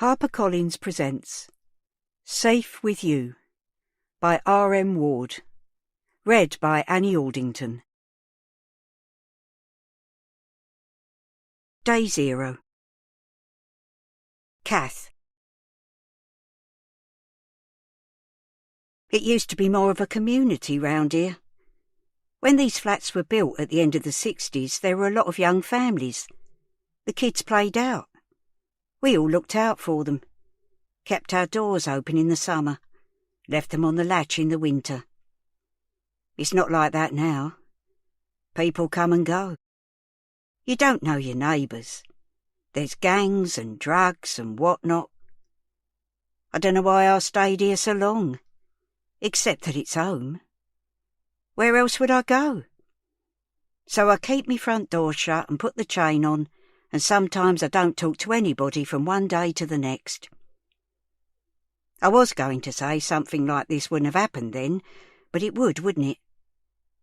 HarperCollins presents Safe With You by R.M. Ward. Read by Annie Aldington. Day 0. Kath. It used to be more of a community round here. When these flats were built at the end of the 60s, there were a lot of young families. The kids played out. We all looked out for them, kept our doors open in the summer, left them on the latch in the winter. It's not like that now. People come and go. You don't know your neighbours. There's gangs and drugs and whatnot. I don't know why I stayed here so long, except that it's home. Where else would I go? So I keep me front door shut and put the chain on, and sometimes I don't talk to anybody from one day to the next. I was going to say something like this wouldn't have happened then, but it would, wouldn't it?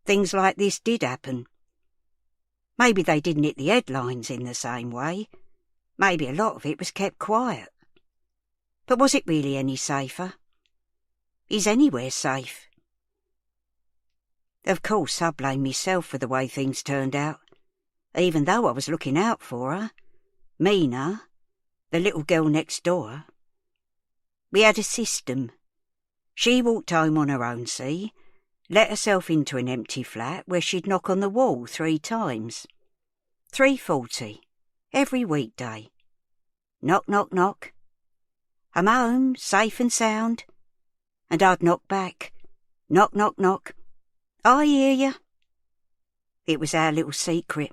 Things like this did happen. Maybe they didn't hit the headlines in the same way. Maybe a lot of it was kept quiet. But was it really any safer? Is anywhere safe? Of course, I blame myself for the way things turned out, even though I was looking out for her. Mina, the little girl next door. We had a system. She walked home on her own, see, let herself into an empty flat where she'd knock on the wall 3 times. 3:40, every weekday. Knock, knock, knock. I'm home, safe and sound. And I'd knock back. Knock, knock, knock. I hear you. It was our little secret.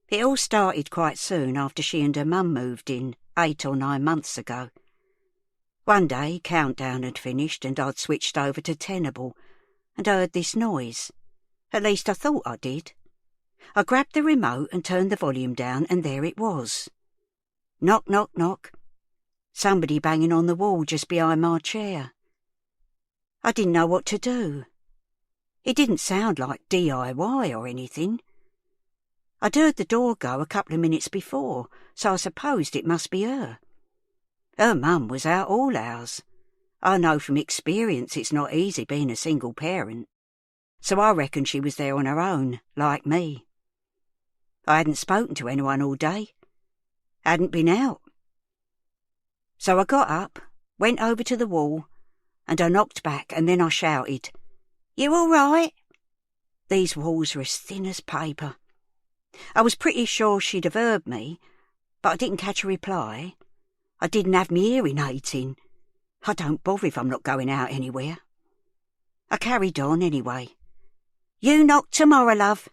It all started quite soon after she and her mum moved in 8 or 9 months ago. One day, Countdown had finished and I'd switched over to Tenable and heard this noise. At least I thought I did. I grabbed the remote and turned the volume down, and there it was. Knock, knock, knock. Somebody banging on the wall just behind my chair. I didn't know what to do. It didn't sound like DIY or anything. I'd heard the door go a couple of minutes before, so I supposed it must be her. Her mum was out all hours. I know from experience it's not easy being a single parent, so I reckon she was there on her own, like me. I hadn't spoken to anyone all day. Hadn't been out. So I got up, went over to the wall, and I knocked back, and then I shouted, "You all right?" These walls were as thin as paper. I was pretty sure she'd have heard me, but I didn't catch a reply. I didn't have me hearing aids in. I don't bother if I'm not going out anywhere. I carried on anyway. "You knock tomorrow, love.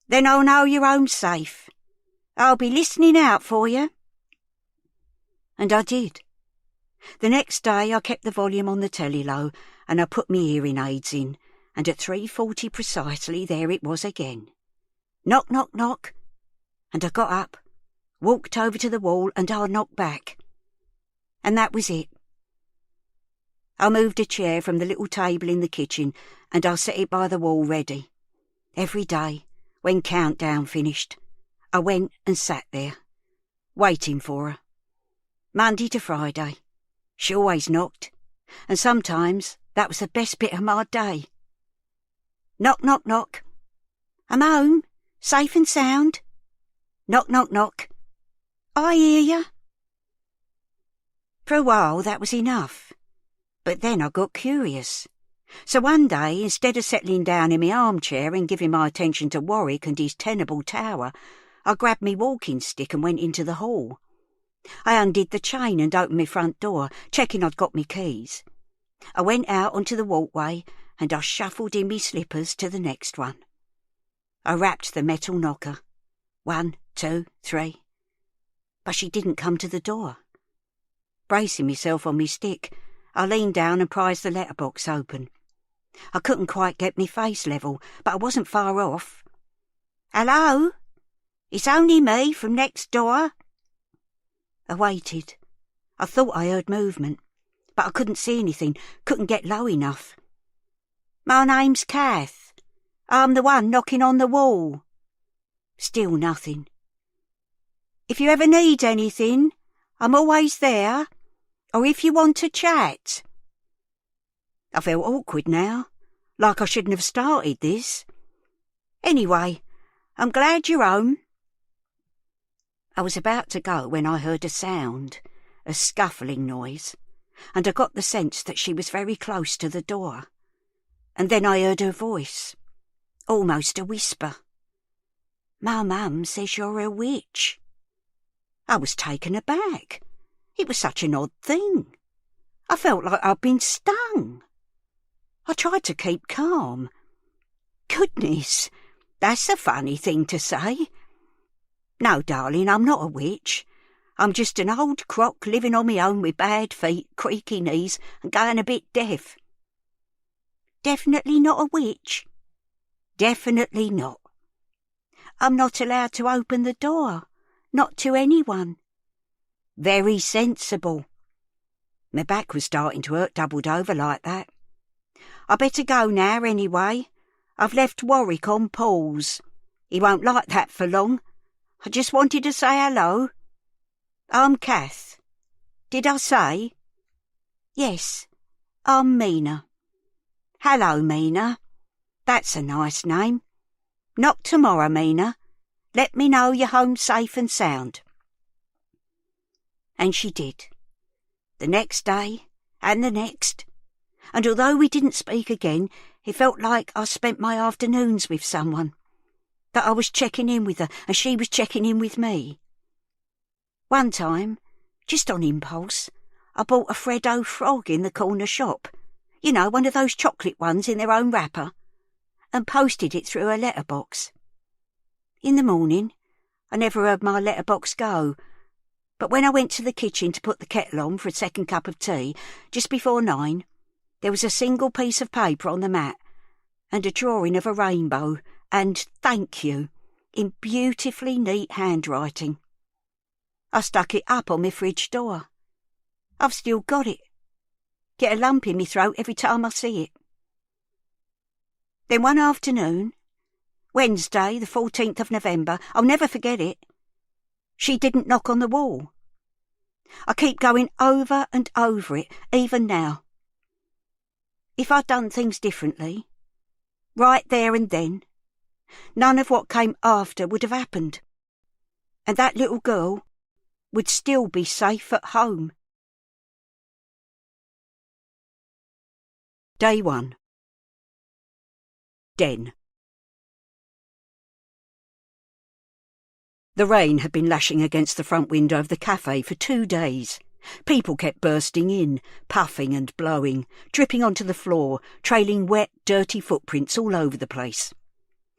Then I'll know you're home safe. I'll be listening out for you." And I did. The next day I kept the volume on the telly low, and I put me hearing aids in, and at 3:40 precisely there it was again. Knock, knock, knock. And I got up, walked over to the wall, and I knocked back. And that was it. I moved a chair from the little table in the kitchen, and I set it by the wall ready. Every day, when Countdown finished, I went and sat there, waiting for her. Monday to Friday. She always knocked, and sometimes that was the best bit of my day. Knock, knock, knock. I'm home, safe and sound. Knock, knock, knock. I hear you. For a while that was enough, but then I got curious. So one day, instead of settling down in my armchair and giving my attention to Warwick and his tenable tower, I grabbed me walking stick and went into the hall. I undid the chain and opened my front door, checking I'd got me keys. I went out onto the walkway and I shuffled in me slippers to the next one. I rapped the metal knocker. 1, 2, 3. But she didn't come to the door. Bracing myself on me stick, I leaned down and prised the letterbox open. I couldn't quite get me face level, but I wasn't far off. "Hello? It's only me from next door." I waited. I thought I heard movement, but I couldn't see anything, couldn't get low enough. "My name's Kath. I'm the one knocking on the wall." Still nothing. "If you ever need anything, I'm always there. Or if you want to chat. I felt awkward now, like I shouldn't have started this. Anyway, I'm glad you're home. I was about to go when I heard a sound, a scuffling noise, and I got the sense that she was very close to the door. And then I heard her voice, almost a whisper. My mum says you're a witch. I was taken aback. It was such an odd thing. I felt like I'd been stung. I tried to keep calm. Goodness, that's a funny thing to say. No, darling, I'm not a witch. I'm just an old crock living on my own with bad feet, creaky knees, and going a bit deaf. Definitely not a witch? Definitely not. I'm not allowed to open the door, not to anyone. Very sensible. My back was starting to hurt doubled over like that. I better go now anyway. I've left Warwick on pause. He won't like that for long. I just wanted to say hello. I'm Kath. Did I say? Yes, I'm Mina. Hello, Mina. That's a nice name. Knock tomorrow, Mina. Let me know you're home safe and sound. And she did. The next day, and the next. And although we didn't speak again, it felt like I spent my afternoons with someone. That I was checking in with her and she was checking in with me. One time, just on impulse, I bought a Freddo frog in the corner shop. You know, one of those chocolate ones in their own wrapper. And posted it through a letterbox. In the morning, I never heard my letterbox go, but when I went to the kitchen to put the kettle on for a second cup of tea, just before 9, there was a single piece of paper on the mat, and a drawing of a rainbow, and thank you, in beautifully neat handwriting. I stuck it up on my fridge door. I've still got it. Get a lump in my throat every time I see it. Then one afternoon, Wednesday, the 14th of November, I'll never forget it, she didn't knock on the wall. I keep going over and over it, even now. If I'd done things differently, right there and then, none of what came after would have happened. And that little girl would still be safe at home. Day 1. Den. The rain had been lashing against the front window of the cafe for 2 days. People kept bursting in, puffing and blowing, dripping onto the floor, trailing wet, dirty footprints all over the place.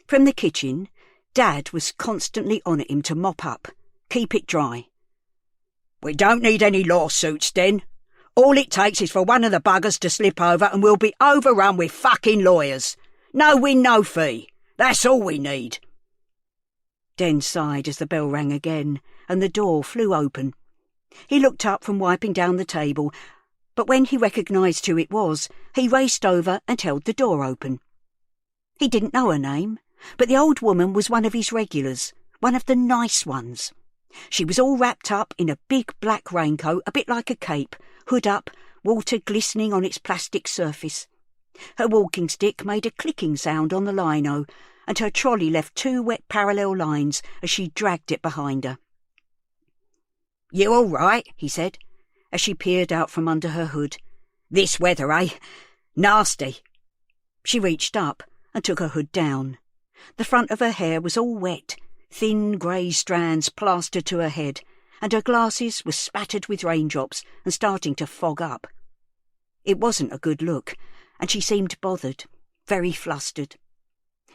From the kitchen, Dad was constantly on at him to mop up, keep it dry. "We don't need any lawsuits, Den. All it takes is for one of the buggers to slip over and we'll be overrun with fucking lawyers. No win, no fee. That's all we need." Den sighed as the bell rang again, and the door flew open. He looked up from wiping down the table, but when he recognised who it was, he raced over and held the door open. He didn't know her name, but the old woman was one of his regulars, one of the nice ones. She was all wrapped up in a big black raincoat, a bit like a cape, hood up, water glistening on its plastic surface. Her walking stick made a clicking sound on the lino, and her trolley left 2 wet parallel lines as she dragged it behind her. "You all right?" he said, as she peered out from under her hood. "This weather, eh? Nasty." She reached up and took her hood down. The front of her hair was all wet, thin grey strands plastered to her head, and her glasses were spattered with raindrops and starting to fog up. It wasn't a good look, and she seemed bothered, very flustered.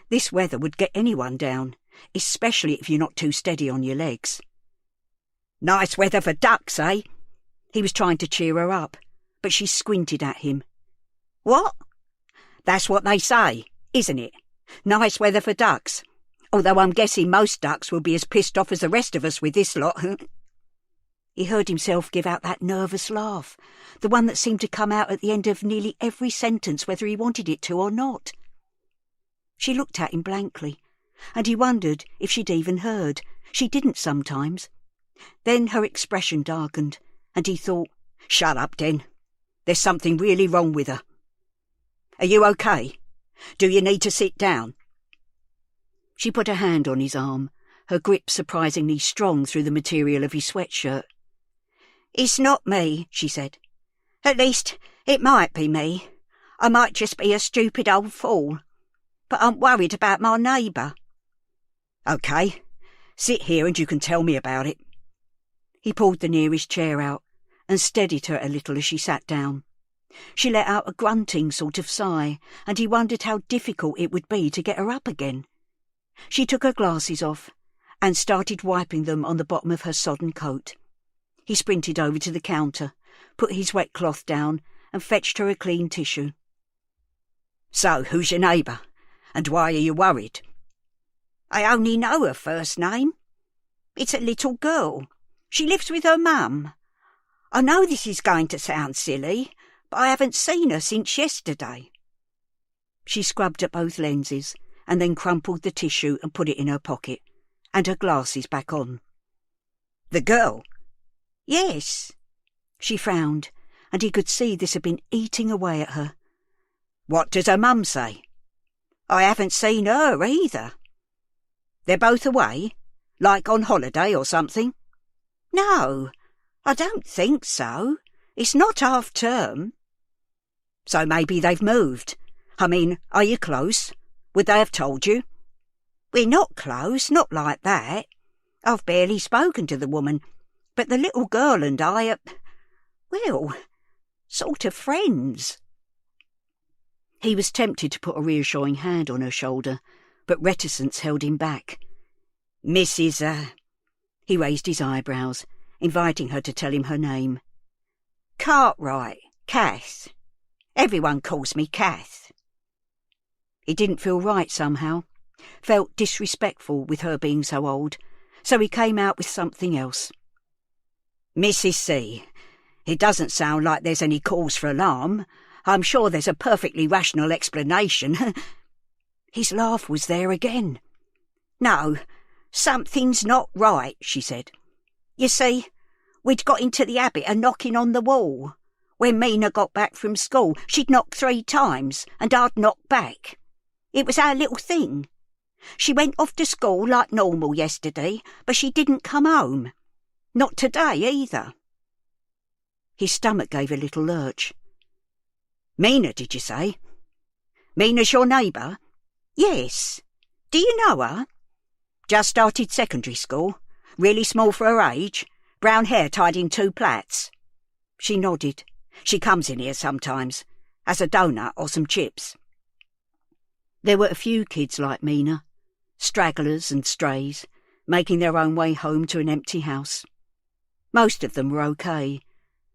This weather would get anyone down, especially if you're not too steady on your legs. "Nice weather for ducks, eh?" He was trying to cheer her up, but she squinted at him. "What?" "That's what they say, isn't it? Nice weather for ducks. Although I'm guessing most ducks will be as pissed off as the rest of us with this lot." He heard himself give out that nervous laugh, the one that seemed to come out at the end of nearly every sentence, whether he wanted it to or not. She looked at him blankly, and he wondered if she'd even heard. She didn't sometimes. Then her expression darkened, and he thought, "Shut up, Den. There's something really wrong with her. Are you okay? Do you need to sit down?" She put a hand on his arm, her grip surprisingly strong through the material of his sweatshirt. "It's not me," she said. "At least, it might be me. I might just be a stupid old fool. But I'm worried about my neighbour." "OK. Sit here and you can tell me about it." He pulled the nearest chair out and steadied her a little as she sat down. She let out a grunting sort of sigh, and he wondered how difficult it would be to get her up again. She took her glasses off and started wiping them on the bottom of her sodden coat. He sprinted over to the counter, put his wet cloth down and fetched her a clean tissue. "So, who's your neighbour? And why are you worried?" "I only know her first name. It's a little girl. She lives with her mum. I know this is going to sound silly, but I haven't seen her since yesterday." She scrubbed at both lenses and then crumpled the tissue and put it in her pocket, and her glasses back on. "The girl?" "Yes." She frowned, and he could see this had been eating away at her. "What does her mum say?" "I haven't seen her either." "They're both away? Like on holiday or something?" "No, I don't think so. It's not half-term." "So maybe they've moved. I mean, are you close? Would they have told you?" "We're not close, not like that. I've barely spoken to the woman, but the little girl and I are, well, sort of friends." He was tempted to put a reassuring hand on her shoulder, but reticence held him back. "Mrs. He raised his eyebrows, inviting her to tell him her name. "Cartwright, Kath. Everyone calls me Kath." It didn't feel right somehow, felt disrespectful with her being so old, so he came out with something else. "Mrs. C, it doesn't sound like there's any cause for alarm. I'm sure there's a perfectly rational explanation." His laugh was there again. "No, something's not right," she said. "You see, we'd got into the habit of knocking on the wall. When Mina got back from school, she'd knock 3 times, and I'd knock back. It was our little thing. She went off to school like normal yesterday, but she didn't come home. Not today either." His stomach gave a little lurch. "Mina, did you say? Mina's your neighbour?" "Yes. Do you know her?" "Just started secondary school. Really small for her age. Brown hair tied in 2 plaits." She nodded. "She comes in here sometimes. Has a doughnut or some chips." There were a few kids like Mina, stragglers and strays, making their own way home to an empty house. Most of them were okay,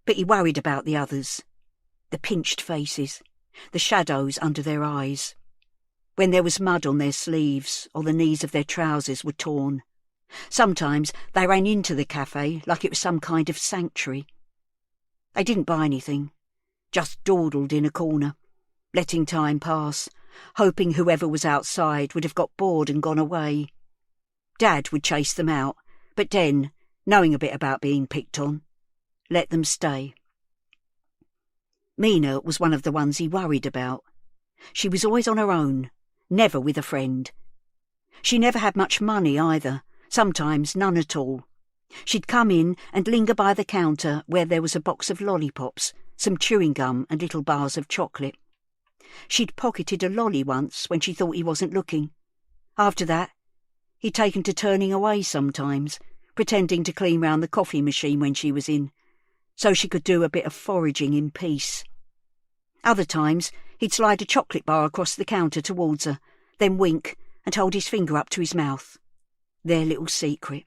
but he worried about the others. The pinched faces, the shadows under their eyes. When there was mud on their sleeves or the knees of their trousers were torn. Sometimes they ran into the cafe like it was some kind of sanctuary. They didn't buy anything, just dawdled in a corner, letting time pass, hoping whoever was outside would have got bored and gone away. Dad would chase them out, but Den, knowing a bit about being picked on, let them stay. Mina was one of the ones he worried about. She was always on her own, never with a friend. She never had much money either, sometimes none at all. She'd come in and linger by the counter where there was a box of lollipops, some chewing gum and little bars of chocolate. She'd pocketed a lolly once when she thought he wasn't looking. After that, he'd taken to turning away sometimes, pretending to clean round the coffee machine when she was in, so she could do a bit of foraging in peace. Other times, he'd slide a chocolate bar across the counter towards her, then wink and hold his finger up to his mouth. Their little secret.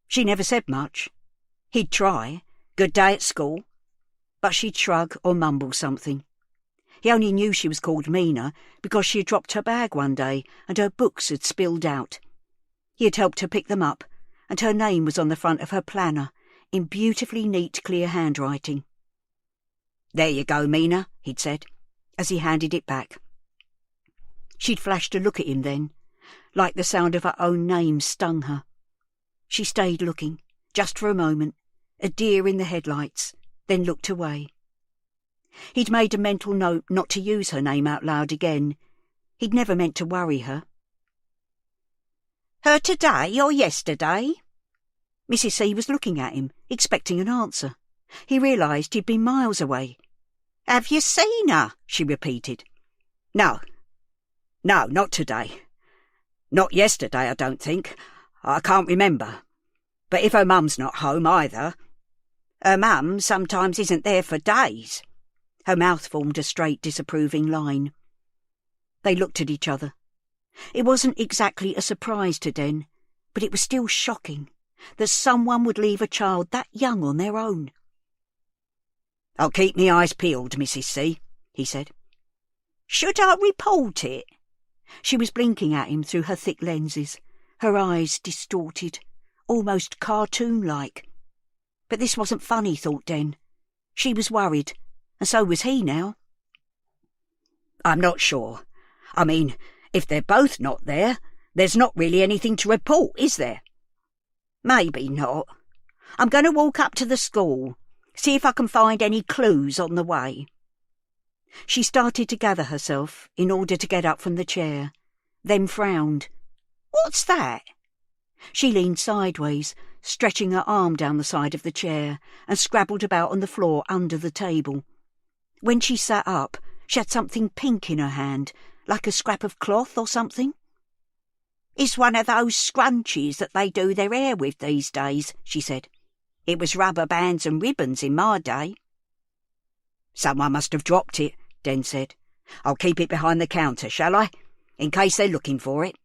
She never said much. He'd try, "Good day at school," but she'd shrug or mumble something. He only knew she was called Mina because she had dropped her bag one day and her books had spilled out. He had helped her pick them up, and her name was on the front of her planner, in beautifully neat, clear handwriting. "There you go, Mina," he'd said, as he handed it back. She'd flashed a look at him then, like the sound of her own name stung her. She stayed looking, just for a moment, a deer in the headlights, then looked away. He'd made a mental note not to use her name out loud again. He'd never meant to worry her. "Her today or yesterday?" Mrs. C was looking at him, expecting an answer. He realised he'd been miles away. "Have you seen her?" she repeated. No, not today. Not yesterday, I don't think. I can't remember. But if her mum's not home either..." "Her mum sometimes isn't there for days." Her mouth formed a straight, disapproving line. They looked at each other. It wasn't exactly a surprise to Den, but it was still shocking that someone would leave a child that young on their own. "I'll keep me eyes peeled, Mrs. C," he said. "Should I report it?" She was blinking at him through her thick lenses, her eyes distorted, almost cartoon-like. But this wasn't funny, thought Den. She was worried, and so was he now. "I'm not sure. I mean, if they're both not there, there's not really anything to report, is there?" "Maybe not. I'm going to walk up to the school, see if I can find any clues on the way." She started to gather herself in order to get up from the chair, then frowned. "What's that?" She leaned sideways, stretching her arm down the side of the chair, and scrabbled about on the floor under the table. When she sat up, she had something pink in her hand, like a scrap of cloth or something. "It's one of those scrunchies that they do their hair with these days," she said. "It was rubber bands and ribbons in my day." "Someone must have dropped it," Den said. "I'll keep it behind the counter, shall I? In case they're looking for it."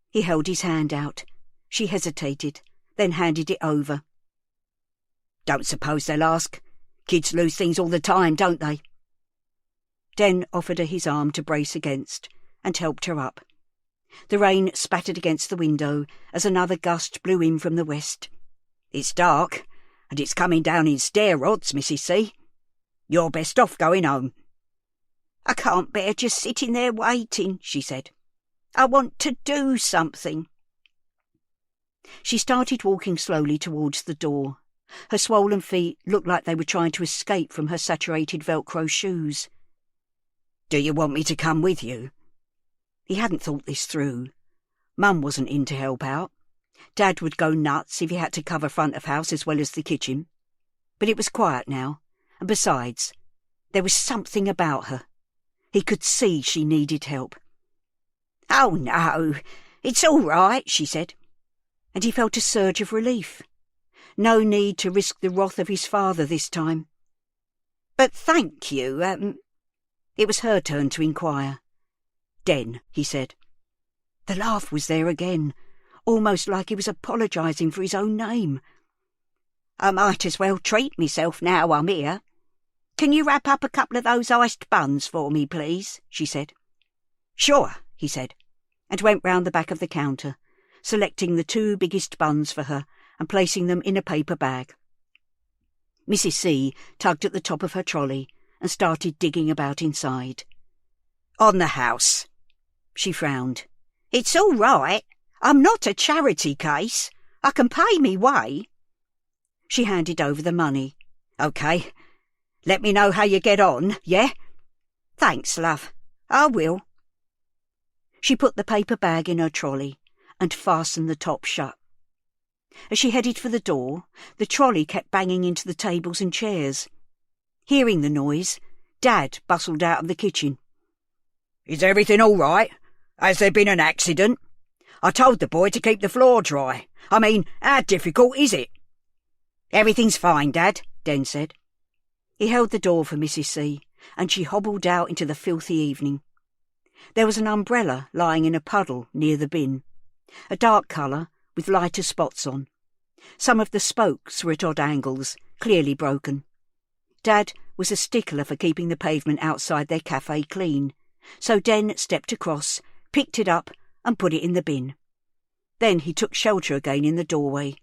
He held his hand out. She hesitated, then handed it over. "Don't suppose they'll ask. Kids lose things all the time, don't they?" Den offered her his arm to brace against, and helped her up. The rain spattered against the window as another gust blew in from the west. "It's dark, and it's coming down in stair rods, Mrs. C. You're best off going home." "I can't bear just sitting there waiting," she said. "I want to do something." She started walking slowly towards the door. Her swollen feet looked like they were trying to escape from her saturated Velcro shoes. "Do you want me to come with you?" He hadn't thought this through. Mum wasn't in to help out. Dad would go nuts if he had to cover front of house as well as the kitchen. But it was quiet now, and besides, there was something about her. He could see she needed help. "Oh, no, it's all right," she said. And he felt a surge of relief. No need to risk the wrath of his father this time. "But thank you, It was her turn to inquire. "Den," he said. The laugh was there again, almost like he was apologising for his own name. "I might as well treat myself now I'm here. Can you wrap up a couple of those iced buns for me, please?" she said. "Sure," he said, and went round the back of the counter, selecting the 2 biggest buns for her and placing them in a paper bag. Mrs. C tugged at the top of her trolley and started digging about inside. "On the house." She frowned. "It's all right. I'm not a charity case. I can pay me way." She handed over the money. "OK. Let me know how you get on, yeah?" "Thanks, love. I will." She put the paper bag in her trolley and fastened the top shut. As she headed for the door, the trolley kept banging into the tables and chairs. Hearing the noise, Dad bustled out of the kitchen. "Is everything all right? Has there been an accident? I told the boy to keep the floor dry. I mean, how difficult is it?" "Everything's fine, Dad," Den said. He held the door for Mrs. C, and she hobbled out into the filthy evening. There was an umbrella lying in a puddle near the bin, a dark colour with lighter spots on. Some of the spokes were at odd angles, clearly broken. Dad was a stickler for keeping the pavement outside their cafe clean, so Den stepped across, picked it up and put it in the bin. Then he took shelter again in the doorway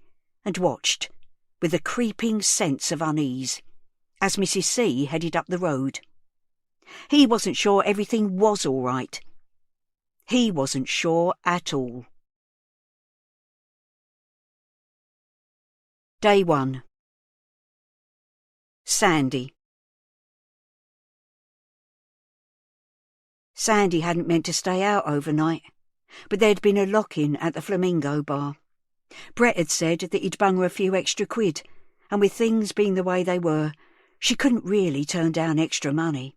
and watched, with a creeping sense of unease, as Mrs. C headed up the road. He wasn't sure everything was all right. He wasn't sure at all. Day 1. Sandy. Sandy hadn't meant to stay out overnight, but there'd been a lock-in at the Flamingo bar. Brett had said that he'd bung her a few extra quid, and with things being the way they were, she couldn't really turn down extra money.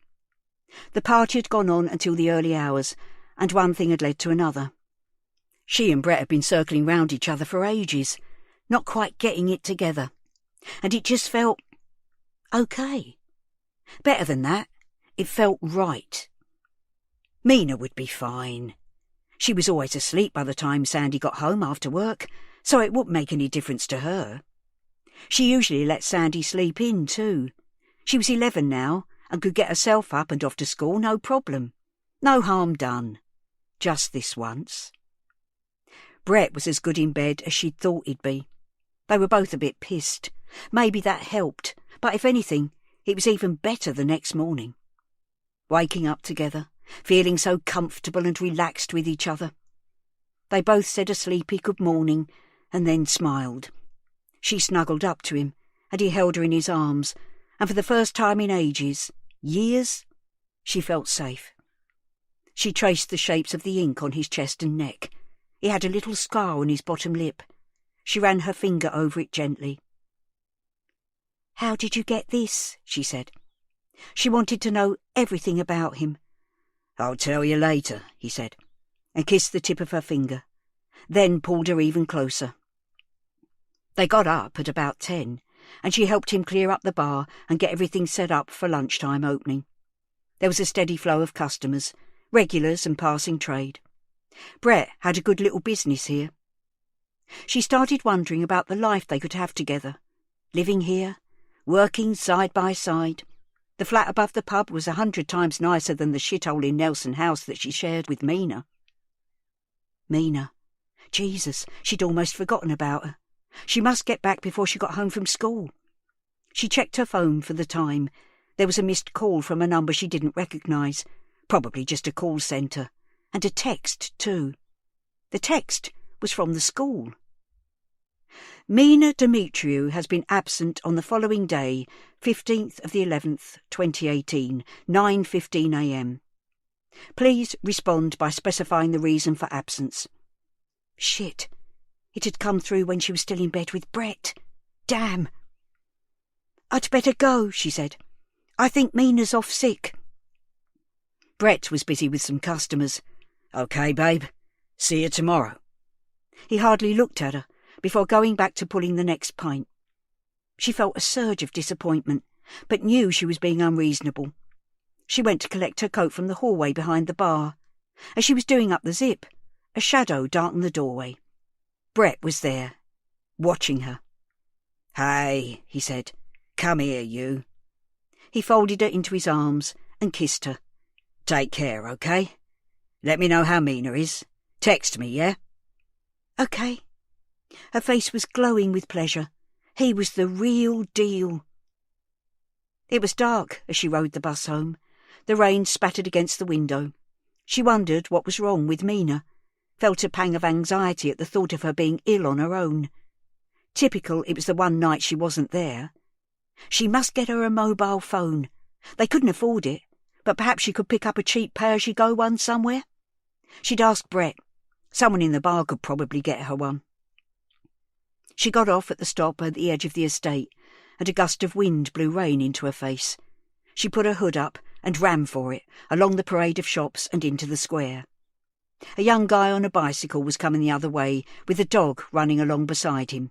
The party had gone on until the early hours, and one thing had led to another. She and Brett had been circling round each other for ages, not quite getting it together, and it just felt okay. Better than that, it felt right. Mina would be fine. She was always asleep by the time Sandy got home after work, so it wouldn't make any difference to her. She usually let Sandy sleep in too. She was 11 now and could get herself up and off to school, no problem. No harm done. Just this once. Brett was as good in bed as she'd thought he'd be. They were both a bit pissed. Maybe that helped, but if anything, it was even better the next morning. Waking up together, feeling so comfortable and relaxed with each other. They both said a sleepy good morning and then smiled. She snuggled up to him and he held her in his arms, and for the first time in ages, years, she felt safe. She traced the shapes of the ink on his chest and neck. He had a little scar on his bottom lip. She ran her finger over it gently. "How did you get this?" she said. She wanted to know everything about him. "I'll tell you later," he said, and kissed the tip of her finger, then pulled her even closer. They got up at about 10, and she helped him clear up the bar and get everything set up for lunchtime opening. There was a steady flow of customers, regulars and passing trade. Brett had a good little business here. She started wondering about the life they could have together, living here, working side by side. The flat above the pub was 100 times nicer than the shithole in Nelson House that she shared with Mina. Mina. Jesus, she'd almost forgotten about her. She must get back before she got home from school. She checked her phone for the time. There was a missed call from a number she didn't recognise, probably just a call centre, and a text too. The text was from the school. Mina Demetriou has been absent on the following day, 15th of the 11th, 2018, 9:15 a.m. Please respond by specifying the reason for absence. Shit. It had come through when she was still in bed with Brett. Damn. "I'd better go," she said. "I think Mina's off sick." Brett was busy with some customers. "Okay, babe. See you tomorrow." He hardly looked at her before going back to pulling the next pint. She felt a surge of disappointment, but knew she was being unreasonable. She went to collect her coat from the hallway behind the bar. As she was doing up the zip, a shadow darkened the doorway. Brett was there, watching her. "Hey," he said. "Come here, you." He folded her into his arms and kissed her. "Take care, okay? Let me know how Mina is. Text me, yeah?" "Okay." Her face was glowing with pleasure. He was the real deal. It was dark as she rode the bus home. The rain spattered against the window. She wondered what was wrong with Mina, felt a pang of anxiety at the thought of her being ill on her own. Typical it was the one night she wasn't there. She must get her a mobile phone. They couldn't afford it, but perhaps she could pick up a cheap pay-as-you-go one somewhere. She'd ask Brett. Someone in the bar could probably get her one. She got off at the stop at the edge of the estate, and a gust of wind blew rain into her face. She put her hood up and ran for it, along the parade of shops and into the square. A young guy on a bicycle was coming the other way, with a dog running along beside him.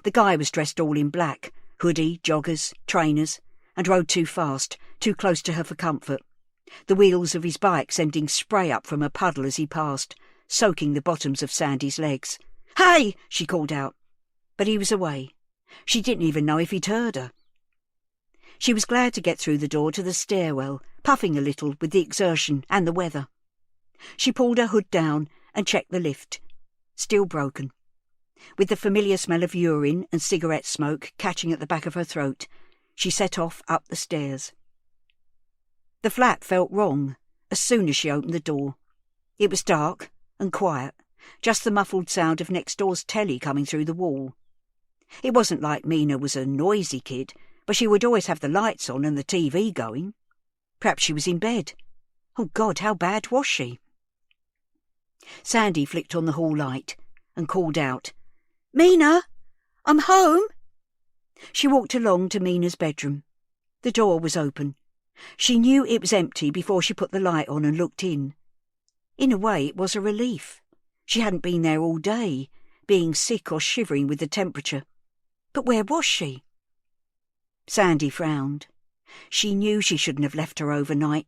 The guy was dressed all in black, hoodie, joggers, trainers, and rode too fast, too close to her for comfort. The wheels of his bike sending spray up from a puddle as he passed, soaking the bottoms of Sandy's legs. "Hey!" she called out. But he was away. She didn't even know if he'd heard her. She was glad to get through the door to the stairwell, puffing a little with the exertion and the weather. She pulled her hood down and checked the lift. Still broken. With the familiar smell of urine and cigarette smoke catching at the back of her throat, she set off up the stairs. The flat felt wrong as soon as she opened the door. It was dark and quiet, just the muffled sound of next door's telly coming through the wall. It wasn't like Mina was a noisy kid, but she would always have the lights on and the TV going. Perhaps she was in bed. Oh God, how bad was she? Sandy flicked on the hall light and called out, "Mina, I'm home." She walked along to Mina's bedroom. The door was open. She knew it was empty before she put the light on and looked in. In a way, it was a relief. She hadn't been there all day, being sick or shivering with the temperature. But where was she? Sandy frowned. She knew she shouldn't have left her overnight,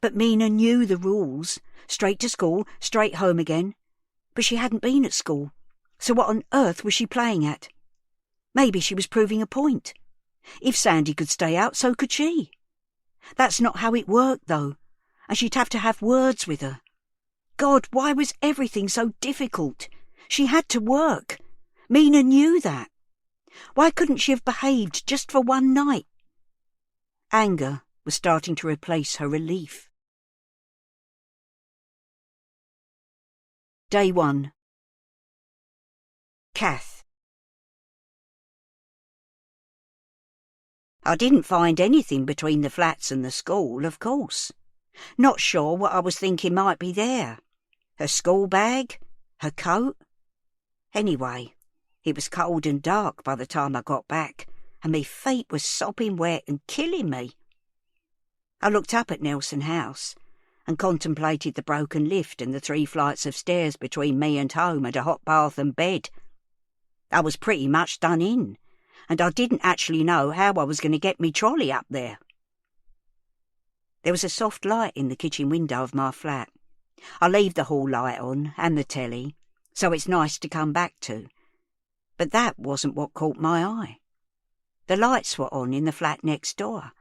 but Mina knew the rules. Straight to school, straight home again. But she hadn't been at school, so what on earth was she playing at? Maybe she was proving a point. If Sandy could stay out, so could she. That's not how it worked, though, and she'd have to have words with her. God, why was everything so difficult? She had to work. Mina knew that. Why couldn't she have behaved just for one night? Anger was starting to replace her relief. Day 1. Kath. I didn't find anything between the flats and the school, of course. Not sure what I was thinking might be there. Her school bag? Her coat? Anyway, it was cold and dark by the time I got back, and me feet was sopping wet and killing me. I looked up at Nelson House and contemplated the broken lift and the 3 flights of stairs between me and home and a hot bath and bed. I was pretty much done in, and I didn't actually know how I was going to get me trolley up there. There was a soft light in the kitchen window of my flat. I leave the hall light on and the telly, so it's nice to come back to. But that wasn't what caught my eye. The lights were on in the flat next door.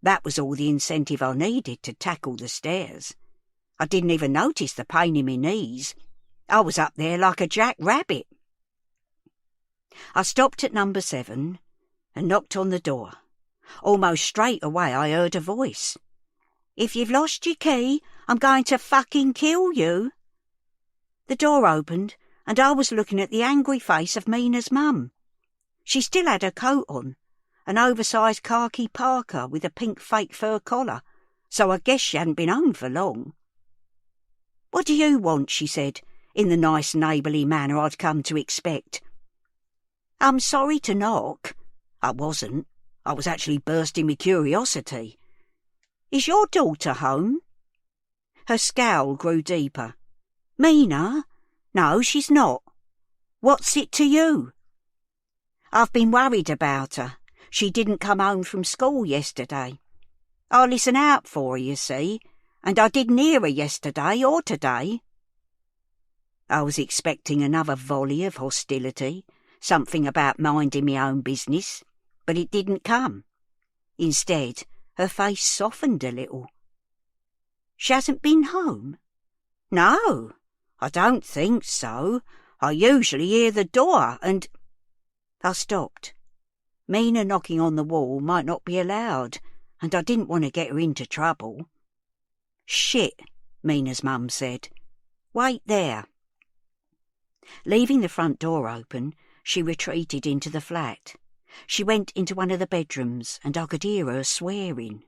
That was all the incentive I needed to tackle the stairs. I didn't even notice the pain in my knees. I was up there like a jackrabbit. I stopped at number 7 and knocked on the door. Almost straight away I heard a voice. "If you've lost your key, I'm going to fucking kill you." The door opened and I was looking at the angry face of Mina's mum. She still had her coat on, an oversized khaki parka with a pink fake fur collar, so I guess she hadn't been home for long. "What do you want?" she said, in the nice neighbourly manner I'd come to expect. "I'm sorry to knock." I wasn't. I was actually bursting with curiosity. "Is your daughter home?" Her scowl grew deeper. "Mina? No, she's not. What's it to you?" "I've been worried about her. She didn't come home from school yesterday. I listen out for her, you see, and I didn't hear her yesterday or today." I was expecting another volley of hostility, something about minding my own business, but it didn't come. Instead, her face softened a little. "She hasn't been home?" "No, I don't think so. I usually hear the door and—" I stopped. Mina knocking on the wall might not be allowed, and I didn't want to get her into trouble. "Shit," Mina's mum said. "Wait there." Leaving the front door open, she retreated into the flat. She went into one of the bedrooms, and I could hear her swearing.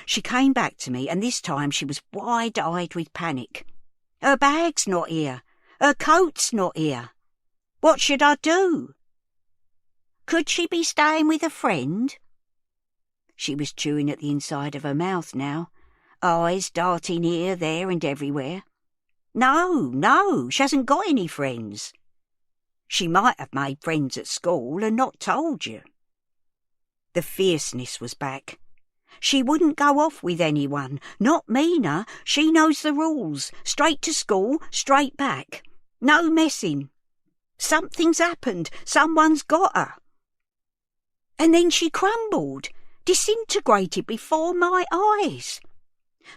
She came back to me, and this time she was wide-eyed with panic. "Her bag's not here. Her coat's not here. What should I do?" "Could she be staying with a friend?" She was chewing at the inside of her mouth now, eyes darting here, there and everywhere. No, she hasn't got any friends." "She might have made friends at school and not told you." The fierceness was back. "She wouldn't go off with anyone, not Mina. She knows the rules. Straight to school, straight back. No messing. Something's happened. Someone's got her." And then she crumbled, disintegrated before my eyes.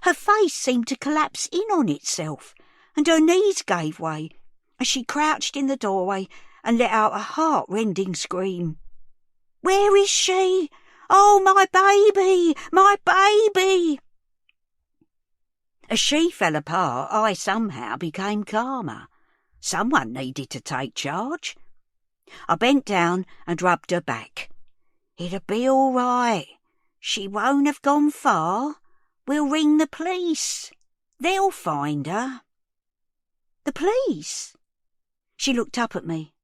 Her face seemed to collapse in on itself, and her knees gave way as she crouched in the doorway and let out a heart-rending scream. "Where is she? Oh, my baby! My baby!" As she fell apart, I somehow became calmer. Someone needed to take charge. I bent down and rubbed her back. "It'll be all right. She won't have gone far. We'll ring the police. They'll find her." "The police?" She looked up at me,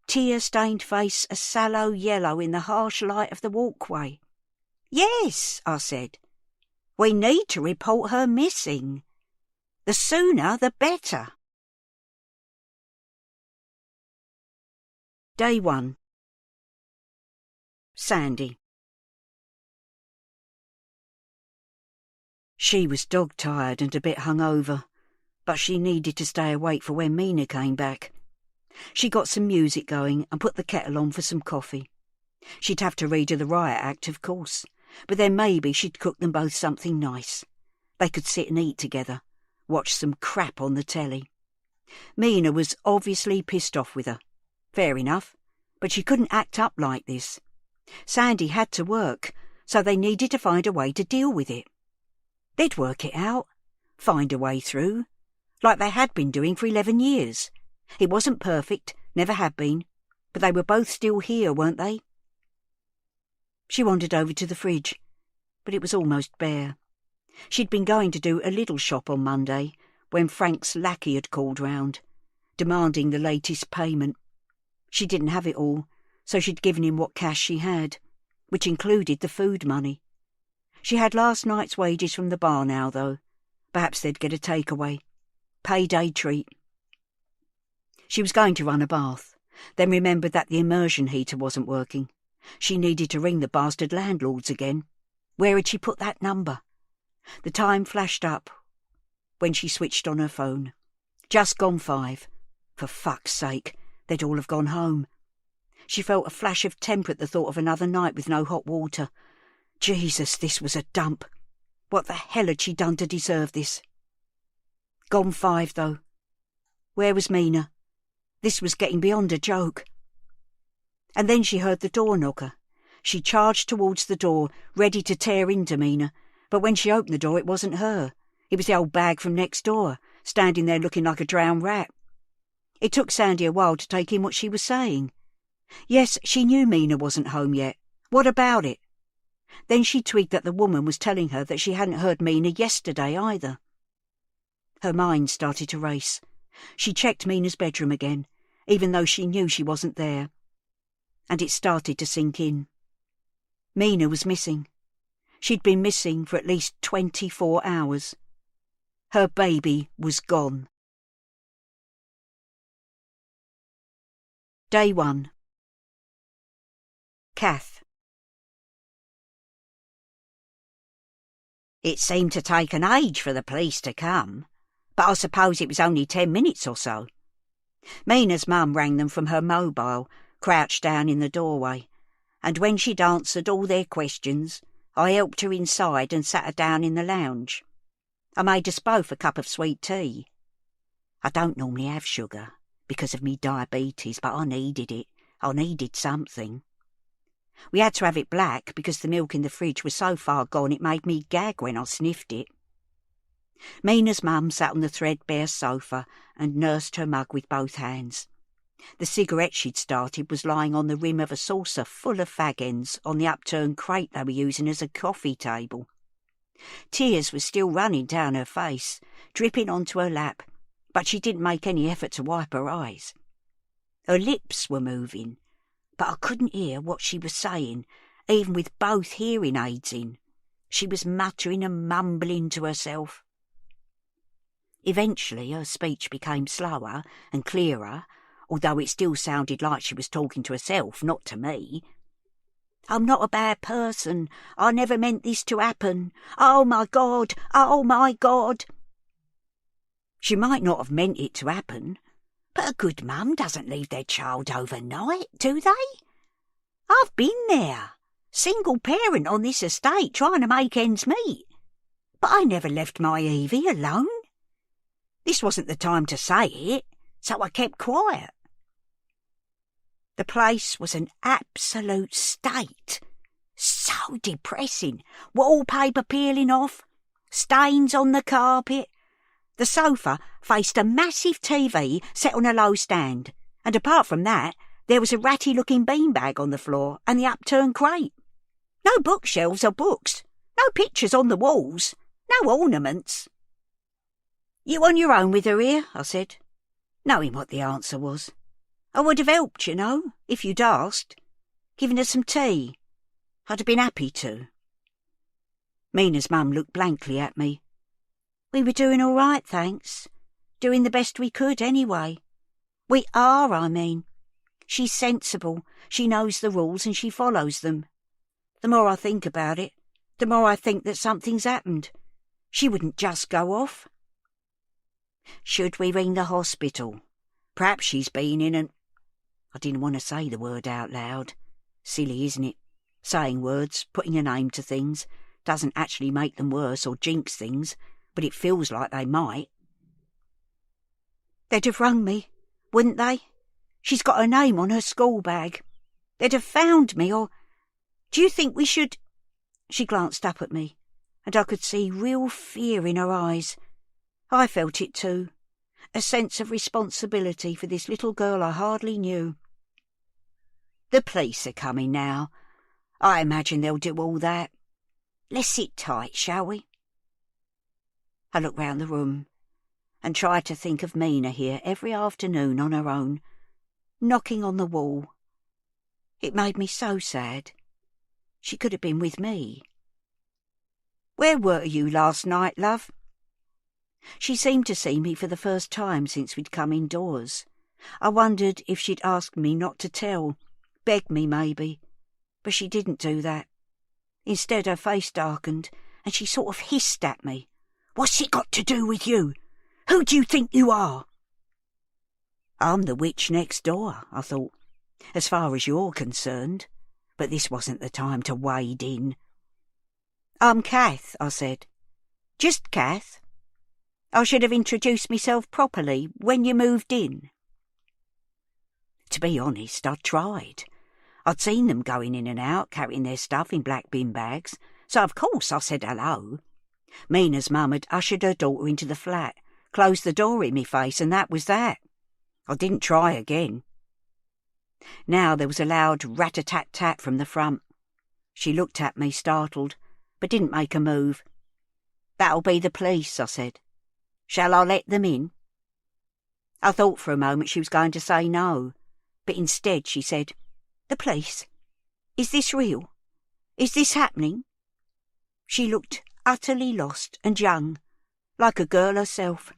tear-stained face a sallow yellow in the harsh light of the walkway. "Yes," I said. "We need to report her missing. The sooner the better." Day 1. Sandy. She was dog-tired and a bit hungover, but she needed to stay awake for when Mina came back. She got some music going and put the kettle on for some coffee. She'd have to read her the Riot Act, of course, but then maybe she'd cook them both something nice. They could sit and eat together, watch some crap on the telly. Mina was obviously pissed off with her. Fair enough, but she couldn't act up like this. Sandy had to work, so they needed to find a way to deal with it. They'd work it out, find a way through, like they had been doing for 11 years. It wasn't perfect, never had been, but they were both still here, weren't they? She wandered over to the fridge, but it was almost bare. She'd been going to do a little shop on Monday when Frank's lackey had called round, demanding the latest payment. She didn't have it all, so she'd given him what cash she had, which included the food money. She had last night's wages from the bar now, though. Perhaps they'd get a takeaway. Payday treat. She was going to run a bath, then remembered that the immersion heater wasn't working. She needed to ring the bastard landlords again. Where had she put that number? The time flashed up when she switched on her phone. Just gone 5. For fuck's sake, they'd all have gone home. She felt a flash of temper at the thought of another night with no hot water. Jesus, this was a dump. What the hell had she done to deserve this? Gone 5, though. Where was Mina? This was getting beyond a joke. And then she heard the door knocker. She charged towards the door, ready to tear into Mina, but when she opened the door it wasn't her. It was the old bag from next door, standing there looking like a drowned rat. It took Sandy a while to take in what she was saying. Yes, she knew Mina wasn't home yet. What about it? Then she twigged that the woman was telling her that she hadn't heard Mina yesterday either. Her mind started to race. She checked Mina's bedroom again, even though she knew she wasn't there. And it started to sink in. Mina was missing. She'd been missing for at least 24 hours. Her baby was gone. Day 1. Kath. It seemed to take an age for the police to come, but I suppose it was only 10 minutes or so. Mina's mum rang them from her mobile, crouched down in the doorway, and when she'd answered all their questions, I helped her inside and sat her down in the lounge. I made us both a cup of sweet tea. I don't normally have sugar, because of me diabetes, but I needed it. I needed something. We had to have it black because the milk in the fridge was so far gone it made me gag when I sniffed it. Mina's mum sat on the threadbare sofa and nursed her mug with both hands. The cigarette she'd started was lying on the rim of a saucer full of fag ends on the upturned crate they were using as a coffee table. Tears were still running down her face, dripping onto her lap, but she didn't make any effort to wipe her eyes. Her lips were moving, but I couldn't hear what she was saying, even with both hearing aids in. She was muttering and mumbling to herself. Eventually her speech became slower and clearer, although it still sounded like she was talking to herself, not to me. "I'm not a bad person. I never meant this to happen. Oh, my God! Oh, my God!" She might not have meant it to happen, but a good mum doesn't leave their child overnight, do they? I've been there, single parent on this estate trying to make ends meet, but I never left my Evie alone. This wasn't the time to say it, so I kept quiet. The place was an absolute state. So depressing. Wallpaper peeling off, stains on the carpet. The sofa faced a massive TV set on a low stand, and apart from that, There was a ratty-looking beanbag on the floor and the upturned crate. No bookshelves or books. No pictures on the walls. No ornaments. You on your own with her here? I said, knowing what the answer was. I would have helped, you know, if you'd asked. Given her some tea. I'd have been happy to. Mina's mum looked blankly at me. We were doing all right, thanks. Doing the best we could, anyway. We are, I mean. She's sensible, she knows the rules and she follows them. The more I think about it, the more I think that something's happened. She wouldn't just go off. Should we ring the hospital? Perhaps she's been in and... I didn't want to say the word out loud. Silly, isn't it? Saying words, putting a name to things, doesn't actually make them worse or jinx things, but it feels like they might. They'd have rung me, wouldn't they? She's got her name on her school bag. They'd have found me, or... Do you think we should... She glanced up at me, and I could see real fear in her eyes. I felt it too, a sense of responsibility for this little girl I hardly knew. The police are coming now. I imagine they'll do all that. Let's sit tight, shall we? I looked round the room and tried to think of Mina here every afternoon on her own, knocking on the wall. It made me so sad. She could have been with me. Where were you last night, love? She seemed to see me for the first time since we'd come indoors. I wondered if she'd ask me not to tell, beg me maybe, but she didn't do that. Instead her face darkened and she sort of hissed at me. What's it got to do with you? Who do you think you are? I'm the witch next door, I thought, as far as you're concerned, but this wasn't the time to wade in. I'm Kath, I said. Just Kath. I should have introduced myself properly when you moved in. To be honest, I'd tried. I'd seen them going in and out, carrying their stuff in black bin bags, so of course I said hello. Mina's mum had ushered her daughter into the flat, closed the door in me face, and that was that. I didn't try again. Now there was a loud rat-a-tat-tat from the front. She looked at me, startled, but didn't make a move. That'll be the police, I said. Shall I let them in? I thought for a moment she was going to say no, but instead she said, The police? Is this real? Is this happening? She looked utterly lost and young, like a girl herself.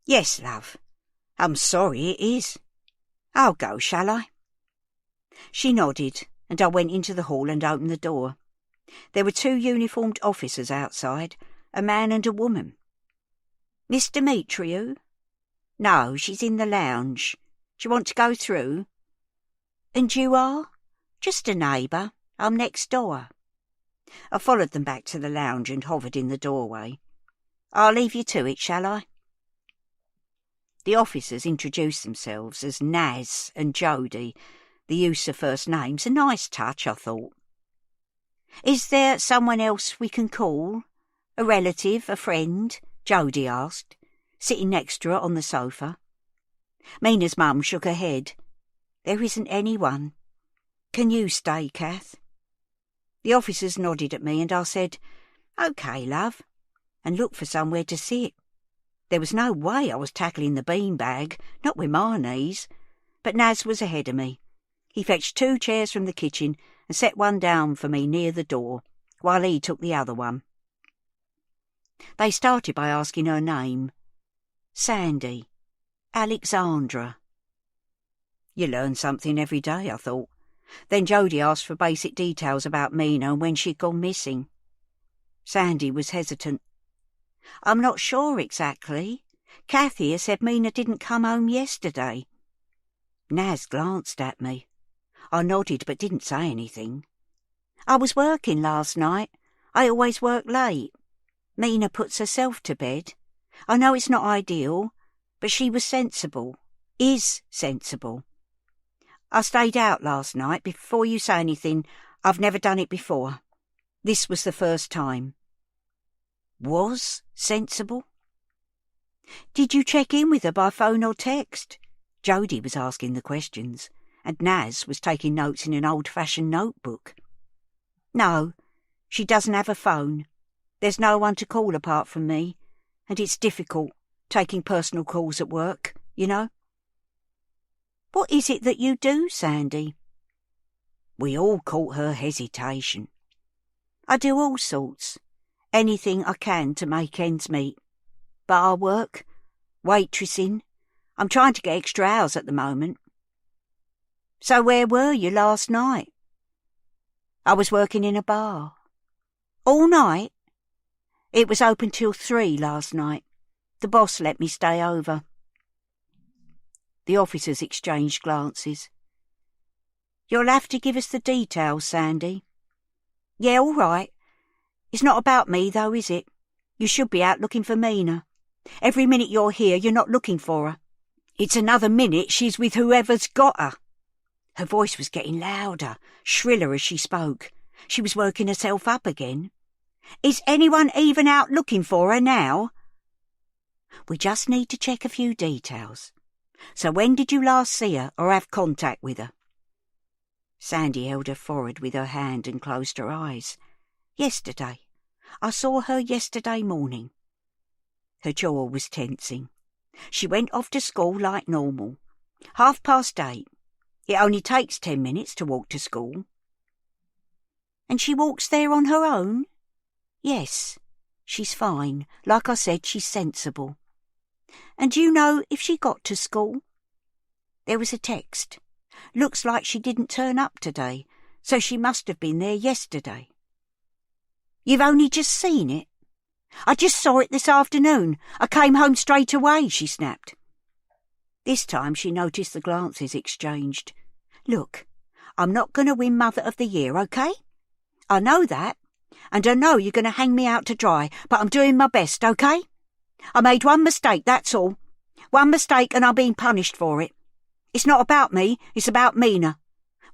Yes, love. I'm sorry it is. I'll go, shall I? She nodded, and I went into the hall and opened the door. There were 2 uniformed officers outside, a man and a woman. Miss Demetriou? No, she's in the lounge. Do you want to go through? And you are? Just a neighbour. I'm next door. I followed them back to the lounge and hovered in the doorway. I'll leave you to it, shall I? The officers introduced themselves as Naz and Jody, the use of first names, a nice touch, I thought. Is there someone else we can call? A relative, a friend? Jody asked, sitting next to her on the sofa. Mina's mum shook her head. There isn't anyone. Can you stay, Kath? The officers nodded at me and I said, OK, love, and looked for somewhere to sit. There was no way I was tackling the beanbag, not with my knees, but Naz was ahead of me. He fetched 2 chairs from the kitchen and set one down for me near the door, while he took the other one. They started by asking her name. Sandy. Alexandra. You learn something every day, I thought. Then Jody asked for basic details about Mina and when she'd gone missing. Sandy was hesitant. I'm not sure exactly. Kath here said Mina didn't come home yesterday. Naz glanced at me. I nodded but didn't say anything. I was working last night. I always work late. Mina puts herself to bed. I know it's not ideal, but she was sensible. Is sensible. I stayed out last night. Before you say anything, I've never done it before. This was the first time. Was sensible? Did you check in with her by phone or text? Jody was asking the questions. and Naz was taking notes in an old-fashioned notebook. No, she doesn't have a phone. There's no one to call apart from me, and it's difficult, taking personal calls at work, you know. What is it that you do, Sandy? We all caught her hesitation. I do all sorts, anything I can to make ends meet. Bar work, waitressing. I'm trying to get extra hours at the moment. So where were you last night? I was working in a bar. All night? It was open till 3 last night. The boss let me stay over. The officers exchanged glances. You'll have to give us the details, Sandy. Yeah, all right. It's not about me, though, is it? You should be out looking for Mina. Every minute you're here, you're not looking for her. It's another minute she's with whoever's got her. Her voice was getting louder, shriller as she spoke. She was working herself up again. Is anyone even out looking for her now? We just need to check a few details. So when did you last see her or have contact with her? Sandy held her forehead with her hand and closed her eyes. Yesterday. I saw her yesterday morning. Her jaw was tensing. She went off to school like normal. 8:30. It only takes 10 minutes to walk to school. And she walks there on her own? Yes, she's fine. Like I said, she's sensible. And do you know if she got to school? There was a text. Looks like she didn't turn up today, so she must have been there yesterday. You've only just seen it? I just saw it this afternoon. I came home straight away, she snapped. This time she noticed the glances exchanged. Look, I'm not going to win Mother of the Year, OK? I know that, and I know you're going to hang me out to dry, but I'm doing my best, OK? I made one mistake, that's all. One mistake and I'm being punished for it. It's not about me, it's about Mina.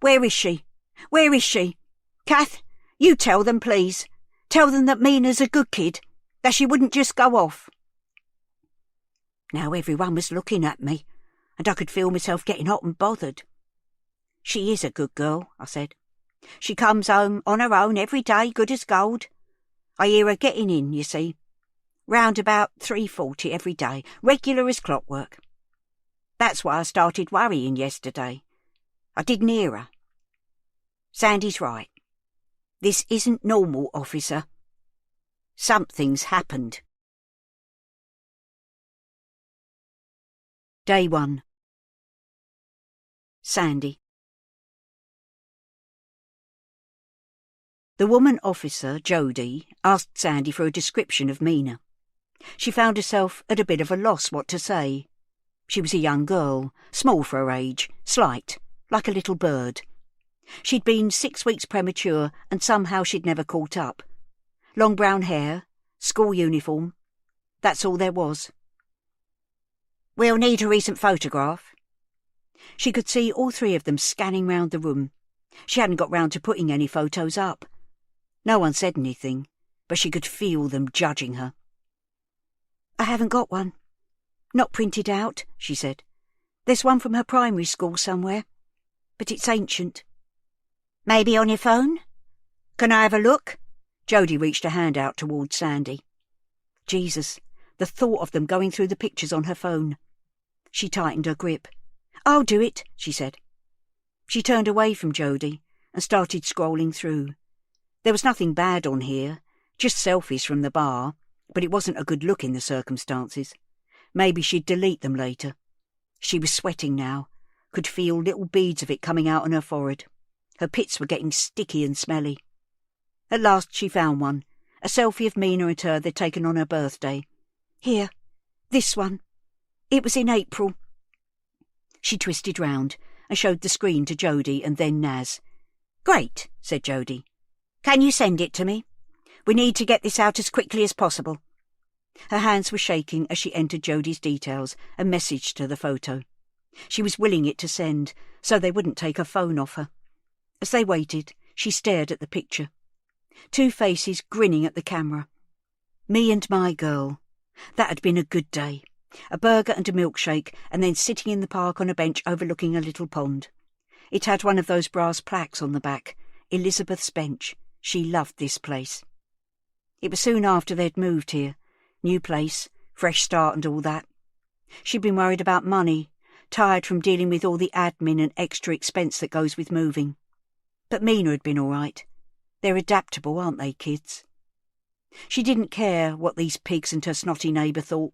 Where is she? Where is she? Kath, you tell them, please. Tell them that Mina's a good kid, that she wouldn't just go off. Now everyone was looking at me, and I could feel myself getting hot and bothered. She is a good girl, I said. She comes home on her own every day, good as gold. I hear her getting in, you see. Round about 3:40 every day, regular as clockwork. That's why I started worrying yesterday. I didn't hear her. Sandy's right. This isn't normal, officer. Something's happened. Day 1. Sandy. The woman officer, Jodie, asked Sandy for a description of Mina. She found herself at a bit of a loss what to say. She was a young girl, small for her age, slight, like a little bird. She'd been 6 weeks premature and somehow she'd never caught up. Long brown hair, school uniform. That's all there was. We'll need a recent photograph. She could see all 3 of them scanning round the room. She hadn't got round to putting any photos up. No one said anything, but she could feel them judging her. I haven't got one. Not printed out, she said. There's one from her primary school somewhere, but it's ancient. Maybe on your phone? Can I have a look? Jodie reached a hand out towards Sandy. Jesus, the thought of them going through the pictures on her phone. She tightened her grip. I'll do it, she said. She turned away from Jodie and started scrolling through. There was nothing bad on here, just selfies from the bar, but it wasn't a good look in the circumstances. Maybe she'd delete them later. She was sweating now, could feel little beads of it coming out on her forehead. Her pits were getting sticky and smelly. At last she found one, a selfie of Mina and her they'd taken on her birthday. Here, this one. It was in April. She twisted round and showed the screen to Jodie and then Naz. Great, said Jodie. Can you send it to me? We need to get this out as quickly as possible. Her hands were shaking as she entered Jodie's details and messaged her the photo. She was willing it to send, so they wouldn't take her phone off her. As they waited, she stared at the picture. 2 faces grinning at the camera. Me and my girl. That had been a good day. A burger and a milkshake, and then sitting in the park on a bench overlooking a little pond. It had one of those brass plaques on the back, Elizabeth's Bench. She loved this place. It was soon after they'd moved here. New place, fresh start and all that. She'd been worried about money, tired from dealing with all the admin and extra expense that goes with moving. But Mina had been all right. They're adaptable, aren't they, kids? She didn't care what these pigs and her snotty neighbour thought.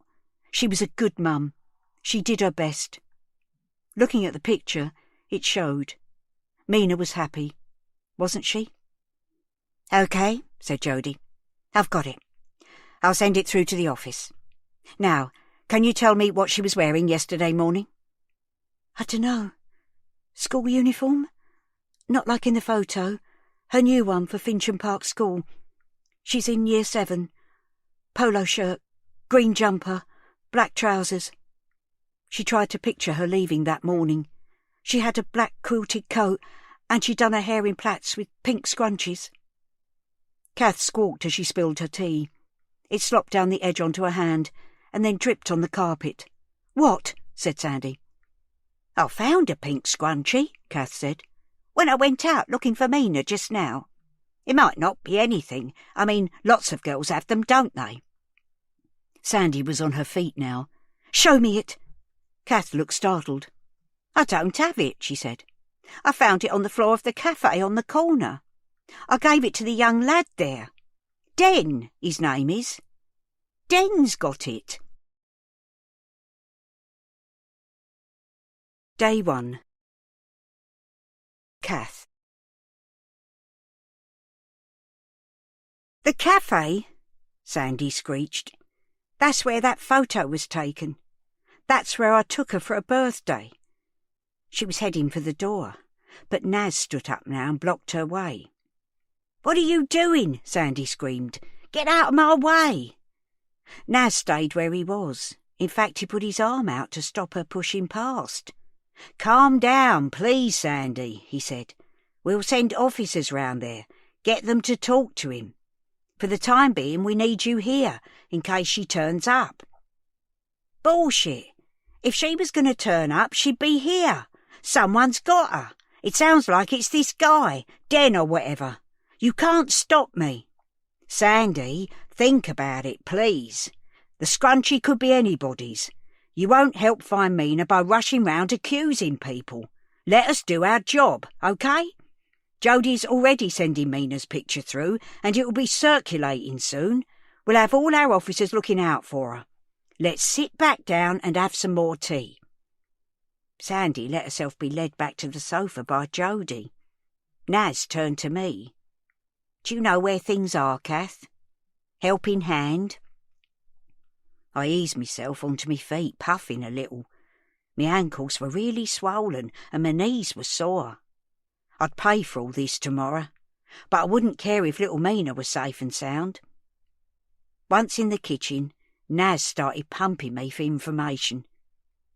She was a good mum. She did her best. Looking at the picture, it showed. Mina was happy, wasn't she? "OK," said Jody. "I've got it. I'll send it through to the office. Now, can you tell me what she was wearing yesterday morning?" "I dunno. School uniform? Not like in the photo. Her new one for Fincham Park School. She's in Year 7. Polo shirt, green jumper, black trousers." She tried to picture her leaving that morning. She had a black quilted coat and she'd done her hair in plaits with pink scrunchies. Kath squawked as she spilled her tea. It slopped down the edge onto her hand and then dripped on the carpet. "What?" said Sandy. "I found a pink scrunchie," Kath said, "when I went out looking for Mina just now. It might not be anything. I mean, lots of girls have them, don't they?" Sandy was on her feet now. "Show me it." Kath looked startled. "I don't have it," she said. "I found it on the floor of the cafe on the corner. I gave it to the young lad there. Den, his name is. Den's got it." Day 1. Kath. "The cafe?" Sandy screeched. "That's where that photo was taken. That's where I took her for her birthday." She was heading for the door, but Naz stood up now and blocked her way. "What are you doing?" Sandy screamed. "Get out of my way!" Naz stayed where he was. In fact, he put his arm out to stop her pushing past. "Calm down, please, Sandy," he said. "We'll send officers round there. Get them to talk to him. For the time being, we need you here, in case she turns up." "Bullshit. If she was going to turn up, she'd be here. Someone's got her. It sounds like it's this guy, Den or whatever. You can't stop me." "Sandy, think about it, please. The scrunchie could be anybody's. You won't help find Mina by rushing round accusing people. Let us do our job, OK? Jody's already sending Mina's picture through, and it will be circulating soon. We'll have all our officers looking out for her. Let's sit back down and have some more tea." Sandy let herself be led back to the sofa by Jody. Naz turned to me. "Do you know where things are, Kath? Helping hand?" I eased myself onto me feet, puffing a little. My ankles were really swollen and my knees were sore. I'd pay for all this tomorrow, but I wouldn't care if little Mina was safe and sound. Once in the kitchen, Naz started pumping me for information.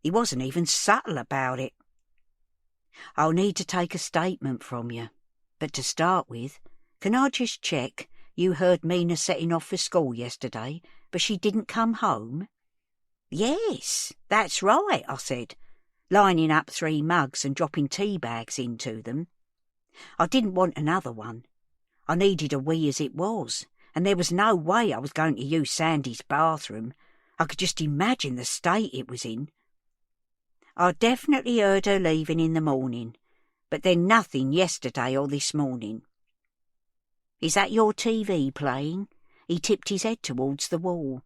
He wasn't even subtle about it. "I'll need to take a statement from you, but to start with, can I just check you heard Mina setting off for school yesterday, but she didn't come home?" "Yes, that's right," I said, lining up 3 mugs and dropping tea bags into them. I didn't want another one. I needed a wee as it was, and there was no way I was going to use Sandy's bathroom. I could just imagine the state it was in. "I definitely heard her leaving in the morning, but then nothing yesterday or this morning." "Is that your TV playing?" He tipped his head towards the wall.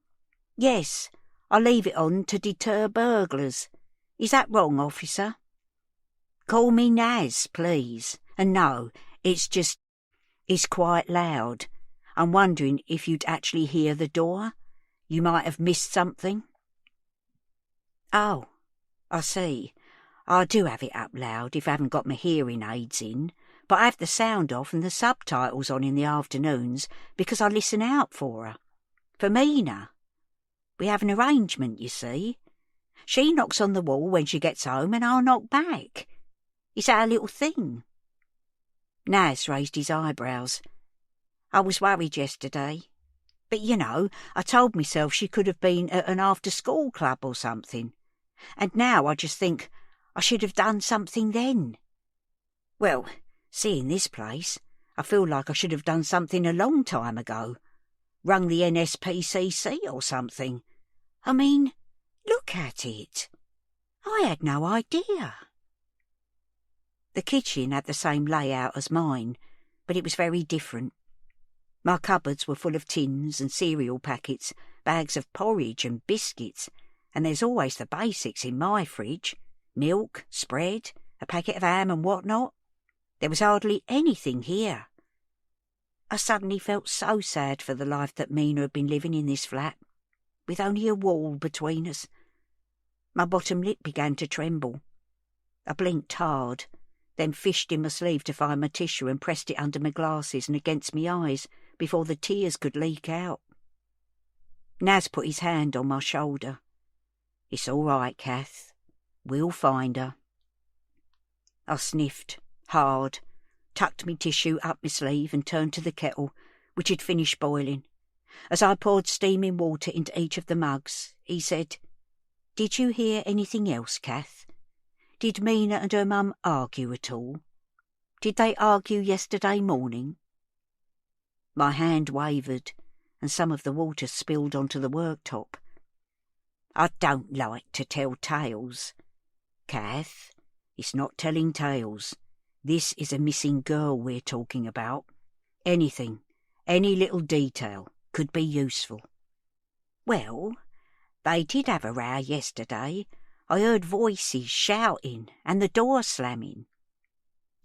"Yes, I leave it on to deter burglars. Is that wrong, officer?" "Call me Naz, please. And no, it's quite loud. I'm wondering if you'd actually hear the door. You might have missed something." "Oh, I see. I do have it up loud if I haven't got my hearing aids in, but I have the sound off and the subtitles on in the afternoons because I listen out for her. For Mina. We have an arrangement, you see. She knocks on the wall when she gets home and I'll knock back. It's our little thing." Naz raised his eyebrows. "I was worried yesterday. But, you know, I told myself she could have been at an after-school club or something. And now I just think I should have done something then." Well, seeing this place, I feel like I should have done something a long time ago. Rung the NSPCC or something. I mean, look at it. I had no idea. The kitchen had the same layout as mine, but it was very different. My cupboards were full of tins and cereal packets, bags of porridge and biscuits, and there's always the basics in my fridge. Milk, spread, a packet of ham and whatnot. There was hardly anything here. I suddenly felt so sad for the life that Mina had been living in this flat, with only a wall between us. My bottom lip began to tremble. I blinked hard, then fished in my sleeve to find my tissue and pressed it under my glasses and against my eyes before the tears could leak out. Naz put his hand on my shoulder. "It's all right, Kath. We'll find her." I sniffed, hard, tucked me tissue up my sleeve and turned to the kettle, which had finished boiling. As I poured steaming water into each of the mugs, he said, "Did you hear anything else, Kath? Did Mina and her mum argue at all? Did they argue yesterday morning?" My hand wavered, and some of the water spilled onto the worktop. "I don't like to tell tales. Kath, it's not telling tales. This is a missing girl we're talking about. Anything, any little detail, could be useful." "Well, they did have a row yesterday. I heard voices shouting and the door slamming."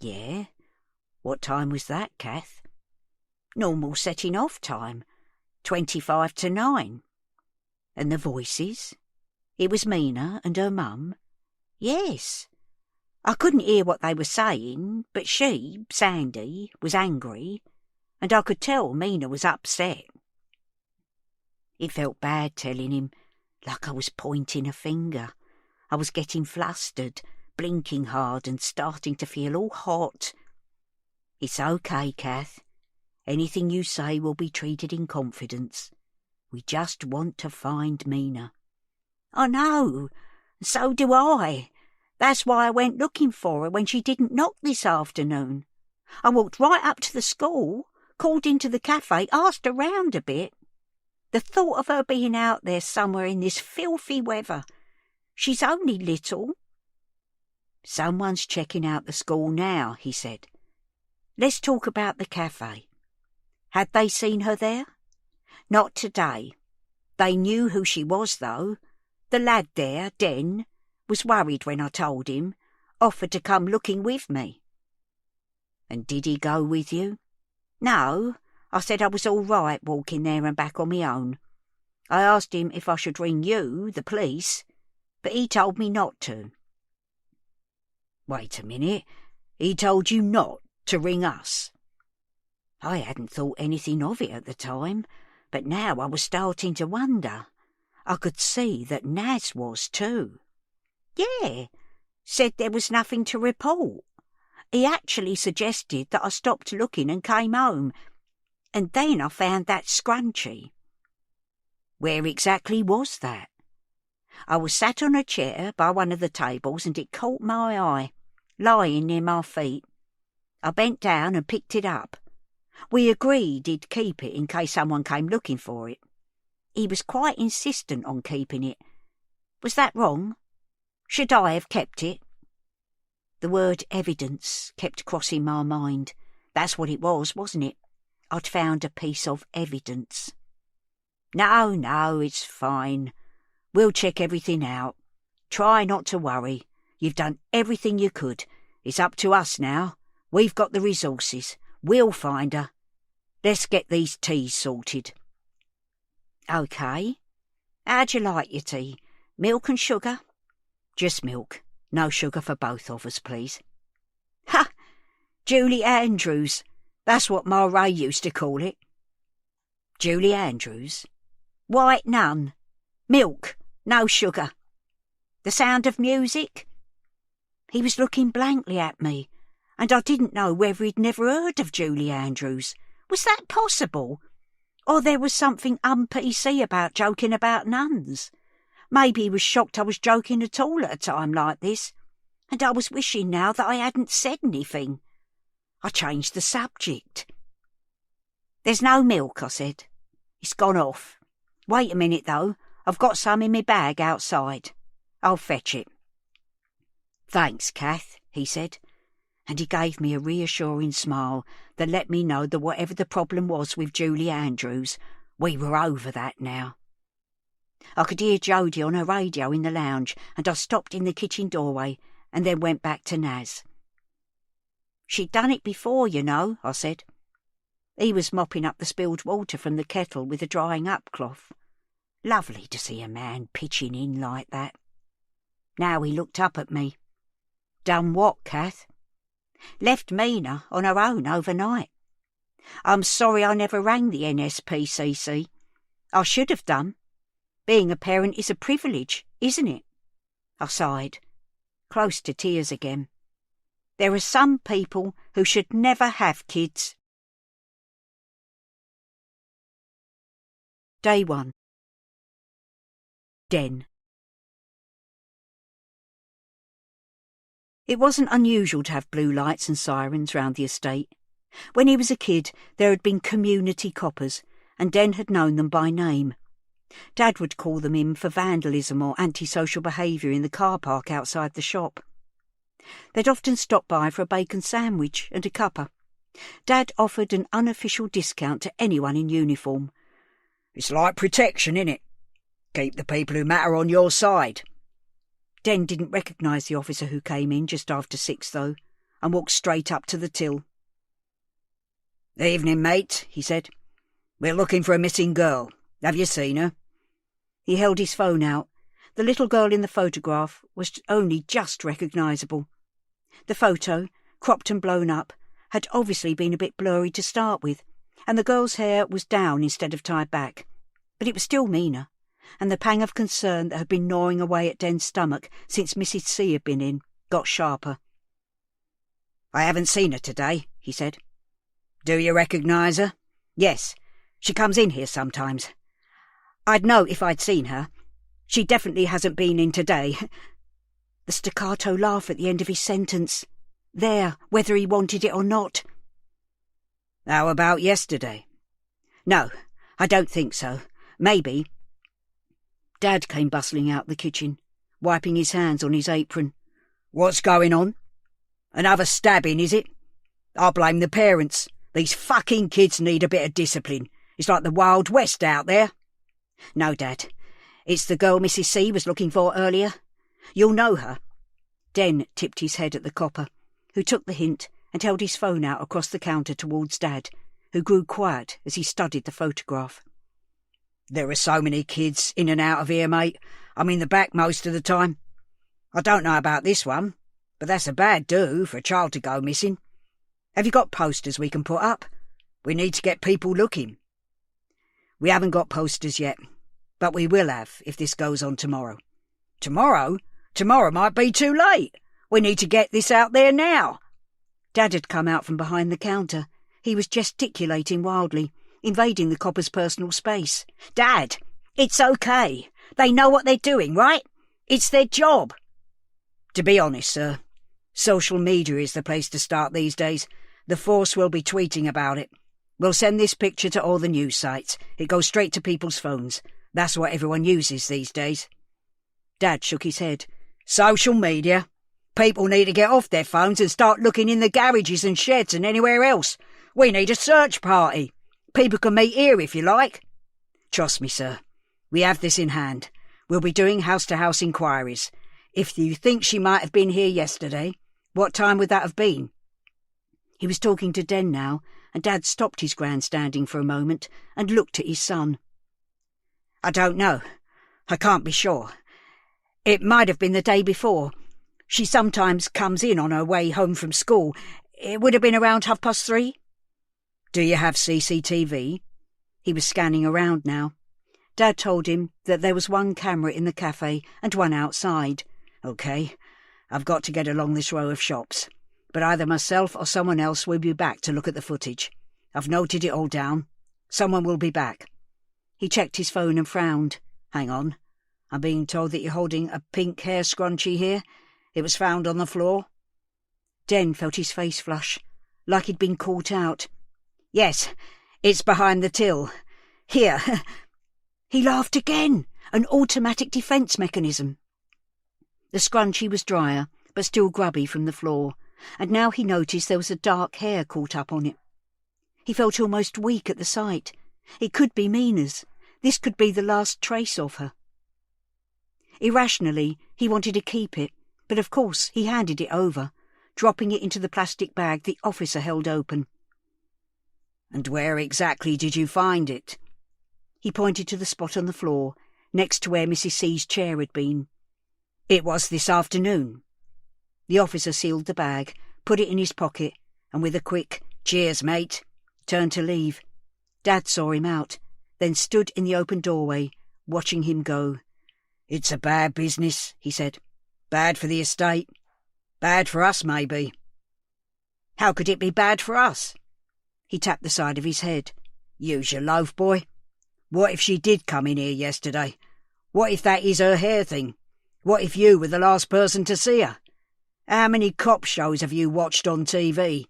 "Yeah? What time was that, Kath?" "Normal setting off time, 25 to 9. "And the voices? It was Mina and her mum?" "Yes. I couldn't hear what they were saying, but she, Sandy, was angry, and I could tell Mina was upset." It felt bad telling him, like I was pointing a finger. I was getting flustered, blinking hard and starting to feel all hot. "It's okay, Kath. Anything you say will be treated in confidence. We just want to find Mina." "I know, so do I. That's why I went looking for her when she didn't knock this afternoon. I walked right up to the school, called into the cafe, asked around a bit. The thought of her being out there somewhere in this filthy weather. She's only little." "Someone's checking out the school now," he said. "Let's talk about the cafe. Had they seen her there?" "Not today. They knew who she was, though. The lad there, Den, was worried when I told him, offered to come looking with me." "And did he go with you?" "No, I said I was all right walking there and back on my own. I asked him if I should ring you, the police, but he told me not to." "Wait a minute. He told you not to ring us?" I hadn't thought anything of it at the time, but now I was starting to wonder. I could see that Naz was too. "Yeah, said there was nothing to report. He actually suggested that I stopped looking and came home, and then I found that scrunchie." "Where exactly was that?" "I was sat on a chair by one of the tables and it caught my eye, lying near my feet. I bent down and picked it up. We agreed he'd keep it in case someone came looking for it. He was quite insistent on keeping it. Was that wrong? Should I have kept it?" The word evidence kept crossing my mind. That's what it was, wasn't it? I'd found a piece of evidence. No, it's fine. We'll check everything out. Try not to worry. You've done everything you could. It's up to us now. We've got the resources. We'll find her. Let's get these teas sorted." "OK. How'd you like your tea? Milk and sugar?" "Just milk. No sugar for both of us, please." "Ha! Julie Andrews. That's what Ma Ray used to call it." "Julie Andrews?" "White nun. Milk, no sugar. The sound of music?" He was looking blankly at me, and I didn't know whether he'd never heard of Julie Andrews. Was that possible? Or there was something un-PC about joking about nuns. Maybe he was shocked I was joking at all at a time like this, and I was wishing now that I hadn't said anything. I changed the subject. "There's no milk," I said. "It's gone off. Wait a minute, though. I've got some in my bag outside. I'll fetch it." "Thanks, Kath," he said, and he gave me a reassuring smile that let me know that whatever the problem was with Julie Andrews, we were over that now. I could hear Jodie on her radio in the lounge, and I stopped in the kitchen doorway and then went back to Naz. "She'd done it before, you know," I said. He was mopping up the spilled water from the kettle with a drying-up cloth. Lovely to see a man pitching in like that. Now he looked up at me. "Done what, Kath?" "Left Mina on her own overnight. I'm sorry I never rang the NSPCC. I should have done. Being a parent is a privilege, isn't it?" I sighed, close to tears again. There are some people who should never have kids. Day 1. Den. It wasn't unusual to have blue lights and sirens round the estate. When he was a kid, there had been community coppers, and Den had known them by name. Dad would call them in for vandalism or antisocial behaviour in the car park outside the shop. They'd often stop by for a bacon sandwich and a cuppa. Dad offered an unofficial discount to anyone in uniform. "It's like protection, innit? Keep the people who matter on your side." Den didn't recognise the officer who came in just after 6, though, and walked straight up to the till. "Evening, mate," he said. "We're looking for a missing girl. Have you seen her?" He held his phone out. The little girl in the photograph was only just recognisable. The photo, cropped and blown up, had obviously been a bit blurry to start with, and the girl's hair was down instead of tied back. But it was still Mina, and the pang of concern that had been gnawing away at Den's stomach since Mrs. C had been in got sharper. "I haven't seen her today," he said. "Do you recognise her?" "Yes, she comes in here sometimes. I'd know if I'd seen her. She definitely hasn't been in today." The staccato laugh at the end of his sentence. There, whether he wanted it or not. "How about yesterday?" "No, I don't think so. Maybe." Dad came bustling out the kitchen, wiping his hands on his apron. "What's going on? Another stabbing, is it? I'll blame the parents. These fucking kids need a bit of discipline. It's like the Wild West out there." "No, Dad. It's the girl Mrs. C was looking for earlier. You'll know her." Den tipped his head at the copper, who took the hint and held his phone out across the counter towards Dad, who grew quiet as he studied the photograph. "There are so many kids in and out of here, mate. I'm in the back most of the time. I don't know about this one, but that's a bad do for a child to go missing. Have you got posters we can put up? We need to get people looking." "We haven't got posters yet, but we will have if this goes on tomorrow." "Tomorrow? Tomorrow might be too late. We need to get this out there now." Dad had come out from behind the counter. He was gesticulating wildly, invading the copper's personal space. "Dad, it's okay. They know what they're doing, right? It's their job." "To be honest, sir, social media is the place to start these days. The force will be tweeting about it. We'll send this picture to all the news sites. It goes straight to people's phones. That's what everyone uses these days." Dad shook his head. "Social media? People need to get off their phones and start looking in the garages and sheds and anywhere else. We need a search party. People can meet here if you like." "Trust me, sir. We have this in hand. We'll be doing house-to-house inquiries. If you think she might have been here yesterday, what time would that have been?" He was talking to Den now, and Dad stopped his grandstanding for a moment and looked at his son. "I don't know. I can't be sure. It might have been the day before. She sometimes comes in on her way home from school. It would have been around 3:30. "Do you have CCTV?" He was scanning around now. Dad told him that there was one camera in the cafe and one outside. "OK, I've got to get along this row of shops, but either myself or someone else will be back to look at the footage. I've noted it all down. Someone will be back." He checked his phone and frowned. "Hang on. I'm being told that you're holding a pink hair scrunchie here. It was found on the floor." Den felt his face flush. like he'd been caught out. "Yes, it's behind the till. Here." He laughed again. An automatic defence mechanism. The scrunchie was drier, but still grubby from the floor, and now he noticed there was a dark hair caught up on it. He felt almost weak at the sight. It could be Mina's. This could be the last trace of her. Irrationally, he wanted to keep it, but of course he handed it over, dropping it into the plastic bag the officer held open. "And where exactly did you find it?" He pointed to the spot on the floor, next to where Mrs. C's chair had been. "It was this afternoon." The officer sealed the bag, put it in his pocket, and with a quick "Cheers, mate," turned to leave. Dad saw him out, then stood in the open doorway, watching him go. "It's a bad business," he said. "Bad for the estate. Bad for us, maybe." "How could it be bad for us?" He tapped the side of his head. "Use your loaf, boy. What if she did come in here yesterday? What if that is her hair thing? What if you were the last person to see her? How many cop shows have you watched on TV?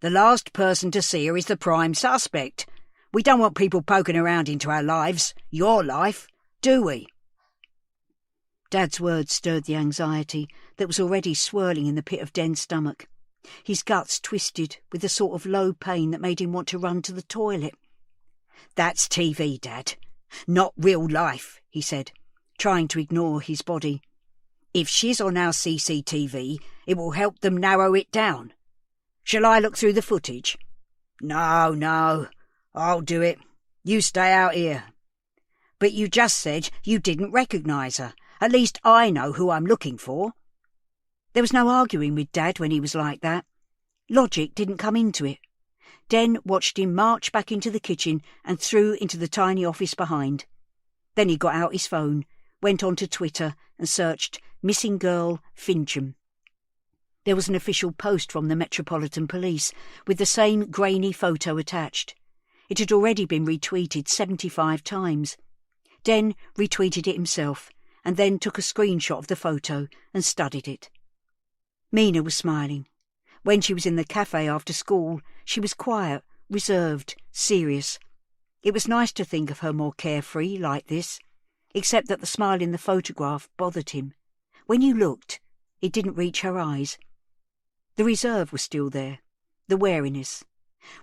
The last person to see her is the prime suspect. We don't want people poking around into our lives, your life, do we?" Dad's words stirred the anxiety that was already swirling in the pit of Den's stomach. His guts twisted with a sort of low pain that made him want to run to the toilet. "That's TV, Dad. Not real life," he said, trying to ignore his body. "If she's on our CCTV, it will help them narrow it down. Shall I look through the footage?" No, I'll do it. You stay out here." "But you just said you didn't recognise her. At least I know who I'm looking for." There was no arguing with Dad when he was like that. Logic didn't come into it. Den watched him march back into the kitchen and through into the tiny office behind. Then he got out his phone, went onto Twitter and searched "Missing Girl Fincham." There was an official post from the Metropolitan Police with the same grainy photo attached. It had already been retweeted 75 times. Den retweeted it himself and then took a screenshot of the photo and studied it. Mina was smiling. When she was in the cafe after school, she was quiet, reserved, serious. It was nice to think of her more carefree like this, except that the smile in the photograph bothered him. When you looked, it didn't reach her eyes. The reserve was still there, the wariness.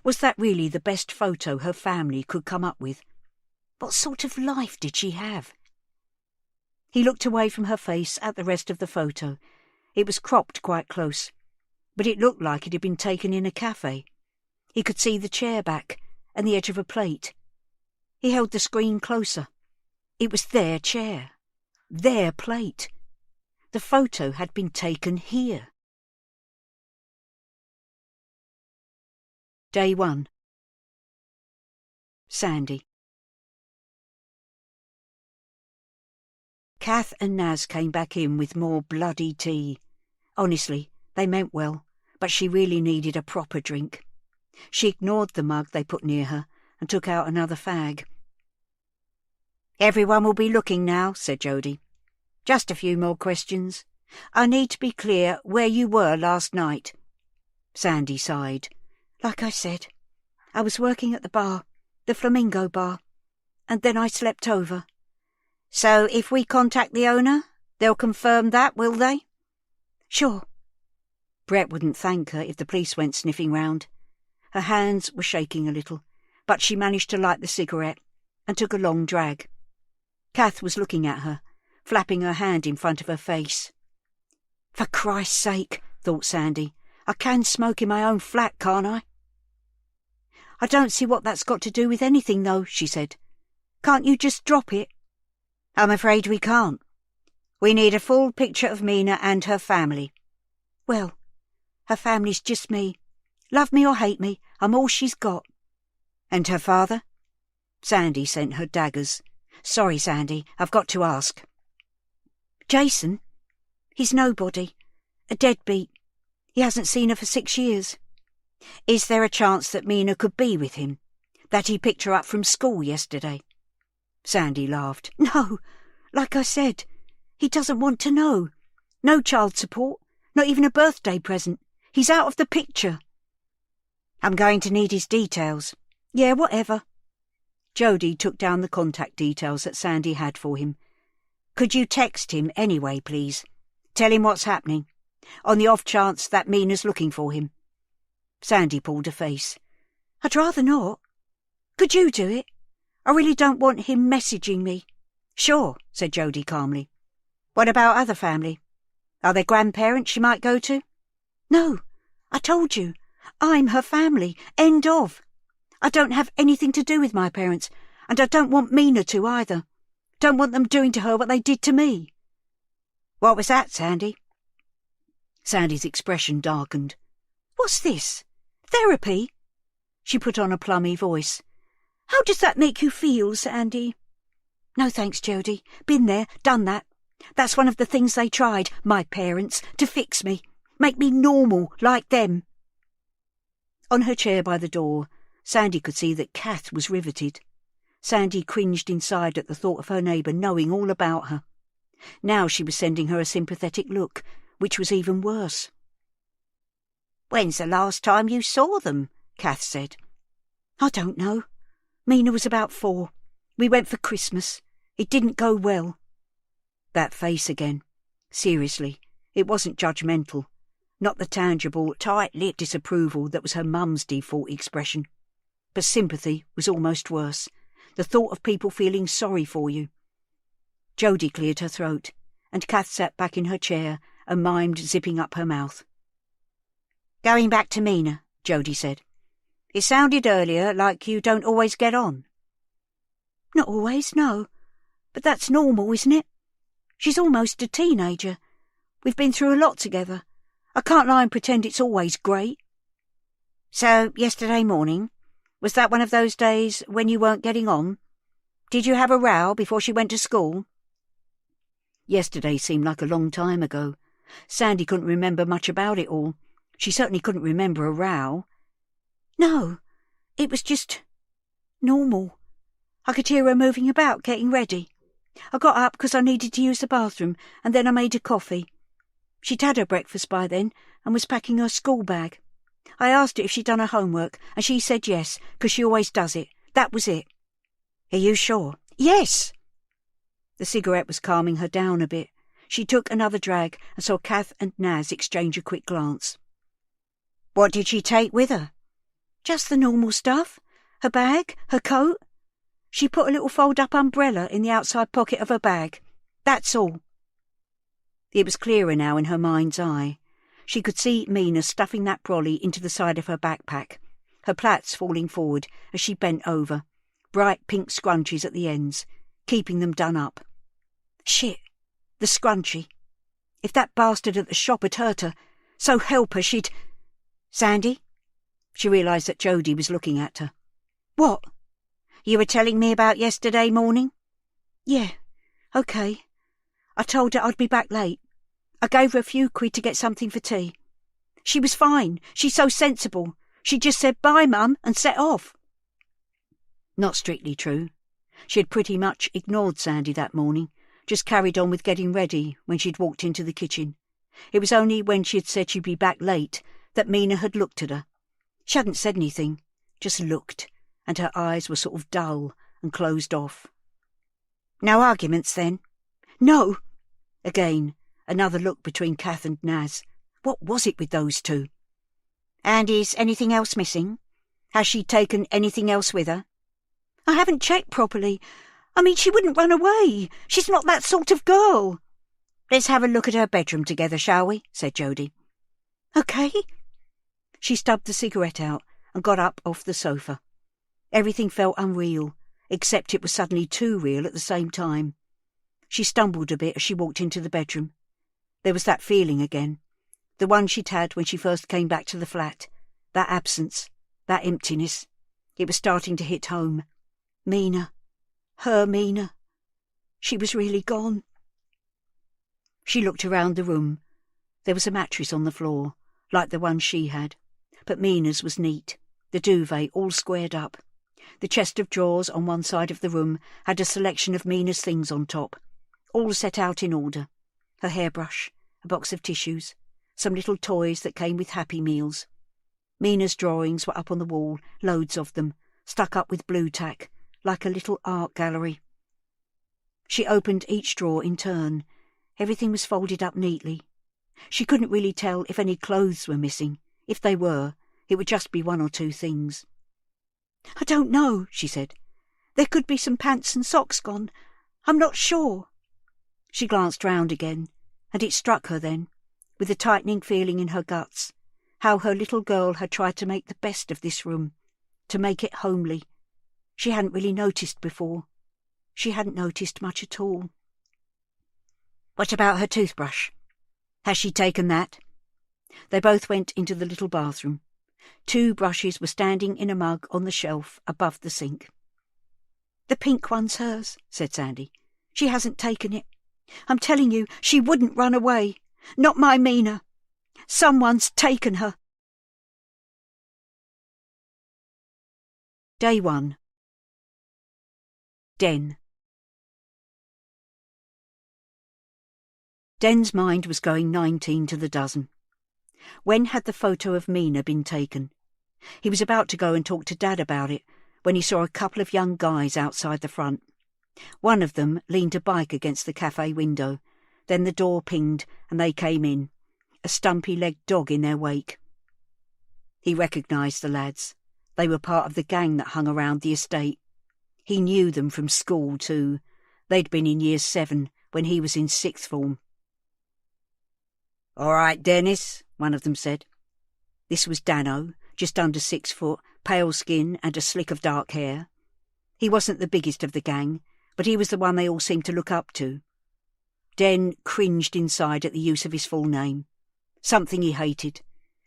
Was that really the best photo her family could come up with? What sort of life did she have? He looked away from her face at the rest of the photo. It was cropped quite close, but it looked like it had been taken in a cafe. He could see the chair back and the edge of a plate. He held the screen closer. It was their chair, their plate. The photo had been taken here. Day 1. Sandy. Kath and Naz came back in with more bloody tea. Honestly, they meant well, but she really needed a proper drink. She ignored the mug they put near her and took out another fag. "Everyone will be looking now," said Jody. "Just a few more questions. I need to be clear where you were last night." Sandy sighed. "Like I said, I was working at the bar, the Flamingo Bar, and then I slept over." "So if we contact the owner, they'll confirm that, will they?" "Sure." Brett wouldn't thank her if the police went sniffing round. Her hands were shaking a little, but she managed to light the cigarette and took a long drag. Kath was looking at her, flapping her hand in front of her face. "For Christ's sake," thought Sandy, "I can smoke in my own flat, can't I?" "I don't see what that's got to do with anything, though," she said. "Can't you just drop it?" "I'm afraid we can't. We need a full picture of Mina and her family." "Well, her family's just me. Love me or hate me, I'm all she's got." "And her father?" Sandy sent her daggers. "Sorry, Sandy, I've got to ask." "Jason? He's nobody. A deadbeat. He hasn't seen her for 6 years." "Is there a chance that Mina could be with him? That he picked her up from school yesterday?" Sandy laughed. "No, like I said, he doesn't want to know. No child support, not even a birthday present. He's out of the picture." I'm going to need his details. Yeah, whatever. Jody took down the contact details that Sandy had for him. Could you text him anyway, please? Tell him what's happening, on the off chance that Mina's looking for him. Sandy pulled a face. I'd rather not. Could you do it? I really don't want him messaging me. Sure, said Jody calmly. What about other family? Are there grandparents she might go to? No, I told you. I'm her family. End of. I don't have anything to do with my parents, and I don't want Mina to either. Don't want them doing to her what they did to me. What was that, Sandy? Sandy's expression darkened. What's this? Therapy? She put on a plummy voice. How does that make you feel, Sandy? No thanks, Jody. Been there, done that. That's one of the things they tried, my parents, to fix me. Make me normal, like them. On her chair by the door, Sandy could see that Kath was riveted. Sandy cringed inside at the thought of her neighbour knowing all about her. Now she was sending her a sympathetic look, which was even worse. When's the last time you saw them? Kath said. I don't know. Mina was about 4. We went for Christmas. It didn't go well. That face again. Seriously, it wasn't judgmental. Not the tangible, tight-lipped disapproval that was her mum's default expression. But sympathy was almost worse. The thought of people feeling sorry for you. Jody cleared her throat, and Kath sat back in her chair and mimed zipping up her mouth. Going back to Mina, Jody said. It sounded earlier like you don't always get on. Not always, no. But that's normal, isn't it? She's almost a teenager. We've been through a lot together. I can't lie and pretend it's always great. So, yesterday morning, was that one of those days when you weren't getting on? Did you have a row before she went to school? Yesterday seemed like a long time ago. Sandy couldn't remember much about it all. She certainly couldn't remember a row. No, it was just normal. I could hear her moving about, getting ready. I got up because I needed to use the bathroom, and then I made her coffee. She'd had her breakfast by then and was packing her school bag. I asked her if she'd done her homework, and she said yes, because she always does it. That was it. Are you sure? Yes! The cigarette was calming her down a bit. She took another drag and saw Kath and Naz exchange a quick glance. What did she take with her? Just the normal stuff. Her bag, her coat. She put a little fold-up umbrella in the outside pocket of her bag. That's all. It was clearer now in her mind's eye. She could see Mina stuffing that brolly into the side of her backpack, her plaits falling forward as she bent over, bright pink scrunchies at the ends, keeping them done up. Shit, the scrunchie. If that bastard at the shop had hurt her, so help her she'd... Sandy? She realised that Jody was looking at her. What? You were telling me about yesterday morning? Yeah, OK. I told her I'd be back late. I gave her a few quid to get something for tea. She was fine. She's so sensible. She just said, bye, Mum, and set off. Not strictly true. She had pretty much ignored Sandy that morning, just carried on with getting ready when she'd walked into the kitchen. It was only when she had said she'd be back late that Mina had looked at her. She hadn't said anything, just looked, and her eyes were sort of dull and closed off. No arguments, then? No. Again, another look between Kath and Naz. What was it with those two? And is anything else missing? Has she taken anything else with her? I haven't checked properly. I mean, she wouldn't run away. She's not that sort of girl. Let's have a look at her bedroom together, shall we? Said Jody. OK. She stubbed the cigarette out and got up off the sofa. Everything felt unreal, except it was suddenly too real at the same time. She stumbled a bit as she walked into the bedroom. There was that feeling again, the one she'd had when she first came back to the flat, that absence, that emptiness. It was starting to hit home. Mina. Her Mina. She was really gone. She looked around the room. There was a mattress on the floor, like the one she had, but Mina's was neat, the duvet all squared up. The chest of drawers on one side of the room had a selection of Mina's things on top, all set out in order. Her hairbrush, a box of tissues, some little toys that came with Happy Meals. Mina's drawings were up on the wall, loads of them, stuck up with blue tack, like a little art gallery. She opened each drawer in turn. Everything was folded up neatly. She couldn't really tell if any clothes were missing. If they were, it would just be one or two things. "I don't know," she said. "There could be some pants and socks gone. I'm not sure." She glanced round again, and it struck her then, with a tightening feeling in her guts, how her little girl had tried to make the best of this room, to make it homely. She hadn't really noticed before. She hadn't noticed much at all. "What about her toothbrush? Has she taken that?" They both went into the little bathroom. 2 brushes were standing in a mug on the shelf above the sink. "The pink one's hers," said Sandy. "She hasn't taken it. I'm telling you, she wouldn't run away. Not my Mina. Someone's taken her." Day 1. Den. Den's mind was going 19 to the dozen. When had the photo of Mina been taken? He was about to go and talk to Dad about it when he saw a couple of young guys outside the front. One of them leaned a bike against the cafe window. Then the door pinged and they came in, a stumpy-legged dog in their wake. He recognised the lads. They were part of the gang that hung around the estate. He knew them from school too. They'd been in Year 7 when he was in 6th form. "All right, Dennis," one of them said. This was Dano, just under 6 foot, pale skin and a slick of dark hair. He wasn't the biggest of the gang, but he was the one they all seemed to look up to. Den cringed inside at the use of his full name, something he hated,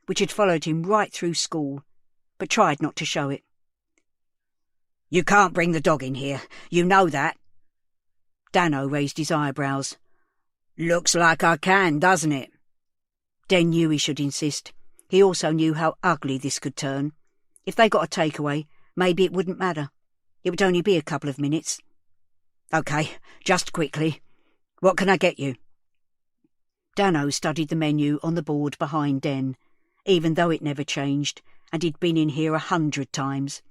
which had followed him right through school, but tried not to show it. "You can't bring the dog in here, you know that." Dano raised his eyebrows. "Looks like I can, doesn't it?" Den knew he should insist. He also knew how ugly this could turn. If they got a takeaway, maybe it wouldn't matter. It would only be a couple of minutes. "OK, just quickly. What can I get you?" Dano studied the menu on the board behind Den, even though it never changed, and he'd been in here 100 times.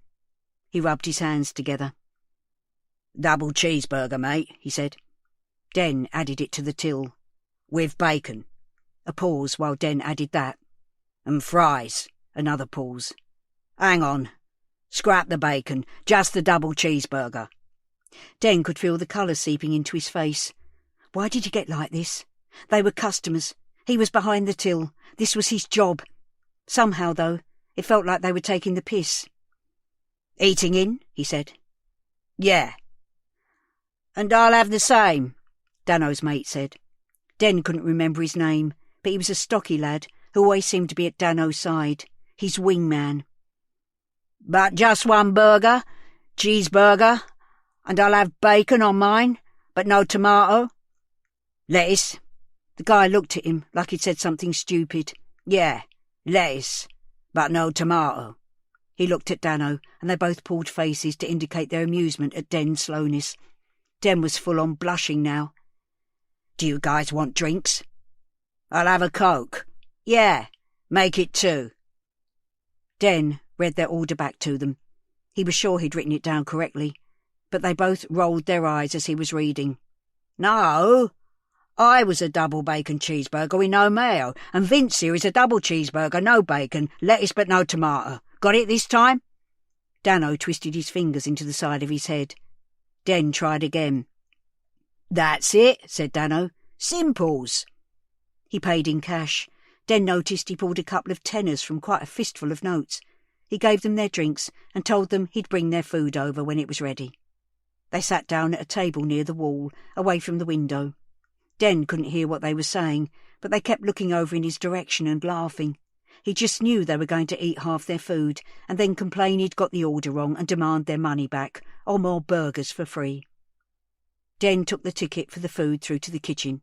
He rubbed his hands together. "Double cheeseburger, mate," he said. Den added it to the till. "With bacon." A pause while Den added that. "And fries." Another pause. "Hang on. Scrap the bacon, just the double cheeseburger." Den could feel the colour seeping into his face. Why did he get like this? They were customers. He was behind the till. This was his job. Somehow, though, it felt like they were taking the piss. "Eating in?" he said. "Yeah." "And I'll have the same," Dano's mate said. Den couldn't remember his name, but he was a stocky lad who always seemed to be at Dano's side, his wingman. "But just one burger, cheeseburger, and I'll have bacon on mine, but no tomato." "Lettuce?" The guy looked at him like he'd said something stupid. "Yeah, lettuce, but no tomato." He looked at Dano, and they both pulled faces to indicate their amusement at Den's slowness. Den was full on blushing now. "Do you guys want drinks?" "I'll have a Coke." "Yeah, make it 2. Den read their order back to them. He was sure he'd written it down correctly, but they both rolled their eyes as he was reading. "No, I was a double bacon cheeseburger with no mayo, and Vince here is a double cheeseburger, no bacon, lettuce but no tomato. Got it this time?" Dano twisted his fingers into the side of his head. Den tried again. "That's it," said Dano. "Simples." He paid in cash. Den noticed he pulled a couple of tenners from quite a fistful of notes. He gave them their drinks and told them he'd bring their food over when it was ready. They sat down at a table near the wall, away from the window. Den couldn't hear what they were saying, but they kept looking over in his direction and laughing. He just knew they were going to eat half their food and then complain he'd got the order wrong and demand their money back, or more burgers for free. Den took the ticket for the food through to the kitchen.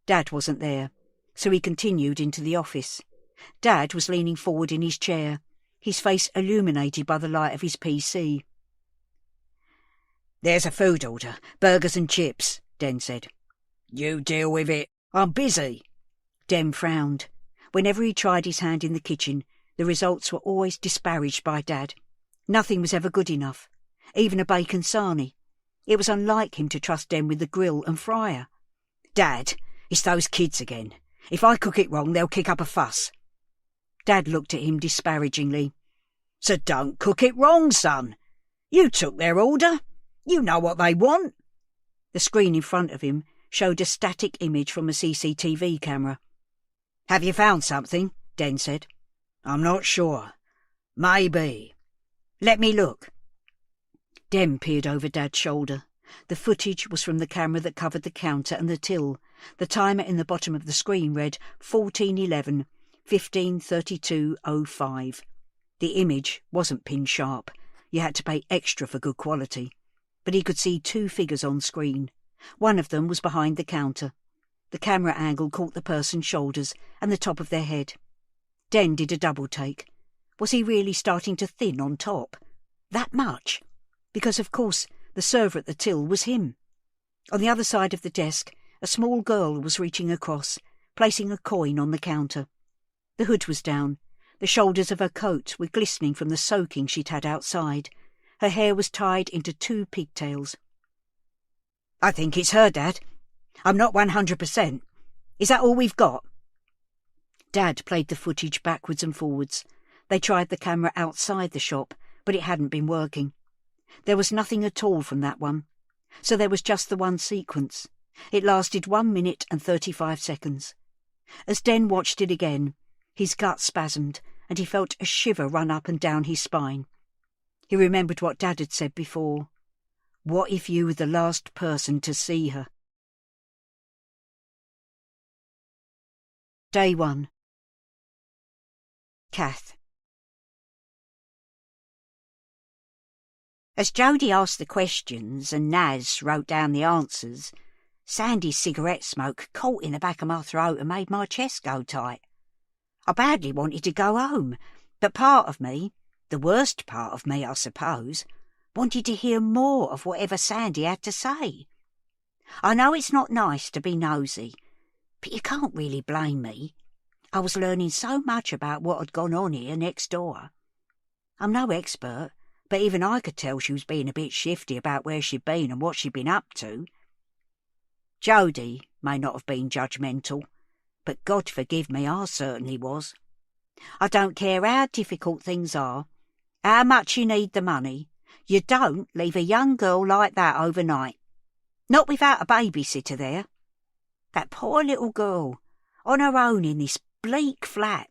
Dad wasn't there, so he continued into the office. Dad was leaning forward in his chair, his face illuminated by the light of his PC. "There's a food order, burgers and chips," Den said. "You deal with it. I'm busy." Den frowned. Whenever he tried his hand in the kitchen, The results were always disparaged by Dad. Nothing was ever good enough, even a bacon sarnie. It was unlike him to trust Den with the grill and fryer. "Dad, it's those kids again. If I cook it wrong, they'll kick up a fuss." Dad looked at him disparagingly. "So don't cook it wrong, son. You took their order. You know what they want." The screen in front of him showed a static image from a CCTV camera. "Have you found something?" Den said. "I'm not sure. Maybe. Let me look." Den peered over Dad's shoulder. The footage was from the camera that covered the counter and the till. The timer in the bottom of the screen read 14:11, 15:32:05. The image wasn't pin sharp. You had to pay extra for good quality. But he could see two figures on screen. One of them was behind the counter. The camera angle caught the person's shoulders and the top of their head. Den did a double take. Was he really starting to thin on top? That much? Because, of course, the server at the till was him. On the other side of the desk, a small girl was reaching across, placing a coin on the counter. The hood was down. The shoulders of her coat were glistening from the soaking she'd had outside. Her hair was tied into 2 pigtails. "I think it's her, Dad. I'm not 100%. Is that all we've got?" Dad played the footage backwards and forwards. They tried the camera outside the shop, but it hadn't been working. There was nothing at all from that one. So there was just the one sequence. It lasted 1 minute and 35 seconds. As Den watched it again, his gut spasmed, and he felt a shiver run up and down his spine. He remembered what Dad had said before. What if you were the last person to see her? Day 1. Kath. As Jody asked the questions and Naz wrote down the answers, Sandy's cigarette smoke caught in the back of my throat and made my chest go tight. I badly wanted to go home, but part of me, the worst part of me I suppose, wanted to hear more of whatever Sandy had to say. I know it's not nice to be nosy, but you can't really blame me. I was learning so much about what had gone on here next door. I'm no expert, but even I could tell she was being a bit shifty about where she'd been and what she'd been up to. Jody may not have been judgmental, but God forgive me, I certainly was. I don't care how difficult things are, how much you need the money, you don't leave a young girl like that overnight. Not without a babysitter there. That poor little girl, on her own in this bleak flat,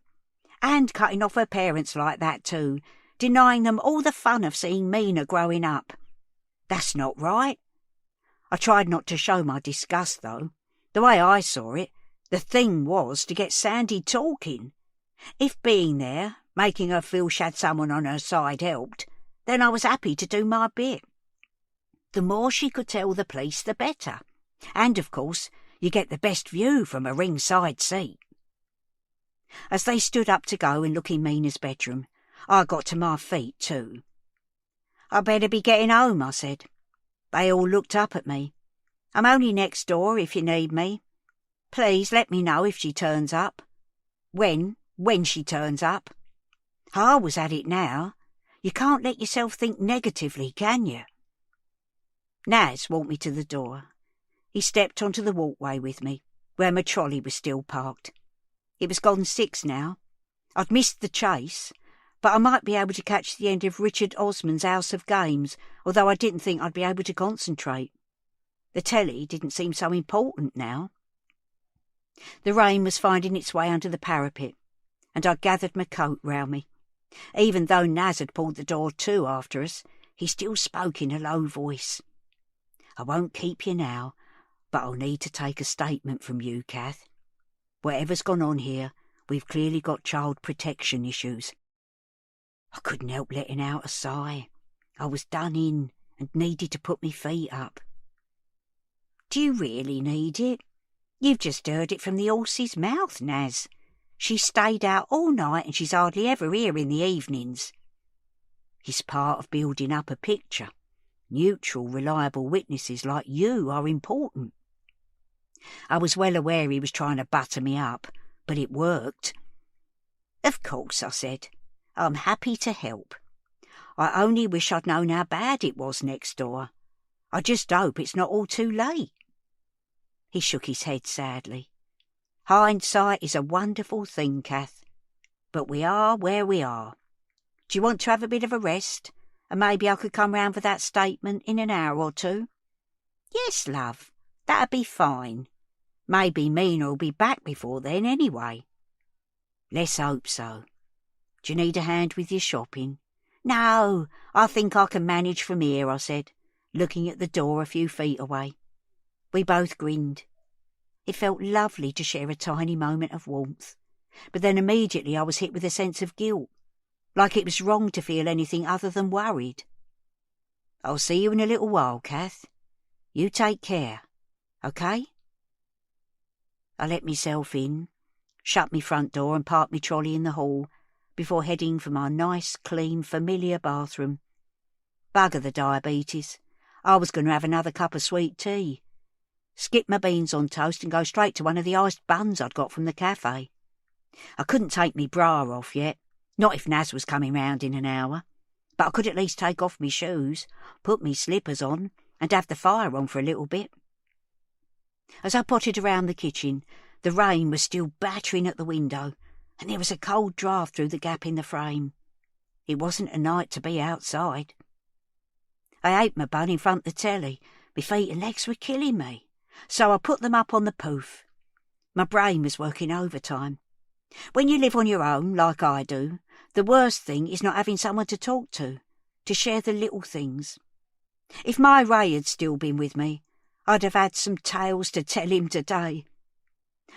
and cutting off her parents like that too, denying them all the fun of seeing Mina growing up. That's not right. I tried not to show my disgust, though. The way I saw it, the thing was to get Sandy talking. If being there, making her feel she had someone on her side helped, then I was happy to do my bit. The more she could tell the police, the better. And, of course, you get the best view from a ringside seat. As they stood up to go and look in Mina's bedroom, I got to my feet too. "I better be getting home," I said. They all looked up at me. "I'm only next door if you need me. Please let me know if she turns up. When she turns up." I was at it now. You can't let yourself think negatively, can you? Naz walked me to the door. He stepped onto the walkway with me, where my trolley was still parked. It was gone 6 now. I'd missed the chase, but I might be able to catch the end of Richard Osman's House of Games, although I didn't think I'd be able to concentrate. The telly didn't seem so important now. The rain was finding its way under the parapet, and I gathered my coat round me. Even though Naz had pulled the door to after us, he still spoke in a low voice. "I won't keep you now, but I'll need to take a statement from you, Kath. Whatever's gone on here, we've clearly got child protection issues." I couldn't help letting out a sigh. I was done in and needed to put me feet up. "Do you really need it? You've just heard it from the horse's mouth, Naz. She stayed out all night and she's hardly ever here in the evenings." It's part of building up a picture. Neutral, reliable witnesses like you are important. I was well aware he was trying to butter me up, but it worked. "Of course," I said. I'm happy to help. I only wish I'd known how bad it was next door. I just hope it's not all too late." He shook his head sadly. "Hindsight is a wonderful thing, Kath. But we are where we are. Do you want to have a bit of a rest? And maybe I could come round for that statement in an hour or two?" "Yes, love, that'd be fine. Maybe Mina'll be back before then anyway." "Let's hope so. Do you need a hand with your shopping?" "No, I think I can manage from here," I said, looking at the door a few feet away. We both grinned. It felt lovely to share a tiny moment of warmth, but then immediately I was hit with a sense of guilt, like it was wrong to feel anything other than worried. "I'll see you in a little while, Kath. You take care, okay?" I let myself in, shut me front door and parked me trolley in the hall before heading for my nice, clean, familiar bathroom. Bugger the diabetes. I was going to have another cup of sweet tea. Skip my beans on toast and go straight to one of the iced buns I'd got from the cafe. I couldn't take me bra off yet, not if Naz was coming round in an hour, but I could at least take off me shoes, put me slippers on, and have the fire on for a little bit. As I potted around the kitchen, the rain was still battering at the window, and there was a cold draught through the gap in the frame. It wasn't a night to be outside. I ate my bun in front of the telly. My feet and legs were killing me, so I put them up on the poof. My brain was working overtime. When you live on your own, like I do, the worst thing is not having someone to talk to share the little things. If my Ray had still been with me, I'd have had some tales to tell him today.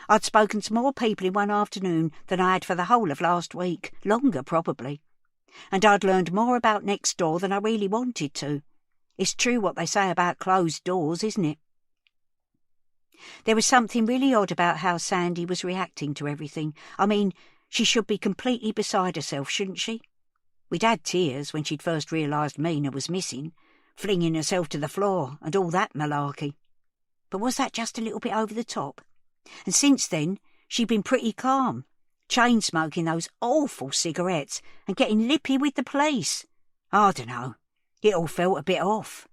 I'd spoken to more people in one afternoon than I had for the whole of last week, longer probably, and I'd learned more about next door than I really wanted to. It's true what they say about closed doors, isn't it? There was something really odd about how Sandy was reacting to everything. I mean, she should be completely beside herself, shouldn't she? We'd had tears when she'd first realised Mina was missing, flinging herself to the floor and all that malarkey. But was that just a little bit over the top? And since then, she'd been pretty calm, chain-smoking those awful cigarettes and getting lippy with the police. I dunno, it all felt a bit off.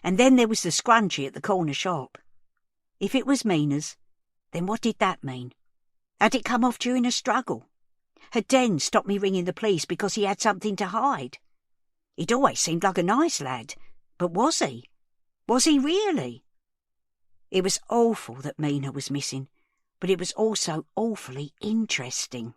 And then there was the scrunchie at the corner shop. If it was Mina's, then what did that mean? Had it come off during a struggle? Had Den stopped me ringing the police because he had something to hide? He'd always seemed like a nice lad, but was he? Was he really? It was awful that Mina was missing, but it was also awfully interesting.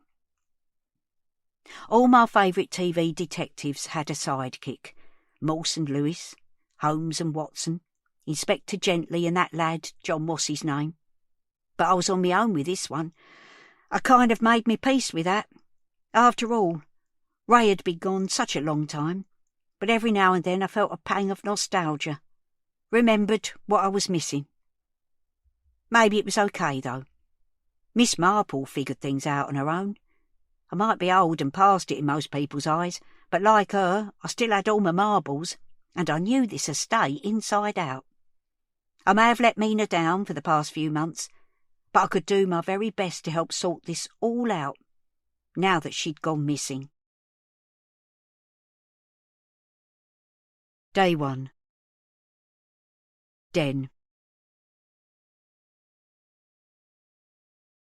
All my favourite TV detectives had a sidekick. Morse and Lewis, Holmes and Watson, Inspector Gently and that lad, John what's his name. But I was on my own with this one. I kind of made me peace with that. After all, Ray had been gone such a long time, but every now and then I felt a pang of nostalgia. Remembered what I was missing. Maybe it was okay, though. Miss Marple figured things out on her own. I might be old and past it in most people's eyes, but like her, I still had all my marbles, and I knew this estate inside out. I may have let Mina down for the past few months, but I could do my very best to help sort this all out, now that she'd gone missing. Day 1. Den.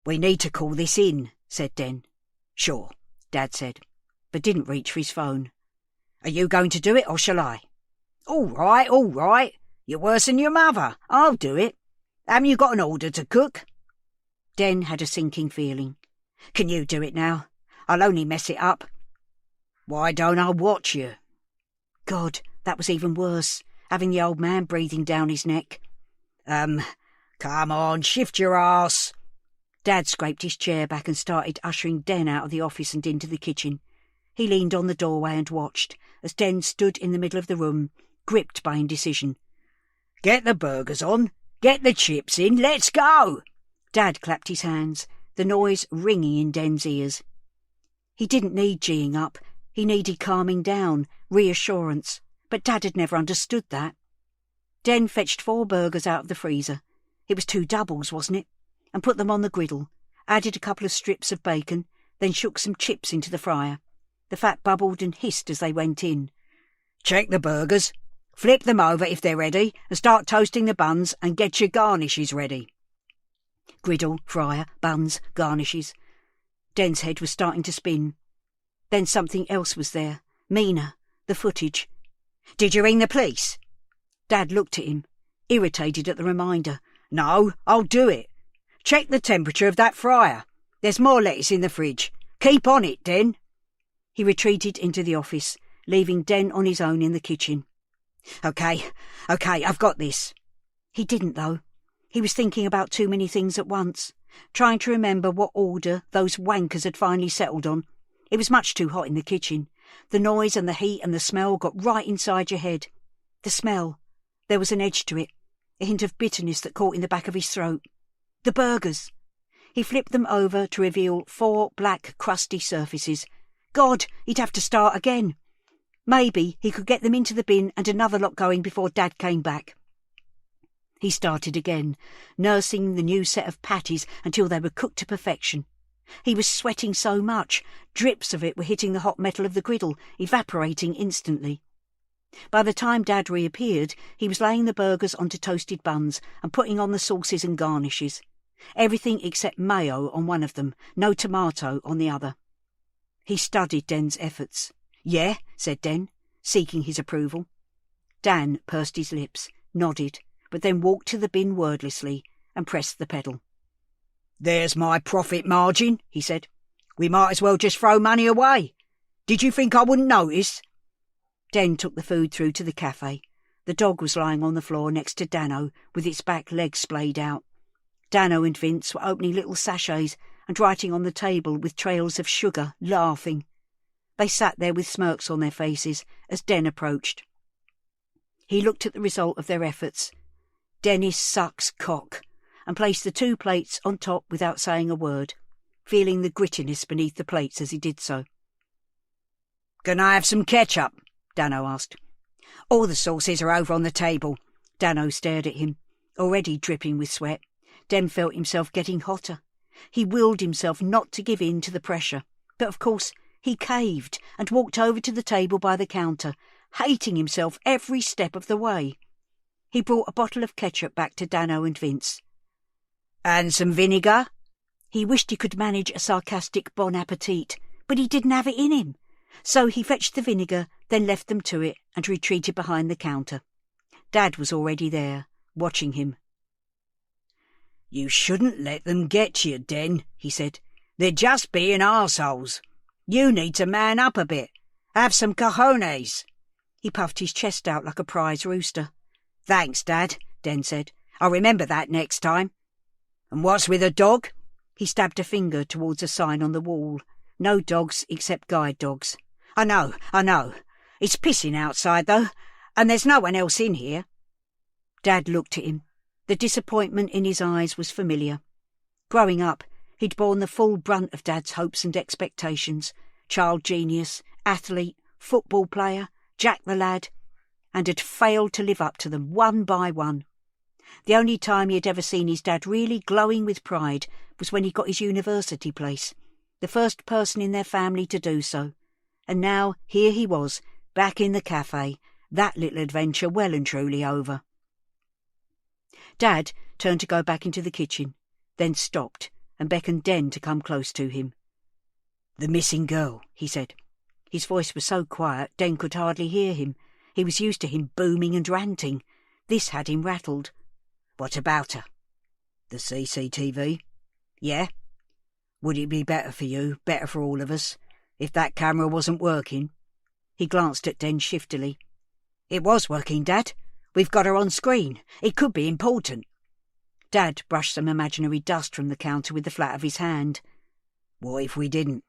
"We need to call this in," said Den. "Sure," Dad said, but didn't reach for his phone. "Are you going to do it, or shall I?" All right. You're worse than your mother. I'll do it. Haven't you got an order to cook?" Den had a sinking feeling. "Can you do it now? I'll only mess it up." "Why don't I watch you?" God, that was even worse, having the old man breathing down his neck. Come on, shift your ass." Dad scraped his chair back and started ushering Den out of the office and into the kitchen. He leaned on the doorway and watched, as Den stood in the middle of the room, gripped by indecision. "Get the burgers on, get the chips in, let's go!" Dad clapped his hands, the noise ringing in Den's ears. He didn't need geeing up, he needed calming down, reassurance, but Dad had never understood that. Den fetched 4 burgers out of the freezer. It was 2 doubles, wasn't it? And put them on the griddle, added a couple of strips of bacon, then shook some chips into the fryer. The fat bubbled and hissed as they went in. "Check the burgers. Flip them over if they're ready, and start toasting the buns and get your garnishes ready." Griddle, fryer, buns, garnishes. Den's head was starting to spin. Then something else was there. Mina, the footage. "Did you ring the police?" Dad looked at him, irritated at the reminder. "No, I'll do it. Check the temperature of that fryer. There's more lettuce in the fridge. Keep on it, Den." He retreated into the office, leaving Den on his own in the kitchen. Okay, I've got this." He didn't, though. He was thinking about too many things at once, trying to remember what order those wankers had finally settled on. It was much too hot in the kitchen. The noise and the heat and the smell got right inside your head. The smell. There was an edge to it, a hint of bitterness that caught in the back of his throat. The burgers. He flipped them over to reveal 4 black, crusty surfaces. God, he'd have to start again. Maybe he could get them into the bin and another lot going before Dad came back. He started again, nursing the new set of patties until they were cooked to perfection. He was sweating so much, drips of it were hitting the hot metal of the griddle, evaporating instantly. By the time Dad reappeared, he was laying the burgers onto toasted buns and putting on the sauces and garnishes. Everything except mayo on one of them, no tomato on the other. He studied Den's efforts. "Yeah," said Den, seeking his approval. Dan pursed his lips, nodded, but then walked to the bin wordlessly and pressed the pedal. "There's my profit margin," he said. "We might as well just throw money away. Did you think I wouldn't notice?" Den took the food through to the cafe. The dog was lying on the floor next to Dano, with its back legs splayed out. Dano and Vince were opening little sachets and writing on the table with trails of sugar, laughing. They sat there with smirks on their faces as Den approached. He looked at the result of their efforts. "Dennis sucks cock," and placed the 2 plates on top without saying a word, feeling the grittiness beneath the plates as he did so. "Can I have some ketchup?" Dano asked. "All the sauces are over on the table." Dano stared at him, already dripping with sweat. Den felt himself getting hotter. He willed himself not to give in to the pressure, but of course he caved and walked over to the table by the counter, hating himself every step of the way. He brought a bottle of ketchup back to Dano and Vince. "And some vinegar?" He wished he could manage a sarcastic bon appetit, but he didn't have it in him. So he fetched the vinegar, then left them to it and retreated behind the counter. Dad was already there, watching him. "You shouldn't let them get you, Den," he said. "They're just being arseholes. You need to man up a bit. Have some cojones." He puffed his chest out like a prize rooster. "Thanks, Dad," Den said. "I'll remember that next time. And what's with a dog?" He stabbed a finger towards a sign on the wall. No dogs except guide dogs. I know. It's pissing outside, though, and there's no one else in here." Dad looked at him. The disappointment in his eyes was familiar. Growing up, he'd borne the full brunt of Dad's hopes and expectations. Child genius, athlete, football player, Jack the lad, and had failed to live up to them one by one. The only time he had ever seen his dad really glowing with pride was when he got his university place, the first person in their family to do so. And now here he was, back in the cafe, that little adventure well and truly over. Dad turned to go back into the kitchen, then stopped and beckoned Den to come close to him. "The missing girl," he said. His voice was so quiet Den could hardly hear him. He was used to him booming and ranting. This had him rattled. "What about her?" "The CCTV?" "Yeah." "Would it be better for you, better for all of us, if that camera wasn't working?" He glanced at Den shiftily. "It was working, Dad. We've got her on screen. It could be important." Dad brushed some imaginary dust from the counter with the flat of his hand. "What if we didn't?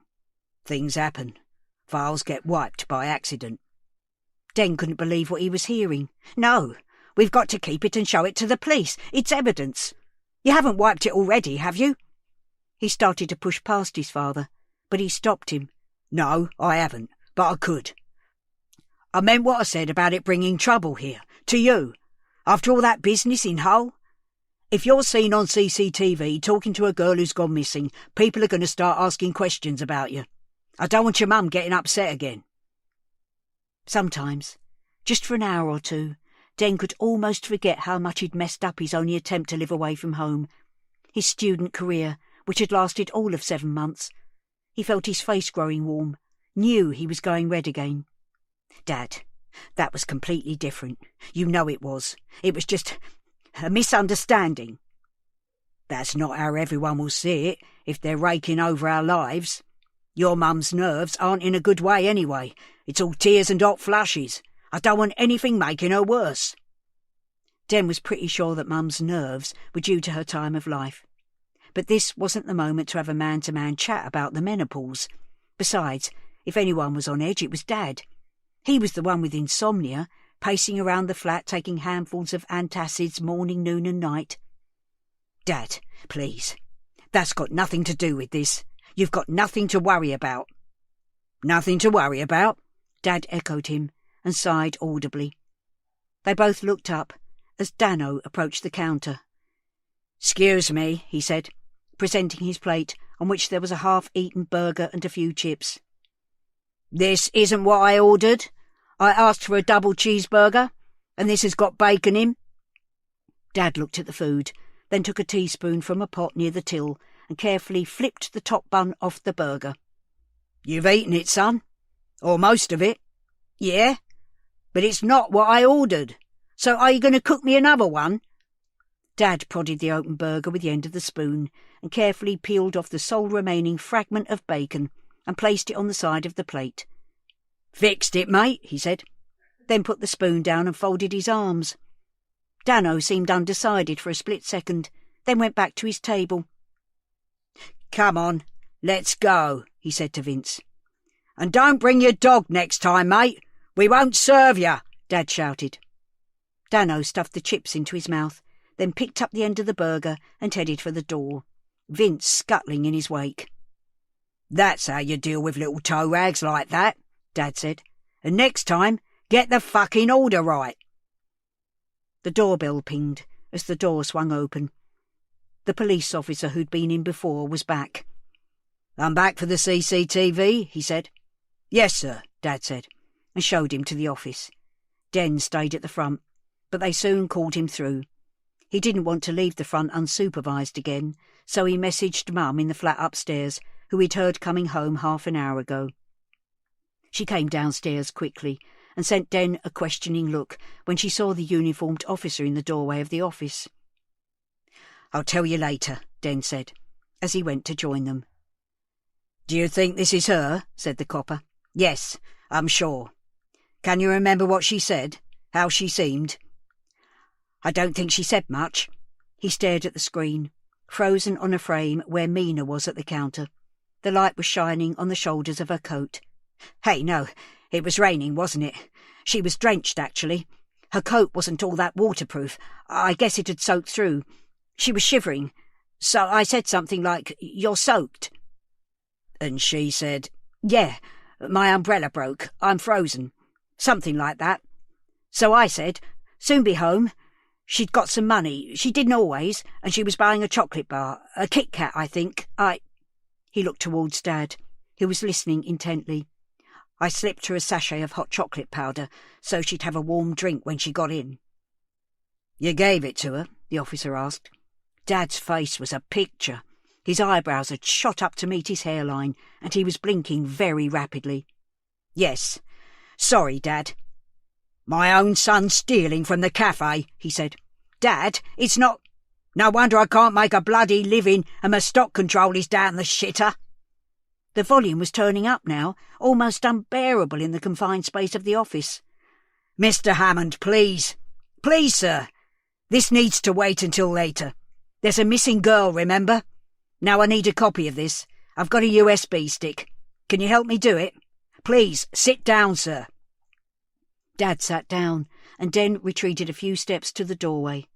Things happen. Files get wiped by accident." Den couldn't believe what he was hearing. "No, we've got to keep it and show it to the police. It's evidence. You haven't wiped it already, have you?" He started to push past his father, but he stopped him. "No, I haven't, but I could. I meant what I said about it bringing trouble here, to you, after all that business in Hull. If you're seen on CCTV talking to a girl who's gone missing, people are going to start asking questions about you. I don't want your mum getting upset again." Sometimes, just for an hour or two, Den could almost forget how much he'd messed up his only attempt to live away from home. His student career, which had lasted all of 7 months. He felt his face growing warm, knew he was going red again. "Dad, that was completely different. You know it was. It was just a misunderstanding." "That's not how everyone will see it if they're raking over our lives. Your mum's nerves aren't in a good way anyway. It's all tears and hot flushes. I don't want anything making her worse." Den was pretty sure that Mum's nerves were due to her time of life. But this wasn't the moment to have a man-to-man chat about the menopause. Besides, if anyone was on edge, it was Dad. He was the one with insomnia, pacing around the flat taking handfuls of antacids morning, noon and night. "Dad, please. That's got nothing to do with this. You've got nothing to worry about." "Nothing to worry about?" Dad echoed him and sighed audibly. They both looked up as Dano approached the counter. "Excuse me," he said, presenting his plate on which there was a half-eaten burger and a few chips. "This isn't what I ordered. I asked for a double cheeseburger, and this has got bacon in." Dad looked at the food, then took a teaspoon from a pot near the till and carefully flipped the top bun off the burger. "You've eaten it, son. Or most of it." "Yeah, but it's not what I ordered. So are you going to cook me another one?" Dad prodded the open burger with the end of the spoon and carefully peeled off the sole remaining fragment of bacon and placed it on the side of the plate. "Fixed it, mate," he said, then put the spoon down and folded his arms. Dano seemed undecided for a split second, then went back to his table. "Come on, let's go," he said to Vince. "And don't bring your dog next time, mate. We won't serve you," Dad shouted. Dano stuffed the chips into his mouth, then picked up the end of the burger and headed for the door, Vince scuttling in his wake. "That's how you deal with little toe rags like that," Dad said. "And next time, get the fucking order right." The doorbell pinged as the door swung open. The police officer who'd been in before was back. "I'm back for the CCTV, he said. "Yes, sir," Dad said, and showed him to the office. Den stayed at the front, but they soon called him through. He didn't want to leave the front unsupervised again, so he messaged Mum in the flat upstairs, who he'd heard coming home half an hour ago. She came downstairs quickly and sent Den a questioning look when she saw the uniformed officer in the doorway of the office. "I'll tell you later," Den said, as he went to join them. "Do you think this is her?" said the copper. "Yes, I'm sure. Can you remember what she said? How she seemed?" "I don't think she said much." He stared at the screen, frozen on a frame where Mina was at the counter. The light was shining on the shoulders of her coat. "Hey, no, it was raining, wasn't it? She was drenched, actually. Her coat wasn't all that waterproof. I guess it had soaked through. She was shivering. So I said something like, 'You're soaked.' And she said, 'Yeah, my umbrella broke. I'm frozen.' Something like that. So I said, 'Soon be home.' She'd got some money. She didn't always, and she was buying a chocolate bar. A Kit Kat, I think. He looked towards Dad, who was listening intently. "I slipped her a sachet of hot chocolate powder so she'd have a warm drink when she got in." "You gave it to her?" the officer asked. Dad's face was a picture. His eyebrows had shot up to meet his hairline, and he was blinking very rapidly. "Yes. Sorry, Dad." "My own son stealing from the cafe," he said. "Dad, it's not... No wonder I can't make a bloody living and my stock control is down the shitter." The volume was turning up now, almost unbearable in the confined space of the office. "Mr. Hammond, please. Please, sir. This needs to wait until later. There's a missing girl, remember? Now I need a copy of this. I've got a USB stick. Can you help me do it? Please, sit down, sir." Dad sat down, and Den retreated a few steps to the doorway.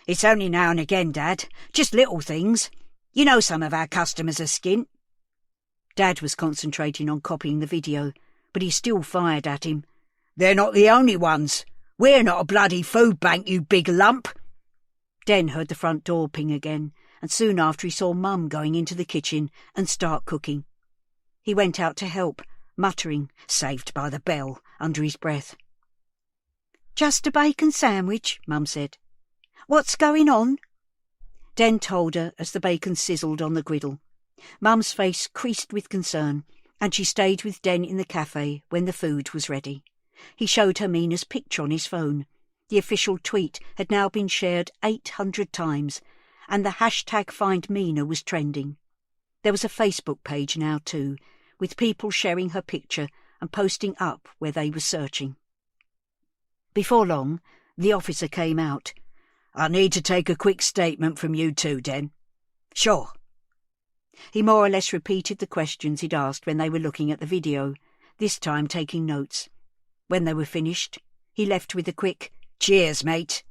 "It's only now and again, Dad. Just little things. You know some of our customers are skint." Dad was concentrating on copying the video, but he still fired at him. "They're not the only ones. We're not a bloody food bank, you big lump." Den heard the front door ping again, and soon after he saw Mum going into the kitchen and start cooking. He went out to help, muttering, "Saved by the bell," under his breath. "Just a bacon sandwich," Mum said. "What's going on?" Den told her as the bacon sizzled on the griddle. Mum's face creased with concern, and she stayed with Den in the cafe when the food was ready. He showed her Mina's picture on his phone. The official tweet had now been shared 800 times, and the hashtag #FindMina was trending. There was a Facebook page now too, with people sharing her picture and posting up where they were searching. Before long, the officer came out. "I need to take a quick statement from you two, Den." "Sure." He more or less repeated the questions he'd asked when they were looking at the video, this time taking notes. When they were finished, he left with a quick, "Cheers, mate."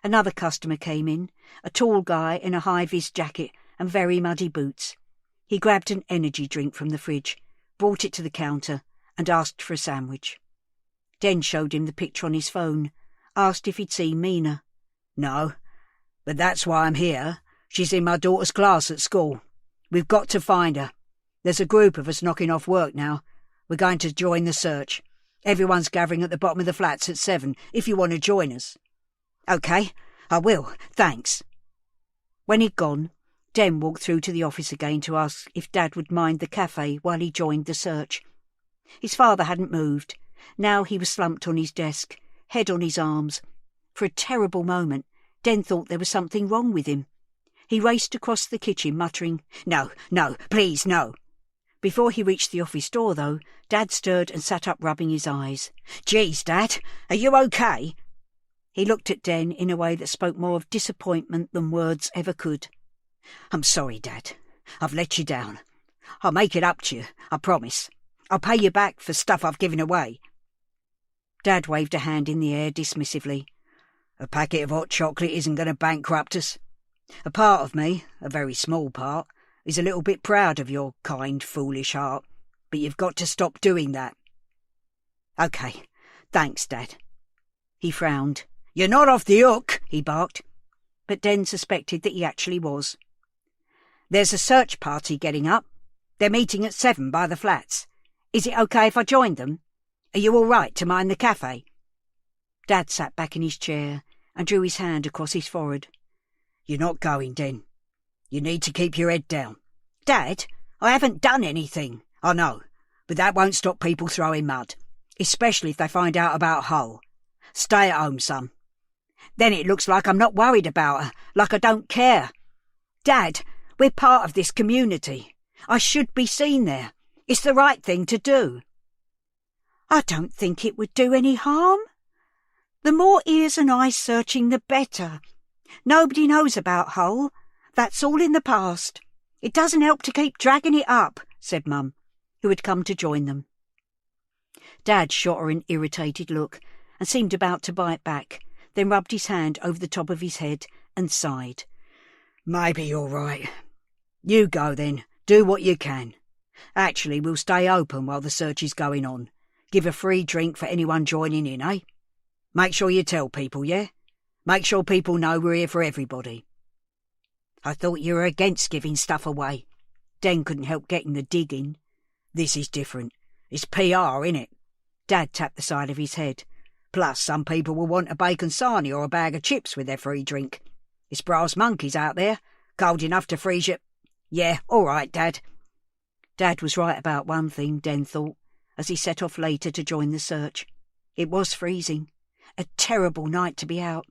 Another customer came in, a tall guy in a high-vis jacket and very muddy boots. He grabbed an energy drink from the fridge, brought it to the counter, and asked for a sandwich. Den showed him the picture on his phone, asked if he'd seen Mina. "No, but that's why I'm here. She's in my daughter's class at school. We've got to find her. There's a group of us knocking off work now. We're going to join the search. Everyone's gathering at the bottom of the flats at 7, if you want to join us." "OK, I will, thanks." When he'd gone, Den walked through to the office again to ask if Dad would mind the cafe while he joined the search. His father hadn't moved. Now he was slumped on his desk, head on his arms. For a terrible moment, Den thought there was something wrong with him. He raced across the kitchen, muttering, "No, no, please, no." Before he reached the office door, though, Dad stirred and sat up, rubbing his eyes. "Geez, Dad, are you OK?" He looked at Den in a way that spoke more of disappointment than words ever could. "I'm sorry, Dad. I've let you down. I'll make it up to you, I promise. I'll pay you back for stuff I've given away." Dad waved a hand in the air dismissively. "A packet of hot chocolate isn't going to bankrupt us. A part of me, a very small part, is a little bit proud of your kind, foolish heart, but you've got to stop doing that." "OK, thanks, Dad." He frowned. "You're not off the hook," he barked. But Den suspected that he actually was. "There's a search party getting up. They're meeting at 7 by the flats. Is it OK if I joined them? Are you all right to mind the cafe?" Dad sat back in his chair and drew his hand across his forehead. "You're not going, Den. You need to keep your head down." "Dad, I haven't done anything." "I know, but that won't stop people throwing mud, especially if they find out about Hull. Stay at home, son. Then it looks like I'm not worried about her, like I don't care. Dad, we're part of this community. I should be seen there. It's the right thing to do." "I don't think it would do any harm. The more ears and eyes searching, the better. Nobody knows about Hull. That's all in the past. It doesn't help to keep dragging it up," said Mum, who had come to join them. Dad shot her an irritated look and seemed about to bite back, then rubbed his hand over the top of his head and sighed. "Maybe you're right. You go then. Do what you can. Actually, we'll stay open while the search is going on. Give a free drink for anyone joining in, eh? Make sure you tell people, yeah? Make sure people know we're here for everybody." "I thought you were against giving stuff away." Den couldn't help getting the dig in. "This is different. It's PR, innit?" Dad tapped the side of his head. "Plus, some people will want a bacon sarnie or a bag of chips with their free drink. It's brass monkeys out there, cold enough to freeze you. Yeah, all right, Dad." Dad was right about one thing, Den thought, as he set off later to join the search. It was freezing. A terrible night to be out,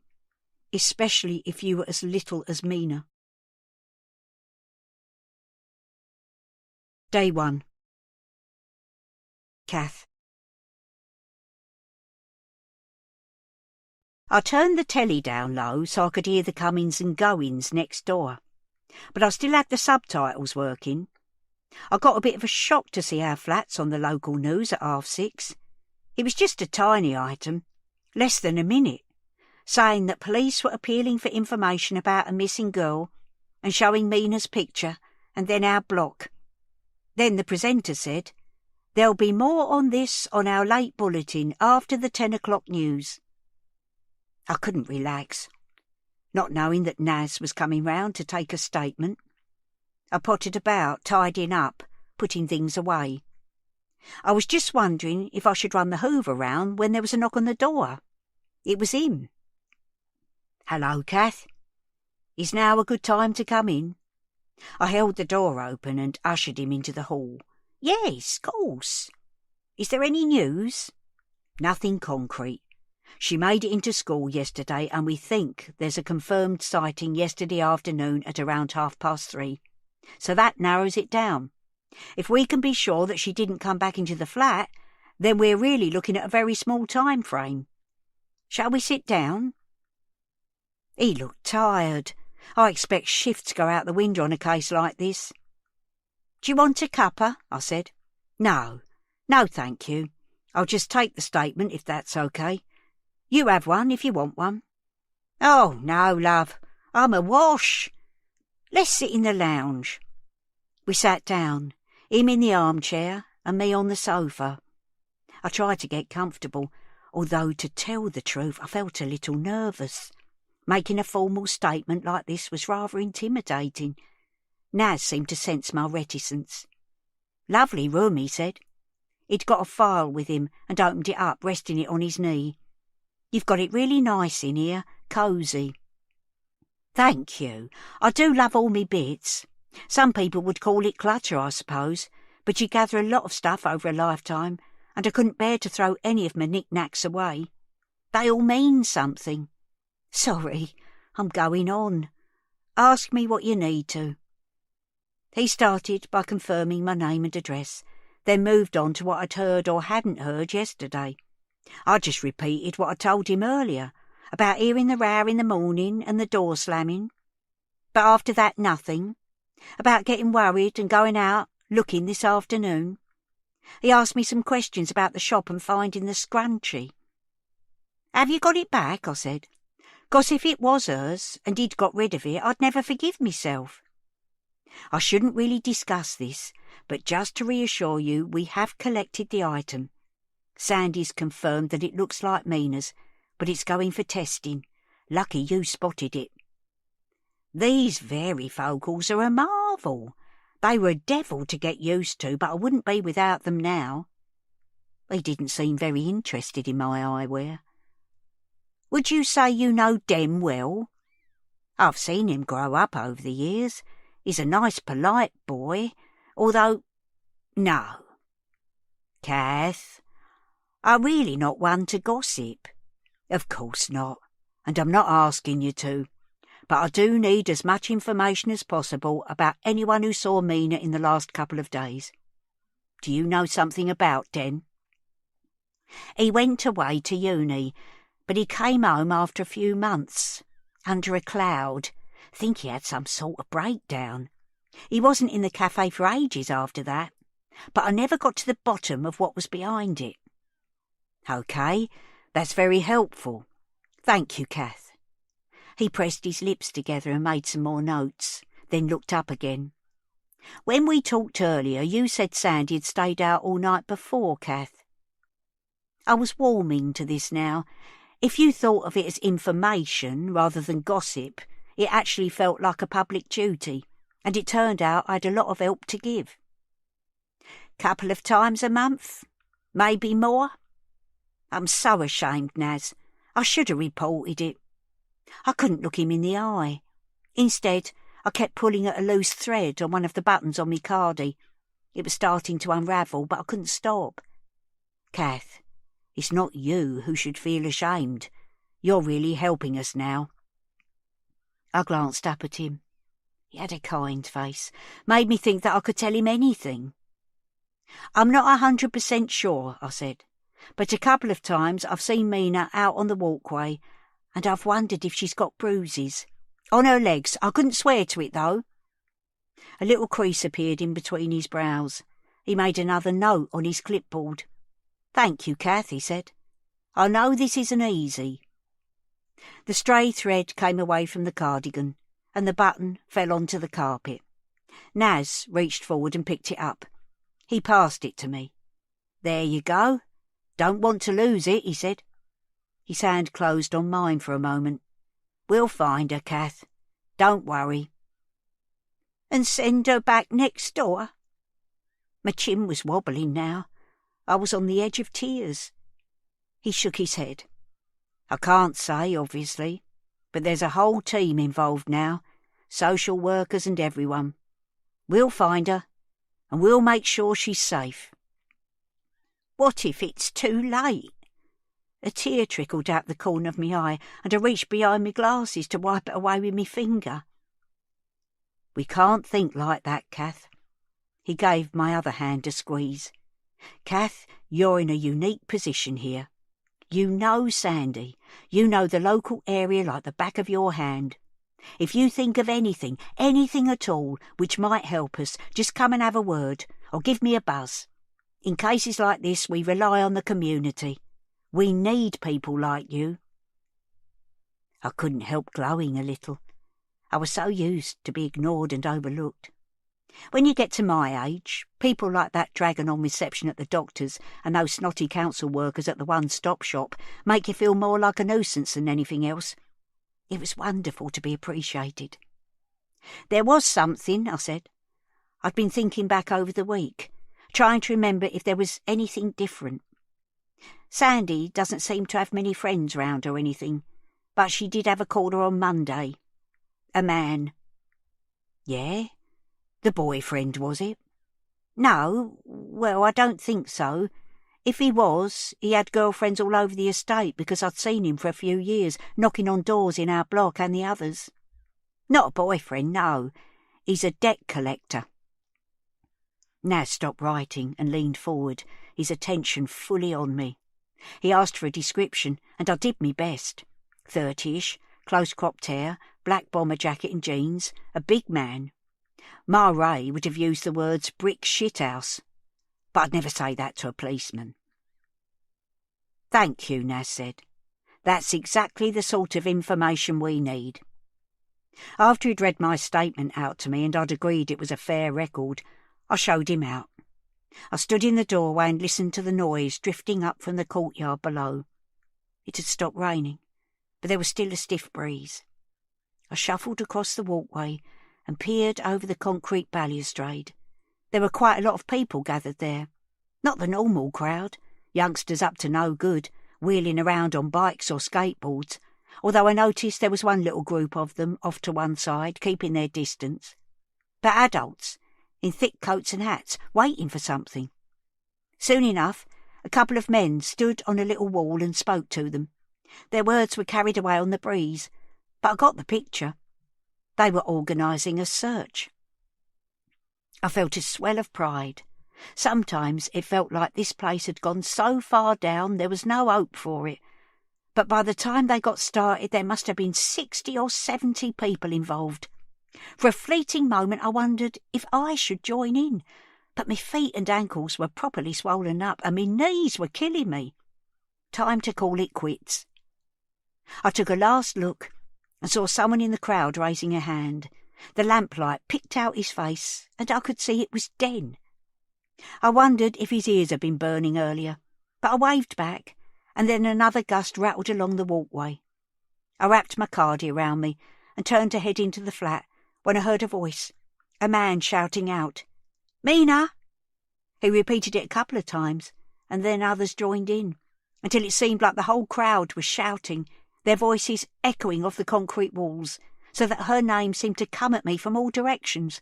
especially if you were as little as Mina. Day 1. Kath. I turned the telly down low so I could hear the comings and goings next door, but I still had the subtitles working. I got a bit of a shock to see our flats on the local news at 6:30. It was just a tiny item, less than a minute, saying that police were appealing for information about a missing girl and showing Mina's picture and then our block. Then the presenter said, "There'll be more on this on our late bulletin after the 10 o'clock news." I couldn't relax, not knowing that Naz was coming round to take a statement. I pottered about, tidying up, putting things away. I was just wondering if I should run the hoover round when there was a knock on the door. It was him. "Hello, Kath. Is now a good time to come in?" I held the door open and ushered him into the hall. "Yes, course. Is there any news?" "Nothing concrete. She made it into school yesterday, and we think there's a confirmed sighting yesterday afternoon at around 3:30. So that narrows it down. If we can be sure that she didn't come back into the flat, then we're really looking at a very small time frame. Shall we sit down?" He looked tired. I expect shifts go out the window on a case like this. "Do you want a cuppa?" I said. No, thank you. I'll just take the statement if that's okay. You have one if you want one." "Oh, no, love. I'm awash. Let's sit in the lounge." We sat down, him in the armchair and me on the sofa. I tried to get comfortable, although to tell the truth I felt a little nervous. Making a formal statement like this was rather intimidating. Naz seemed to sense my reticence. "Lovely room," he said. He'd got a file with him and opened it up, resting it on his knee. "You've got it really nice in here, cosy." "Thank you. I do love all me bits. Some people would call it clutter, I suppose, but you gather a lot of stuff over a lifetime, and I couldn't bear to throw any of my knick-knacks away. They all mean something. Sorry, I'm going on. Ask me what you need to." He started by confirming my name and address, then moved on to what I'd heard or hadn't heard yesterday. I just repeated what I told him earlier, about hearing the row in the morning and the door slamming. But after that, nothing. About getting worried and going out looking this afternoon. He asked me some questions about the shop and finding the scrunchie. "Have you got it back?" I said. "'Cause if it was hers and he'd got rid of it, I'd never forgive myself." I shouldn't really discuss this, but just to reassure you, we have collected the item. Sandy's confirmed that it looks like Mina's, but it's going for testing. Lucky you spotted it. These varifocals are a marvel. They were a devil to get used to, but I wouldn't be without them now. He didn't seem very interested in my eyewear. "Would you say you know Dem well?" "I've seen him grow up over the years. He's a nice, polite boy, although—" "No." "Kath, I'm really not one to gossip." "Of course not, and I'm not asking you to. But I do need as much information as possible about anyone who saw Mina in the last couple of days. Do you know something about Den?" "He went away to uni, but he came home after a few months, under a cloud. Think he had some sort of breakdown. He wasn't in the cafe for ages after that, but I never got to the bottom of what was behind it." "OK, that's very helpful. Thank you, Kath." He pressed his lips together and made some more notes, then looked up again. "When we talked earlier, you said Sandy had stayed out all night before, Kath." I was warming to this now. If you thought of it as information rather than gossip, it actually felt like a public duty, and it turned out I had a lot of help to give. "Couple of times a month? Maybe more?" I'm so ashamed, Naz. I should have reported it. I couldn't look him in the eye. Instead, I kept pulling at a loose thread on one of the buttons on me cardie. It was starting to unravel, but I couldn't stop. "Kath, it's not you who should feel ashamed. You're really helping us now." I glanced up at him. He had a kind face, made me think that I could tell him anything. "I'm not 100% sure," I said, "but a couple of times I've seen Mina out on the walkway, and I've wondered if she's got bruises. On her legs. I couldn't swear to it, though." A little crease appeared in between his brows. He made another note on his clipboard. "Thank you, Kath," he said. "I know this isn't easy." The stray thread came away from the cardigan, and the button fell onto the carpet. Naz reached forward and picked it up. He passed it to me. "There you go. Don't want to lose it," he said. His hand closed on mine for a moment. "We'll find her, Kath. Don't worry." "And send her back next door?" My chin was wobbling now. I was on the edge of tears. He shook his head. I can't say, obviously, but there's a whole team involved now, social workers and everyone. We'll find her, and we'll make sure she's safe. What if it's too late? A tear trickled out the corner of my eye, and I reached behind my glasses to wipe it away with my finger. We can't think like that, Kath. He gave my other hand a squeeze. Kath, you're in a unique position here. You know Sandy. You know the local area like the back of your hand. If you think of anything at all, which might help us, just come and have a word, or give me a buzz. In cases like this, we rely on the community. We need people like you. I couldn't help glowing a little. I was so used to be ignored and overlooked. When you get to my age, people like that dragging on reception at the doctor's and those snotty council workers at the one-stop shop make you feel more like a nuisance than anything else. It was wonderful to be appreciated. There was something, I said. I'd been thinking back over the week, trying to remember if there was anything different. Sandy doesn't seem to have many friends round or anything, but she did have a caller on Monday. A man. Yeah? The boyfriend, was it? No, well, I don't think so. If he was, he had girlfriends all over the estate because I'd seen him for a few years, knocking on doors in our block and the others. Not a boyfriend, no. He's a debt collector. Naz stopped writing and leaned forward, his attention fully on me. He asked for a description, and I did me best. 30-ish, close-cropped hair, black bomber jacket and jeans, a big man. Ma Ray would have used the words brick shithouse, but I'd never say that to a policeman. Thank you, Naz said. That's exactly the sort of information we need. After he'd read my statement out to me and I'd agreed it was a fair record, I showed him out. I stood in the doorway and listened to the noise drifting up from the courtyard below. It had stopped raining, but there was still a stiff breeze. I shuffled across the walkway and peered over the concrete balustrade. There were quite a lot of people gathered there. Not the normal crowd, youngsters up to no good, wheeling around on bikes or skateboards, although I noticed there was one little group of them off to one side, keeping their distance. But adults, in thick coats and hats, waiting for something. Soon enough, a couple of men stood on a little wall and spoke to them. Their words were carried away on the breeze, but I got the picture. They were organising a search. I felt a swell of pride. Sometimes it felt like this place had gone so far down there was no hope for it. But by the time they got started, there must have been 60 or 70 people involved. For a fleeting moment I wondered if I should join in, but my feet and ankles were properly swollen up and my knees were killing me. Time to call it quits. I took a last look and saw someone in the crowd raising a hand. The lamplight picked out his face, and I could see it was Den. I wondered if his ears had been burning earlier, but I waved back, and then another gust rattled along the walkway. I wrapped my cardie around me and turned to head into the flat when I heard a voice, a man shouting out, "Mina!" He repeated it a couple of times, and then others joined in, until it seemed like the whole crowd was shouting, their voices echoing off the concrete walls, so that her name seemed to come at me from all directions.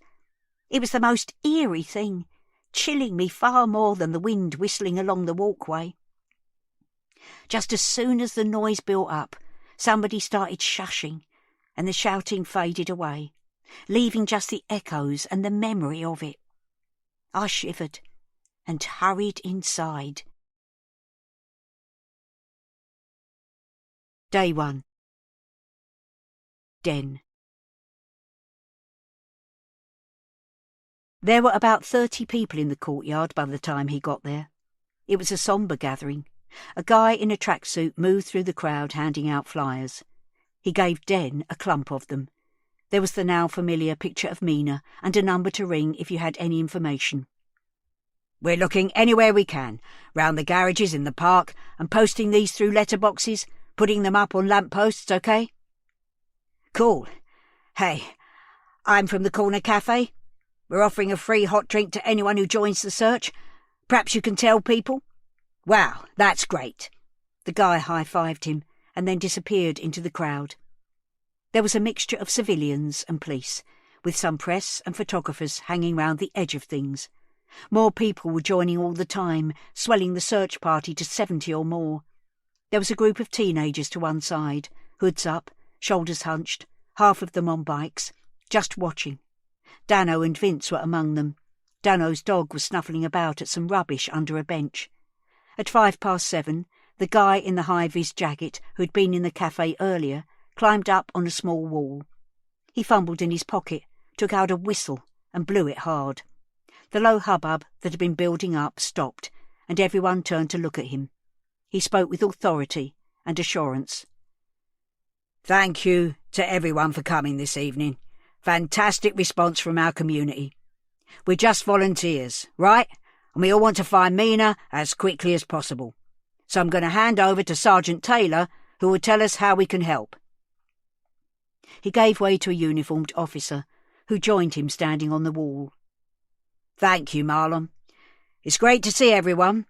It was the most eerie thing, chilling me far more than the wind whistling along the walkway. Just as soon as the noise built up, somebody started shushing, and the shouting faded away, leaving just the echoes and the memory of it. I shivered and hurried inside. Day 1. Den. There were about 30 people in the courtyard by the time he got there. It was a sombre gathering. A guy in a tracksuit moved through the crowd handing out flyers. He gave Den a clump of them. There was the now familiar picture of Mina and a number to ring if you had any information. "We're looking anywhere we can, round the garages, in the park, and posting these through letterboxes, putting them up on lampposts, OK?" "Cool. Hey, I'm from the Corner Cafe. We're offering a free hot drink to anyone who joins the search. Perhaps you can tell people?" "Wow, that's great." The guy high-fived him and then disappeared into the crowd. There was a mixture of civilians and police, with some press and photographers hanging round the edge of things. More people were joining all the time, swelling the search party to 70 or more. There was a group of teenagers to one side, hoods up, shoulders hunched, half of them on bikes, just watching. Dano and Vince were among them. Dano's dog was snuffling about at some rubbish under a bench. At 7:05, the guy in the high-vis jacket who'd been in the cafe earlier climbed up on a small wall. He fumbled in his pocket, took out a whistle and blew it hard. The low hubbub that had been building up stopped, and everyone turned to look at him. He spoke with authority and assurance. "Thank you to everyone for coming this evening. Fantastic response from our community. We're just volunteers, right? And we all want to find Mina as quickly as possible. So I'm going to hand over to Sergeant Taylor, who will tell us how we can help." He gave way to a uniformed officer, who joined him standing on the wall. "Thank you, Marlon. It's great to see everyone.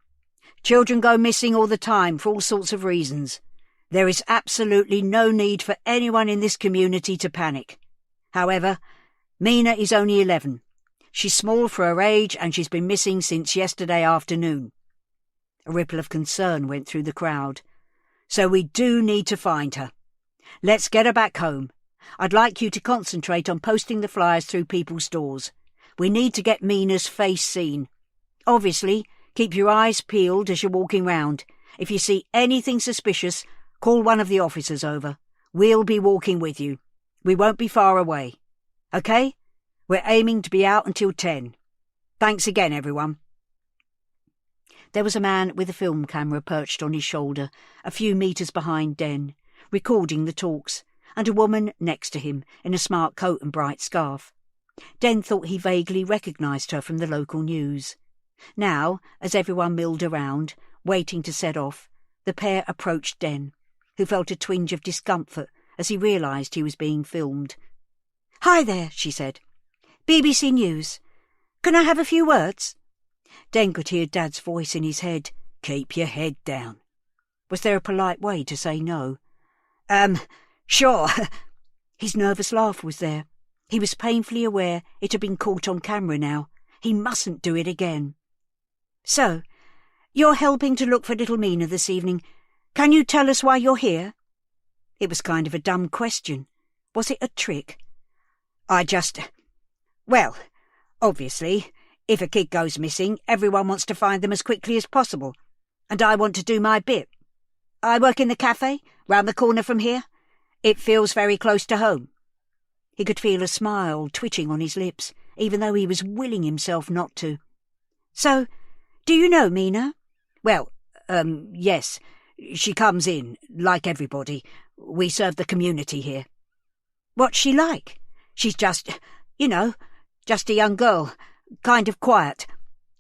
Children go missing all the time for all sorts of reasons. There is absolutely no need for anyone in this community to panic. However, Mina is only 11. She's small for her age and she's been missing since yesterday afternoon." A ripple of concern went through the crowd. "So we do need to find her. Let's get her back home. I'd like you to concentrate on posting the flyers through people's doors. We need to get Mina's face seen. Obviously, keep your eyes peeled as you're walking round. If you see anything suspicious, call one of the officers over. We'll be walking with you. We won't be far away. OK? We're aiming to be out until 10. Thanks again, everyone." There was a man with a film camera perched on his shoulder, a few metres behind Den, recording the talks, and a woman next to him in a smart coat and bright scarf. Den thought he vaguely recognised her from the local news. Now, as everyone milled around, waiting to set off, the pair approached Den, who felt a twinge of discomfort as he realised he was being filmed. "Hi there," she said. "BBC News. Can I have a few words?" Den could hear Dad's voice in his head. "Keep your head down." Was there a polite way to say no? Sure." His nervous laugh was there. He was painfully aware it had been caught on camera now. He mustn't do it again. "So, you're helping to look for little Mina this evening. Can you tell us why you're here?" It was kind of a dumb question. Was it a trick? Well, obviously, if a kid goes missing, everyone wants to find them as quickly as possible, and I want to do my bit. I work in the cafe, round the corner from here. It feels very close to home." He could feel a smile twitching on his lips, even though he was willing himself not to. "So, do you know Mina?" "Well, yes. She comes in, like everybody. We serve the community here." "What's she like?" "She's just a young girl, kind of quiet.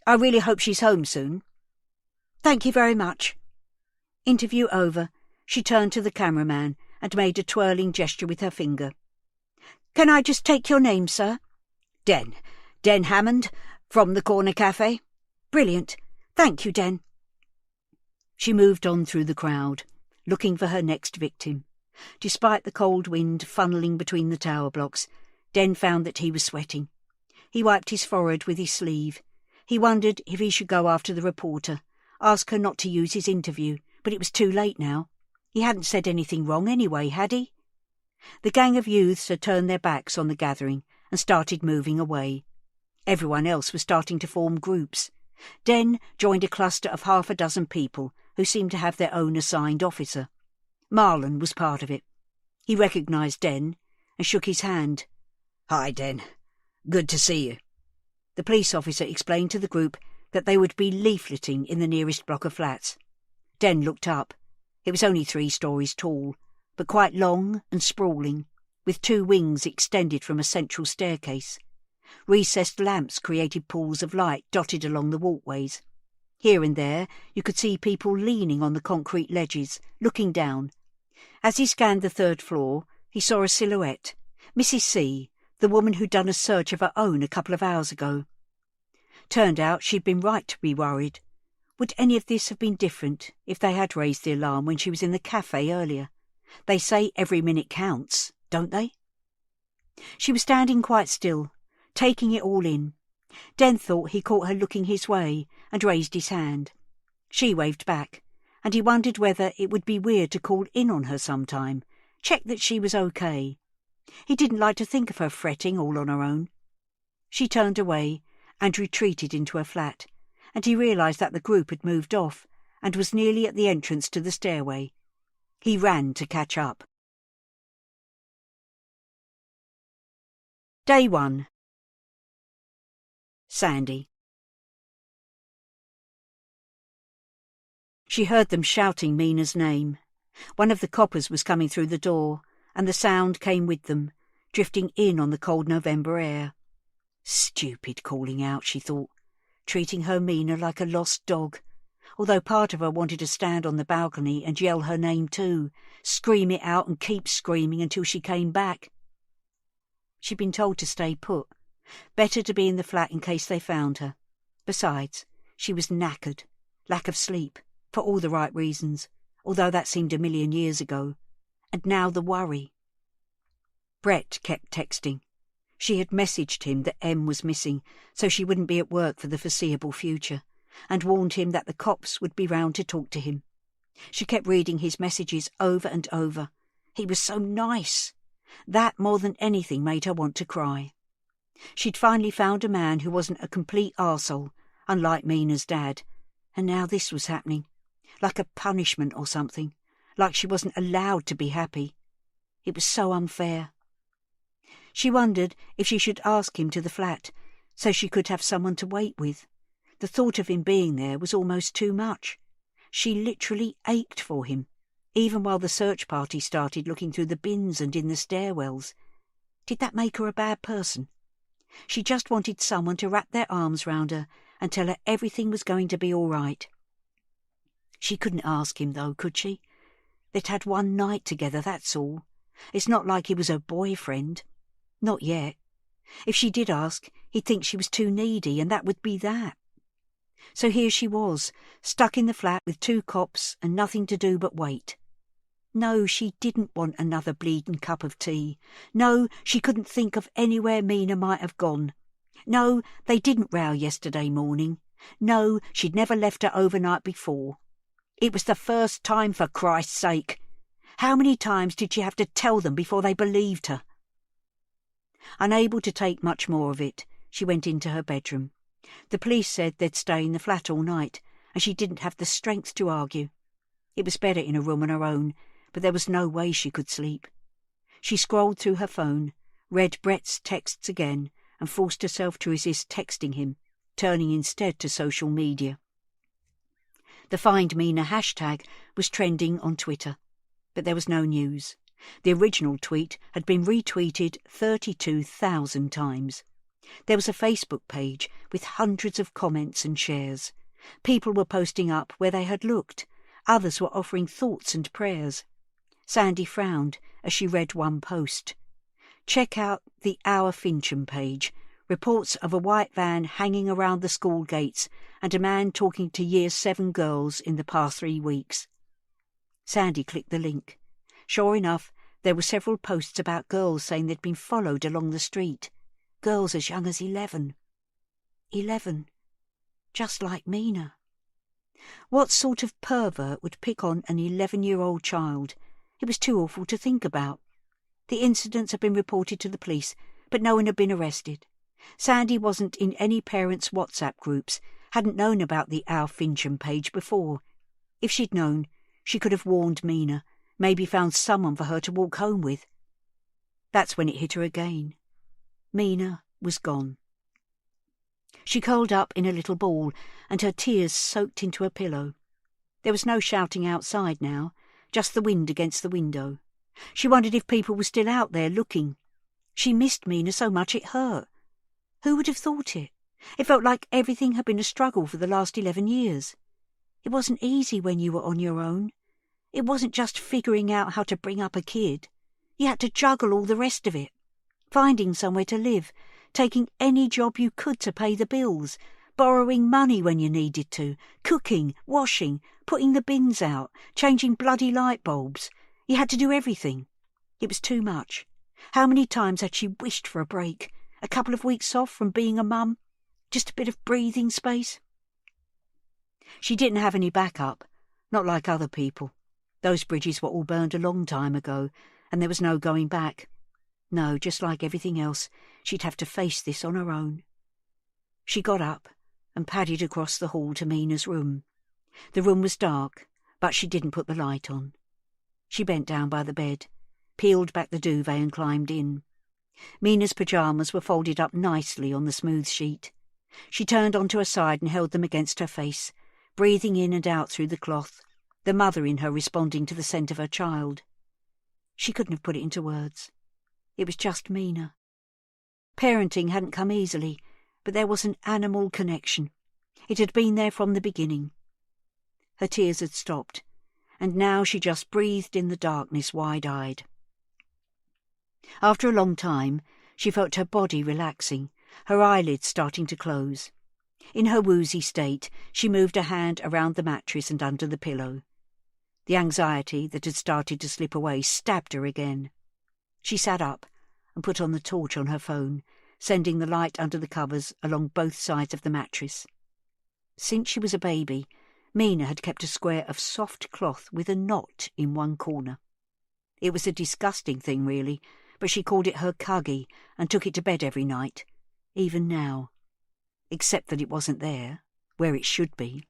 I really hope she's home soon." "Thank you very much." Interview over, she turned to the cameraman and made a twirling gesture with her finger. "Can I just take your name, sir?" Den Hammond, from the corner cafe." "Brilliant. Thank you, Den." She moved on through the crowd, looking for her next victim. Despite the cold wind funneling between the tower blocks, Den found that he was sweating. He wiped his forehead with his sleeve. He wondered if he should go after the reporter, ask her not to use his interview, but it was too late now. He hadn't said anything wrong anyway, had he? The gang of youths had turned their backs on the gathering and started moving away. Everyone else was starting to form groups. Den joined a cluster of 6 people who seemed to have their own assigned officer. Marlon was part of it. He recognised Den and shook his hand. "Hi, Den. Good to see you." The police officer explained to the group that they would be leafleting in the nearest block of flats. Den looked up. It was only 3 stories tall, but quite long and sprawling, with 2 wings extended from a central staircase. Recessed lamps created pools of light dotted along the walkways. Here and there you could see people leaning on the concrete ledges, looking down. As he scanned the 3rd floor, he saw a silhouette, Mrs. C, the woman who'd done a search of her own a couple of hours ago. Turned out she'd been right to be worried. Would any of this have been different if they had raised the alarm when she was in the cafe earlier? They say every minute counts, don't they? She was standing quite still, taking it all in. Den thought he caught her looking his way and raised his hand. She waved back, and he wondered whether it would be weird to call in on her sometime, check that she was okay. He didn't like to think of her fretting all on her own. She turned away and retreated into her flat, and he realised that the group had moved off and was nearly at the entrance to the stairway. He ran to catch up. Day 1. Sandy. She heard them shouting Mina's name. One of the coppers was coming through the door, and the sound came with them, drifting in on the cold November air. Stupid calling out, she thought, treating her Mina like a lost dog, although part of her wanted to stand on the balcony and yell her name too, scream it out and keep screaming until she came back. She'd been told to stay put. Better to be in the flat in case they found her. Besides, she was knackered, lack of sleep, for all the right reasons, although that seemed a million years ago. And now the worry. Brett kept texting. She had messaged him that Em was missing, so she wouldn't be at work for the foreseeable future, and warned him that the cops would be round to talk to him. She kept reading his messages over and over. He was so nice. That more than anything made her want to cry. She'd finally found a man who wasn't a complete arsehole, unlike Mina's dad, and now this was happening, like a punishment or something, like she wasn't allowed to be happy. It was so unfair. She wondered if she should ask him to the flat, so she could have someone to wait with. The thought of him being there was almost too much. She literally ached for him, even while the search party started looking through the bins and in the stairwells. Did that make her a bad person? She just wanted someone to wrap their arms round her and tell her everything was going to be all right. She couldn't ask him, though, could she? They'd had one night together, that's all. It's not like he was her boyfriend. Not yet. If she did ask, he'd think she was too needy, and that would be that. So here she was, stuck in the flat with 2 cops and nothing to do but wait. No, she didn't want another bleeding cup of tea. No, she couldn't think of anywhere Mina might have gone. No, they didn't row yesterday morning. No, she'd never left her overnight before. It was the first time, for Christ's sake. How many times did she have to tell them before they believed her? Unable to take much more of it, she went into her bedroom. The police said they'd stay in the flat all night, and she didn't have the strength to argue. It was better in a room on her own, but there was no way she could sleep. She scrolled through her phone, read Brett's texts again, and forced herself to resist texting him, turning instead to social media. The Find Mina hashtag was trending on Twitter, but there was no news. The original tweet had been retweeted 32,000 times. There was a Facebook page with hundreds of comments and shares. People were posting up where they had looked. Others were offering thoughts and prayers. Sandy frowned as she read one post. Check out the Our Fincham page. Reports of a white van hanging around the school gates and a man talking to Year 7 girls in the past 3 weeks. Sandy clicked the link. Sure enough, there were several posts about girls saying they'd been followed along the street. Girls as young as 11. 11. Just like Mina. What sort of pervert would pick on an 11-year-old child? It was too awful to think about. The incidents had been reported to the police, but no one had been arrested. Sandy wasn't in any parents' WhatsApp groups, hadn't known about the Our Fincham page before. If she'd known, she could have warned Mina, maybe found someone for her to walk home with. That's when it hit her again. Mina was gone. She curled up in a little ball, and her tears soaked into her pillow. There was no shouting outside now, just the wind against the window. She wondered if people were still out there looking. She missed Mina so much it hurt. Who would have thought it? It felt like everything had been a struggle for the last 11 years. It wasn't easy when you were on your own. It wasn't just figuring out how to bring up a kid. You had to juggle all the rest of it. Finding somewhere to live, taking any job you could to pay the bills, borrowing money when you needed to, cooking, washing, putting the bins out, changing bloody light bulbs. You had to do everything. It was too much. How many times had she wished for a break? A couple of weeks off from being a mum? Just a bit of breathing space? She didn't have any backup, not like other people. Those bridges were all burned a long time ago, and there was no going back. No, just like everything else, she'd have to face this on her own. She got up and padded across the hall to Mina's room. The room was dark, but she didn't put the light on. She bent down by the bed, peeled back the duvet and climbed in. Mina's pyjamas were folded up nicely on the smooth sheet. She turned onto her side and held them against her face, breathing in and out through the cloth, the mother in her responding to the scent of her child. She couldn't have put it into words. It was just Mina. Parenting hadn't come easily, but there was an animal connection. It had been there from the beginning. Her tears had stopped, and now she just breathed in the darkness wide-eyed. After a long time, she felt her body relaxing, her eyelids starting to close. In her woozy state, she moved a hand around the mattress and under the pillow. The anxiety that had started to slip away stabbed her again. She sat up and put on the torch on her phone, sending the light under the covers along both sides of the mattress. Since she was a baby, Mina had kept a square of soft cloth with a knot in one corner. It was a disgusting thing, really, but she called it her cuggy and took it to bed every night, even now. Except that it wasn't there, where it should be.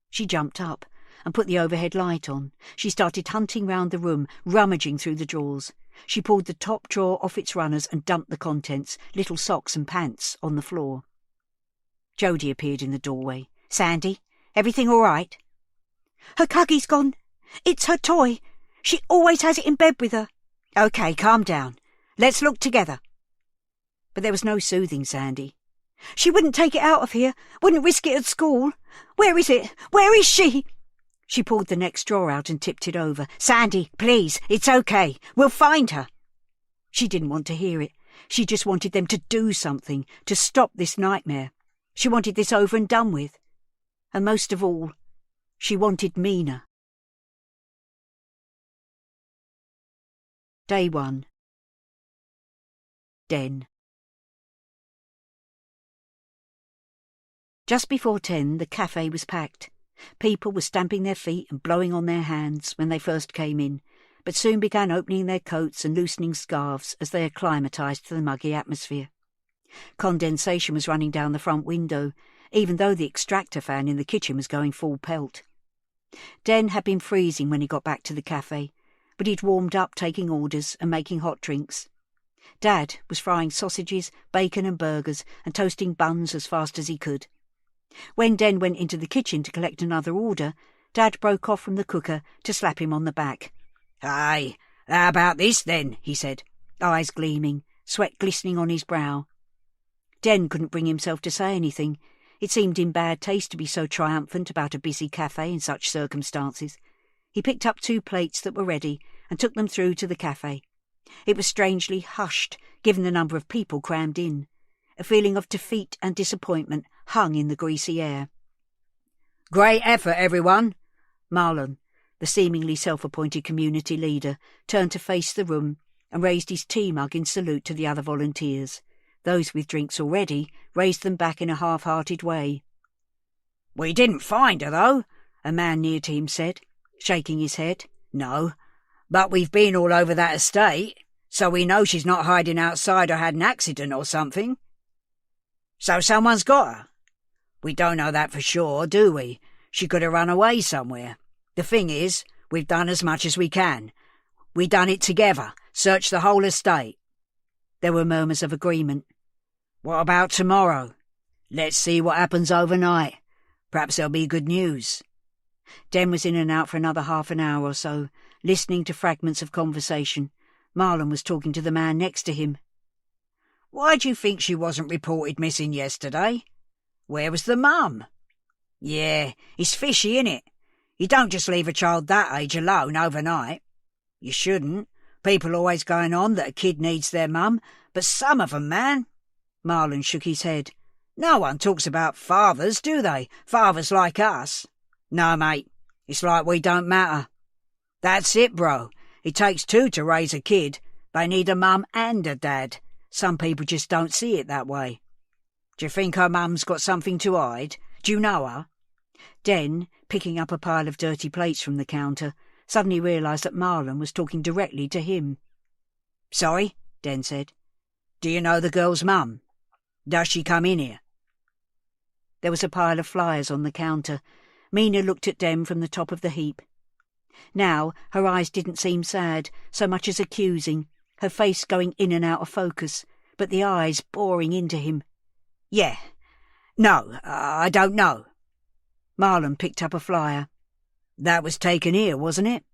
She jumped up and put the overhead light on. She started hunting round the room, rummaging through the drawers. She pulled the top drawer off its runners and dumped the contents, little socks and pants, on the floor. Jodie appeared in the doorway. "Sandy, everything all right?" "Her cuggy's gone. It's her toy. She always has it in bed with her." "OK, calm down. Let's look together." But there was no soothing Sandy. "She wouldn't take it out of here, wouldn't risk it at school. Where is it? Where is she?" She pulled the next drawer out and tipped it over. "Sandy, please, it's OK. We'll find her." She didn't want to hear it. She just wanted them to do something, to stop this nightmare. She wanted this over and done with. And most of all, she wanted Mina. Day 1. Den. Just before 10, the cafe was packed. People were stamping their feet and blowing on their hands when they first came in, but soon began opening their coats and loosening scarves as they acclimatised to the muggy atmosphere. Condensation was running down the front window, even though the extractor fan in the kitchen was going full pelt. Den had been freezing when he got back to the cafe, but he'd warmed up taking orders and making hot drinks. Dad was frying sausages, bacon and burgers and toasting buns as fast as he could. When Den went into the kitchen to collect another order, Dad broke off from the cooker to slap him on the back. "Hey, how about this then?" he said, eyes gleaming, sweat glistening on his brow. Den couldn't bring himself to say anything. It seemed in bad taste to be so triumphant about a busy cafe in such circumstances. He picked up 2 plates that were ready and took them through to the cafe. It was strangely hushed, given the number of people crammed in. A feeling of defeat and disappointment hung in the greasy air. "Great effort, everyone." Marlon, the seemingly self-appointed community leader, turned to face the room and raised his tea mug in salute to the other volunteers. Those with drinks already raised them back in a half-hearted way. "We didn't find her, though," a man near to him said, shaking his head. "No, but we've been all over that estate, so we know she's not hiding outside or had an accident or something." "So someone's got her?" "We don't know that for sure, do we? She could have run away somewhere. The thing is, we've done as much as we can. We done it together, searched the whole estate." There were murmurs of agreement. "What about tomorrow? Let's see what happens overnight. Perhaps there'll be good news." Den was in and out for another half an hour or so, listening to fragments of conversation. Marlon was talking to the man next to him. "Why do you think she wasn't reported missing yesterday? Where was the mum?" "Yeah, it's fishy, innit? You don't just leave a child that age alone overnight. You shouldn't, People always going on that a kid needs their mum, but some of 'em, man." Marlon shook his head. "No one talks about fathers, do they? Fathers like us. No, mate, it's like we don't matter. That's it, bro. It takes two to raise a kid. They need a mum and a dad. Some people just don't see it that way. Do you think her mum's got something to hide? Do you know her?" Den, picking up a pile of dirty plates from the counter, suddenly realised that Marlon was talking directly to him. "Sorry," Den said. "Do you know the girl's mum? Does she come in here?" There was a pile of flyers on the counter. Mina looked at them from the top of the heap. Now her eyes didn't seem sad, so much as accusing, her face going in and out of focus, but the eyes boring into him. "Yeah. No, I don't know." Marlon picked up a flyer. "That was taken here, wasn't it?"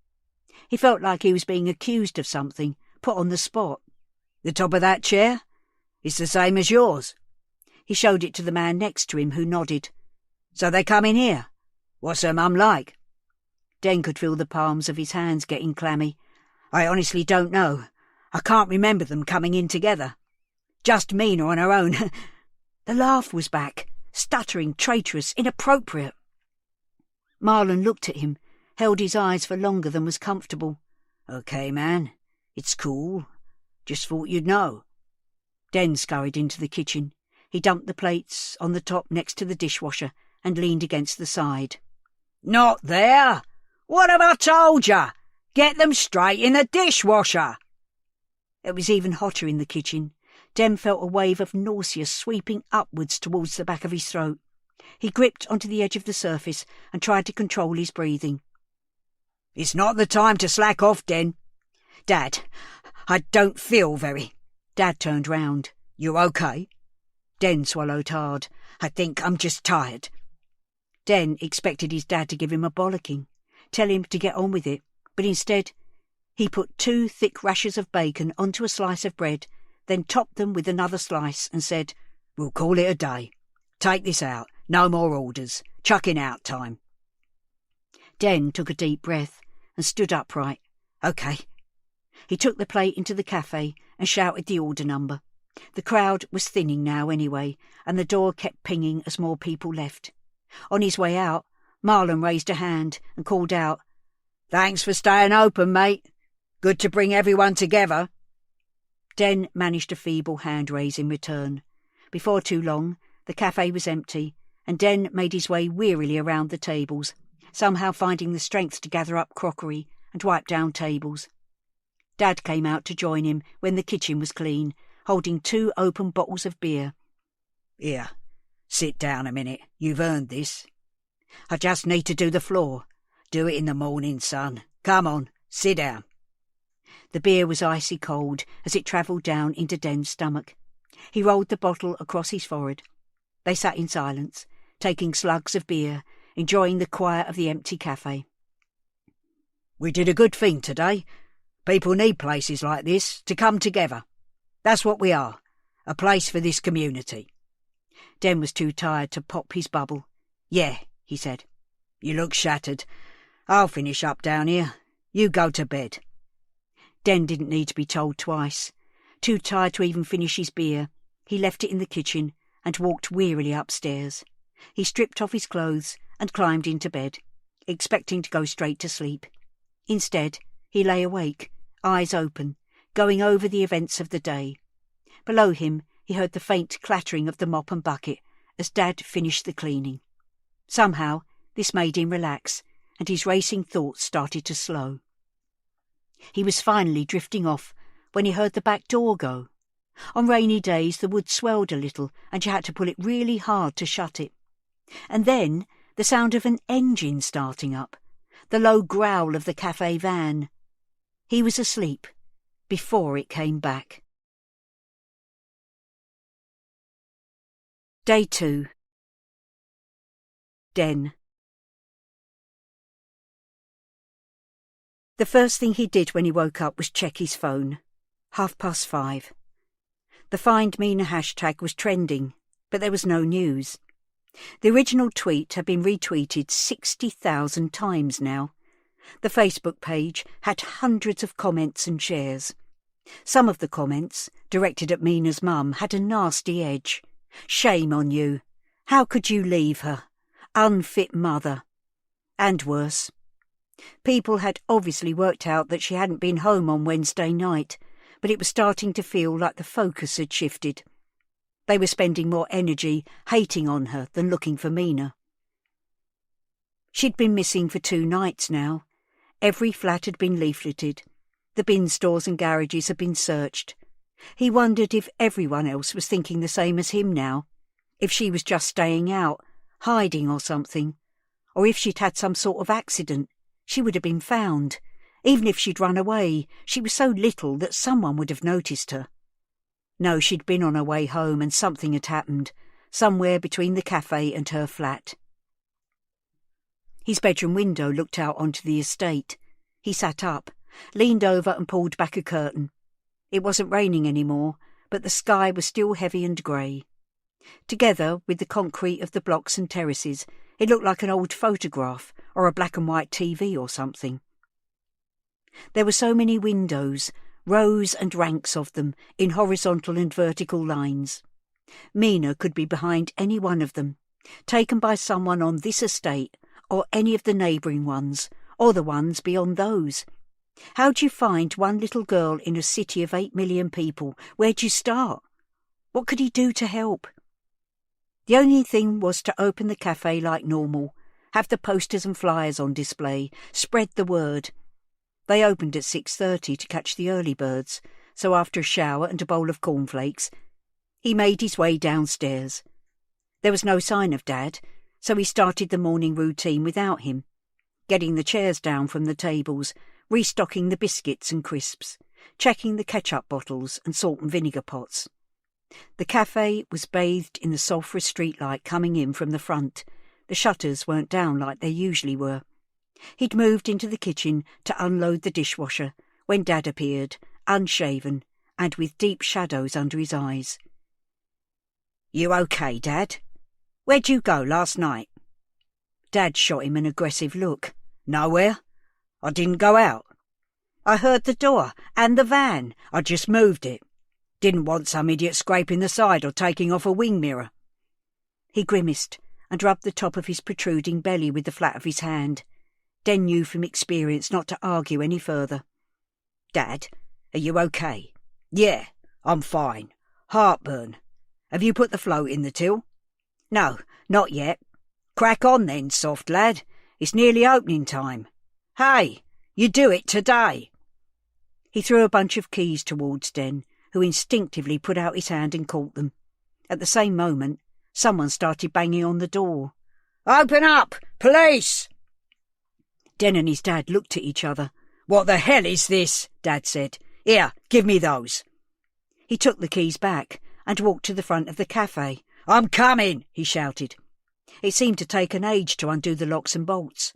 He felt like he was being accused of something, put on the spot. "The top of that chair? It's the same as yours." He showed it to the man next to him, who nodded. "So they come in here? What's her mum like?" Den could feel the palms of his hands getting clammy. "I honestly don't know. I can't remember them coming in together. Just Mina on her own." The laugh was back, stuttering, traitorous, inappropriate. Marlon looked at him, held his eyes for longer than was comfortable. "Okay, man. It's cool. Just thought you'd know." Den scurried into the kitchen. He dumped the plates on the top next to the dishwasher and leaned against the side. "Not there! What have I told ya? Get them straight in the dishwasher!" It was even hotter in the kitchen. Den felt a wave of nausea sweeping upwards towards the back of his throat. He gripped onto the edge of the surface and tried to control his breathing. "It's not the time to slack off, Den." "Dad, I don't feel very—" Dad turned round. "You okay?" Den swallowed hard. "I think I'm just tired." Den expected his dad to give him a bollocking, tell him to get on with it, but instead he put 2 thick rashers of bacon onto a slice of bread, then topped them with another slice and said, "We'll call it a day. Take this out. No more orders. Chucking out time." Den took a deep breath and stood upright. "Okay." He took the plate into the cafe and shouted the order number. The crowd was thinning now anyway, and the door kept pinging as more people left. On his way out, Marlon raised a hand and called out, "Thanks for staying open, mate. Good to bring everyone together." Den managed a feeble hand raise in return. Before too long, the cafe was empty, and Den made his way wearily around the tables, somehow finding the strength to gather up crockery and wipe down tables. Dad came out to join him when the kitchen was clean, holding 2 open bottles of beer. "Here, sit down a minute. You've earned this." "I just need to do the floor." "Do it in the morning, son. Come on, sit down." The beer was icy cold as it travelled down into Den's stomach. He rolled the bottle across his forehead. They sat in silence, taking slugs of beer, enjoying the quiet of the empty cafe. "We did a good thing today. People need places like this to come together. That's what we are, a place for this community." Den was too tired to pop his bubble. "Yeah," he said. "You look shattered. I'll finish up down here. You go to bed." Den didn't need to be told twice. Too tired to even finish his beer, he left it in the kitchen and walked wearily upstairs. He stripped off his clothes and climbed into bed, expecting to go straight to sleep. Instead, he lay awake, eyes open, going over the events of the day. Below him, he heard the faint clattering of the mop and bucket as Dad finished the cleaning. Somehow, this made him relax, and his racing thoughts started to slow. He was finally drifting off when he heard the back door go. On rainy days, the wood swelled a little, and you had to pull it really hard to shut it. And then the sound of an engine starting up, the low growl of the cafe van. He was asleep before it came back. Day 2. Den. The first thing he did when he woke up was check his phone. 5:30. The Find Mina hashtag was trending, but there was no news. The original tweet had been retweeted 60,000 times now. The Facebook page had hundreds of comments and shares. Some of the comments, directed at Mina's mum, had a nasty edge. "Shame on you. How could you leave her? Unfit mother." And worse. People had obviously worked out that she hadn't been home on Wednesday night, but it was starting to feel like the focus had shifted. They were spending more energy hating on her than looking for Mina. She'd been missing for 2 nights now. Every flat had been leafleted. The bin stores and garages had been searched. He wondered if everyone else was thinking the same as him now, if she was just staying out, hiding or something, or if she'd had some sort of accident. She would have been found. Even if she'd run away, she was so little that someone would have noticed her. No, she'd been on her way home and something had happened, somewhere between the cafe and her flat. His bedroom window looked out onto the estate. He sat up, leaned over and pulled back a curtain. It wasn't raining anymore, but the sky was still heavy and grey. Together with the concrete of the blocks and terraces, it looked like an old photograph or a black and white TV or something. There were so many windows, rows and ranks of them, in horizontal and vertical lines. Mina could be behind any one of them, taken by someone on this estate, or any of the neighbouring ones, or the ones beyond those. How'd you find one little girl in a city of 8 million people? Where'd you start? What could he do to help? The only thing was to open the cafe like normal, have the posters and flyers on display, spread the word. They opened at 6:30 to catch the early birds, so after a shower and a bowl of cornflakes, he made his way downstairs. There was no sign of Dad, so he started the morning routine without him, getting the chairs down from the tables, restocking the biscuits and crisps, checking the ketchup bottles and salt and vinegar pots. The cafe was bathed in the sulphurous streetlight coming in from the front. The shutters weren't down like they usually were. He'd moved into the kitchen to unload the dishwasher when Dad appeared, unshaven and with deep shadows under his eyes. "You okay, Dad? Where'd you go last night?" Dad shot him an aggressive look. "Nowhere. I didn't go out. I heard the door and the van. I just moved it. Didn't want some idiot scraping the side or taking off a wing mirror." He grimaced and rubbed the top of his protruding belly with the flat of his hand. Den knew from experience not to argue any further. "Dad, are you okay?" "Yeah, I'm fine. Heartburn. Have you put the float in the till?" "No, not yet." "Crack on then, soft lad. It's nearly opening time. Hey, you do it today." He threw a bunch of keys towards Den, who instinctively put out his hand and caught them. At the same moment, someone started banging on the door. "Open up! Police!" Den and his dad looked at each other. "What the hell is this?" Dad said. "Here, give me those." He took the keys back and walked to the front of the cafe. "I'm coming!" he shouted. It seemed to take an age to undo the locks and bolts.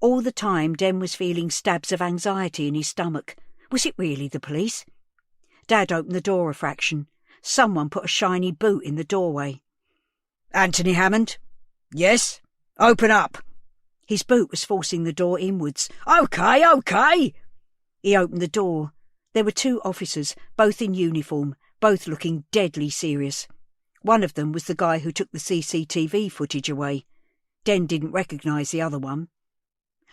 All the time Den was feeling stabs of anxiety in his stomach. Was it really the police? Dad opened the door a fraction. Someone put a shiny boot in the doorway. "Anthony Hammond?" "Yes." "Open up." His boot was forcing the door inwards. Okay. He opened the door. There were 2 officers, both in uniform, both looking deadly serious. One of them was the guy who took the CCTV footage away. Den didn't recognise the other one.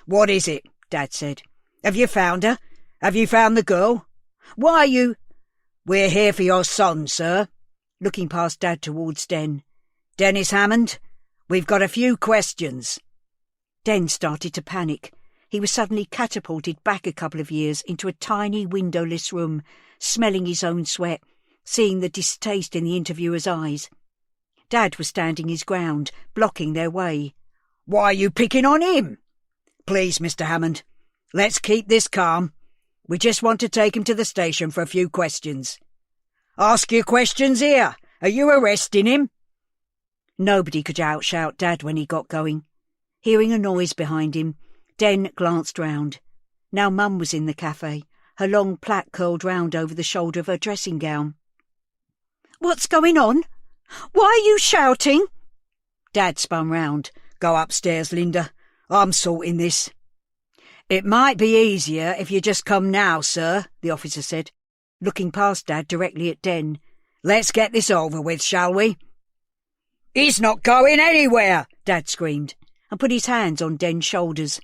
"What is it?" Dad said. "Have you found her? Have you found the girl? Why are you—" "We're here for your son, sir," looking past Dad towards Den. "Dennis Hammond, we've got a few questions." Den started to panic. He was suddenly catapulted back a couple of years into a tiny windowless room, smelling his own sweat, seeing the distaste in the interviewer's eyes. Dad was standing his ground, blocking their way. "Why are you picking on him?" "Please, Mr. Hammond, let's keep this calm. We just want to take him to the station for a few questions." "Ask your questions here. Are you arresting him?" Nobody could outshout Dad when he got going. Hearing a noise behind him, Den glanced round. Now Mum was in the cafe, her long plait curled round over the shoulder of her dressing gown. "What's going on? Why are you shouting?" Dad spun round. "Go upstairs, Linda. I'm sorting this." "It might be easier if you just come now, sir," the officer said, looking past Dad directly at Den. "Let's get this over with, shall we?" "He's not going anywhere!" Dad screamed, and put his hands on Den's shoulders.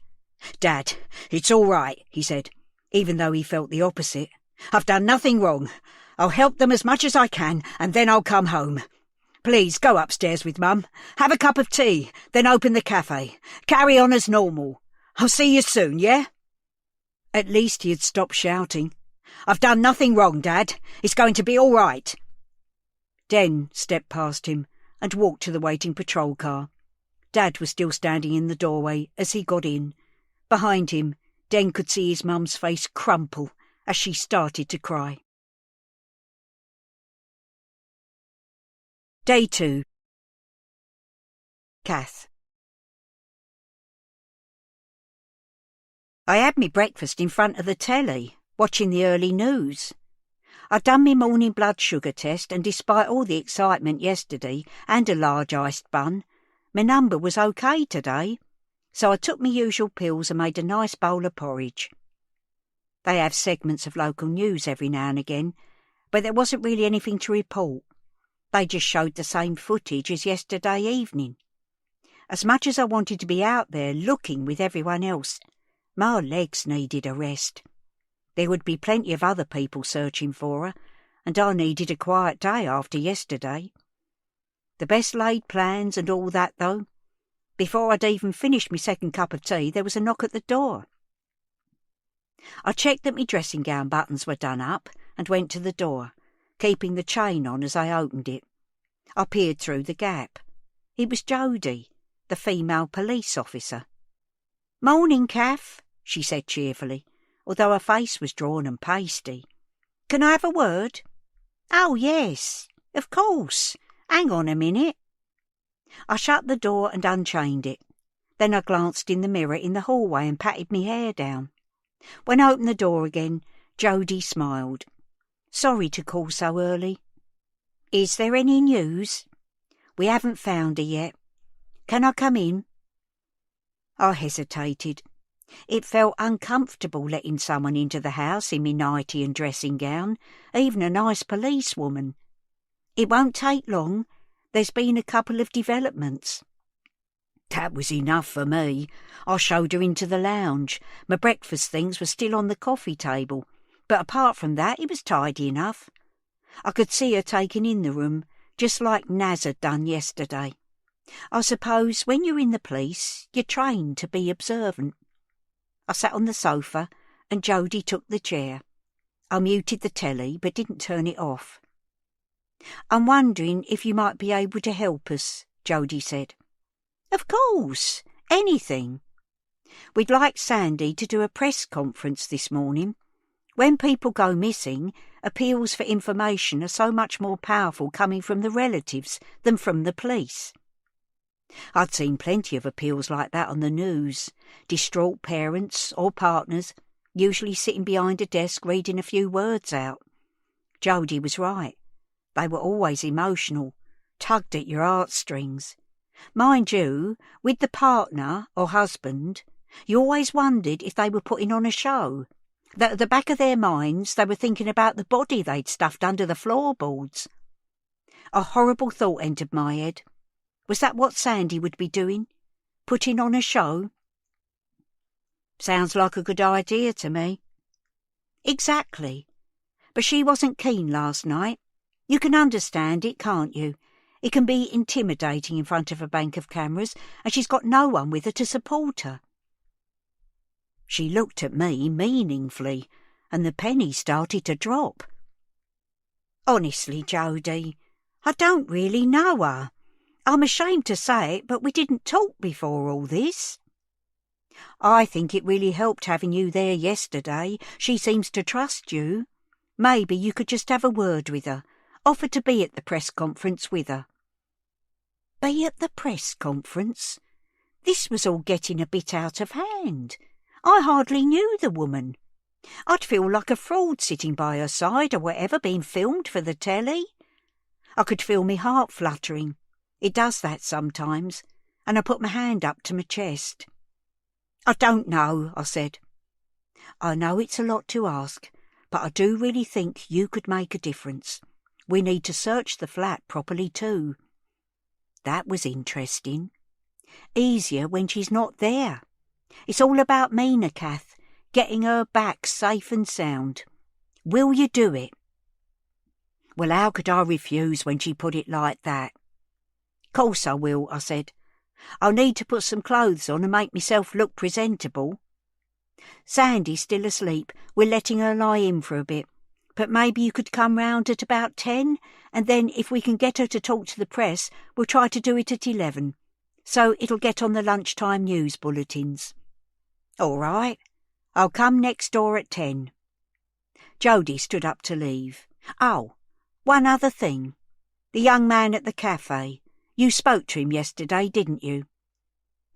"Dad, it's all right," he said, even though he felt the opposite. "I've done nothing wrong. I'll help them as much as I can, and then I'll come home. Please go upstairs with Mum. Have a cup of tea, then open the cafe. Carry on as normal. I'll see you soon, yeah?" At least he had stopped shouting. "I've done nothing wrong, Dad. It's going to be all right." Den stepped past him and walked to the waiting patrol car. Dad was still standing in the doorway as he got in. Behind him, Den could see his mum's face crumple as she started to cry. Day 2. Kath. I had me breakfast in front of the telly, watching the early news. I'd done me morning blood sugar test, and despite all the excitement yesterday and a large iced bun, my number was okay today, so I took my usual pills and made a nice bowl of porridge. They have segments of local news every now and again, but there wasn't really anything to report. They just showed the same footage as yesterday evening. As much as I wanted to be out there looking with everyone else, my legs needed a rest. There would be plenty of other people searching for her, and I needed a quiet day after yesterday. The best laid plans and all that, though. Before I'd even finished my second cup of tea, there was a knock at the door. I checked that my dressing gown buttons were done up and went to the door, keeping the chain on as I opened it. I peered through the gap. It was Jodie, the female police officer. "Morning, Kath," she said cheerfully, although her face was drawn and pasty. "Can I have a word?" "Oh, yes, of course. Hang on a minute." I shut the door and unchained it. Then I glanced in the mirror in the hallway and patted me hair down. When I opened the door again, Jodie smiled. "Sorry to call so early. Is there any news?" "We haven't found her yet. Can I come in?" I hesitated. It felt uncomfortable letting someone into the house in me nightie and dressing gown, even a nice policewoman. "It won't take long. There's been a couple of developments." That was enough for me. I showed her into the lounge. My breakfast things were still on the coffee table, but apart from that it was tidy enough. I could see her taking in the room, just like Naz had done yesterday. I suppose when you're in the police, you're trained to be observant. I sat on the sofa and Jodie took the chair. I muted the telly but didn't turn it off. "I'm wondering if you might be able to help us," Jodie said. "Of course, anything. We'd like Sandy to do a press conference this morning. When people go missing, appeals for information are so much more powerful coming from the relatives than from the police." I'd seen plenty of appeals like that on the news. Distraught parents or partners, usually sitting behind a desk reading a few words out. Jodie was right. They were always emotional, tugged at your heartstrings. Mind you, with the partner or husband, you always wondered if they were putting on a show, that at the back of their minds they were thinking about the body they'd stuffed under the floorboards. A horrible thought entered my head. Was that what Sandy would be doing? Putting on a show? "Sounds like a good idea to me." "Exactly. But she wasn't keen last night. You can understand it, can't you? It can be intimidating in front of a bank of cameras, and she's got no one with her to support her." She looked at me meaningfully, and the penny started to drop. "Honestly, Jodie, I don't really know her. I'm ashamed to say it, but we didn't talk before all this." "I think it really helped having you there yesterday. She seems to trust you. Maybe you could just have a word with her, offer to be at the press conference with her." Be at the press conference? This was all getting a bit out of hand. I hardly knew the woman. I'd feel like a fraud sitting by her side or whatever, being filmed for the telly. I could feel me heart fluttering. It does that sometimes, and I put my hand up to my chest. "I don't know," I said. I know it's a lot to ask, but I do really think you could make a difference. We need to search the flat properly too. That was interesting. Easier when she's not there. It's all about Mina, Kath, getting her back safe and sound. Will you do it? Well, how could I refuse when she put it like that? Course I will, I said. I'll need to put some clothes on and make myself look presentable. Sandy's still asleep. We're letting her lie in for a bit. But maybe you could come round at about 10, and then if we can get her to talk to the press, we'll try to do it at 11. So it'll get on the lunchtime news bulletins. All right. I'll come next door at 10. Jody stood up to leave. Oh, one other thing. The young man at the cafe. You spoke to him yesterday, didn't you?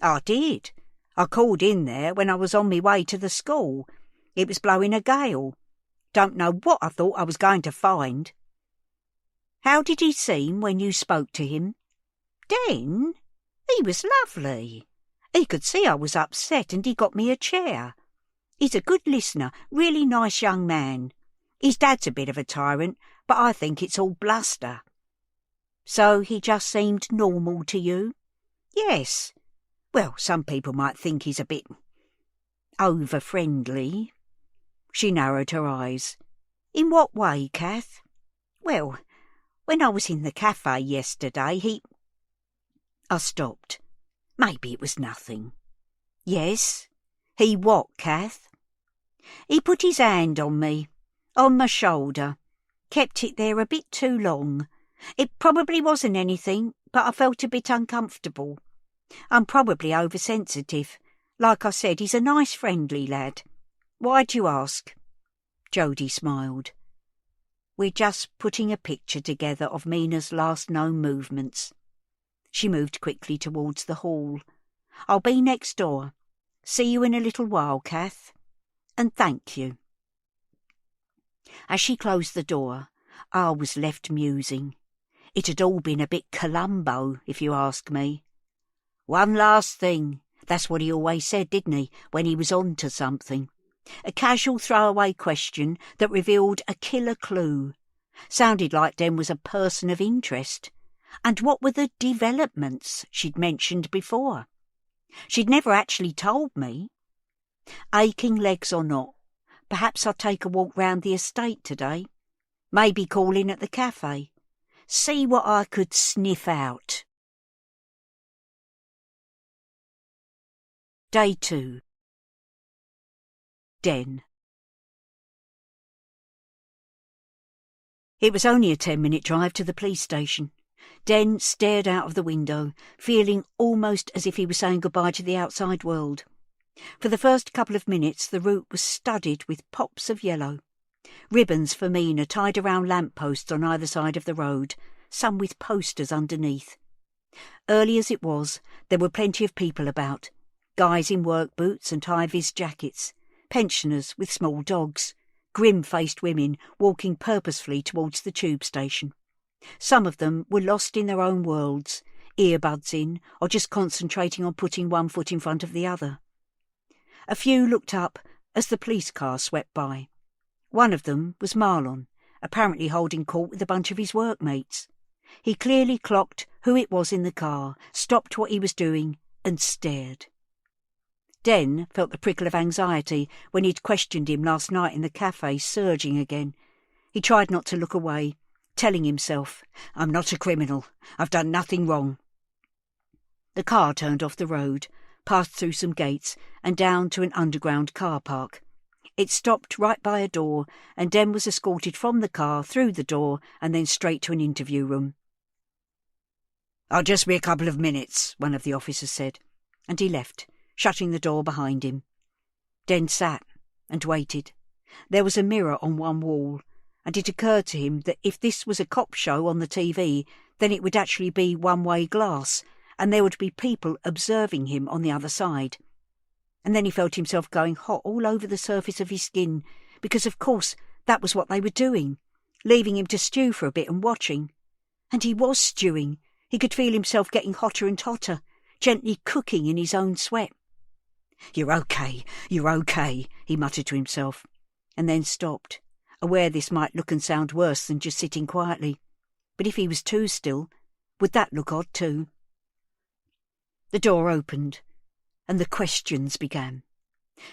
I did. I called in there when I was on my way to the school. It was blowing a gale. Don't know what I thought I was going to find. How did he seem when you spoke to him? Den? He was lovely. He could see I was upset and he got me a chair. He's a good listener, really nice young man. His dad's a bit of a tyrant, but I think it's all bluster. So he just seemed normal to you? Yes. Well, some people might think he's a bit over-friendly. She narrowed her eyes. In what way, Kath? Well, when I was in the cafe yesterday, I stopped. Maybe it was nothing. Yes? He what, Kath? He put his hand on me, on my shoulder. Kept it there a bit too long. It probably wasn't anything, but I felt a bit uncomfortable. I'm probably oversensitive. Like I said, he's a nice, friendly lad. Why'd you ask? Jody smiled. We're just putting a picture together of Mina's last known movements. She moved quickly towards the hall. I'll be next door. See you in a little while, Kath. And thank you. As she closed the door, I was left musing. It had all been a bit Columbo, if you ask me. One last thing. That's what he always said, didn't he, when he was on to something. A casual throwaway question that revealed a killer clue. Sounded like Den was a person of interest. And what were the developments she'd mentioned before? She'd never actually told me. Aching legs or not, perhaps I'll take a walk round the estate today. Maybe call in at the cafe. See what I could sniff out. Day 2. Den. It was only a 10-minute drive to the police station. Den stared out of the window, feeling almost as if he was saying goodbye to the outside world. For the first couple of minutes the route was studded with pops of yellow. Ribbons for Mina tied around lamp-posts on either side of the road, some with posters underneath. Early as it was, there were plenty of people about. Guys in work boots and high-vis jackets, pensioners with small dogs, grim-faced women walking purposefully towards the tube station. Some of them were lost in their own worlds, earbuds in, or just concentrating on putting one foot in front of the other. A few looked up as the police car swept by. One of them was Marlon, apparently holding court with a bunch of his workmates. He clearly clocked who it was in the car, stopped what he was doing, and stared. Den felt the prickle of anxiety when he'd questioned him last night in the cafe surging again. He tried not to look away, telling himself, I'm not a criminal. I've done nothing wrong. The car turned off the road, passed through some gates and down to an underground car park. It stopped right by a door, and Den was escorted from the car through the door and then straight to an interview room. I'll just be a couple of minutes, one of the officers said, and he left, shutting the door behind him. Den sat and waited. There was a mirror on one wall, and it occurred to him that if this was a cop show on the TV, then it would actually be one-way glass, and there would be people observing him on the other side. And then he felt himself going hot all over the surface of his skin, because of course that was what they were doing, leaving him to stew for a bit and watching. And he was stewing. He could feel himself getting hotter and hotter, gently cooking in his own sweat. You're okay, he muttered to himself, and then stopped, aware this might look and sound worse than just sitting quietly. But if he was too still, would that look odd too? The door opened, and the questions began.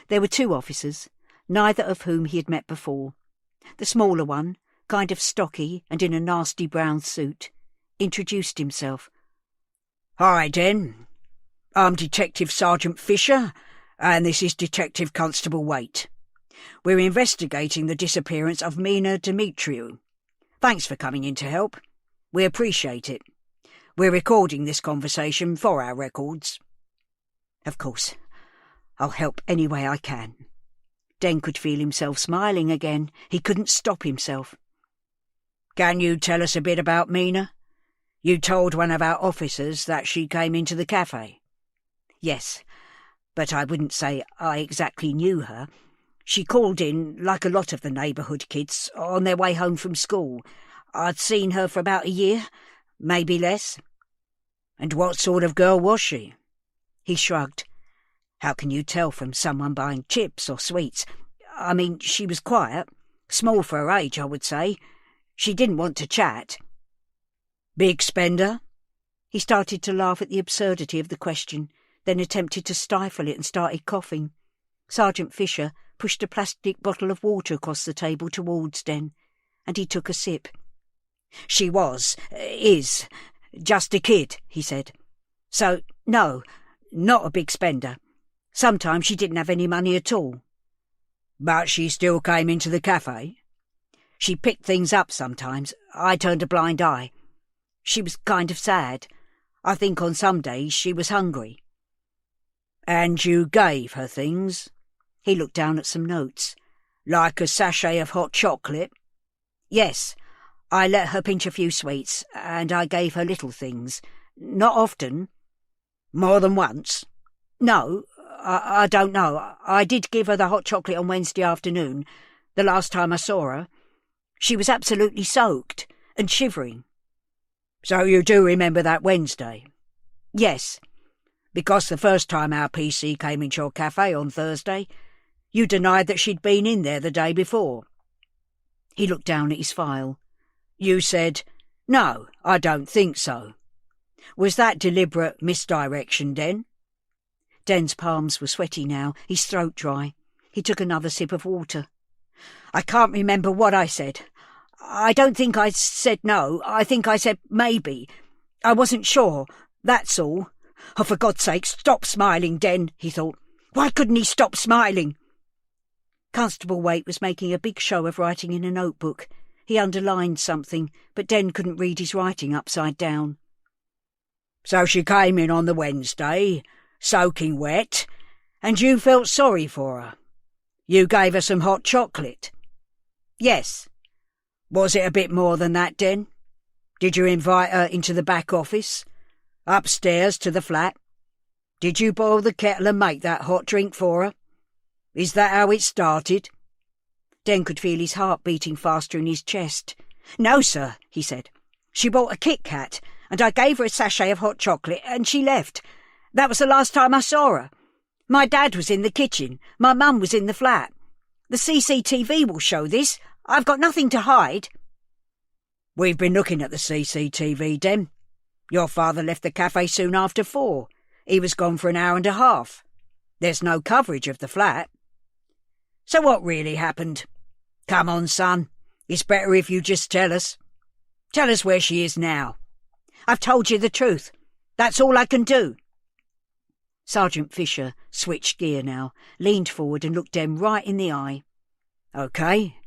There were 2 officers, neither of whom he had met before. The smaller one, kind of stocky and in a nasty brown suit, introduced himself. "Hi, Den. I'm Detective Sergeant Fisher, and this is Detective Constable Waite. We're investigating the disappearance of Mina Dimitriou. Thanks for coming in to help. We appreciate it. We're recording this conversation for our records." "Of course. I'll help any way I can." Den could feel himself smiling again. He couldn't stop himself. "Can you tell us a bit about Mina? You told one of our officers that she came into the cafe." "Yes, but I wouldn't say I exactly knew her. She called in, like a lot of the neighbourhood kids, on their way home from school. I'd seen her for about a year, maybe less." "And what sort of girl was she?" He shrugged. "How can you tell from someone buying chips or sweets? I mean, she was quiet, small for her age, I would say. She didn't want to chat." "Big spender?" He started to laugh at the absurdity of the question, then attempted to stifle it and started coughing. Sergeant Fisher pushed a plastic bottle of water across the table towards Den, and he took a sip. "She is, just a kid," he said. "So, no, not a big spender. Sometimes she didn't have any money at all." "But she still came into the cafe?" "She picked things up sometimes. I turned a blind eye. She was kind of sad. I think on some days she was hungry." "And you gave her things?" He looked down at some notes. "Like a sachet of hot chocolate?" "Yes. I let her pinch a few sweets, and I gave her little things. Not often." "More than once?" "No, I don't know. I did give her the hot chocolate on Wednesday afternoon, the last time I saw her. She was absolutely soaked and shivering." "So you do remember that Wednesday?" "Yes. Because the first time our PC came into your cafe on Thursday, you denied that she'd been in there the day before." He looked down at his file. "You said, 'No, I don't think so.' Was that deliberate misdirection, Den?" Den's palms were sweaty now, his throat dry. He took another sip of water. "I can't remember what I said. I don't think I said no. I think I said maybe. I wasn't sure, that's all. Oh, for God's sake, stop smiling, Den," he thought. Why couldn't he stop smiling? Constable Waite was making a big show of writing in a notebook. He underlined something, but Den couldn't read his writing upside down. "So she came in on the Wednesday, soaking wet, and you felt sorry for her. You gave her some hot chocolate?" "Yes." "Was it a bit more than that, Den? Did you invite her into the back office? Upstairs to the flat? Did you boil the kettle and make that hot drink for her? Is that how it started?" Den could feel his heart beating faster in his chest. "No, sir," he said. "She bought a Kit Kat, and I gave her a sachet of hot chocolate, and she left. That was the last time I saw her. My dad was in the kitchen. My mum was in the flat. The CCTV will show this. I've got nothing to hide." "We've been looking at the CCTV, Den. Your father left the cafe soon after 4. He was gone for an hour and a half. There's no coverage of the flat. So what really happened? Come on, son. It's better if you just tell us. Tell us where she is now." "I've told you the truth. That's all I can do." Sergeant Fisher switched gear now, leaned forward and looked them right in the eye. "OK.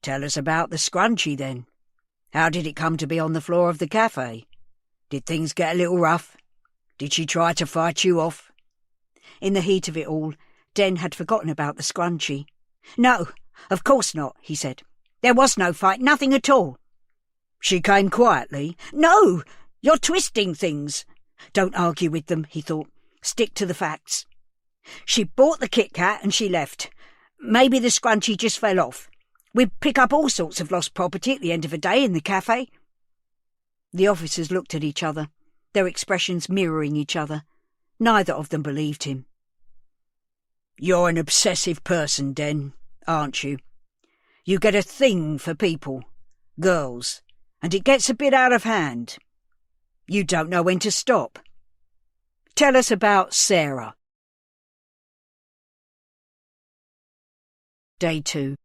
Tell us about the scrunchie, then. How did it come to be on the floor of the cafe? Did things get a little rough? Did she try to fight you off?" In the heat of it all, Den had forgotten about the scrunchie. "No, of course not," he said. "There was no fight, nothing at all." "She came quietly?" "No! You're twisting things." Don't argue with them, he thought. Stick to the facts. "She bought the Kit Kat and she left. Maybe the scrunchie just fell off. We'd pick up all sorts of lost property at the end of a day in the cafe." The officers looked at each other, their expressions mirroring each other. Neither of them believed him. You're an obsessive person, Den, aren't you? You get a thing for people, girls, and it gets a bit out of hand. You don't know when to stop. Tell us about Sarah. Day 2.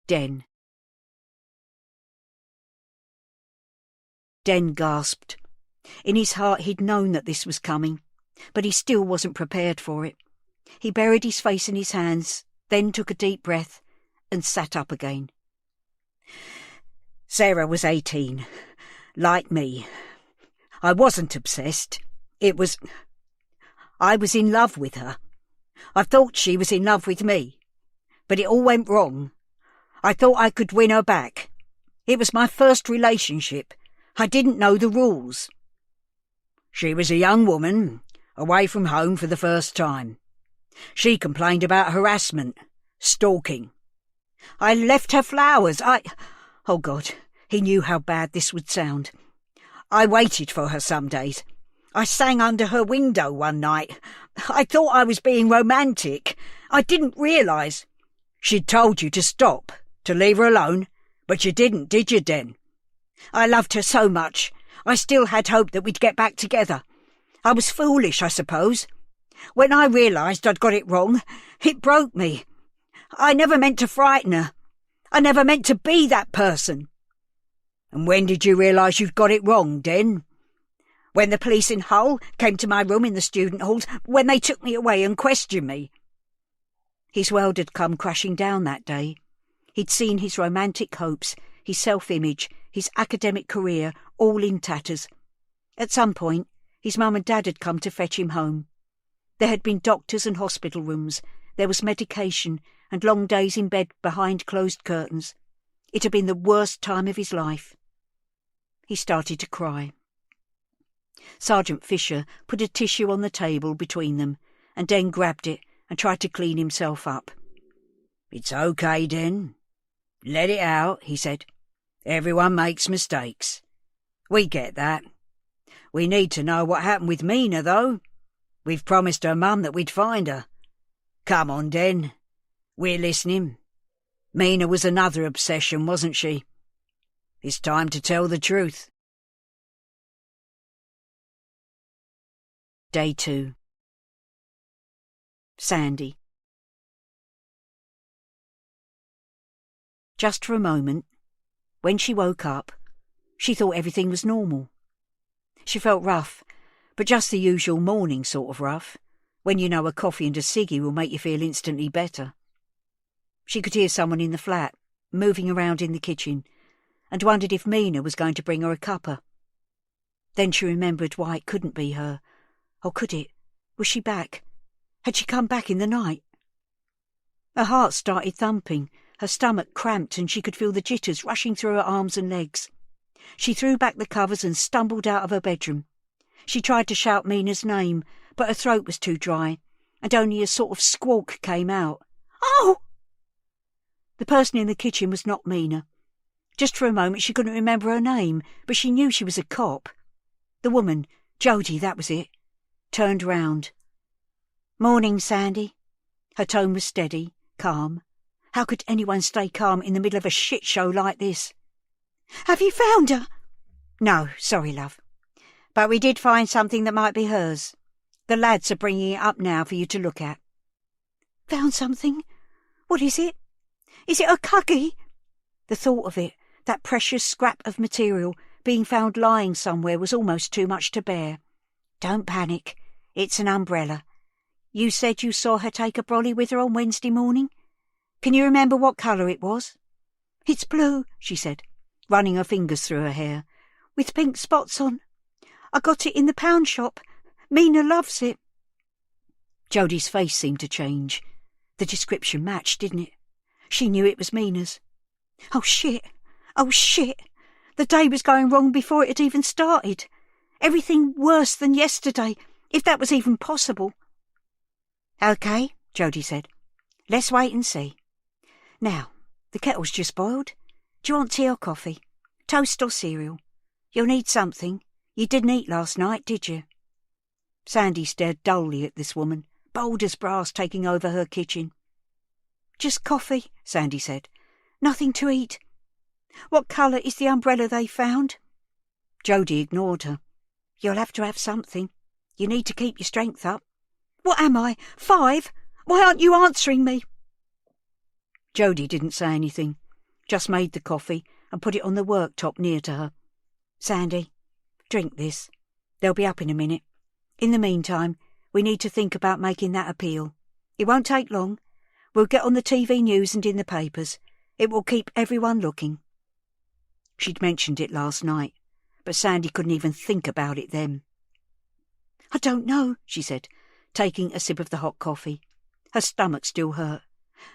Den. Den gasped. In his heart he'd known that this was coming, but he still wasn't prepared for it. He buried his face in his hands, then took a deep breath and sat up again. Sarah was 18, like me. I wasn't obsessed. I was in love with her. I thought she was in love with me, but it all went wrong. I thought I could win her back. It was my first relationship. I didn't know the rules. She was a young woman, away from home for the first time. She complained about harassment, stalking. I left her flowers. Oh God, he knew how bad this would sound. I waited for her some days. I sang under her window one night. I thought I was being romantic. I didn't realise. She'd told you to stop, to leave her alone, but you didn't, did you, Den? I loved her so much. I still had hope that we'd get back together. I was foolish, I suppose. When I realised I'd got it wrong, it broke me. I never meant to frighten her. I never meant to be that person. And when did you realise you'd got it wrong, Den? When the police in Hull came to my room in the student halls, when they took me away and questioned me. His world had come crashing down that day. He'd seen his romantic hopes, his self-image, his academic career, all in tatters. At some point, his mum and dad had come to fetch him home. There had been doctors and hospital rooms, there was medication and long days in bed behind closed curtains. It had been the worst time of his life. He started to cry. Sergeant Fisher put a tissue on the table between them, and Den grabbed it and tried to clean himself up. "It's okay, Den. Let it out," he said. "Everyone makes mistakes. We get that. We need to know what happened with Mina, though. We've promised her mum that we'd find her. Come on, Den. We're listening. Mina was another obsession, wasn't she? It's time to tell the truth." Day 2. Sandy. Just for a moment, when she woke up, she thought everything was normal. She felt rough, but just the usual morning sort of rough, when you know a coffee and a ciggy will make you feel instantly better. She could hear someone in the flat, moving around in the kitchen, and wondered if Mina was going to bring her a cuppa. Then she remembered why it couldn't be her. Or could it? Was she back? Had she come back in the night? Her heart started thumping, her stomach cramped, and she could feel the jitters rushing through her arms and legs. She threw back the covers and stumbled out of her bedroom. She tried to shout Mina's name, but her throat was too dry, and only a sort of squawk came out. "Oh!" The person in the kitchen was not Mina. Just for a moment she couldn't remember her name, but she knew she was a cop. The woman, Jodie, that was it, turned round. "Morning, Sandy." Her tone was steady, calm. How could anyone stay calm in the middle of a shit show like this? "Have you found her?" "No, sorry, love. But we did find something that might be hers. The lads are bringing it up now for you to look at." "Found something? What is it? Is it a cuggy?" The thought of it, that precious scrap of material, being found lying somewhere was almost too much to bear. "Don't panic. It's an umbrella. You said you saw her take a brolly with her on Wednesday morning? Can you remember what colour it was?" "It's blue," she said, running her fingers through her hair, "with pink spots on. I got it in the pound shop. Mina loves it." Jodie's face seemed to change. The description matched, didn't it? She knew it was Mina's. Oh shit! Oh shit! The day was going wrong before it had even started. Everything worse than yesterday, if that was even possible. "OK," Jodie said. "Let's wait and see. Now, the kettle's just boiled. Do you want tea or coffee? Toast or cereal? You'll need something. You didn't eat last night, did you?" Sandy stared dully at this woman, bold as brass, taking over her kitchen. "Just coffee," Sandy said. "Nothing to eat. What colour is the umbrella they found?" Jody ignored her. "You'll have to have something. You need to keep your strength up." "What am I, 5? Why aren't you answering me?" Jody didn't say anything, just made the coffee and put it on the worktop near to her. "Sandy, drink this. They'll be up in a minute. In the meantime, we need to think about making that appeal. It won't take long. We'll get on the TV news and in the papers. It will keep everyone looking." She'd mentioned it last night, but Sandy couldn't even think about it then. "I don't know," she said, taking a sip of the hot coffee. Her stomach still hurt.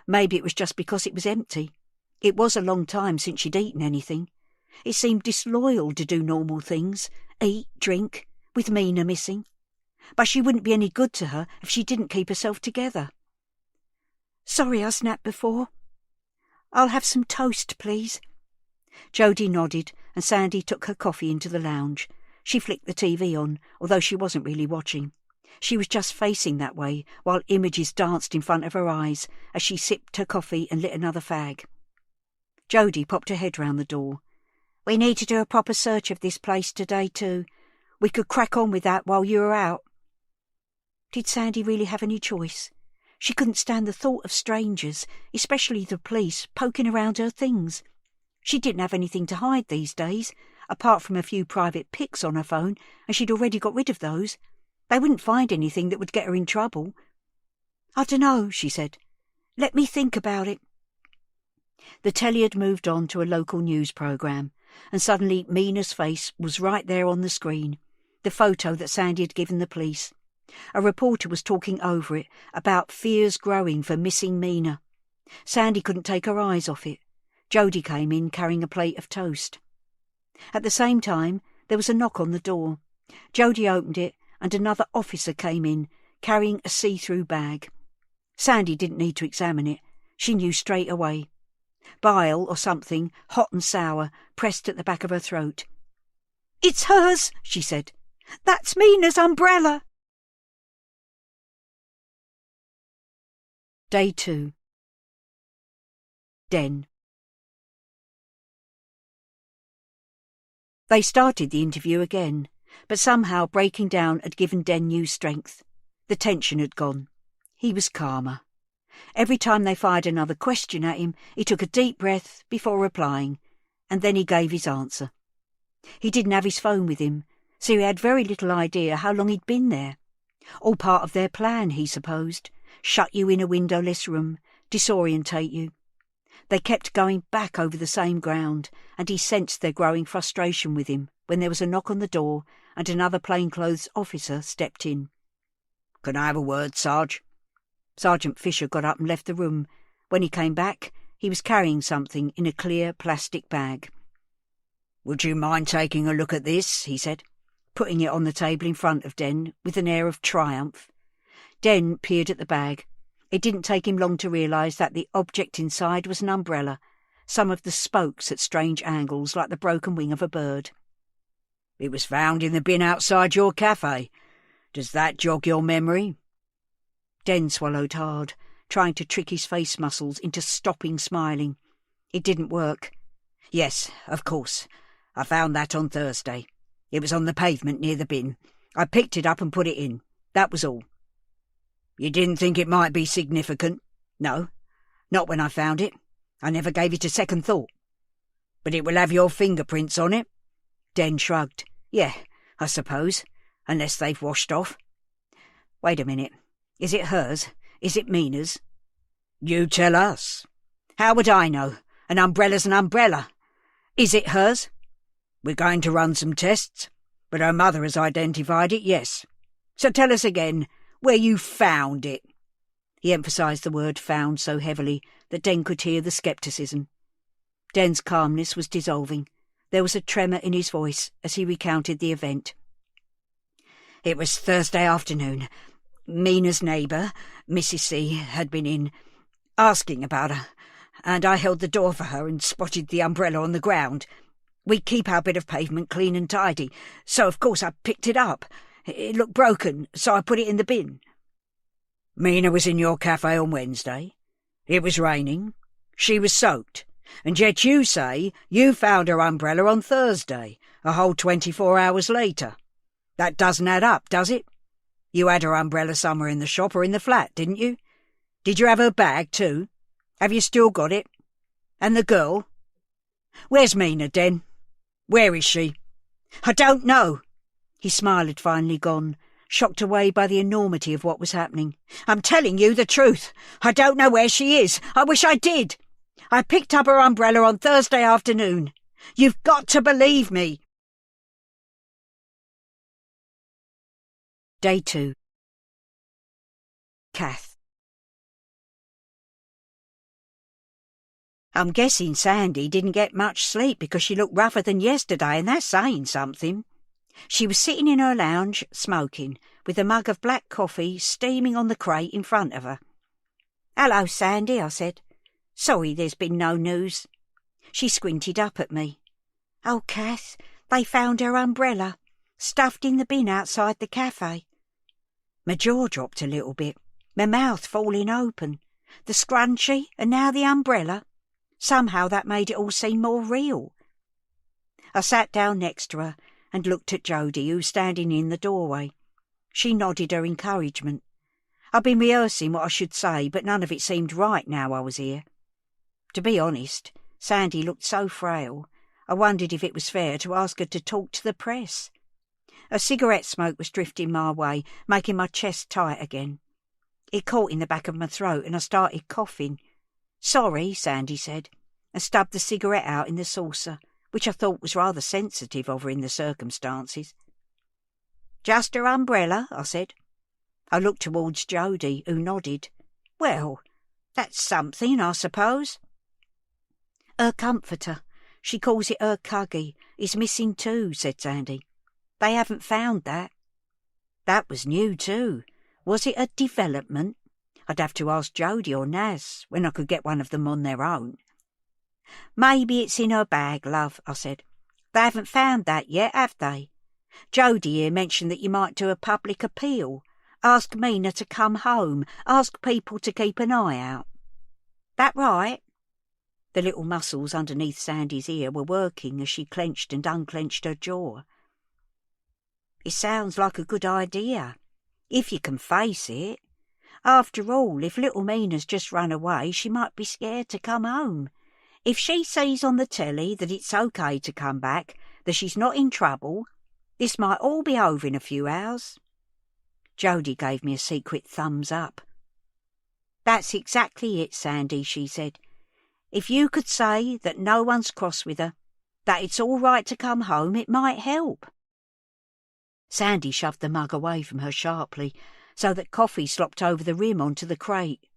Maybe it was just because it was empty. It was a long time since she'd eaten anything. It seemed disloyal to do normal things, eat, drink, with Mina missing. But she wouldn't be any good to her if she didn't keep herself together. "Sorry I snapped before. I'll have some toast, please." Jody nodded and Sandy took her coffee into the lounge. She flicked the TV on, although she wasn't really watching. She was just facing that way while images danced in front of her eyes as she sipped her coffee and lit another fag. Jody popped her head round the door. "We need to do a proper search of this place today too. We could crack on with that while you were out." Did Sandy really have any choice? She couldn't stand the thought of strangers, especially the police, poking around her things. She didn't have anything to hide these days, apart from a few private pics on her phone, and she'd already got rid of those. They wouldn't find anything that would get her in trouble. "I dunno," she said. "Let me think about it." The telly had moved on to a local news programme, and suddenly Mina's face was right there on the screen, the photo that Sandy had given the police. A reporter was talking over it about fears growing for missing Mina. Sandy couldn't take her eyes off it. Jody came in carrying a plate of toast. At the same time, there was a knock on the door. Jody opened it, and another officer came in, carrying a see-through bag. Sandy didn't need to examine it. She knew straight away. Bile or something, hot and sour, pressed at the back of her throat. "It's hers," she said. "That's Mina's umbrella." Day 2. Den. They started the interview again, but somehow breaking down had given Den new strength. The tension had gone. He was calmer. Every time they fired another question at him, he took a deep breath before replying, and then he gave his answer. He didn't have his phone with him, so he had very little idea how long he'd been there. All part of their plan, he supposed. Shut you in a windowless room, disorientate you. They kept going back over the same ground, and he sensed their growing frustration with him when there was a knock on the door and another plainclothes officer stepped in. "Can I have a word, Sarge?" Sergeant Fisher got up and left the room. When he came back, he was carrying something in a clear plastic bag. "Would you mind taking a look at this?" he said, putting it on the table in front of Den with an air of triumph. Den peered at the bag. It didn't take him long to realise that the object inside was an umbrella, some of the spokes at strange angles like the broken wing of a bird. "It was found in the bin outside your cafe. Does that jog your memory?" Den swallowed hard, trying to trick his face muscles into stopping smiling. It didn't work. "Yes, of course. I found that on Thursday. It was on the pavement near the bin. I picked it up and put it in. That was all." "You didn't think it might be significant?" "No, not when I found it. I never gave it a second thought." "But it will have your fingerprints on it?" Den shrugged. "Yeah, I suppose, unless they've washed off." "Wait a minute. Is it hers? Is it Mina's?" "You tell us." "How would I know? An umbrella's an umbrella. Is it hers?" "We're going to run some tests, but her mother has identified it, yes. So tell us again where you found it." He emphasised the word found so heavily that Den could hear the scepticism. Den's calmness was dissolving. There was a tremor in his voice as he recounted the event. "It was Thursday afternoon. Mina's neighbour, Mrs. C., had been in, asking about her, and I held the door for her and spotted the umbrella on the ground. We keep our bit of pavement clean and tidy, so of course I picked it up. It looked broken, so I put it in the bin." Mina was in your cafe on Wednesday. It was raining. She was soaked. And yet you say you found her umbrella on Thursday, a whole 24 hours later. That doesn't add up, does it? You had her umbrella somewhere in the shop or in the flat, didn't you? Did you have her bag too? Have you still got it? And the girl? Where's Mina, Den? Where is she? I don't know. His smile had finally gone, shocked away by the enormity of what was happening. I'm telling you the truth. I don't know where she is. I wish I did. I picked up her umbrella on Thursday afternoon. You've got to believe me. Day 2. Kath. I'm guessing Sandy didn't get much sleep because she looked rougher than yesterday, and that's saying something. She was sitting in her lounge, smoking, with a mug of black coffee steaming on the crate in front of her. "Hello, Sandy," I said. "Sorry there's been no news." She squinted up at me. "Oh, Kath, they found her umbrella, stuffed in the bin outside the cafe." My jaw dropped a little bit, my mouth falling open. The scrunchie and now the umbrella. Somehow that made it all seem more real. I sat down next to her and looked at Jodie, who was standing in the doorway. She nodded her encouragement. I'd been rehearsing what I should say, but none of it seemed right now I was here. To be honest, Sandy looked so frail, I wondered if it was fair to ask her to talk to the press. A cigarette smoke was drifting my way, making my chest tight again. It caught in the back of my throat and I started coughing. "Sorry," Sandy said, and stubbed the cigarette out in the saucer, which I thought was rather sensitive of her in the circumstances. "Just her umbrella," I said. I looked towards Jodie, who nodded. "Well, that's something, I suppose." "Her comforter, she calls it her cuggy, is missing too," said Sandy. "They haven't found that." That was new too. Was it a development? I'd have to ask Jodie or Naz, when I could get one of them on their own. "Maybe it's in her bag, love," I said. "They haven't found that yet, have they? Jodie here mentioned that you might do a public appeal. Ask Mina to come home. Ask people to keep an eye out. That right?" The little muscles underneath Sandy's ear were working as she clenched and unclenched her jaw. "It sounds like a good idea, if you can face it. After all, if little Mina's just run away, she might be scared to come home. If she sees on the telly that it's okay to come back, that she's not in trouble, this might all be over in a few hours." Jodie gave me a secret thumbs up. "That's exactly it, Sandy," she said. "If you could say that no one's cross with her, that it's all right to come home, it might help." Sandy shoved the mug away from her sharply, so that coffee slopped over the rim onto the crate.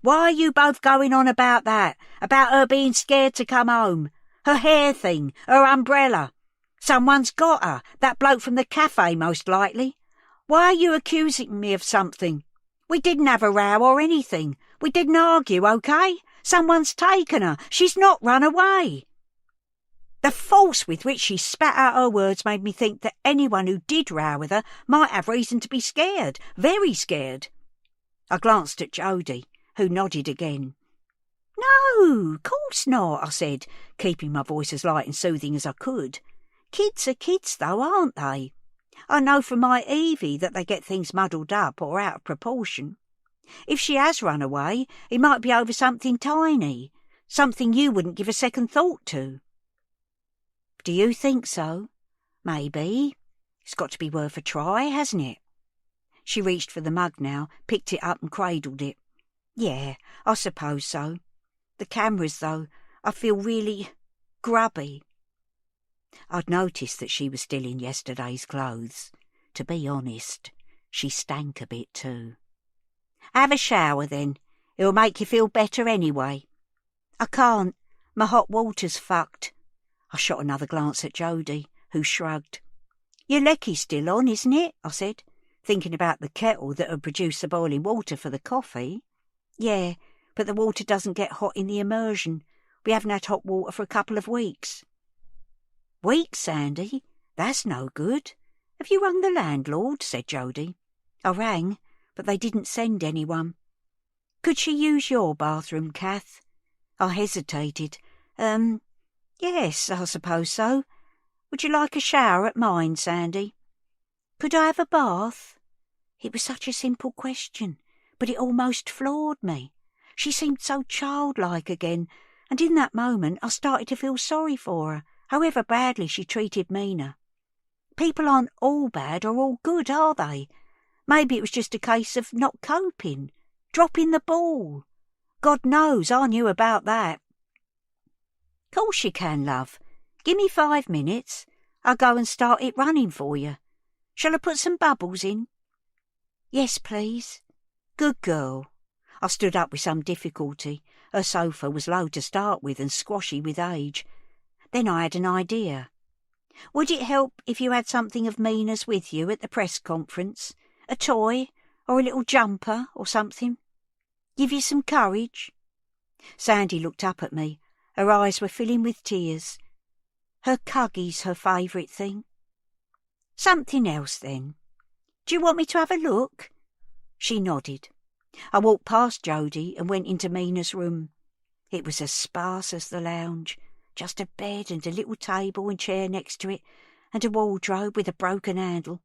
"Why are you both going on about that? About her being scared to come home? Her hair thing, her umbrella. Someone's got her, that bloke from the cafe most likely. Why are you accusing me of something? We didn't have a row or anything. We didn't argue, okay? Someone's taken her. She's not run away." The force with which she spat out her words made me think that anyone who did row with her might have reason to be scared, very scared. I glanced at Jodie, who nodded again. "No, course not," I said, keeping my voice as light and soothing as I could. "Kids are kids, though, aren't they? I know from my Evie that they get things muddled up or out of proportion. If she has run away, it might be over something tiny, something you wouldn't give a second thought to." "Do you think so? Maybe. It's got to be worth a try, hasn't it?" She reached for the mug now, picked it up and cradled it. "Yeah, I suppose so. The cameras, though, I feel really grubby." I'd noticed that she was still in yesterday's clothes. To be honest, she stank a bit too. "Have a shower then. It'll make you feel better anyway." "I can't. My hot water's fucked." I shot another glance at Jodie, who shrugged. "Your lecky's still on, isn't it?" I said, thinking about the kettle that had produced the boiling water for the coffee. "Yeah, but the water doesn't get hot in the immersion. We haven't had hot water for a couple of weeks." "Weeks, Sandy? That's no good. Have you rung the landlord?" said Jodie. I rang, but they didn't send anyone. Could she use your bathroom, Kath? I hesitated. Yes, I suppose so. Would you like a shower at mine, Sandy? Could I have a bath? It was such a simple question, but it almost floored me. She seemed so childlike again, and in that moment I started to feel sorry for her, however badly she treated Mina. People aren't all bad or all good, are they? Maybe it was just a case of not coping, dropping the ball. God knows I knew about that. Course you can, love. Give me 5 minutes. I'll go and start it running for you. Shall I put some bubbles in? Yes, please. Good girl. I stood up with some difficulty. Her sofa was low to start with and squashy with age. Then I had an idea. Would it help if you had something of Mina's with you at the press conference? A toy, or a little jumper, or something? Give you some courage? Sandy looked up at me. Her eyes were filling with tears. Her Cuggy's her favourite thing. Something else, then. Do you want me to have a look? She nodded. I walked past Jody and went into Mina's room. It was as sparse as the lounge, just a bed and a little table and chair next to it, and a wardrobe with a broken handle.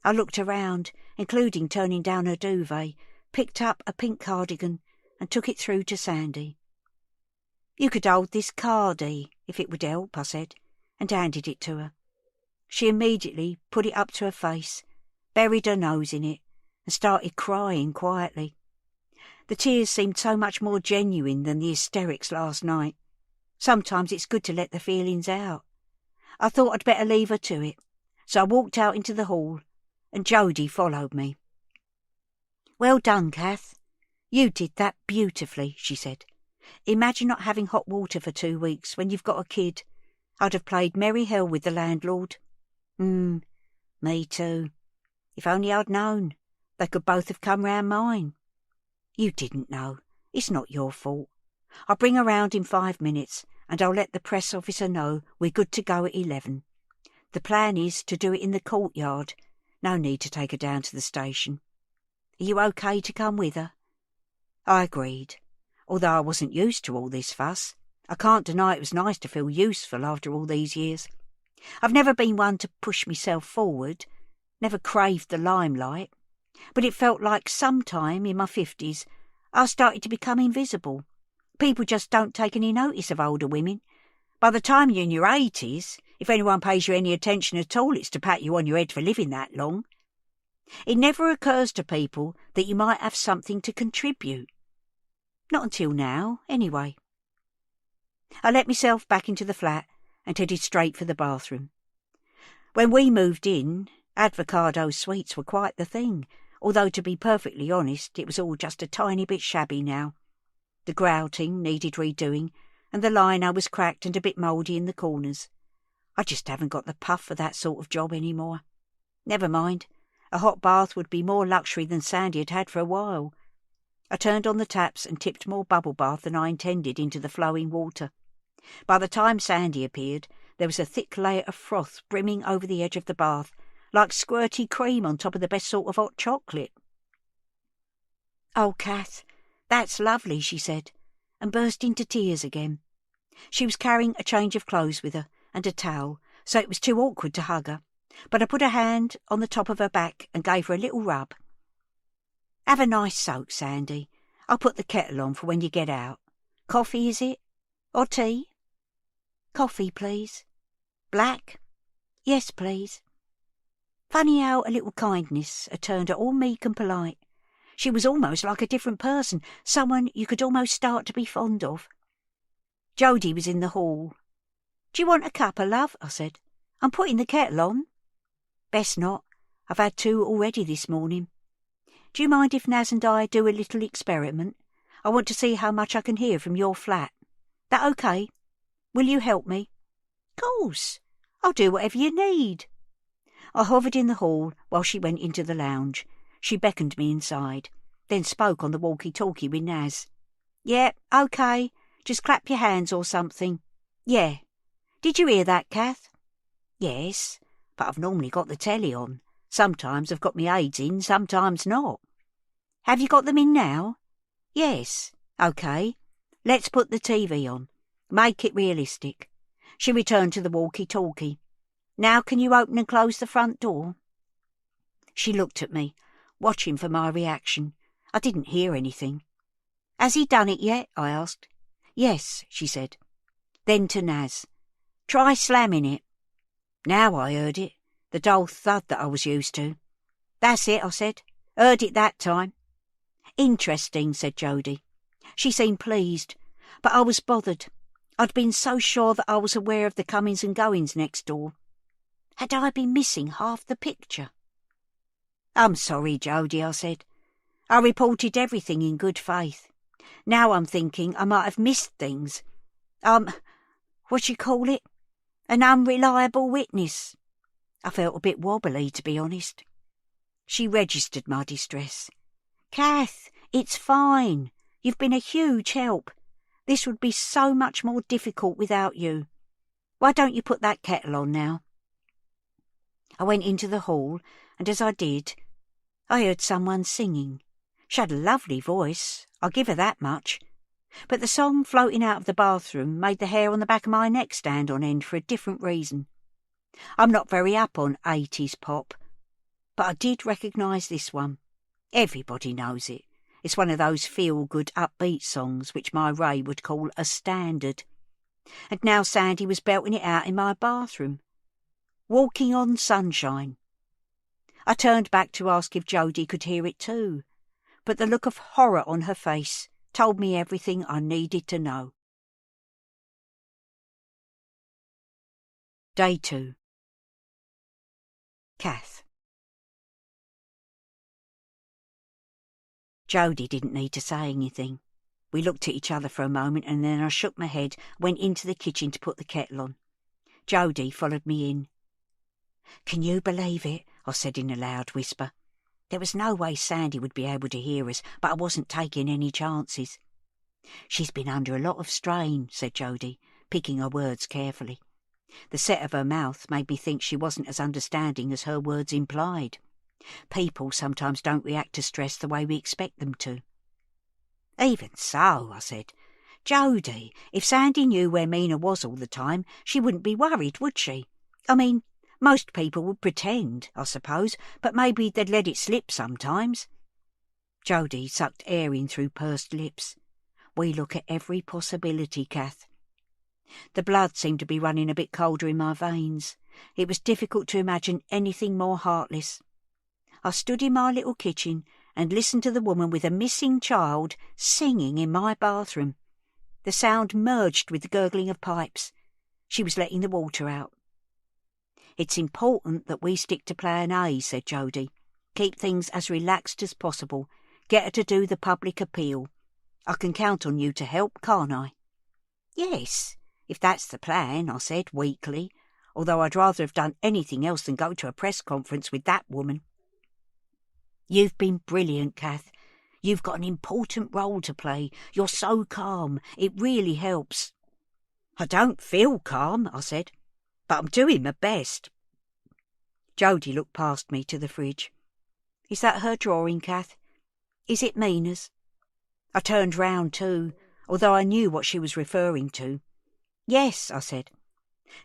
I looked around, including turning down her duvet, picked up a pink cardigan and took it through to Sandy. You could hold this cardie, if it would help, I said, and handed it to her. She immediately put it up to her face, buried her nose in it, and started crying quietly. The tears seemed so much more genuine than the hysterics last night. Sometimes it's good to let the feelings out. I thought I'd better leave her to it, so I walked out into the hall, and Jody followed me. Well done, Kath. You did that beautifully, she said. Imagine not having hot water for 2 weeks when you've got a kid. I'd have played merry hell with the landlord. Me too. If only I'd known. They could both have come round mine. You didn't know. It's not your fault. I'll bring her round in 5 minutes, and I'll let the press officer know we're good to go at 11. The plan is to do it in the courtyard. No need to take her down to the station. Are you okay to come with her? I agreed. Although I wasn't used to all this fuss, I can't deny it was nice to feel useful after all these years. I've never been one to push myself forward, never craved the limelight, but it felt like sometime in my 50s I started to become invisible. People just don't take any notice of older women. By the time you're in your 80s, if anyone pays you any attention at all, it's to pat you on your head for living that long. It never occurs to people that you might have something to contribute. Not until now, anyway. I let myself back into the flat and headed straight for the bathroom. When we moved in, avocado suites were quite the thing, although to be perfectly honest, it was all just a tiny bit shabby now. The grouting needed redoing, and the lino was cracked and a bit mouldy in the corners. I just haven't got the puff for that sort of job any more. Never mind, a hot bath would be more luxury than Sandy had had for a while. I turned on the taps and tipped more bubble bath than I intended into the flowing water. By the time Sandy appeared, there was a thick layer of froth brimming over the edge of the bath, like squirty cream on top of the best sort of hot chocolate. Oh, Kath, that's lovely, she said, and burst into tears again. She was carrying a change of clothes with her and a towel, so it was too awkward to hug her, but I put a hand on the top of her back and gave her a little rub. Have a nice soak, Sandy. I'll put the kettle on for when you get out. Coffee, is it? Or tea? Coffee, please. Black? Yes, please. Funny how a little kindness had turned her all meek and polite. She was almost like a different person, someone you could almost start to be fond of. Jody was in the hall. Do you want a cuppa, love? I said. I'm putting the kettle on. Best not. I've had 2 already this morning. Do you mind if Naz and I do a little experiment? I want to see how much I can hear from your flat. That okay? Will you help me? Course. I'll do whatever you need. I hovered in the hall while she went into the lounge. She beckoned me inside, then spoke on the walkie-talkie with Naz. Yeah, okay. Just clap your hands or something. Yeah. Did you hear that, Kath? Yes, but I've normally got the telly on. Sometimes I've got my aids in, sometimes not. Have you got them in now? Yes. OK. Let's put the TV on. Make it realistic. She returned to the walkie-talkie. Now can you open and close the front door? She looked at me, watching for my reaction. I didn't hear anything. Has he done it yet? I asked. Yes, she said. Then to Naz. Try slamming it. Now I heard it, the dull thud that I was used to. That's it, I said. Heard it that time. Interesting, said Jody. She seemed pleased, but I was bothered. I'd been so sure that I was aware of the comings and goings next door. Had I been missing half the picture? I'm sorry, Jody, I said. I reported everything in good faith. Now I'm thinking I might have missed things. What you call it? An unreliable witness. I felt a bit wobbly, to be honest. She registered my distress. Kath, it's fine. You've been a huge help. This would be so much more difficult without you. Why don't you put that kettle on now? I went into the hall, and as I did, I heard someone singing. She had a lovely voice, I'll give her that much. But the song floating out of the bathroom made the hair on the back of my neck stand on end for a different reason. I'm not very up on 80s pop, but I did recognise this one. Everybody knows it. It's one of those feel-good upbeat songs which my Ray would call a standard. And now Sandy was belting it out in my bathroom. Walking on Sunshine. I turned back to ask if Jody could hear it too, but the look of horror on her face told me everything I needed to know. Day 2. Kath. Jody didn't need to say anything. We looked at each other for a moment and then I shook my head, went into the kitchen to put the kettle on. Jody followed me in. Can you believe it? I said in a loud whisper. There was no way Sandy would be able to hear us, but I wasn't taking any chances. She's been under a lot of strain, said Jody, picking her words carefully. The set of her mouth made me think she wasn't as understanding as her words implied. People sometimes don't react to stress the way we expect them to. Even so, I said. Jody, if Sandy knew where Mina was all the time, she wouldn't be worried, would she? I mean, most people would pretend, I suppose, but maybe they'd let it slip sometimes. Jody sucked air in through pursed lips. We look at every possibility, Kath. The blood seemed to be running a bit colder in my veins. It was difficult to imagine anything more heartless. I stood in my little kitchen and listened to the woman with a missing child singing in my bathroom. The sound merged with the gurgling of pipes. She was letting the water out. It's important that we stick to plan A, said Jody. Keep things as relaxed as possible. Get her to do the public appeal. I can count on you to help, can't I? Yes, if that's the plan, I said weakly, although I'd rather have done anything else than go to a press conference with that woman. You've been brilliant, Kath. You've got an important role to play. You're so calm. It really helps. I don't feel calm, I said, but I'm doing my best. Jody looked past me to the fridge. Is that her drawing, Kath? Is it Mina's? I turned round too, although I knew what she was referring to. Yes, I said.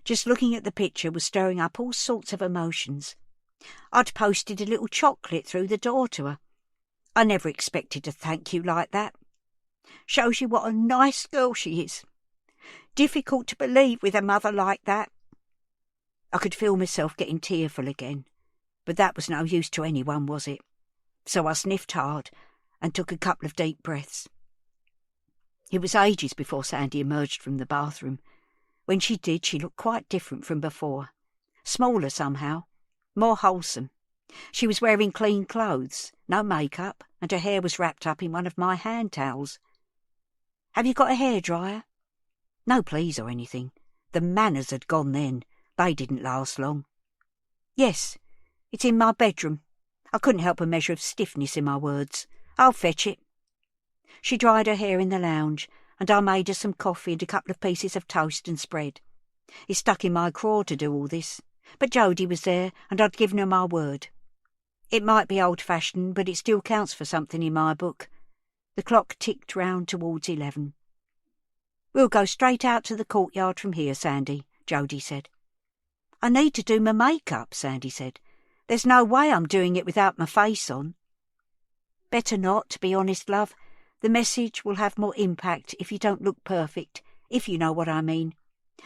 Just looking at the picture was stirring up all sorts of emotions. I'd posted a little chocolate through the door to her. I never expected to thank you like that. Shows you what a nice girl she is. Difficult to believe with a mother like that. I could feel myself getting tearful again, but that was no use to anyone, was it? So I sniffed hard and took a couple of deep breaths. It was ages before Sandy emerged from the bathroom. When she did, she looked quite different from before. Smaller somehow, more wholesome. She was wearing clean clothes, no makeup, and her hair was wrapped up in one of my hand towels. Have you got a hairdryer? No please or anything. The manners had gone then. They didn't last long. Yes, it's in my bedroom. I couldn't help a measure of stiffness in my words. I'll fetch it. She dried her hair in the lounge, and I made her some coffee and a couple of pieces of toast and spread. It stuck in my craw to do all this, but Jody was there, and I'd given her my word. It might be old-fashioned, but it still counts for something in my book. The clock ticked round towards 11. "We'll go straight out to the courtyard from here, Sandy," Jody said. "I need to do my make-up," Sandy said. "There's no way I'm doing it without my face on." "Better not, to be honest, love. The message will have more impact if you don't look perfect, if you know what I mean.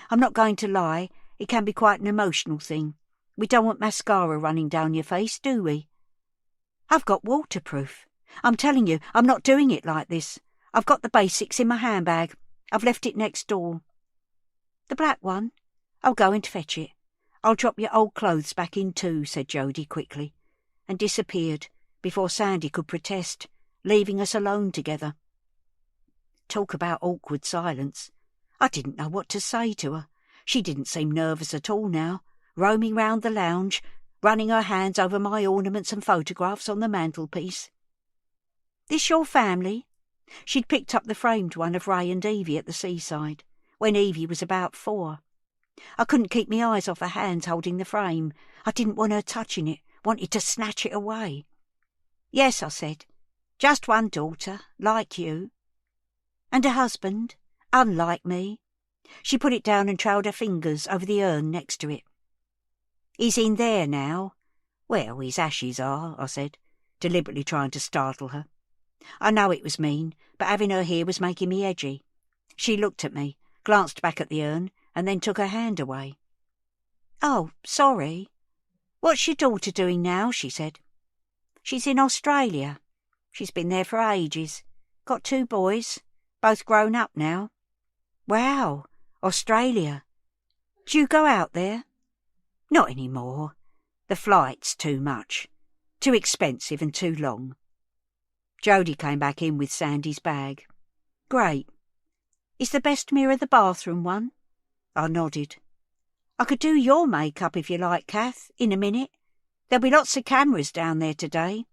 I'm not going to lie, it can be quite an emotional thing. We don't want mascara running down your face, do we?" "I've got waterproof. I'm telling you, I'm not doing it like this. I've got the basics in my handbag. I've left it next door." "The black one? I'll go and fetch it. I'll drop your old clothes back in too," said Jody quickly, and disappeared before Sandy could protest, leaving us alone together. Talk about awkward silence. I didn't know what to say to her. She didn't seem nervous at all now, roaming round the lounge, running her hands over my ornaments and photographs on the mantelpiece. "This your family?" She'd picked up the framed one of Ray and Evie at the seaside, when Evie was about 4. I couldn't keep my eyes off her hands holding the frame. I didn't want her touching it, wanted to snatch it away. "Yes," I said. "Just one daughter, like you." "And a husband, unlike me." She put it down and trailed her fingers over the urn next to it. "He's in there now." "Well, his ashes are," I said, deliberately trying to startle her. I know it was mean, but having her here was making me edgy. She looked at me, glanced back at the urn, and then took her hand away. "Oh, sorry. What's your daughter doing now?" she said. "She's in Australia. She's been there for ages. Got 2 boys, both grown up now." "Wow, Australia. Do you go out there?" "Not any more. The flight's too much. Too expensive and too long." Jody came back in with Sandy's bag. "Great. Is the best mirror the bathroom one?" I nodded. "I could do your make-up if you like, Kath, in a minute. There'll be lots of cameras down there today."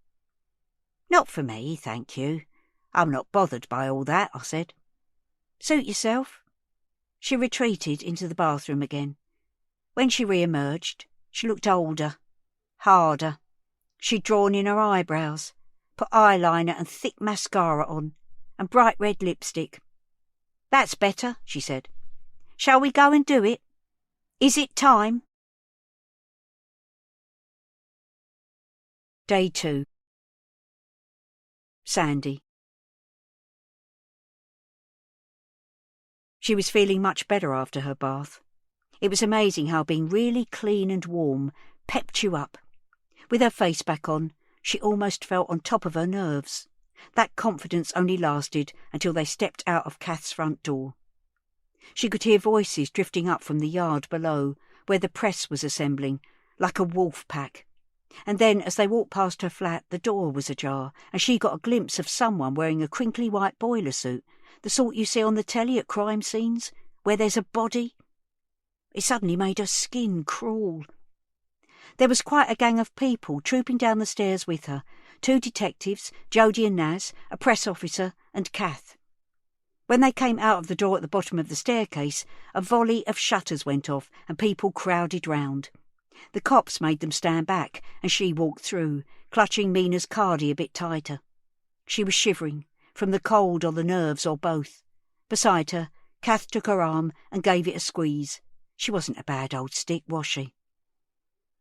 "Not for me, thank you. I'm not bothered by all that," I said. "Suit yourself." She retreated into the bathroom again. When she re-emerged, she looked older, harder. She'd drawn in her eyebrows, put eyeliner and thick mascara on, and bright red lipstick. "That's better," she said. "Shall we go and do it? Is it time?" Day 2. Sandy. She was feeling much better after her bath. It was amazing how being really clean and warm pepped you up. With her face back on, she almost felt on top of her nerves. That confidence only lasted until they stepped out of Kath's front door. She could hear voices drifting up from the yard below, where the press was assembling, like a wolf pack. And then, as they walked past her flat, the door was ajar, and she got a glimpse of someone wearing a crinkly white boiler suit, the sort you see on the telly at crime scenes, where there's a body. It suddenly made her skin crawl. There was quite a gang of people trooping down the stairs with her, 2 detectives, Jody and Naz, a press officer, and Kath. When they came out of the door at the bottom of the staircase, a volley of shutters went off and people crowded round. The cops made them stand back, and she walked through, clutching Mina's cardi a bit tighter. She was shivering, from the cold or the nerves or both. Beside her, Kath took her arm and gave it a squeeze. She wasn't a bad old stick, was she?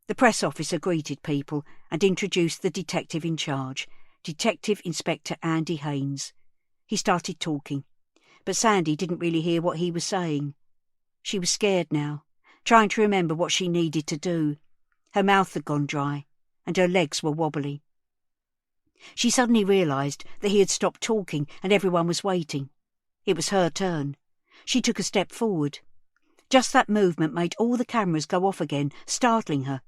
The press officer greeted people and introduced the detective in charge, Detective Inspector Andy Haynes. He started talking, but Sandy didn't really hear what he was saying. She was scared now, trying to remember what she needed to do. Her mouth had gone dry, and her legs were wobbly. She suddenly realised that he had stopped talking and everyone was waiting. It was her turn. She took a step forward. Just that movement made all the cameras go off again, startling her.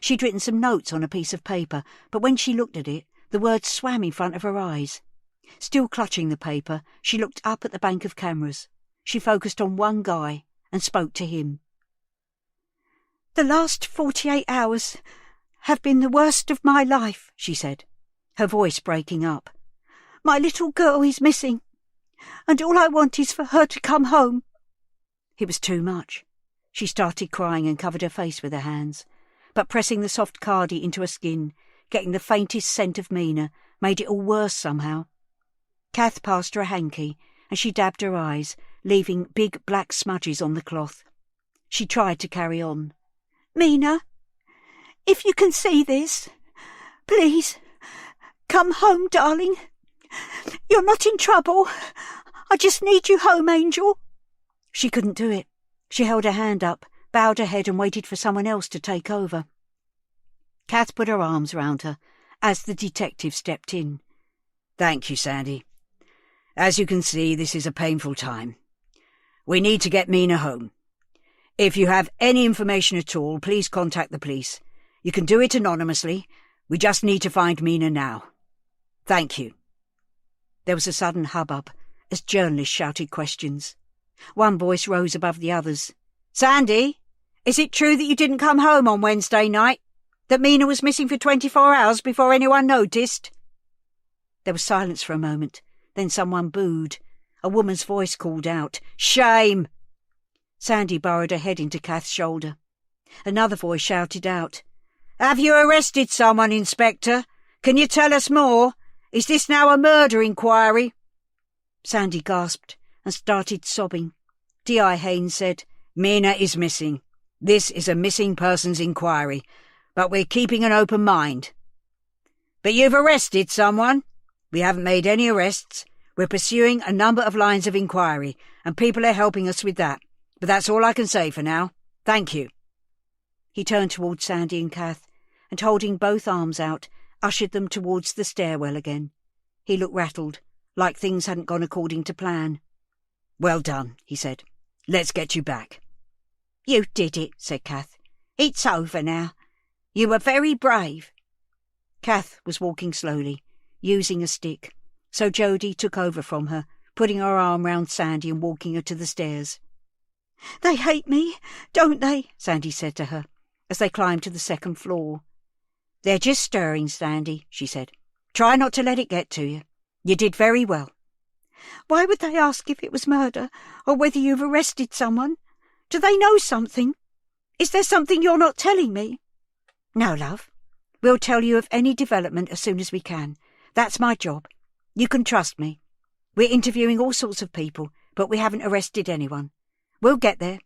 She'd written some notes on a piece of paper, but when she looked at it, the words swam in front of her eyes. Still clutching the paper, she looked up at the bank of cameras. She focused on one guy and spoke to him. "The last 48 hours have been the worst of my life," she said, her voice breaking up. "My little girl is missing, and all I want is for her to come home." It was too much. She started crying and covered her face with her hands, but pressing the soft cardi into her skin, getting the faintest scent of Mina, made it all worse somehow. Kath passed her a hanky, and she dabbed her eyes, leaving big black smudges on the cloth. She tried to carry on. Mina, if you can see this, please, come home, darling. You're not in trouble. I just need you home, Angel. She couldn't do it. She held her hand up, bowed her head and waited for someone else to take over. Kath put her arms round her as the detective stepped in. Thank you, Sandy. As you can see, this is a painful time. We need to get Mina home. If you have any information at all, please contact the police. You can do it anonymously. We just need to find Mina now. Thank you. There was a sudden hubbub as journalists shouted questions. One voice rose above the others. Sandy, is it true that you didn't come home on Wednesday night? That Mina was missing for 24 hours before anyone noticed? There was silence for a moment. Then someone booed. A woman's voice called out, "Shame!" Sandy burrowed her head into Kath's shoulder. Another voice shouted out, "Have you arrested someone, Inspector? Can you tell us more? Is this now a murder inquiry?" Sandy gasped and started sobbing. D.I. Haynes said, "Mina is missing. This is a missing persons inquiry, but we're keeping an open mind." "But you've arrested someone?" "We haven't made any arrests. We're pursuing a number of lines of inquiry, and people are helping us with that. But that's all I can say for now. Thank you." He turned towards Sandy and Kath, and holding both arms out, ushered them towards the stairwell again. He looked rattled, like things hadn't gone according to plan. "Well done," he said. "Let's get you back." "You did it," said Kath. "It's over now. You were very brave." Kath was walking slowly, using a stick, so Jody took over from her, putting her arm round Sandy and walking her to the stairs. "They hate me, don't they?" Sandy said to her, as they climbed to the second floor. "They're just stirring, Sandy," she said. "Try not to let it get to you. You did very well." "Why would they ask if it was murder, or whether you've arrested someone? Do they know something? Is there something you're not telling me?" "No, love. We'll tell you of any development as soon as we can. That's my job. You can trust me. We're interviewing all sorts of people, but we haven't arrested anyone. We'll get there."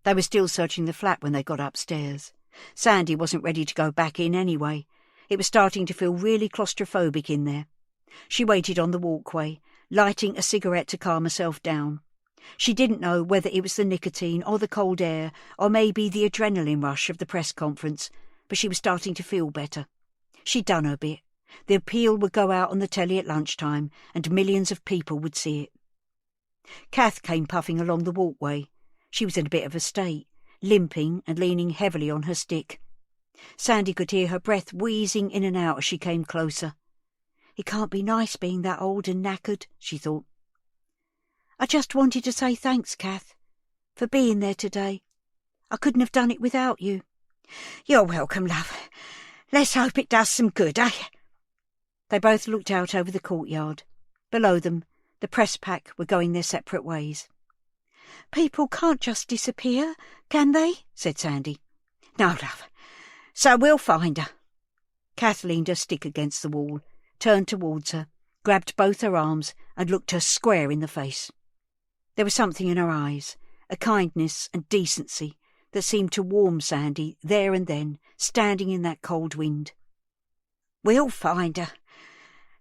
They were still searching the flat when they got upstairs. Sandy wasn't ready to go back in anyway. It was starting to feel really claustrophobic in there. She waited on the walkway, lighting a cigarette to calm herself down. She didn't know whether it was the nicotine or the cold air or maybe the adrenaline rush of the press conference, but she was starting to feel better. She'd done her bit. The appeal would go out on the telly at lunchtime and millions of people would see it. Kath came puffing along the walkway. She was in a bit of a state, limping and leaning heavily on her stick. Sandy could hear her breath wheezing in and out as she came closer. It can't be nice being that old and knackered, she thought. I just wanted to say thanks, Kath, for being there today. I couldn't have done it without you. You're welcome, love. Let's hope it does some good, eh? They both looked out over the courtyard. Below them, the press pack were going their separate ways. People can't just disappear, can they? Said Sandy. No, love. So we'll find her. Kath leaned her stick against the wall, turned towards her, grabbed both her arms and looked her square in the face. There was something in her eyes, a kindness and decency that seemed to warm Sandy there and then, standing in that cold wind. We'll find her.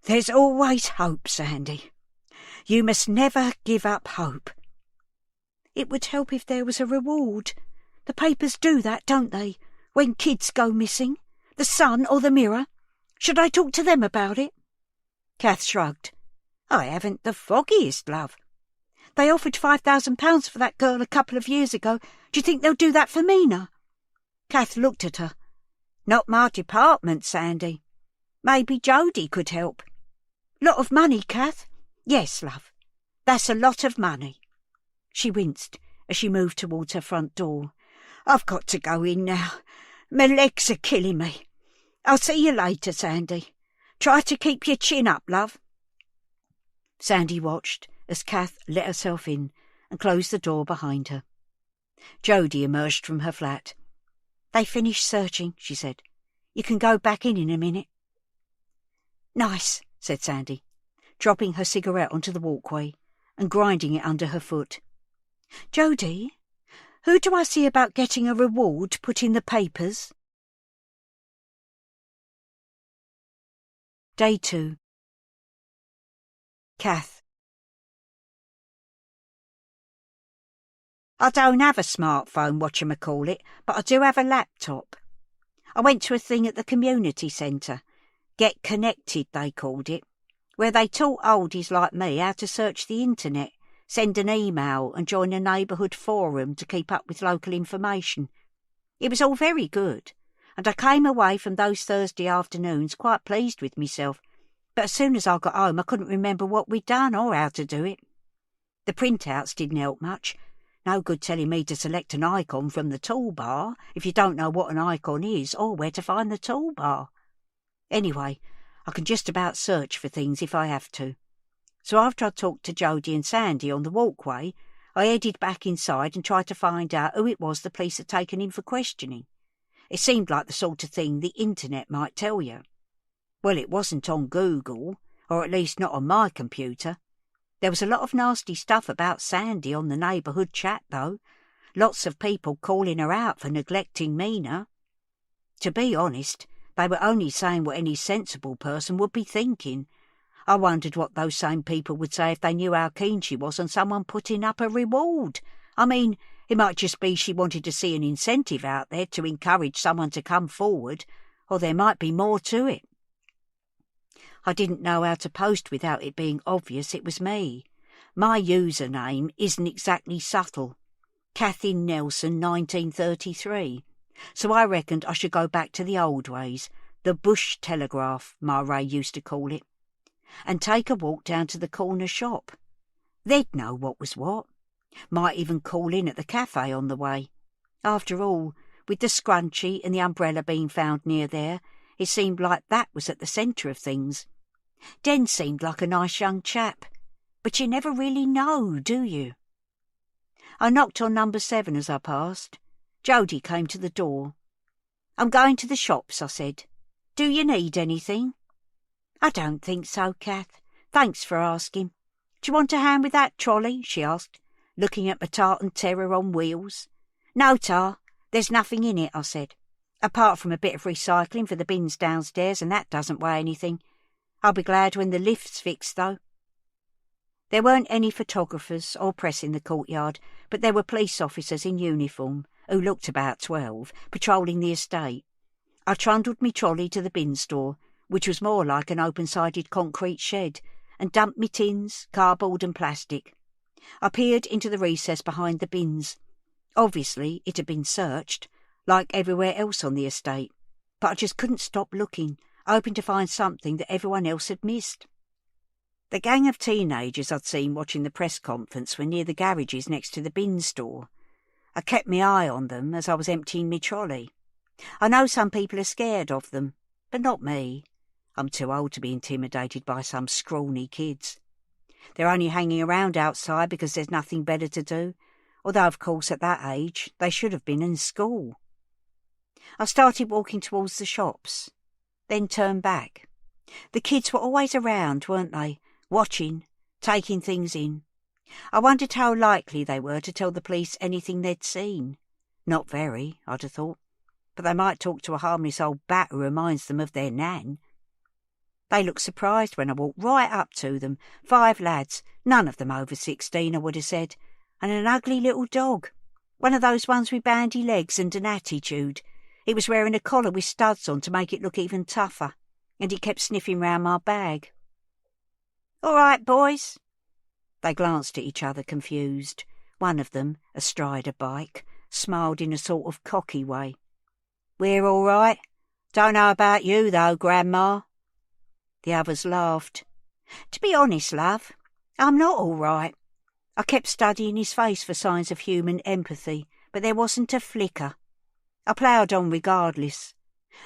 There's always hope, Sandy. You must never give up hope. It would help if there was a reward. The papers do that, don't they, when kids go missing? The Sun or the Mirror? Should I talk to them about it? Kath shrugged. I haven't the foggiest, love. They offered £5,000 for that girl a couple of years ago. Do you think they'll do that for Mina? Kath looked at her. Not my department, Sandy. Maybe Jody could help. Lot of money, Kath? Yes, love. That's a lot of money. She winced as she moved towards her front door. I've got to go in now. My legs are killing me. I'll see you later, Sandy. Try to keep your chin up, love. Sandy watched as Kath let herself in and closed the door behind her. Jody emerged from her flat. They finished searching, she said. You can go back in a minute." "Nice," said Sandy, dropping her cigarette onto the walkway and grinding it under her foot. "Jody, who do I see about getting a reward put in the papers?" Day 2. Kath. I don't have a smartphone, whatchamacallit, but I do have a laptop. I went to a thing at the community centre. Get Connected, they called it, where they taught oldies like me how to search the internet, send an email and join a neighbourhood forum to keep up with local information. It was all very good, and I came away from those Thursday afternoons quite pleased with myself, but as soon as I got home I couldn't remember what we'd done or how to do it. The printouts didn't help much. No good telling me to select an icon from the toolbar if you don't know what an icon is or where to find the toolbar. Anyway, I can just about search for things if I have to. So after I talked to Jody and Sandy on the walkway, I headed back inside and tried to find out who it was the police had taken in for questioning. It seemed like the sort of thing the internet might tell you. Well, it wasn't on Google, or at least not on my computer. There was a lot of nasty stuff about Sandy on the neighbourhood chat, though. Lots of people calling her out for neglecting Mina. To be honest, they were only saying what any sensible person would be thinking. I wondered what those same people would say if they knew how keen she was on someone putting up a reward. I mean, it might just be she wanted to see an incentive out there to encourage someone to come forward, or there might be more to it. I didn't know how to post without it being obvious it was me. My username isn't exactly subtle. Kathy Nelson 1933. So I reckoned I should go back to the old ways, the bush telegraph, Ma Ray used to call it, and take a walk down to the corner shop. They'd know what was what. Might even call in at the cafe on the way. After all, with the scrunchie and the umbrella being found near there, it seemed like that was at the centre of things. Den seemed like a nice young chap, but you never really know, do you? I knocked on number 7 as I passed. Jody came to the door. "I'm going to the shops," I said. "Do you need anything?" "I don't think so, Kath. Thanks for asking. Do you want a hand with that trolley?" she asked, looking at my tartan terror on wheels. "No, Tar, there's nothing in it," I said, "apart from a bit of recycling for the bins downstairs, and that doesn't weigh anything. I'll be glad when the lift's fixed, though." There weren't any photographers or press in the courtyard, but there were police officers in uniform, who looked about 12, patrolling the estate. I trundled me trolley to the bin store, which was more like an open-sided concrete shed, and dumped me tins, cardboard and plastic. I peered into the recess behind the bins. Obviously it had been searched, like everywhere else on the estate, but I just couldn't stop looking, hoping to find something that everyone else had missed. The gang of teenagers I'd seen watching the press conference were near the garages next to the bin store. I kept my eye on them as I was emptying my trolley. I know some people are scared of them, but not me. I'm too old to be intimidated by some scrawny kids. They're only hanging around outside because there's nothing better to do, although of course at that age they should have been in school. I started walking towards the shops, then turned back. The kids were always around, weren't they, watching, taking things in. I wondered how likely they were to tell the police anything they'd seen. Not very, I'd have thought, but they might talk to a harmless old bat who reminds them of their nan. They looked surprised when I walked right up to them. 5 lads, none of them over 16, I would have said, and an ugly little dog, one of those ones with bandy legs and an attitude. It was wearing a collar with studs on to make it look even tougher, and it kept sniffing round my bag. "All right, boys." They glanced at each other confused. One of them, astride a bike, smiled in a sort of cocky way. "We're all right. Don't know about you, though, Grandma." The others laughed. "To be honest, love, I'm not all right." I kept studying his face for signs of human empathy, but there wasn't a flicker. I ploughed on regardless.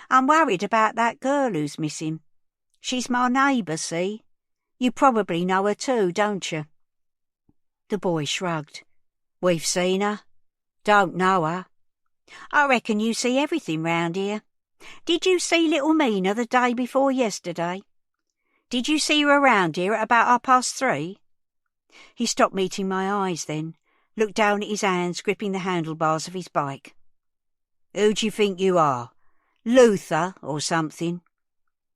"I'm worried about that girl who's missing. She's my neighbour, see? You probably know her too, don't you?" The boy shrugged. "We've seen her. Don't know her." "I reckon you see everything round here." Did you see little Mina the day before yesterday? Did you see her around here at about 3:30? He stopped meeting my eyes then, looked down at his hands gripping the handlebars of his bike. Who do you think you are? Luther or something?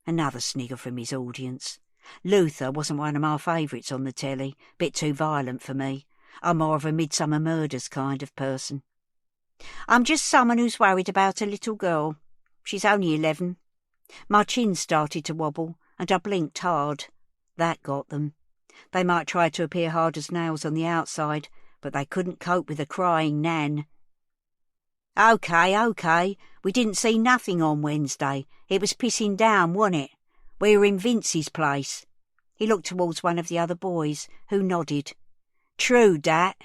Another snigger from his audience. Luther wasn't one of my favourites on the telly, bit too violent for me. I'm more of a Midsummer Murders kind of person. I'm just someone who's worried about a little girl. She's only 11. My chin started to wobble, and I blinked hard. That got them. They might try to appear hard as nails on the outside, but they couldn't cope with a crying Nan. OK, we didn't see nothing on Wednesday. It was pissing down, wasn't it? We were in Vince's place. He looked towards one of the other boys, who nodded. True, Dat.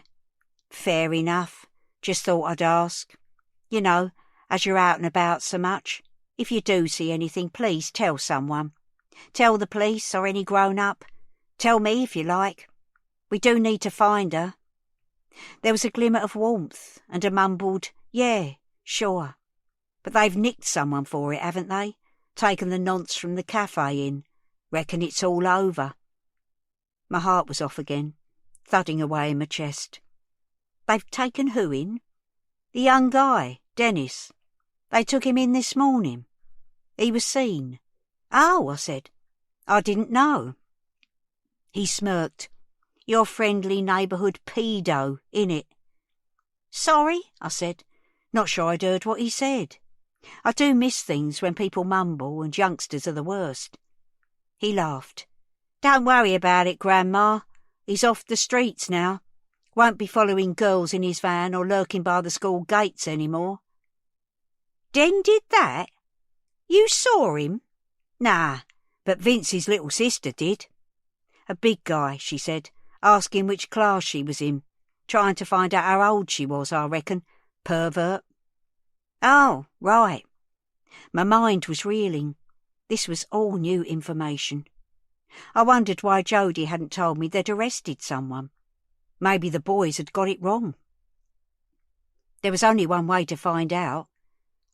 Fair enough. Just thought I'd ask. You know, as you're out and about so much, if you do see anything, please tell someone. Tell the police or any grown-up. Tell me if you like. We do need to find her. There was a glimmer of warmth and a mumbled, yeah, sure. But they've nicked someone for it, haven't they? Taken the nonce from the cafe in. Reckon it's all over. My heart was off again, thudding away in my chest. They've taken who in? The young guy, Dennis. They took him in this morning. He was seen. Oh, I said. I didn't know. He smirked. Your friendly neighbourhood pedo, innit? Sorry, I said. Not sure I'd heard what he said. I do miss things when people mumble, and youngsters are the worst. He laughed. Don't worry about it, Grandma. He's off the streets now. Won't be following girls in his van or lurking by the school gates any more. Den did that? You saw him? Nah, but Vince's little sister did. A big guy, she said, asking which class she was in. Trying to find out how old she was, I reckon. Pervert. Oh, right. My mind was reeling. This was all new information. I wondered why Jody hadn't told me they'd arrested someone. Maybe the boys had got it wrong. There was only one way to find out.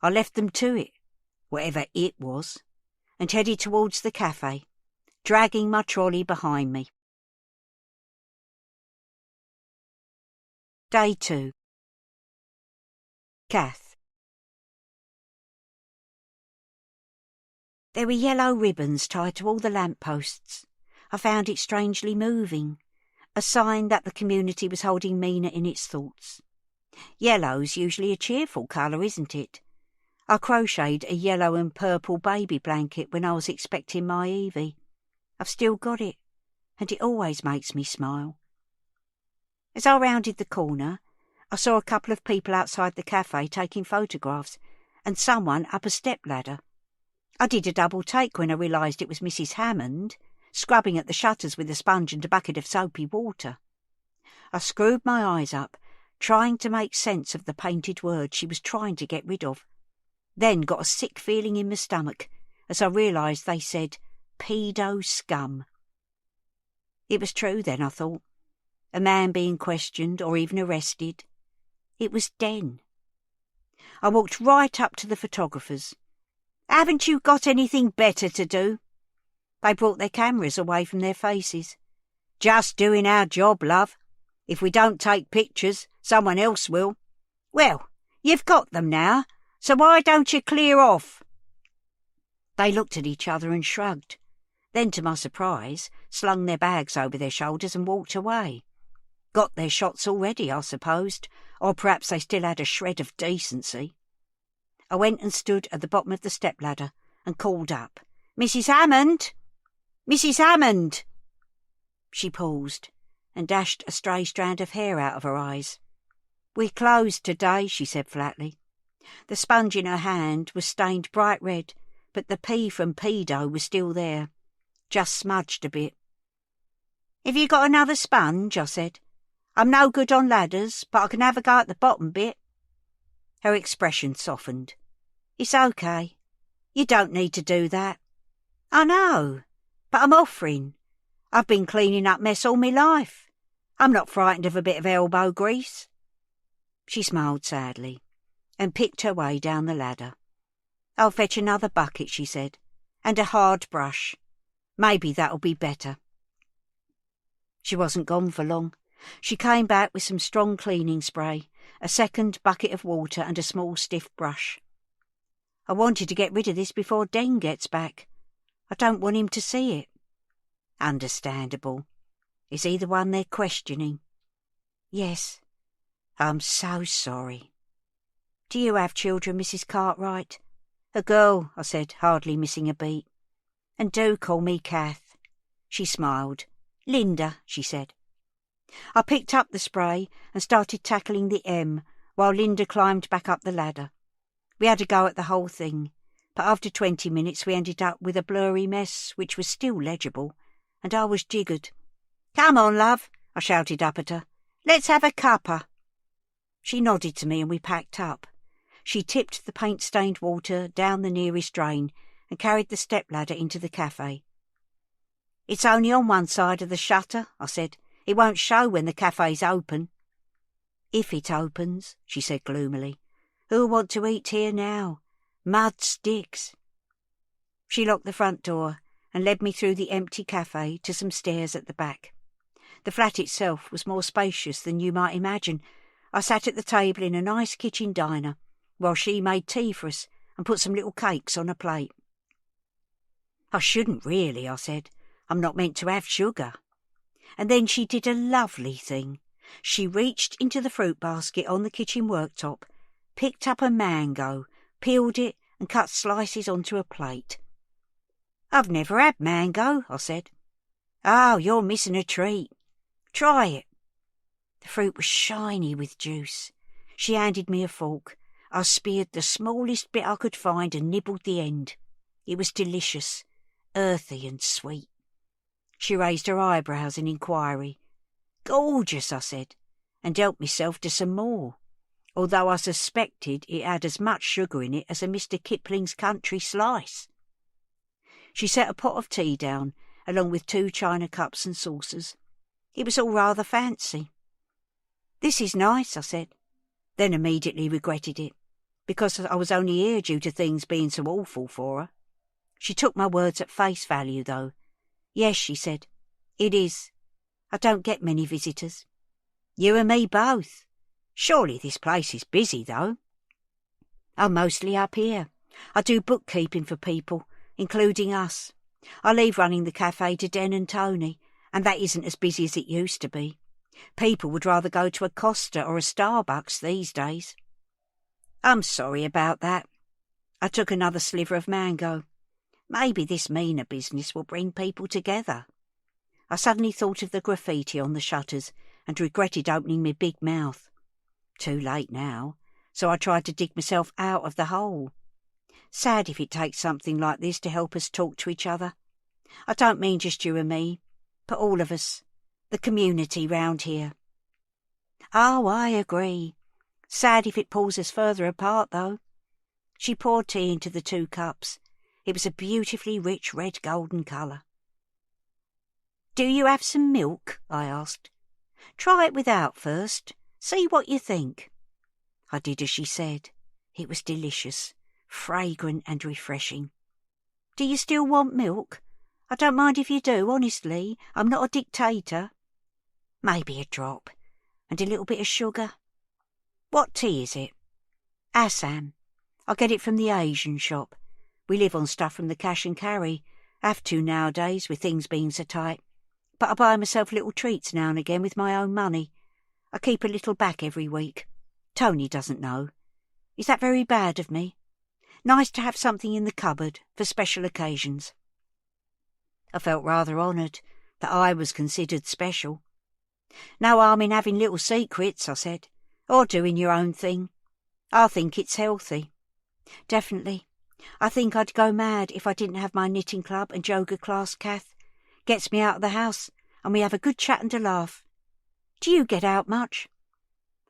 I left them to it, whatever it was, and headed towards the cafe, dragging my trolley behind me. Day 2. Kath. There were yellow ribbons tied to all the lamp-posts. I found it strangely moving, a sign that the community was holding Mina in its thoughts. Yellow's usually a cheerful colour, isn't it? I crocheted a yellow and purple baby blanket when I was expecting my Evie. I've still got it, and it always makes me smile. As I rounded the corner, I saw a couple of people outside the cafe taking photographs, and someone up a step-ladder. I did a double take when I realised it was Mrs. Hammond, scrubbing at the shutters with a sponge and a bucket of soapy water. I screwed my eyes up, trying to make sense of the painted words she was trying to get rid of, then got a sick feeling in my stomach as I realised they said, pedo scum. It was true then, I thought. A man being questioned or even arrested. It was Den. I walked right up to the photographers. Haven't you got anything better to do? They brought their cameras away from their faces. Just doing our job, love. If we don't take pictures, someone else will. Well, you've got them now, so why don't you clear off? They looked at each other and shrugged. Then, to my surprise, slung their bags over their shoulders and walked away. Got their shots already, I supposed, or perhaps they still had a shred of decency. I went and stood at the bottom of the stepladder and called up, Mrs. Hammond! Mrs. Hammond! She paused and dashed a stray strand of hair out of her eyes. We're closed today, she said flatly. The sponge in her hand was stained bright red, but the P from pedo was still there, just smudged a bit. Have you got another sponge? I said. I'm no good on ladders, but I can have a go at the bottom bit. Her expression softened. It's okay. You don't need to do that. I know, but I'm offering. I've been cleaning up mess all my life. I'm not frightened of a bit of elbow grease. She smiled sadly and picked her way down the ladder. I'll fetch another bucket, she said, and a hard brush. Maybe that'll be better. She wasn't gone for long. She came back with some strong cleaning spray, a second bucket of water and a small stiff brush. I wanted to get rid of this before Den gets back. I don't want him to see it. Understandable. Is he the one they're questioning? Yes. I'm so sorry. Do you have children, Mrs. Cartwright? A girl, I said, hardly missing a beat. And do call me Kath. She smiled. Linda, she said. I picked up the spray and started tackling the M while Linda climbed back up the ladder. We had a go at the whole thing, but after 20 minutes we ended up with a blurry mess which was still legible, and I was jiggered. Come on, love, I shouted up at her. Let's have a cuppa. She nodded to me and we packed up. She tipped the paint-stained water down the nearest drain and carried the step-ladder into the cafe. It's only on one side of the shutter, I said. It won't show when the cafe's open. If it opens, she said gloomily. Who'll want to eat here now? Mud sticks. She locked the front door and led me through the empty cafe to some stairs at the back. The flat itself was more spacious than you might imagine. I sat at the table in a nice kitchen diner while she made tea for us and put some little cakes on a plate. I shouldn't really, I said. I'm not meant to have sugar. And then she did a lovely thing. She reached into the fruit basket on the kitchen worktop, picked up a mango, peeled it and cut slices onto a plate. I've never had mango, I said. Oh, you're missing a treat. Try it. The fruit was shiny with juice. She handed me a fork. I speared the smallest bit I could find and nibbled the end. It was delicious, earthy and sweet. She raised her eyebrows in inquiry. Gorgeous, I said, and helped myself to some more, although I suspected it had as much sugar in it as a Mr. Kipling's country slice. She set a pot of tea down, along with 2 china cups and saucers. It was all rather fancy. This is nice, I said, then immediately regretted it, because I was only here due to things being so awful for her. She took my words at face value, though. Yes, she said, it is. I don't get many visitors. You and me both. Surely this place is busy, though. I'm mostly up here. I do bookkeeping for people, including us. I leave running the cafe to Den and Tony, and that isn't as busy as it used to be. People would rather go to a Costa or a Starbucks these days. I'm sorry about that. I took another sliver of mango. Maybe this Mina business will bring people together. I suddenly thought of the graffiti on the shutters and regretted opening my big mouth. Too late now, so I tried to dig myself out of the hole. Sad if it takes something like this to help us talk to each other. I don't mean just you and me, but all of us, the community round here. Oh, I agree. Sad if it pulls us further apart, though. She poured tea into the 2 cups. It was a beautifully rich red golden colour. Do you have some milk? I asked. Try it without first. See what you think. I did as she said. It was delicious, fragrant and refreshing. Do you still want milk? I don't mind if you do, honestly. I'm not a dictator. Maybe a drop, and a little bit of sugar. What tea is it? Assam. I get it from the Asian shop. We live on stuff from the cash and carry. Have to nowadays, with things being so tight. But I buy myself little treats now and again with my own money. I keep a little back every week. Tony doesn't know. Is that very bad of me? Nice to have something in the cupboard for special occasions. I felt rather honoured that I was considered special. No harm in having little secrets, I said, or doing your own thing. I think it's healthy. Definitely. I think I'd go mad if I didn't have my knitting club and yoga class, Kath. Gets me out of the house, and we have a good chat and a laugh. Do you get out much?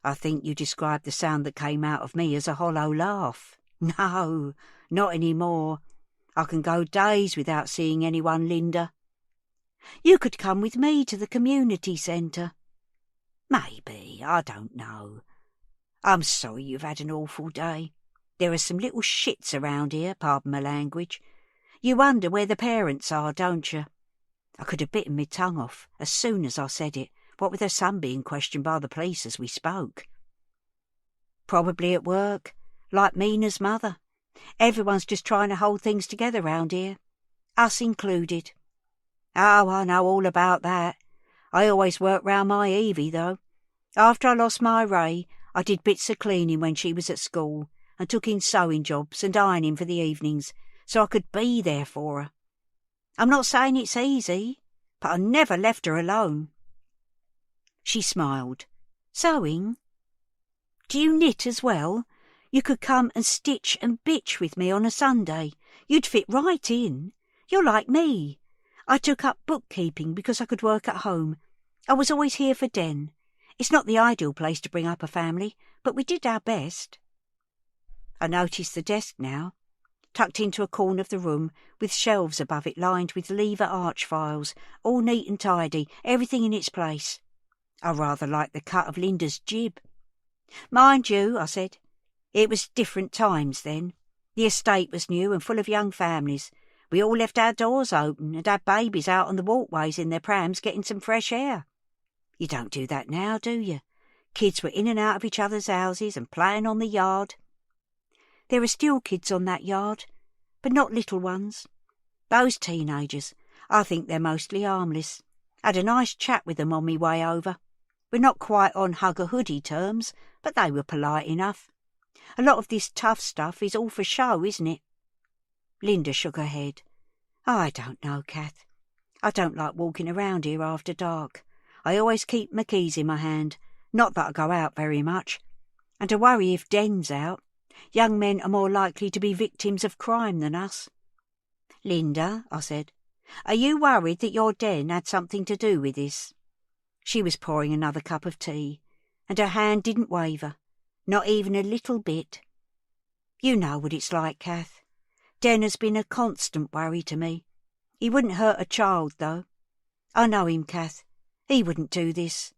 I think you described the sound that came out of me as a hollow laugh. No, not any more. I can go days without seeing anyone, Linda. You could come with me to the community centre. Maybe, I don't know. I'm sorry you've had an awful day. There are some little shits around here, pardon my language. You wonder where the parents are, don't you? I could have bitten my tongue off as soon as I said it, what with her son being questioned by the police as we spoke. Probably at work, like Mina's mother. Everyone's just trying to hold things together round here, us included. Oh, I know all about that. I always work round my Evie, though. After I lost my Ray, I did bits of cleaning when she was at school, and took in sewing jobs and ironing for the evenings, so I could be there for her. I'm not saying it's easy, but I never left her alone. She smiled. Sewing? Do you knit as well? You could come and stitch and bitch with me on a Sunday. You'd fit right in. You're like me. I took up bookkeeping because I could work at home. I was always here for Den. It's not the ideal place to bring up a family, but we did our best. I noticed the desk now, tucked into a corner of the room, with shelves above it lined with lever arch files, all neat and tidy, everything in its place. I rather liked the cut of Linda's jib. Mind you, I said, it was different times then. The estate was new and full of young families. We all left our doors open and had babies out on the walkways in their prams getting some fresh air. You don't do that now, do you? Kids were in and out of each other's houses and playing on the yard. There are still kids on that yard, but not little ones. Those teenagers, I think they're mostly harmless. Had a nice chat with them on me way over. We're not quite on hugger-hoodie terms, but they were polite enough. A lot of this tough stuff is all for show, isn't it? Linda shook her head. I don't know, Kath. I don't like walking around here after dark. I always keep my keys in my hand, not that I go out very much. And I worry if Den's out. Young men are more likely to be victims of crime than us. Linda, I said, are you worried that your Den had something to do with this? She was pouring another cup of tea, and her hand didn't waver, not even a little bit. You know what it's like, Kath. Den has been a constant worry to me. He wouldn't hurt a child, though. I know him, Kath. He wouldn't do this.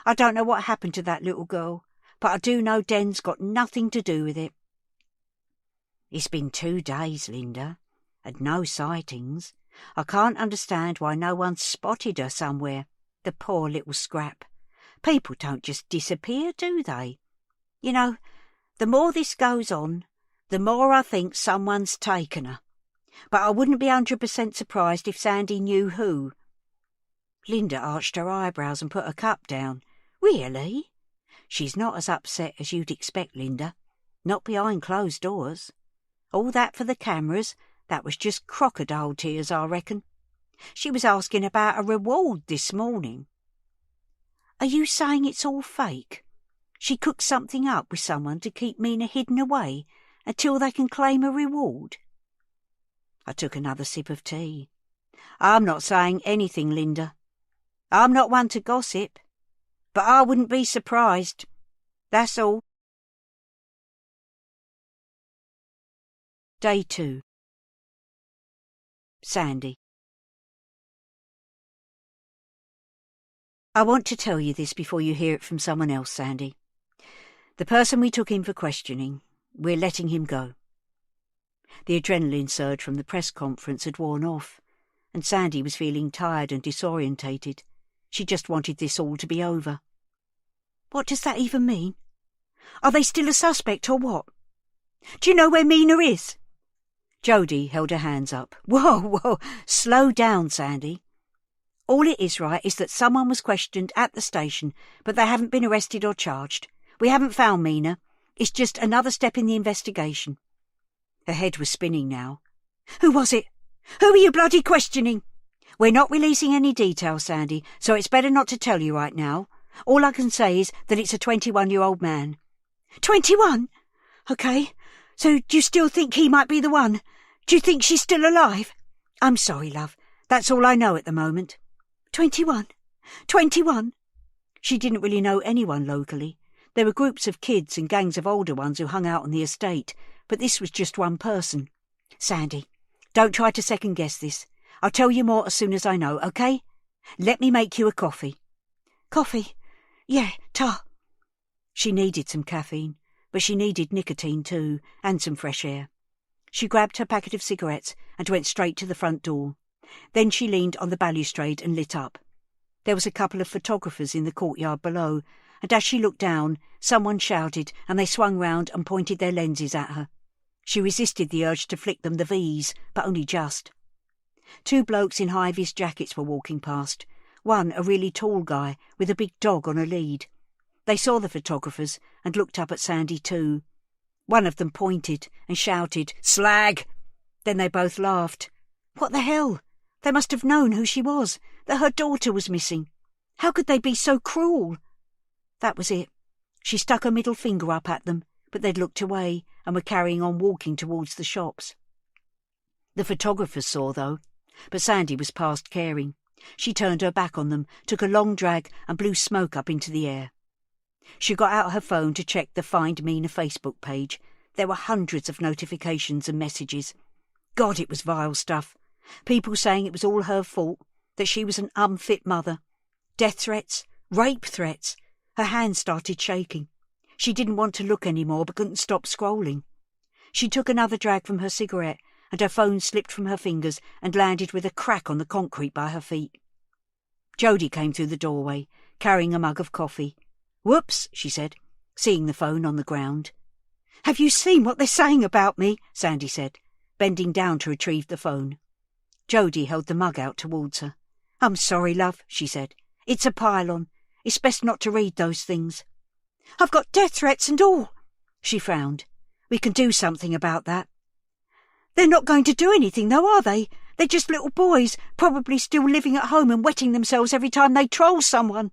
I don't know what happened to that little girl, but I do know Den's got nothing to do with it. It's been 2 days, Linda, and no sightings. I can't understand why no one's spotted her somewhere, the poor little scrap. People don't just disappear, do they? You know, the more this goes on, the more I think someone's taken her. But I wouldn't be 100% surprised if Sandy knew who. Linda arched her eyebrows and put her cup down. Really? She's not as upset as you'd expect, Linda. Not behind closed doors. All that for the cameras, that was just crocodile tears, I reckon. She was asking about a reward this morning. Are you saying it's all fake? She cooked something up with someone to keep Mina hidden away until they can claim a reward? I took another sip of tea. I'm not saying anything, Linda. I'm not one to gossip, but I wouldn't be surprised. That's all. Day 2. Sandy. I want to tell you this before you hear it from someone else, Sandy. The person we took in for questioning, we're letting him go. The adrenaline surge from the press conference had worn off, and Sandy was feeling tired and disorientated. She just wanted this all to be over. What does that even mean? Are they still a suspect or what? Do you know where Mina is? Jodie held her hands up. Whoa, slow down, Sandy. All it is, right, is that someone was questioned at the station, but they haven't been arrested or charged. We haven't found Mina. It's just another step in the investigation. Her head was spinning now. Who was it? Who are you bloody questioning? We're not releasing any details, Sandy, so it's better not to tell you right now. All I can say is that it's a 21-year-old man. 21? OK. So do you still think he might be the one? Do you think she's still alive? I'm sorry, love. That's all I know at the moment. 21? 21? She didn't really know anyone locally. There were groups of kids and gangs of older ones who hung out on the estate, but this was just one person. Sandy, don't try to second-guess this. I'll tell you more as soon as I know, OK? Let me make you a coffee. Coffee? Yeah, ta. She needed some caffeine, but she needed nicotine too, and some fresh air. She grabbed her packet of cigarettes and went straight to the front door. Then she leaned on the balustrade and lit up. There was a couple of photographers in the courtyard below, and as she looked down, someone shouted and they swung round and pointed their lenses at her. She resisted the urge to flick them the V's, but only just. 2 blokes in high-vis jackets were walking past, one a really tall guy with a big dog on a lead. They saw the photographers and looked up at Sandy too. One of them pointed and shouted, "Slag!" Then they both laughed. What the hell? They must have known who she was, that her daughter was missing. How could they be so cruel? That was it. She stuck her middle finger up at them, but they'd looked away and were carrying on walking towards the shops. The photographers saw, though, but Sandy was past caring. She turned her back on them, took a long drag and blew smoke up into the air. She got out her phone to check the Find Mina Facebook page. There were hundreds of notifications and messages. God, it was vile stuff. People saying it was all her fault, that she was an unfit mother. Death threats, rape threats. Her hands started shaking. She didn't want to look any more but couldn't stop scrolling. She took another drag from her cigarette and her phone slipped from her fingers and landed with a crack on the concrete by her feet. Jodie came through the doorway, carrying a mug of coffee. "Whoops," she said, seeing the phone on the ground. "Have you seen what they're saying about me?" Sandy said, bending down to retrieve the phone. Jodie held the mug out towards her. "I'm sorry, love," she said. "It's a pile-on. It's best not to read those things." "I've got death threats and all." She frowned. "We can do something about that." "They're not going to do anything, though, are they? They're just little boys, probably still living at home and wetting themselves every time they troll someone."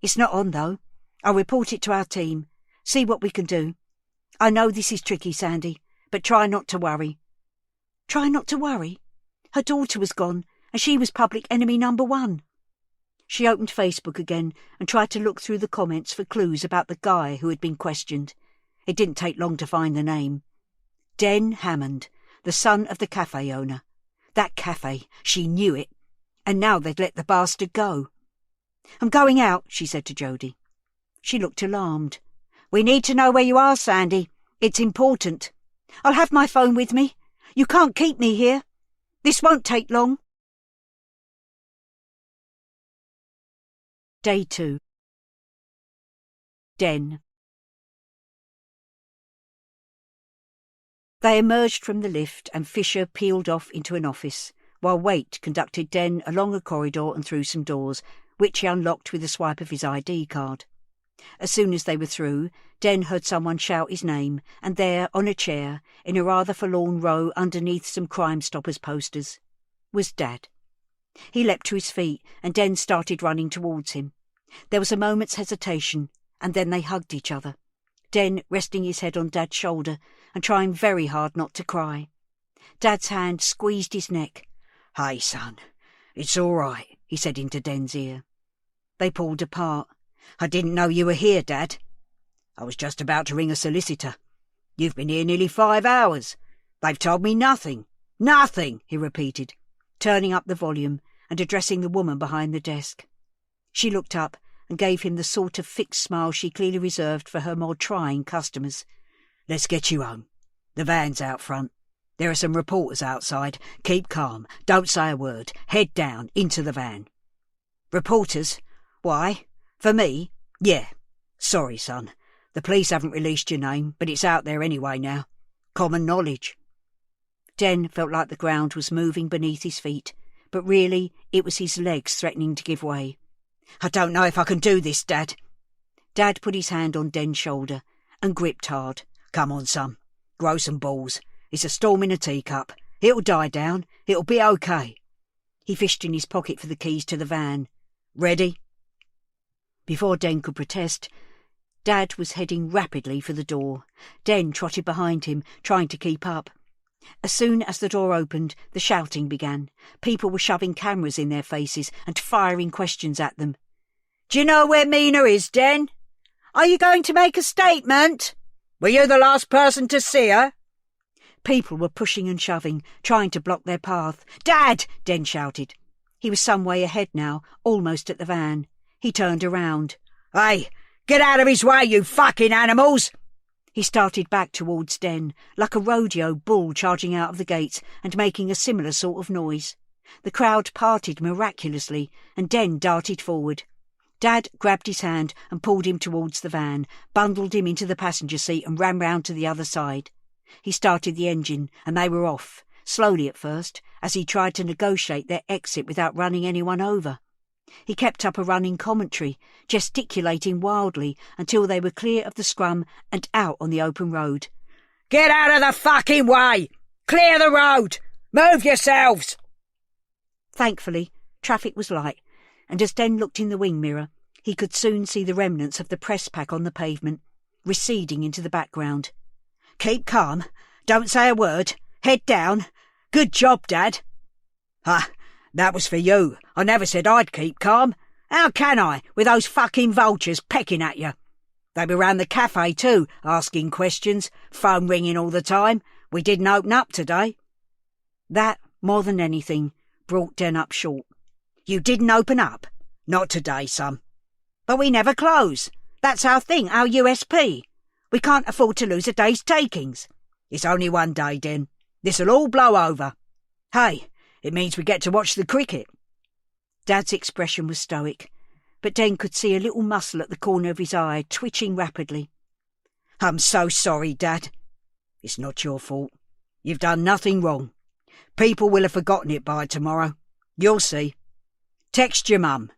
"It's not on, though. I'll report it to our team. See what we can do. I know this is tricky, Sandy, but try not to worry." Try not to worry? Her daughter was gone, and she was public enemy number 1. She opened Facebook again and tried to look through the comments for clues about the guy who had been questioned. It didn't take long to find the name. Den Hammond, the son of the cafe owner. That cafe, she knew it. And now they'd let the bastard go. "I'm going out," she said to Jodie. She looked alarmed. "We need to know where you are, Sandy. It's important. I'll have my phone with me. You can't keep me here. This won't take long." Day 2. Den. They emerged from the lift and Fisher peeled off into an office, while Waite conducted Den along a corridor and through some doors, which he unlocked with a swipe of his ID card. As soon as they were through, Den heard someone shout his name, and there, on a chair, in a rather forlorn row underneath some Crime Stoppers posters, was Dad. He leapt to his feet, and Den started running towards him. There was a moment's hesitation, and then they hugged each other, Den resting his head on Dad's shoulder and trying very hard not to cry. Dad's hand squeezed his neck. "Hey, son, it's all right," he said into Den's ear. They pulled apart. "I didn't know you were here, Dad." "I was just about to ring a solicitor. You've been here nearly 5 hours. They've told me nothing." "Nothing," he repeated, turning up the volume and addressing the woman behind the desk. She looked up and gave him the sort of fixed smile she clearly reserved for her more trying customers. "Let's get you home. The van's out front. There are some reporters outside. Keep calm. Don't say a word. Head down, into the van." "Reporters? Why? For me?" "Yeah. Sorry, son. The police haven't released your name, but it's out there anyway now. Common knowledge." Den felt like the ground was moving beneath his feet, but really it was his legs threatening to give way. "I don't know if I can do this, Dad." Dad put his hand on Den's shoulder and gripped hard. "Come on, son. Grow some balls. It's a storm in a teacup. It'll die down. It'll be okay." He fished in his pocket for the keys to the van. "Ready?" Before Den could protest, Dad was heading rapidly for the door. Den trotted behind him, trying to keep up. As soon as the door opened, the shouting began. People were shoving cameras in their faces and firing questions at them. "Do you know where Mina is, Den? Are you going to make a statement? Were you the last person to see her?" People were pushing and shoving, trying to block their path. "Dad!" Den shouted. He was some way ahead now, almost at the van. He turned around. "Hey, get out of his way, you fucking animals!" He started back towards Den, like a rodeo bull charging out of the gates and making a similar sort of noise. The crowd parted miraculously, and Den darted forward. Dad grabbed his hand and pulled him towards the van, bundled him into the passenger seat and ran round to the other side. He started the engine, and they were off, slowly at first, as he tried to negotiate their exit without running anyone over. He kept up a running commentary, gesticulating wildly until they were clear of the scrum and out on the open road. "Get out of the fucking way! Clear the road! Move yourselves!" Thankfully, traffic was light, and as Den looked in the wing mirror, he could soon see the remnants of the press pack on the pavement, receding into the background. "Keep calm. Don't say a word. Head down. Good job, Dad." "Ah, that was for you. I never said I'd keep calm. How can I, with those fucking vultures pecking at you? They were round the cafe too, asking questions, phone ringing all the time. We didn't open up today." That, more than anything, brought Den up short. "You didn't open up? Not today, son. But we never close. That's our thing, our USP. We can't afford to lose a day's takings. It's only one day, Den. This'll all blow over. Hey, it means we get to watch the cricket." Dad's expression was stoic, but Den could see a little muscle at the corner of his eye twitching rapidly. "I'm so sorry, Dad. It's not your fault. You've done nothing wrong. People will have forgotten it by tomorrow. You'll see. Text your mum.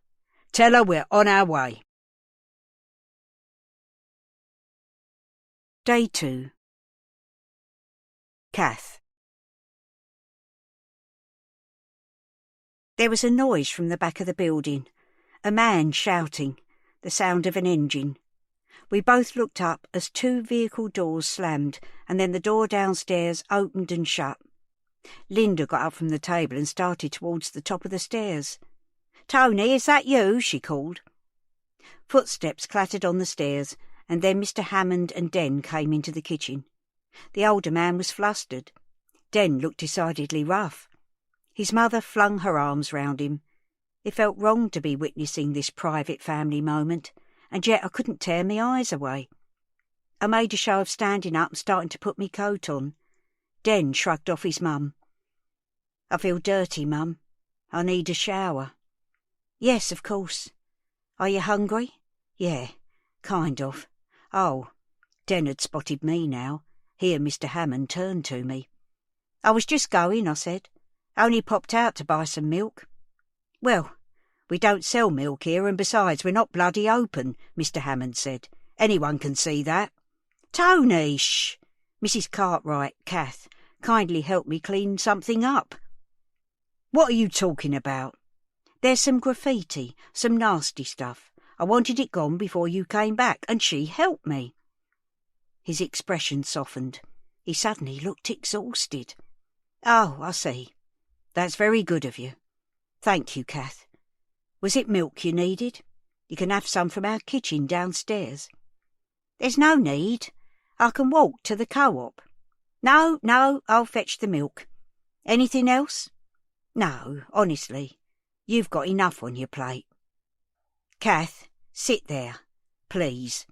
Tell her we're on our way." Day 2. Kath. There was a noise from the back of the building, a man shouting, the sound of an engine. We both looked up as 2 vehicle doors slammed, and then the door downstairs opened and shut. Linda got up from the table and started towards the top of the stairs. "Tony, is that you?" she called. Footsteps clattered on the stairs, and then Mr. Hammond and Den came into the kitchen. The older man was flustered. Den looked decidedly rough. His mother flung her arms round him. It felt wrong to be witnessing this private family moment, and yet I couldn't tear my eyes away. I made a show of standing up and starting to put my coat on. Den shrugged off his mum. "I feel dirty, Mum. I need a shower." "Yes, of course. Are you hungry?" "Yeah, kind of." "Oh." Den had spotted me now. He and Mr. Hammond turned to me. "I was just going," I said. "Only popped out to buy some milk." "Well, we don't sell milk here, and besides, we're not bloody open," Mr. Hammond said. "Anyone can see that." "Tony, shh! Mrs. Cartwright, Kath, kindly help me clean something up." "What are you talking about?" "There's some graffiti, some nasty stuff. I wanted it gone before you came back, and she helped me." His expression softened. He suddenly looked exhausted. "Oh, I see. That's very good of you. Thank you, Kath. Was it milk you needed? You can have some from our kitchen downstairs." "There's no need. I can walk to the co-op." No, I'll fetch the milk. Anything else?" "No, honestly. You've got enough on your plate." "Kath, sit there, please."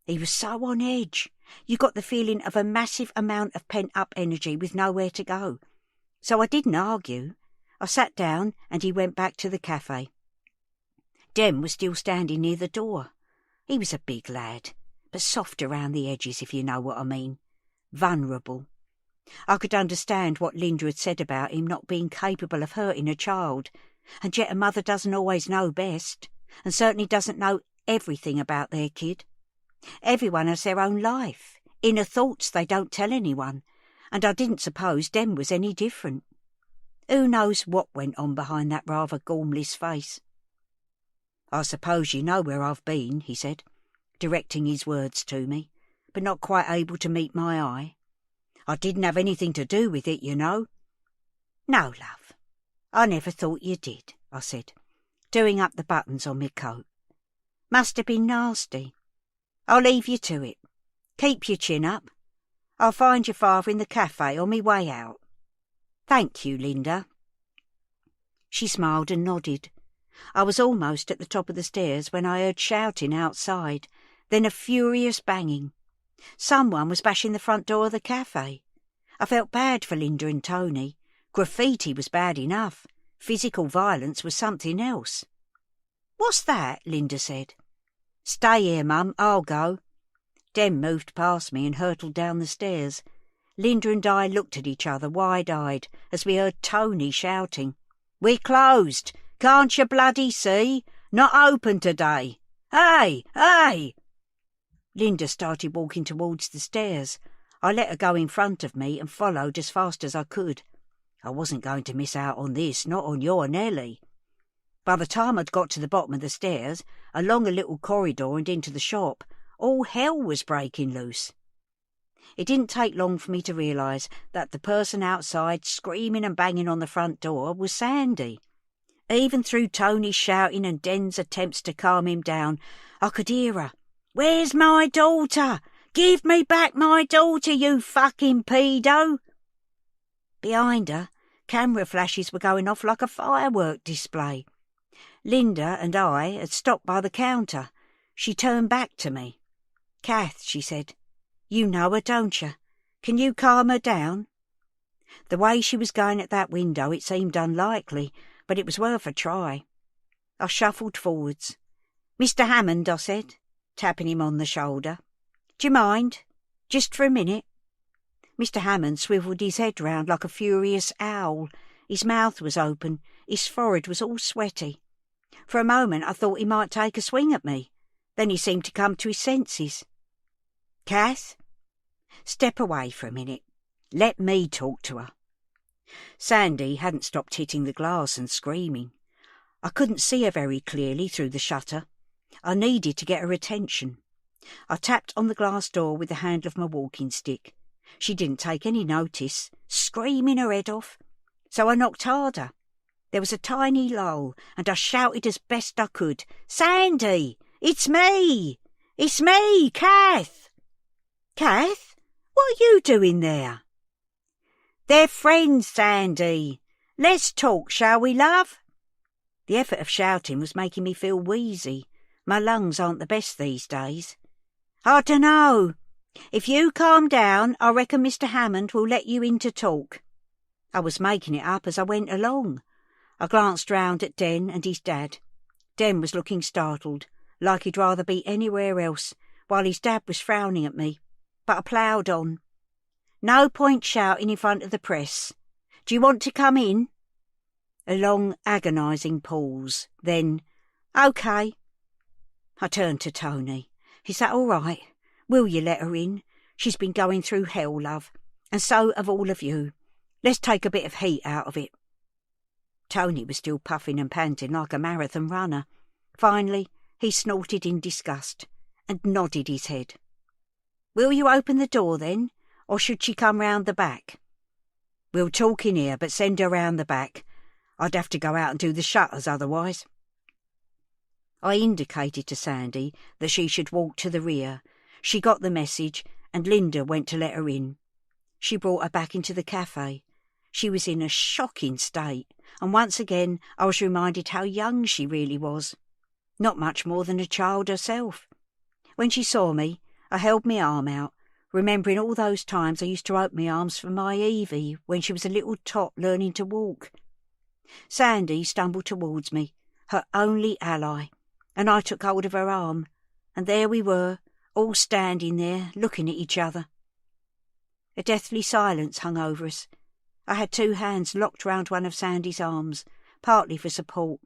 He was so on edge. You got the feeling of a massive amount of pent-up energy with nowhere to go. So I didn't argue. I sat down and he went back to the cafe. Den was still standing near the door. He was a big lad, but soft around the edges, if you know what I mean. Vulnerable. I could understand what Linda had said about him not being capable of hurting a child, and yet a mother doesn't always know best, and certainly doesn't know everything about their kid. Everyone has their own life, inner thoughts they don't tell anyone, and I didn't suppose Den was any different. Who knows what went on behind that rather gormless face? "I suppose you know where I've been," he said, directing his words to me, but not quite able to meet my eye. "I didn't have anything to do with it, you know." "No, love, I never thought you did," I said, doing up the buttons on my coat. "Must have been nasty. I'll leave you to it. Keep your chin up. I'll find your father in the cafe on me way out." "Thank you, Linda." She smiled and nodded. I was almost at the top of the stairs when I heard shouting outside, then a furious banging. Someone was bashing the front door of the cafe. I felt bad for Linda and Tony. Graffiti was bad enough. Physical violence was something else. "What's that?" Linda said. "Stay here, Mum, I'll go." Den moved past me and hurtled down the stairs. Linda and I looked at each other wide-eyed as we heard Tony shouting, "We're closed! Can't you bloody see? Not open today! Hey! Hey!" Linda started walking towards the stairs. I let her go in front of me and followed as fast as I could. I wasn't going to miss out on this, not on your Nelly. By the time I'd got to the bottom of the stairs, along a little corridor and into the shop, all hell was breaking loose. It didn't take long for me to realise that the person outside screaming and banging on the front door was Sandy. Even through Tony's shouting and Den's attempts to calm him down, I could hear her. "Where's my daughter? Give me back my daughter, you fucking pedo!" Behind her, camera flashes were going off like a firework display. Linda and I had stopped by the counter. She turned back to me. "Kath," she said, "you know her, don't you? Can you calm her down?" The way she was going at that window, it seemed unlikely, but it was worth a try. I shuffled forwards. "Mr. Hammond," I said, tapping him on the shoulder. "Do you mind? Just for a minute?" Mr. Hammond swivelled his head round like a furious owl. His mouth was open. His forehead was all sweaty. For a moment I thought he might take a swing at me. Then he seemed to come to his senses. "Kath, step away for a minute. Let me talk to her." Sandy hadn't stopped hitting the glass and screaming. I couldn't see her very clearly through the shutter. I needed to get her attention. I tapped on the glass door with the handle of my walking stick. She didn't take any notice, screaming her head off. So I knocked harder. There was a tiny lull, and I shouted as best I could, "Sandy! It's me! It's me, Kath!" "Kath? What are you doing there?" "They're friends, Sandy. Let's talk, shall we, love?" The effort of shouting was making me feel wheezy. My lungs aren't the best these days. "I dunno. If you calm down, I reckon Mr. Hammond will let you in to talk." I was making it up as I went along. I glanced round at Den and his dad. Den was looking startled, like he'd rather be anywhere else, while his dad was frowning at me. But I ploughed on. "No point shouting in front of the press. Do you want to come in?" A long, agonising pause. Then, "OK." I turned to Tony. "Is that all right? Will you let her in? She's been going through hell, love, and so have all of you. Let's take a bit of heat out of it." Tony was still puffing and panting like a marathon runner. Finally, he snorted in disgust and nodded his head. "Will you open the door then, or should she come round the back?" "We'll talk in here, but send her round the back. I'd have to go out and do the shutters otherwise." I indicated to Sandy that she should walk to the rear. She got the message, and Linda went to let her in. She brought her back into the cafe. She was in a shocking state, and once again I was reminded how young she really was. Not much more than a child herself. When she saw me, I held my arm out, remembering all those times I used to open my arms for my Evie when she was a little tot learning to walk. Sandy stumbled towards me, her only ally, and I took hold of her arm, and there we were, all standing there, looking at each other. A deathly silence hung over us. I had two hands locked round one of Sandy's arms, partly for support,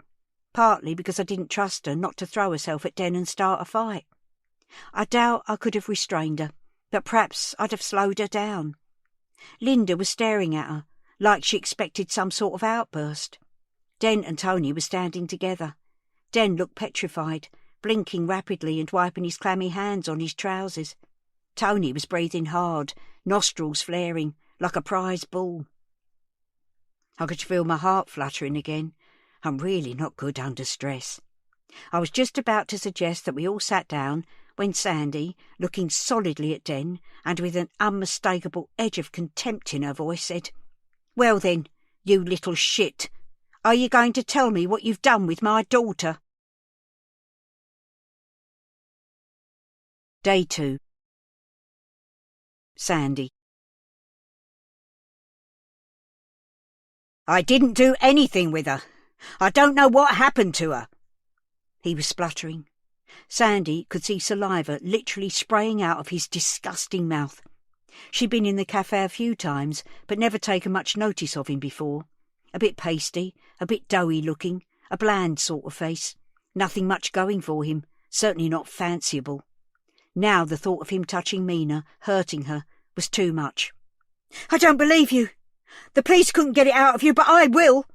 partly because I didn't trust her not to throw herself at Den and start a fight. I doubt I could have restrained her, but perhaps I'd have slowed her down. Linda was staring at her, like she expected some sort of outburst. Den and Tony were standing together. Den looked petrified, blinking rapidly and wiping his clammy hands on his trousers. Tony was breathing hard, nostrils flaring, like a prize bull. I could feel my heart fluttering again. I'm really not good under stress. I was just about to suggest that we all sat down when Sandy, looking solidly at Den and with an unmistakable edge of contempt in her voice, said, "Well then, you little shit, are you going to tell me what you've done with my daughter?" Day 2. Sandy. I didn't do anything with her. I don't know what happened to her. He was spluttering. Sandy could see saliva literally spraying out of his disgusting mouth. She'd been in the cafe a few times, but never taken much notice of him before. A bit pasty, a bit doughy looking, a bland sort of face. Nothing much going for him, certainly not fanciable. Now the thought of him touching Mina, hurting her, was too much. I don't believe you. The police couldn't get it out of you, but I will.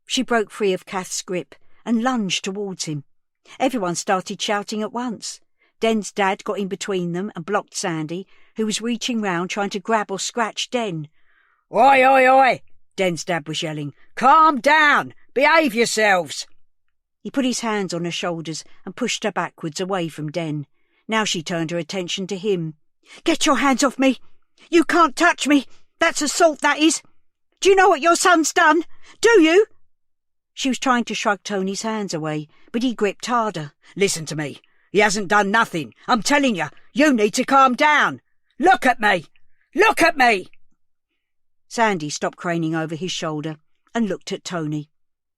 She broke free of Kath's grip and lunged towards him. Everyone started shouting at once. Den's dad got in between them and blocked Sandy, who was reaching round trying to grab or scratch Den. Oi, oi, oi! Den's dad was yelling. Calm down! Behave yourselves! He put his hands on her shoulders and pushed her backwards away from Den. Now she turned her attention to him. Get your hands off me! You can't touch me! That's assault, that is! Do you know what your son's done? Do you? She was trying to shrug Tony's hands away, but he gripped harder. Listen to me. He hasn't done nothing. I'm telling you, you need to calm down. Look at me! Look at me! Sandy stopped craning over his shoulder and looked at Tony.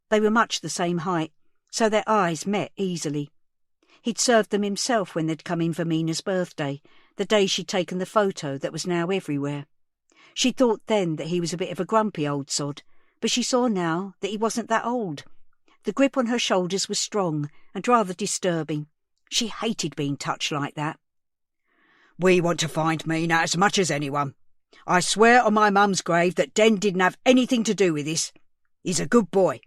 They were much the same height, so their eyes met easily. He'd served them himself when they'd come in for Mina's birthday, the day she'd taken the photo that was now everywhere. She thought then that he was a bit of a grumpy old sod, but she saw now that he wasn't that old. The grip on her shoulders was strong and rather disturbing. She hated being touched like that. We want to find Mina as much as anyone. I swear on my mum's grave that Den didn't have anything to do with this. He's a good boy.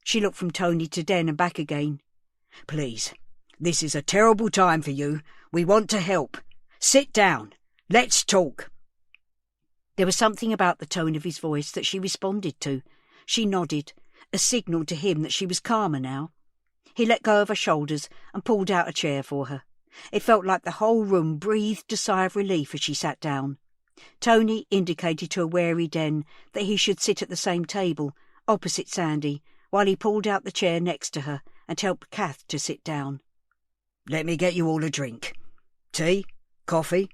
She looked from Tony to Den and back again. Please, this is a terrible time for you. We want to help. Sit down. Let's talk. There was something about the tone of his voice that she responded to. She nodded, a signal to him that she was calmer now. He let go of her shoulders and pulled out a chair for her. It felt like the whole room breathed a sigh of relief as she sat down. Tony indicated to a wary Den that he should sit at the same table, opposite Sandy, while he pulled out the chair next to her and helped Kath to sit down. Let me get you all a drink. Tea? Coffee?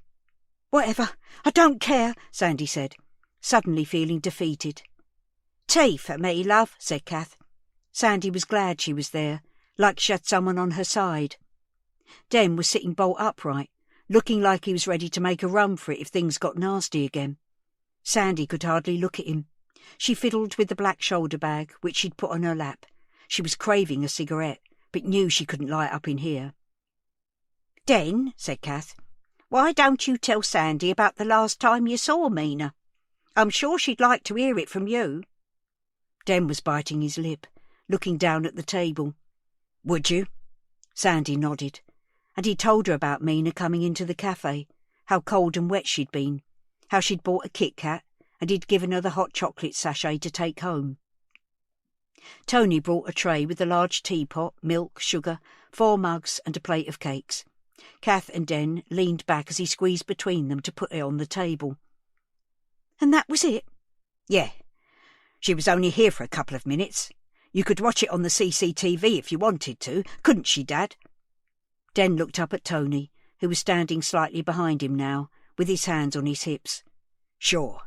Whatever. I don't care, Sandy said, suddenly feeling defeated. Tea for me, love, said Kath. Sandy was glad she was there, like she had someone on her side. Den was sitting bolt upright, looking like he was ready to make a run for it if things got nasty again. Sandy could hardly look at him. She fiddled with the black shoulder bag, which she'd put on her lap. She was craving a cigarette, but knew she couldn't light up in here. Den, said Kath, why don't you tell Sandy about the last time you saw Mina? I'm sure she'd like to hear it from you. Den was biting his lip, looking down at the table. Would you? Sandy nodded, and he told her about Mina coming into the cafe, how cold and wet she'd been, how she'd bought a Kit Kat, and he'd given her the hot chocolate sachet to take home. Tony brought a tray with a large teapot, milk, sugar, 4 mugs and a plate of cakes. Kath and Den leaned back as he squeezed between them to put it on the table. And that was it? Yeah. She was only here for a couple of minutes. You could watch it on the CCTV if you wanted to, couldn't she, Dad? Den looked up at Tony, who was standing slightly behind him now, with his hands on his hips. Sure.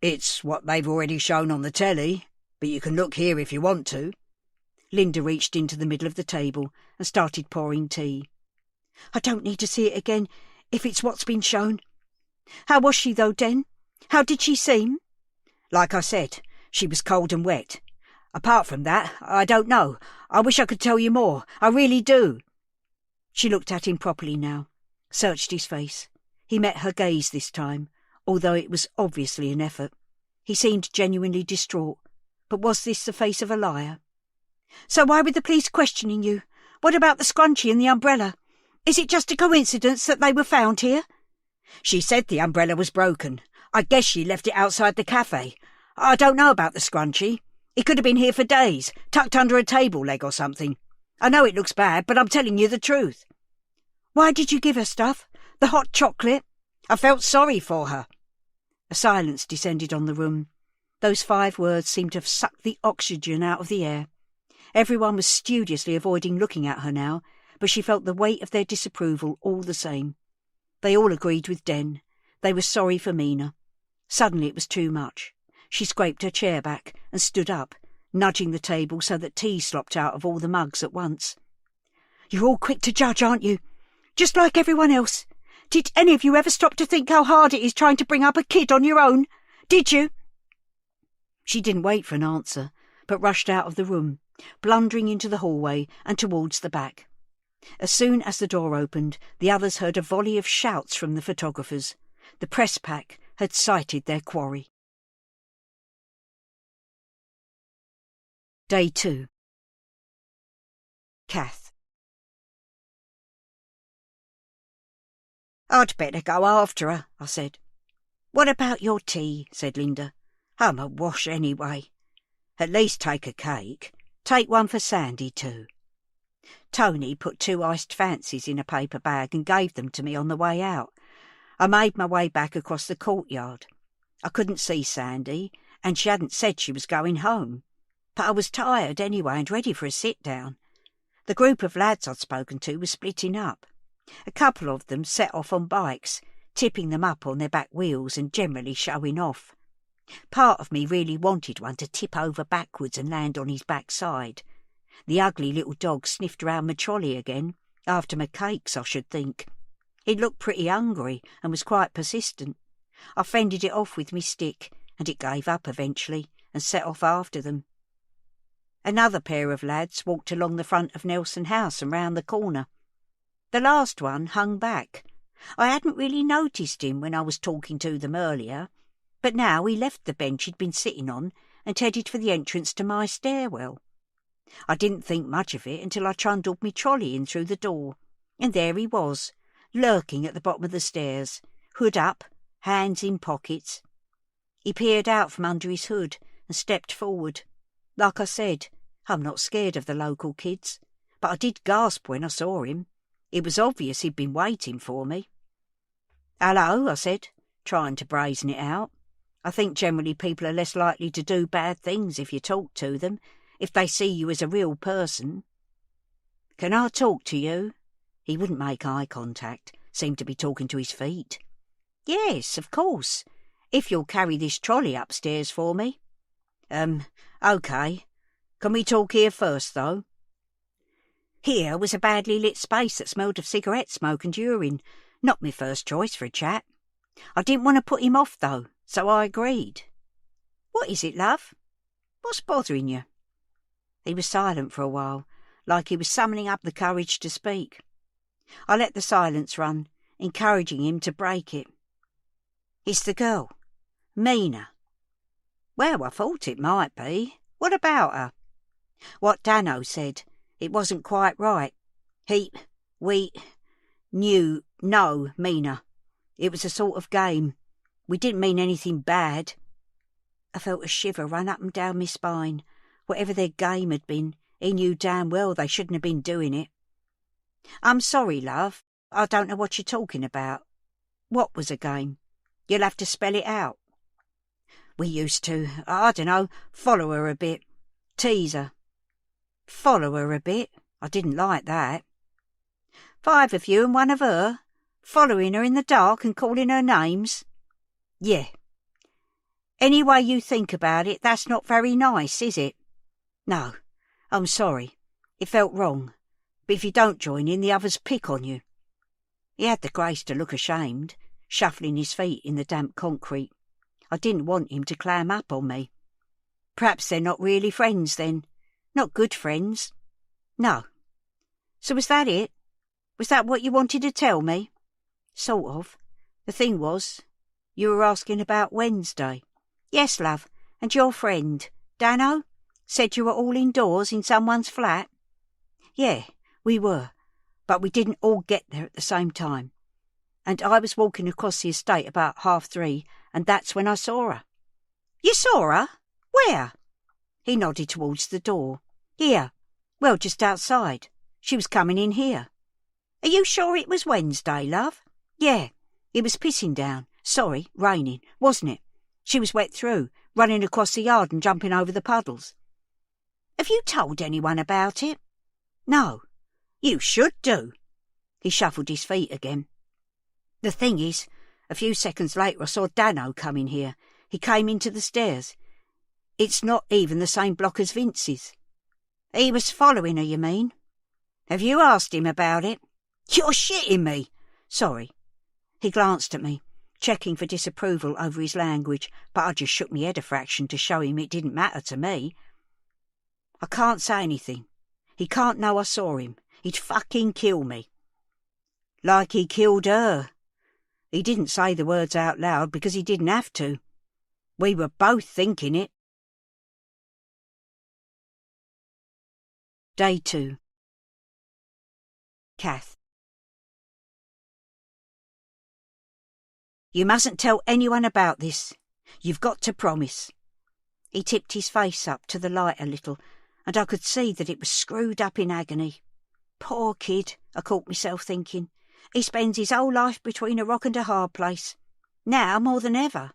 It's what they've already shown on the telly, but you can look here if you want to. Linda reached into the middle of the table and started pouring tea. I don't need to see it again, if it's what's been shown. How was she, though, Den? How did she seem? Like I said, she was cold and wet. Apart from that, I don't know. I wish I could tell you more. I really do. She looked at him properly now, searched his face. He met her gaze this time, although it was obviously an effort. He seemed genuinely distraught. But was this the face of a liar? So why were the police questioning you? What about the scrunchie and the umbrella? Is it just a coincidence that they were found here? She said the umbrella was broken. I guess she left it outside the cafe. I don't know about the scrunchie. It could have been here for days, tucked under a table leg or something. I know it looks bad, but I'm telling you the truth. Why did you give her stuff? The hot chocolate? I felt sorry for her. A silence descended on the room. Those 5 words seemed to have sucked the oxygen out of the air. Everyone was studiously avoiding looking at her now, but she felt the weight of their disapproval all the same. They all agreed with Den. They were sorry for Mina. Suddenly it was too much. She scraped her chair back and stood up, nudging the table so that tea slopped out of all the mugs at once. "You're all quick to judge, aren't you? Just like everyone else. Did any of you ever stop to think how hard it is trying to bring up a kid on your own? Did you?" She didn't wait for an answer, but rushed out of the room, blundering into the hallway and towards the back. As soon as the door opened, the others heard a volley of shouts from the photographers. The press pack had sighted their quarry. Day 2. Kath. "I'd better go after her," I said. "What about your tea?" said Linda. "I'm a wash anyway. At least take a cake. Take one for Sandy too." Tony put 2 iced fancies in a paper bag and gave them to me on the way out. I made my way back across the courtyard. I couldn't see Sandy, and she hadn't said she was going home. But I was tired anyway and ready for a sit-down. The group of lads I'd spoken to was splitting up. A couple of them set off on bikes, tipping them up on their back wheels and generally showing off. Part of me really wanted one to tip over backwards and land on his backside. The ugly little dog sniffed round my trolley again, after my cakes, I should think. It looked pretty hungry and was quite persistent. I fended it off with my stick, and it gave up eventually and set off after them. Another pair of lads walked along the front of Nelson House and round the corner. The last one hung back. I hadn't really noticed him when I was talking to them earlier, but now he left the bench he'd been sitting on and headed for the entrance to my stairwell. I didn't think much of it until I trundled me trolley in through the door, and there he was, lurking at the bottom of the stairs, hood up, hands in pockets. He peered out from under his hood and stepped forward. Like I said, I'm not scared of the local kids, but I did gasp when I saw him. It was obvious he'd been waiting for me. "Hello," I said, trying to brazen it out. I think generally people are less likely to do bad things if you talk to them, if they see you as a real person. "Can I talk to you?" He wouldn't make eye contact, seemed to be talking to his feet. "Yes, of course, if you'll carry this trolley upstairs for me." OK. Can we talk here first, though?" Here was a badly lit space that smelled of cigarette smoke and urine. Not my first choice for a chat. I didn't want to put him off, though, so I agreed. "What is it, love? What's bothering you?" He was silent for a while, like he was summoning up the courage to speak. I let the silence run, encouraging him to break it. "It's the girl, Mina." "Well, I thought it might be. What about her?" "What Dano said. It wasn't quite right. We know Mina. It was a sort of game. We didn't mean anything bad." I felt a shiver run up and down my spine. Whatever their game had been, he knew damn well they shouldn't have been doing it. "I'm sorry, love. I don't know what you're talking about." "What was a game? You'll have to spell it out." "We used to, I don't know, follow her a bit. Tease her." "Follow her a bit? I didn't like that." "5 of you and 1 of her? Following her in the dark and calling her names?" "Yeah." "Any way you think about it, that's not very nice, is it?" "No, I'm sorry. It felt wrong. But if you don't join in, the others pick on you." He had the grace to look ashamed, shuffling his feet in the damp concrete. I didn't want him to clam up on me. "Perhaps they're not really friends, then. Not good friends." "No." "So was that it? Was that what you wanted to tell me?" "Sort of. The thing was, you were asking about Wednesday." "Yes, love. And your friend, Dano, said you were all indoors in someone's flat?" "Yeah, we were, but we didn't all get there at the same time. And I was walking across the estate about 3:30, and that's when I saw her." "You saw her? Where?" He nodded towards the door. "Here. Well, just outside. She was coming in here." "Are you sure it was Wednesday, love?" "Yeah. It was pissing down. Sorry, raining, wasn't it? She was wet through, running across the yard and jumping over the puddles." "Have you told anyone about it?" "No." "You should do." He shuffled his feet again. "The thing is, A few seconds later I saw Dano come in here. He came into the stairs. It's not even the same block as Vince's." "He was following her, you mean? Have you asked him about it?" "You're shitting me!" "Sorry." He glanced at me, checking for disapproval over his language, but I just shook my head a fraction to show him it didn't matter to me. "I can't say anything. He can't know I saw him. He'd fucking kill me." "Like he killed her." He didn't say the words out loud because he didn't have to. We were both thinking it. Day 2. Kath. "You mustn't tell anyone about this. You've got to promise." He tipped his face up to the light a little, and I could see that it was screwed up in agony. Poor kid, I caught myself thinking. He spends his whole life between a rock and a hard place. Now more than ever.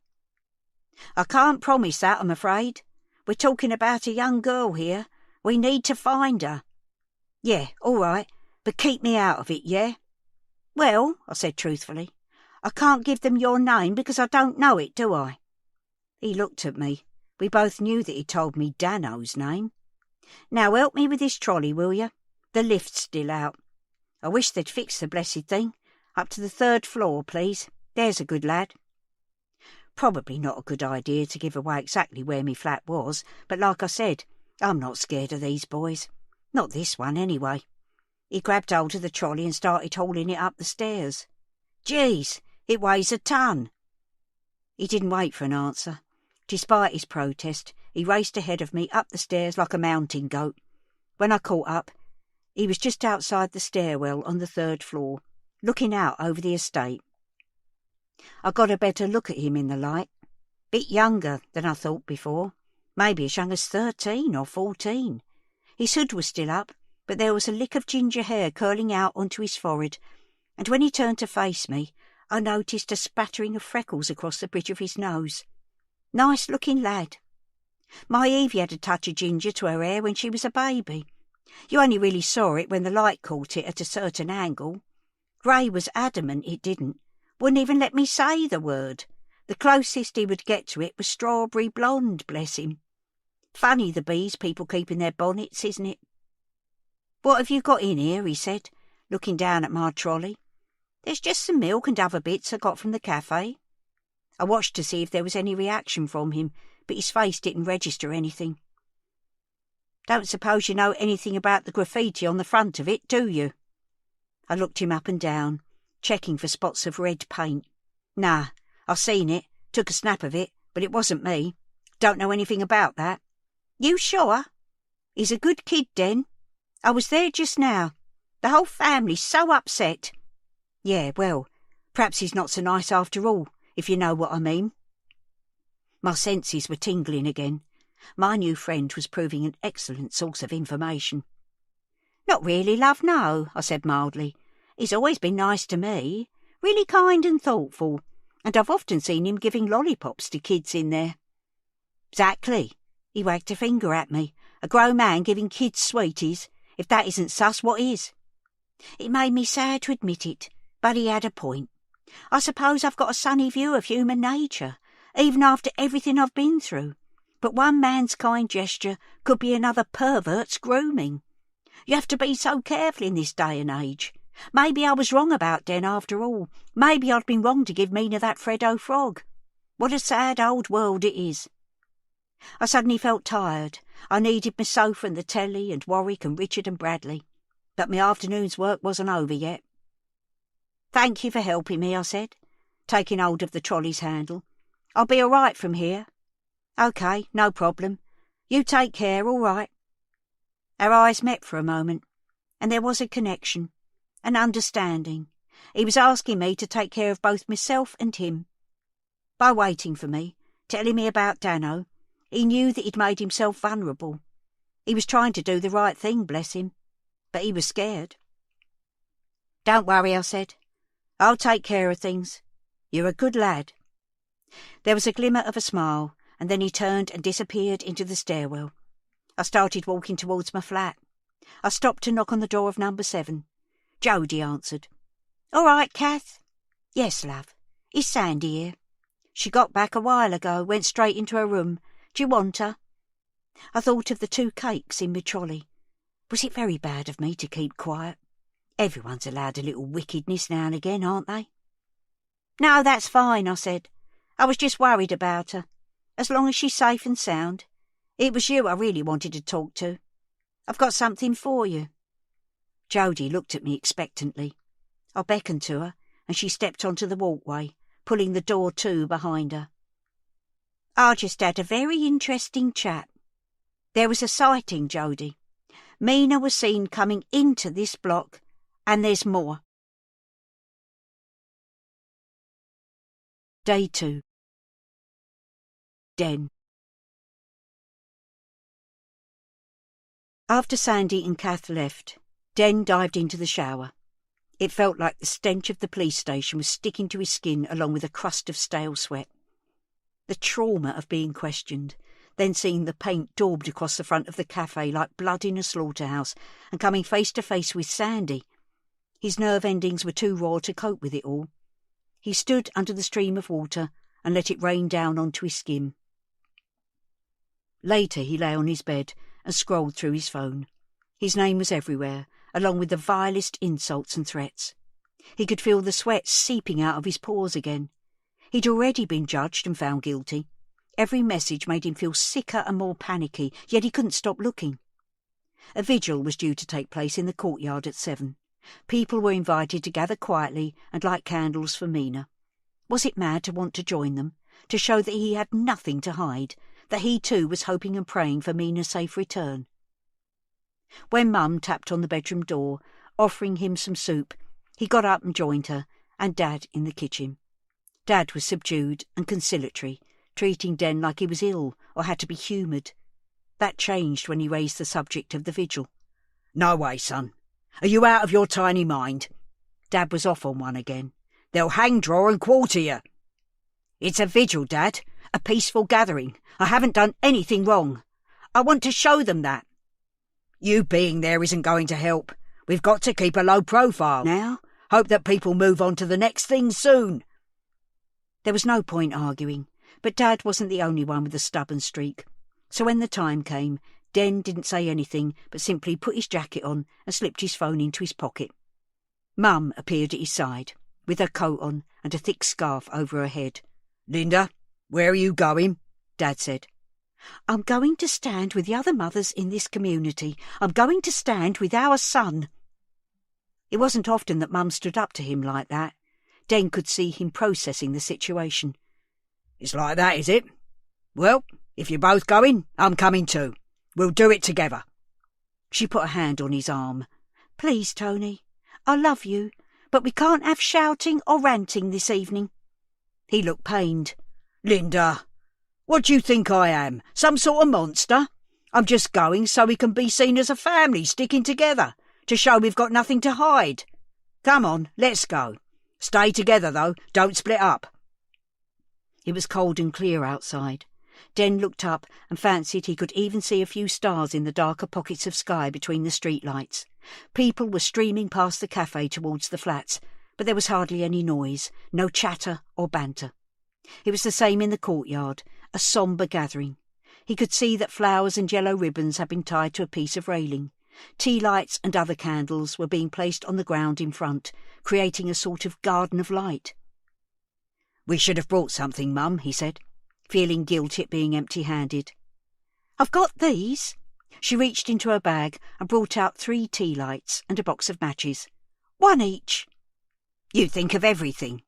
"I can't promise that, I'm afraid. We're talking about a young girl here. We need to find her." "Yeah, all right, but keep me out of it, yeah?" "Well," I said truthfully, "I can't give them your name because I don't know it, do I?" He looked at me. We both knew that he told me Dano's name. "Now help me with this trolley, will you? The lift's still out. I wish they'd fix the blessed thing. Up to the 3rd floor, please. There's a good lad." Probably not a good idea to give away exactly where me flat was, but like I said, I'm not scared of these boys. Not this one, anyway. He grabbed hold of the trolley and started hauling it up the stairs. "Geez, it weighs a ton." He didn't wait for an answer. Despite his protest, he raced ahead of me up the stairs like a mountain goat. When I caught up, he was just outside the stairwell on the 3rd floor, looking out over the estate. I got a better look at him in the light. Bit younger than I thought before. Maybe as young as 13 or 14. His hood was still up, but there was a lick of ginger hair curling out onto his forehead, and when he turned to face me, I noticed a spattering of freckles across the bridge of his nose. Nice-looking lad. My Evie had a touch of ginger to her hair when she was a baby. You only really saw it when the light caught it at a certain angle. Ray was adamant it didn't. Wouldn't even let me say the word. The closest he would get to it was strawberry blonde, bless him. Funny the bees people keep in their bonnets, isn't it? "What have you got in here?" he said, looking down at my trolley. "There's just some milk and other bits I got from the cafe." I watched to see if there was any reaction from him, but his face didn't register anything. "Don't suppose you know anything about the graffiti on the front of it, do you?" I looked him up and down, checking for spots of red paint. "Nah, I've seen it, took a snap of it, but it wasn't me. Don't know anything about that." "You sure? He's a good kid, Den. I was there just now. The whole family's so upset." "Yeah, well, perhaps he's not so nice after all, if you know what I mean." My senses were tingling again. My new friend was proving an excellent source of information. "Not really, love, no," I said mildly. "He's always been nice to me, really kind and thoughtful, and I've often seen him giving lollipops to kids in there." "Exactly." He wagged a finger at me. "A grown man giving kids sweeties. If that isn't sus, what is?" It made me sad to admit it, but he had a point. I suppose I've got a sunny view of human nature, even after everything I've been through. But one man's kind gesture could be another pervert's grooming. You have to be so careful in this day and age. Maybe I was wrong about Den after all. Maybe I'd been wrong to give Mina that Freddo frog. What a sad old world it is. I suddenly felt tired. I needed my sofa and the telly and Warwick and Richard and Bradley. But my afternoon's work wasn't over yet. "Thank you for helping me," I said, taking hold of the trolley's handle. "I'll be all right from here." "OK, no problem. You take care, all right." Our eyes met for a moment, and there was a connection, an understanding. He was asking me to take care of both myself and him. By waiting for me, telling me about Dano, he knew that he'd made himself vulnerable. He was trying to do the right thing, bless him, but he was scared. "Don't worry," I said. "I'll take care of things. You're a good lad." There was a glimmer of a smile, and then he turned and disappeared into the stairwell. I started walking towards my flat. I stopped to knock on the door of number 7. Jodie answered. "All right, Kath?" "Yes, love. Is Sandy here? She got back a while ago, went straight into her room. Do you want her? I thought of the 2 cakes in my trolley. Was it very bad of me to keep quiet? Everyone's allowed a little wickedness now and again, aren't they? No, that's fine, I said. I was just worried about her. As long as she's safe and sound. It was you I really wanted to talk to. I've got something for you. Jody looked at me expectantly. I beckoned to her, and she stepped onto the walkway, pulling the door to behind her. I just had a very interesting chat. There was a sighting, Jody. Mina was seen coming into this block, and there's more. Day 2. Den. After Sandy and Kath left, Den dived into the shower. It felt like the stench of the police station was sticking to his skin along with a crust of stale sweat. The trauma of being questioned, then seeing the paint daubed across the front of the cafe like blood in a slaughterhouse, and coming face to face with Sandy. His nerve endings were too raw to cope with it all. He stood under the stream of water and let it rain down onto his skin. Later he lay on his bed and scrolled through his phone. His name was everywhere, along with the vilest insults and threats. He could feel the sweat seeping out of his pores again. He'd already been judged and found guilty. Every message made him feel sicker and more panicky, yet he couldn't stop looking. A vigil was due to take place in the courtyard at 7. People were invited to gather quietly and light candles for Mina. Was it mad to want to join them, to show that he had nothing to hide, that he too was hoping and praying for Mina's safe return? When Mum tapped on the bedroom door, offering him some soup, he got up and joined her, and Dad in the kitchen. Dad was subdued and conciliatory, treating Den like he was ill or had to be humoured. That changed when he raised the subject of the vigil. No way, son. Are you out of your tiny mind? Dad was off on one again. They'll hang, draw and quarter you. It's a vigil, Dad. A peaceful gathering. I haven't done anything wrong. I want to show them that. You being there isn't going to help. We've got to keep a low profile. Now? Hope that people move on to the next thing soon. There was no point arguing, but Dad wasn't the only one with a stubborn streak. So when the time came, Den didn't say anything but simply put his jacket on and slipped his phone into his pocket. Mum appeared at his side, with her coat on and a thick scarf over her head. Linda, where are you going? Dad said. I'm going to stand with the other mothers in this community. I'm going to stand with our son. It wasn't often that Mum stood up to him like that. Den could see him processing the situation. It's like that, is it? Well, if you're both going, I'm coming too. We'll do it together. She put a hand on his arm. Please, Tony, I love you, but we can't have shouting or ranting this evening. He looked pained. Linda, what do you think I am? Some sort of monster? I'm just going so we can be seen as a family sticking together, to show we've got nothing to hide. Come on, let's go. Stay together, though. Don't split up. It was cold and clear outside. Den looked up and fancied he could even see a few stars in the darker pockets of sky between the street lights. People were streaming past the cafe towards the flats, but there was hardly any noise, no chatter or banter. It was the same in the courtyard, a sombre gathering. He could see that flowers and yellow ribbons had been tied to a piece of railing. Tea lights and other candles were being placed on the ground in front, creating a sort of garden of light. We should have brought something, Mum, he said, feeling guilty at being empty-handed. I've got these. She reached into her bag and brought out 3 tea lights and a box of matches. 1 each. You think of everything.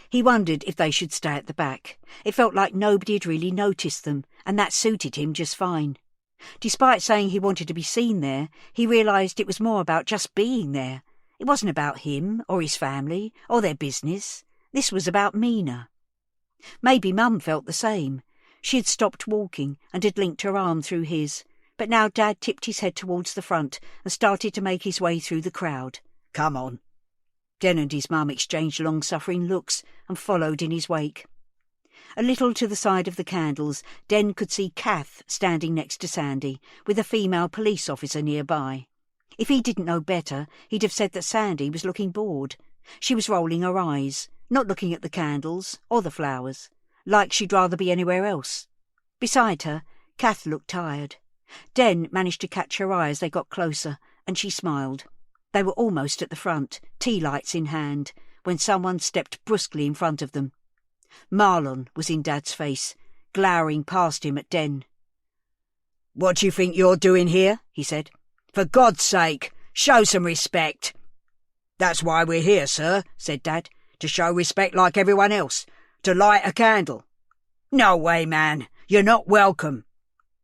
He wondered if they should stay at the back. It felt like nobody had really noticed them, and that suited him just fine. Despite saying he wanted to be seen there, he realised it was more about just being there. It wasn't about him or his family or their business. This was about Mina. Maybe Mum felt the same. She had stopped walking and had linked her arm through his, but now Dad tipped his head towards the front and started to make his way through the crowd. Come on. Den and his mum exchanged long-suffering looks and followed in his wake. A little to the side of the candles, Den could see Kath standing next to Sandy, with a female police officer nearby. If he didn't know better, he'd have said that Sandy was looking bored. She was rolling her eyes, not looking at the candles or the flowers, like she'd rather be anywhere else. Beside her, Kath looked tired. Den managed to catch her eye as they got closer, and she smiled. They were almost at the front, tea lights in hand, when someone stepped brusquely in front of them. Marlon was in Dad's face, glowering past him at Den. "What do you think you're doing here?" he said. "For God's sake, show some respect." "That's why we're here, sir," said Dad, "to show respect like everyone else, to light a candle." "No way, man, you're not welcome."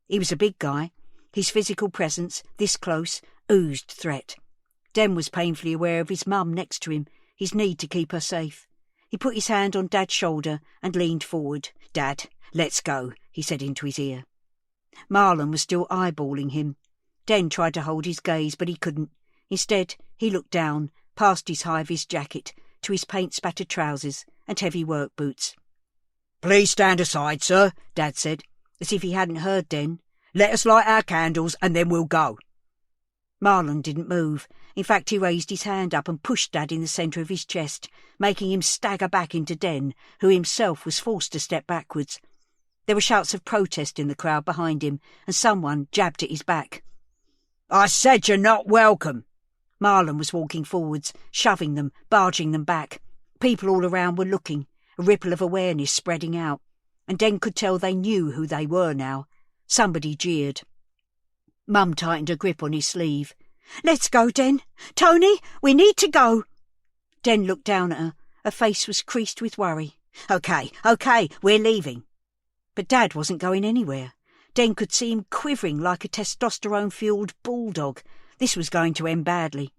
He was a big guy. His physical presence, this close, oozed threat. Den was painfully aware of his mum next to him, his need to keep her safe. He put his hand on Dad's shoulder and leaned forward. "Dad, let's go," he said into his ear. Marlon was still eyeballing him. Den tried to hold his gaze, but he couldn't. Instead, he looked down, past his high-vis jacket, to his paint-spattered trousers and heavy work boots. "Please stand aside, sir," Dad said, as if he hadn't heard Den. "Let us light our candles and then we'll go." Marlon didn't move. In fact, he raised his hand up and pushed Dad in the centre of his chest, making him stagger back into Den, who himself was forced to step backwards. There were shouts of protest in the crowd behind him, and someone jabbed at his back. "I said you're not welcome." Marlon was walking forwards, shoving them, barging them back. People all around were looking, a ripple of awareness spreading out, and Den could tell they knew who they were now. Somebody jeered. Mum tightened her grip on his sleeve. "Let's go, Den. Tony, we need to go." Den looked down at her. Her face was creased with worry. Okay, we're leaving." But Dad wasn't going anywhere. Den could see him quivering like a testosterone-fueled bulldog. This was going to end badly.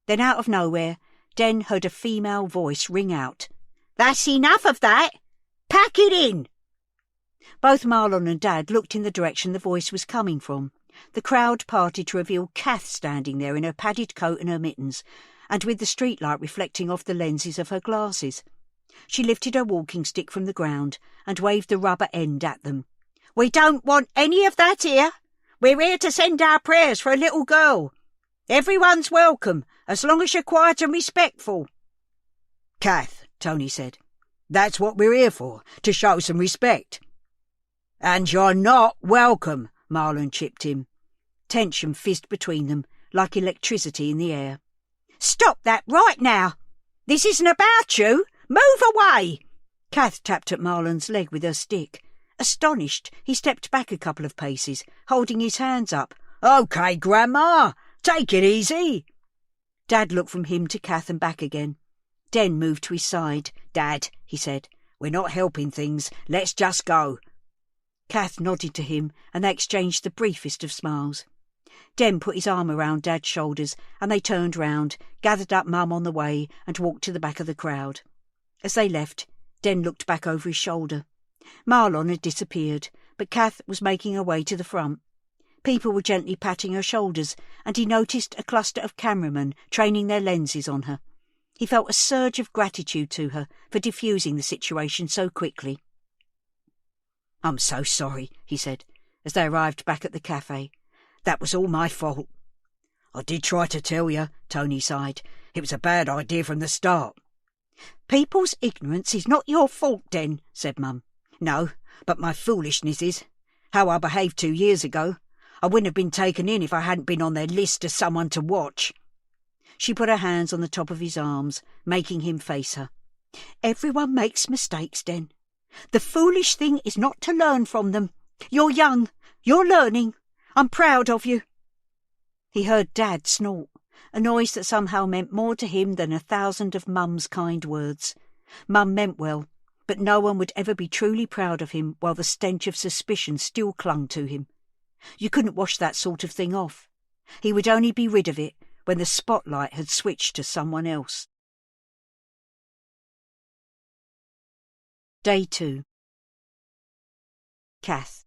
Then out of nowhere, Den heard a female voice ring out. "That's enough of that! Pack it in!" Both Marlon and Dad looked in the direction the voice was coming from. The crowd parted to reveal Kath standing there in her padded coat and her mittens, and with the streetlight reflecting off the lenses of her glasses. She lifted her walking stick from the ground and waved the rubber end at them. "We don't want any of that here. We're here to send our prayers for a little girl. Everyone's welcome, as long as you're quiet and respectful." "Kath," Tony said, "that's what we're here for, to show some respect." "And you're not welcome," Marlon chipped in. Tension fizzed between them, like electricity in the air. "Stop that right now! This isn't about you! Move away!" Kath tapped at Marlon's leg with her stick. Astonished, he stepped back a couple of paces, holding his hands up. "OK, Grandma, take it easy." Dad looked from him to Kath and back again. Den moved to his side. "Dad," he said, "we're not helping things. Let's just go." Kath nodded to him, and they exchanged the briefest of smiles. Den put his arm around Dad's shoulders, and they turned round, gathered up Mum on the way, and walked to the back of the crowd. As they left, Den looked back over his shoulder. Marlon had disappeared, but Kath was making her way to the front. People were gently patting her shoulders, and he noticed a cluster of cameramen training their lenses on her. He felt a surge of gratitude to her for diffusing the situation so quickly. "I'm so sorry," he said, as they arrived back at the cafe. "That was all my fault." "I did try to tell you," Tony sighed. "It was a bad idea from the start." "People's ignorance is not your fault, Den," said Mum. "No, but my foolishness is. How I behaved 2 years ago. I wouldn't have been taken in if I hadn't been on their list as someone to watch." She put her hands on the top of his arms, making him face her. "Everyone makes mistakes, Den. The foolish thing is not to learn from them. You're young. You're learning. I'm proud of you." He heard Dad snort, a noise that somehow meant more to him than 1,000 of Mum's kind words. Mum meant well, but no one would ever be truly proud of him while the stench of suspicion still clung to him. You couldn't wash that sort of thing off. He would only be rid of it when the spotlight had switched to someone else. Day 2. Kath.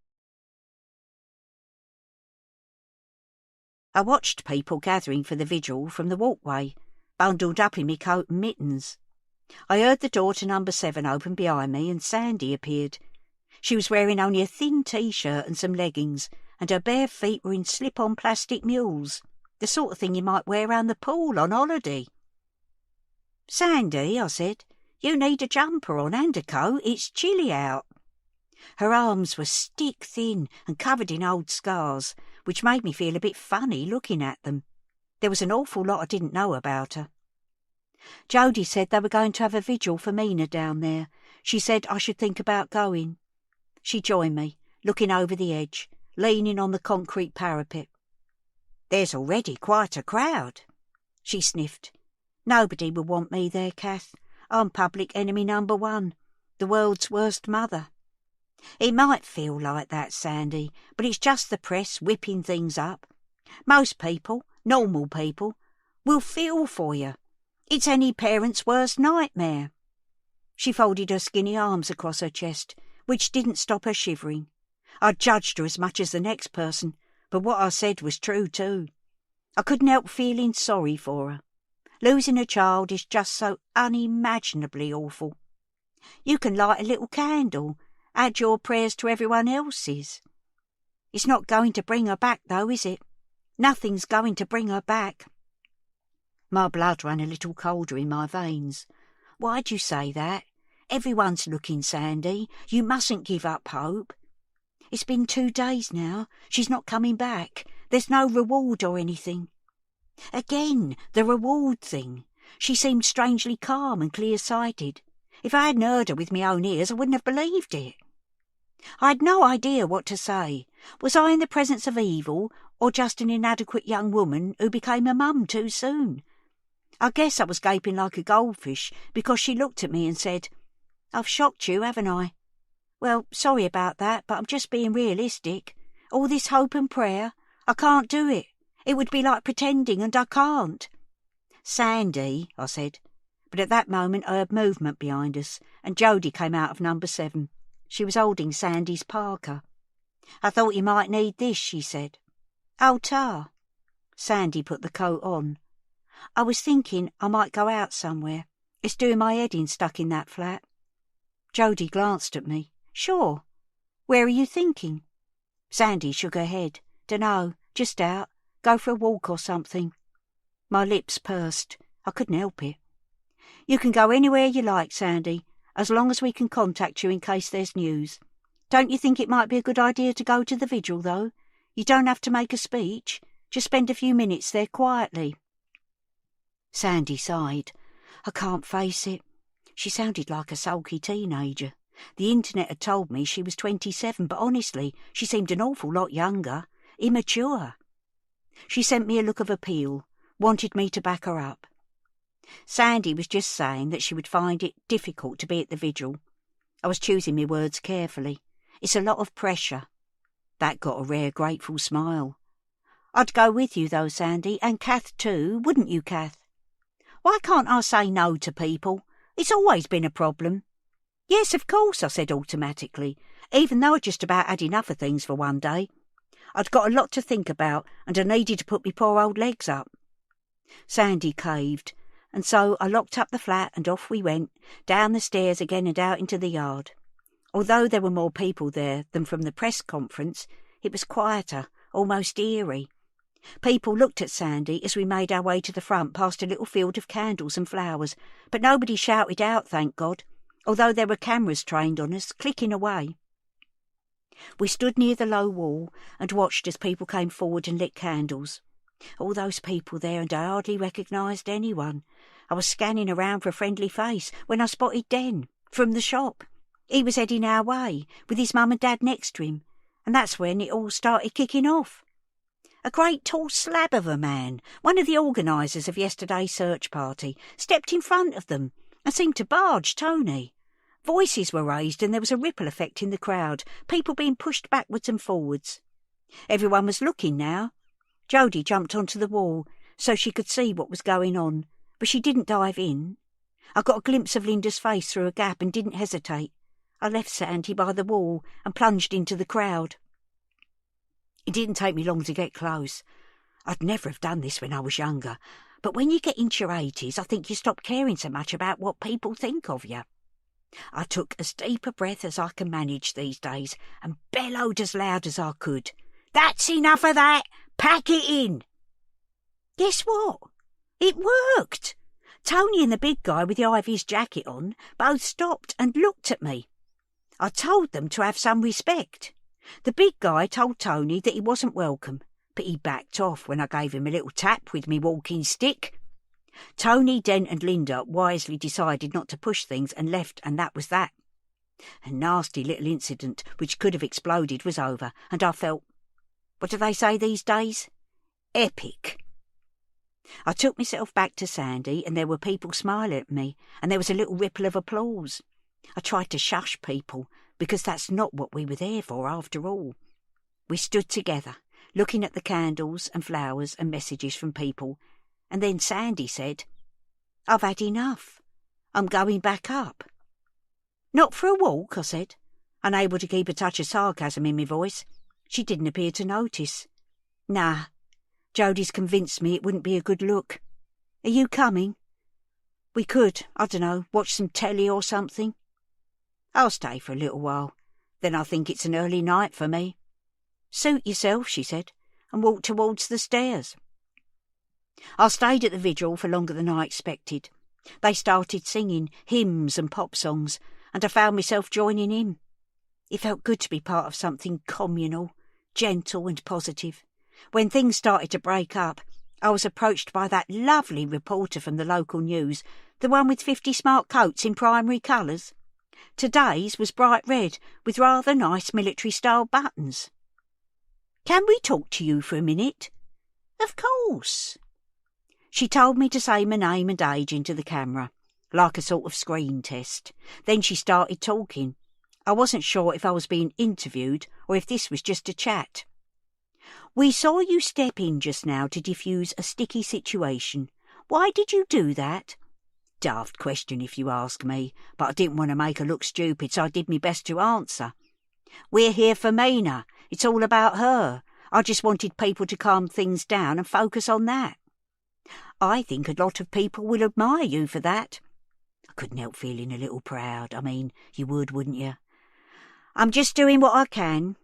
I watched people gathering for the vigil from the walkway, bundled up in me coat and mittens. I heard the door to number 7 open behind me, and Sandy appeared. She was wearing only a thin T-shirt and some leggings, and her bare feet were in slip-on plastic mules, the sort of thing you might wear round the pool on holiday. "Sandy," I said, "you need a jumper on and a coat. It's chilly out." Her arms were stick-thin and covered in old scars, which made me feel a bit funny looking at them. There was an awful lot I didn't know about her. Jody said they were going to have a vigil for Mina down there. She said I should think about going. She joined me, looking over the edge, leaning on the concrete parapet. "There's already quite a crowd." She sniffed. "Nobody will want me there, Kath. I'm public enemy number 1, the world's worst mother." "It might feel like that, Sandy, but it's just the press whipping things up. Most people, normal people, will feel for you. It's any parent's worst nightmare." She folded her skinny arms across her chest, which didn't stop her shivering. I judged her as much as the next person, but what I said was true too. I couldn't help feeling sorry for her. Losing a child is just so unimaginably awful. You can light a little candle, add your prayers to everyone else's. It's not going to bring her back, though, is it? Nothing's going to bring her back. My blood ran a little colder in my veins. "Why'd you say that? Everyone's looking, Sandy. You mustn't give up hope. It's been 2 days now. She's not coming back. There's no reward or anything." Again, the reward thing. She seemed strangely calm and clear-sighted. If I hadn't heard her with my own ears, I wouldn't have believed it. I had no idea what to say. Was I in the presence of evil, or just an inadequate young woman who became a mum too soon? I guess I was gaping like a goldfish because she looked at me and said, "I've shocked you, haven't I? Well, sorry about that, but I'm just being realistic. All this hope and prayer, I can't do it. It would be like pretending, and I can't." "Sandy," I said. But at that moment I heard movement behind us, and Jody came out of number 7. She was holding Sandy's parka. "I thought you might need this," she said. "Oh, tar." Sandy put the coat on. "I was thinking I might go out somewhere. It's doing my head in stuck in that flat." Jody glanced at me. "Sure. Where are you thinking?" Sandy shook her head. "Dunno, just out. Go for a walk or something." My lips pursed. I couldn't help it. "You can go anywhere you like, Sandy, as long as we can contact you in case there's news. Don't you think it might be a good idea to go to the vigil, though? You don't have to make a speech. Just spend a few minutes there quietly." Sandy sighed. "I can't face it." She sounded like a sulky teenager. The internet had told me she was 27, but honestly, she seemed an awful lot younger, immature. She sent me a look of appeal, wanted me to back her up. Sandy was just saying that she would find it difficult to be at the vigil. I was choosing my words carefully. It's a lot of pressure. That got a rare grateful smile. "I'd go with you, though, Sandy, and Kath too, wouldn't you, Kath?" "Why can't I say no to people? It's always been a problem." "Yes, of course," I said automatically, even though I'd just about had enough of things for one day. I'd got a lot to think about, and I needed to put me poor old legs up. Sandy caved, and so I locked up the flat and off we went, down the stairs again and out into the yard. Although there were more people there than from the press conference, it was quieter, almost eerie. People looked at Sandy as we made our way to the front past a little field of candles and flowers, but nobody shouted out, thank God, although there were cameras trained on us, clicking away. We stood near the low wall and watched as people came forward and lit candles. All those people there, and I hardly recognised anyone. I was scanning around for a friendly face when I spotted Den, from the shop. He was heading our way, with his mum and dad next to him, and that's when it all started kicking off. A great tall slab of a man, one of the organisers of yesterday's search party, stepped in front of them and seemed to barge Tony. Voices were raised and there was a ripple effect in the crowd, people being pushed backwards and forwards. Everyone was looking now. Jody jumped onto the wall so she could see what was going on, but she didn't dive in. I got a glimpse of Linda's face through a gap and didn't hesitate. I left Sandy by the wall and plunged into the crowd. It didn't take me long to get close. I'd never have done this when I was younger, but when you get into your 80s, I think you stop caring so much about what people think of you. I took as deep a breath as I can manage these days and bellowed as loud as I could. "That's enough of that! Pack it in!" Guess what? It worked! Tony and the big guy with the Ivy's jacket on both stopped and looked at me. I told them to have some respect. The big guy told Tony that he wasn't welcome, but he backed off when I gave him a little tap with me walking stick. Tony, Dent and Linda wisely decided not to push things and left, and that was that. A nasty little incident which could have exploded was over, and I felt, what do they say these days? Epic. I took myself back to Sandy, and there were people smiling at me, and there was a little ripple of applause. I tried to shush people, because that's not what we were there for after all. We stood together, looking at the candles and flowers and messages from people, and then Sandy said, I've had enough. I'm going back up. Not for a walk, I said, unable to keep a touch of sarcasm in my voice. She didn't appear to notice. Nah, Jodie's convinced me it wouldn't be a good look. Are you coming? We could, I dunno, watch some telly or something. I'll stay for a little while. Then I think it's an early night for me. Suit yourself, she said, and walked towards the stairs. I stayed at the vigil for longer than I expected. They started singing hymns and pop songs, and I found myself joining in. It felt good to be part of something communal, gentle and positive. When things started to break up, I was approached by that lovely reporter from the local news, the one with 50 smart coats in primary colours. Today's was bright red with rather nice military-style buttons. Can we talk to you for a minute? Of course. She told me to say my name and age into the camera, like a sort of screen test. Then she started talking. I wasn't sure if I was being interviewed or if this was just a chat. We saw you step in just now to defuse a sticky situation. Why did you do that? Daft question if you ask me, but I didn't want to make her look stupid, so I did my best to answer. We're here for Mina. It's all about her. I just wanted people to calm things down and focus on that. I think a lot of people will admire you for that. I couldn't help feeling a little proud. I mean, you would, wouldn't you? I'm just doing what I can.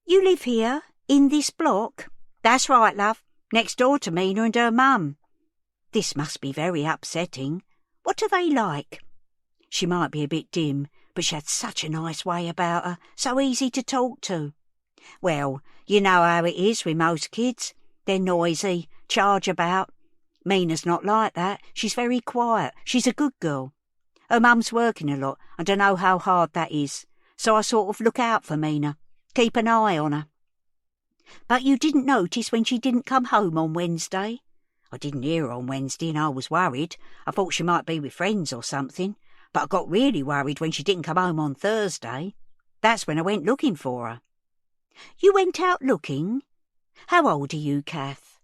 You live here, in this block? That's right, love. Next door to Mina and her mum. This must be very upsetting. What are they like? She might be a bit dim, but she had such a nice way about her, so easy to talk to. Well, you know how it is with most kids. They're noisy, charge about. Mina's not like that. She's very quiet. She's a good girl. Her mum's working a lot, and I know how hard that is, so I sort of look out for Mina, keep an eye on her. But you didn't notice when she didn't come home on Wednesday? I didn't hear her on Wednesday and I was worried. I thought she might be with friends or something, but I got really worried when she didn't come home on Thursday. That's when I went looking for her. You went out looking? How old are you, Kath?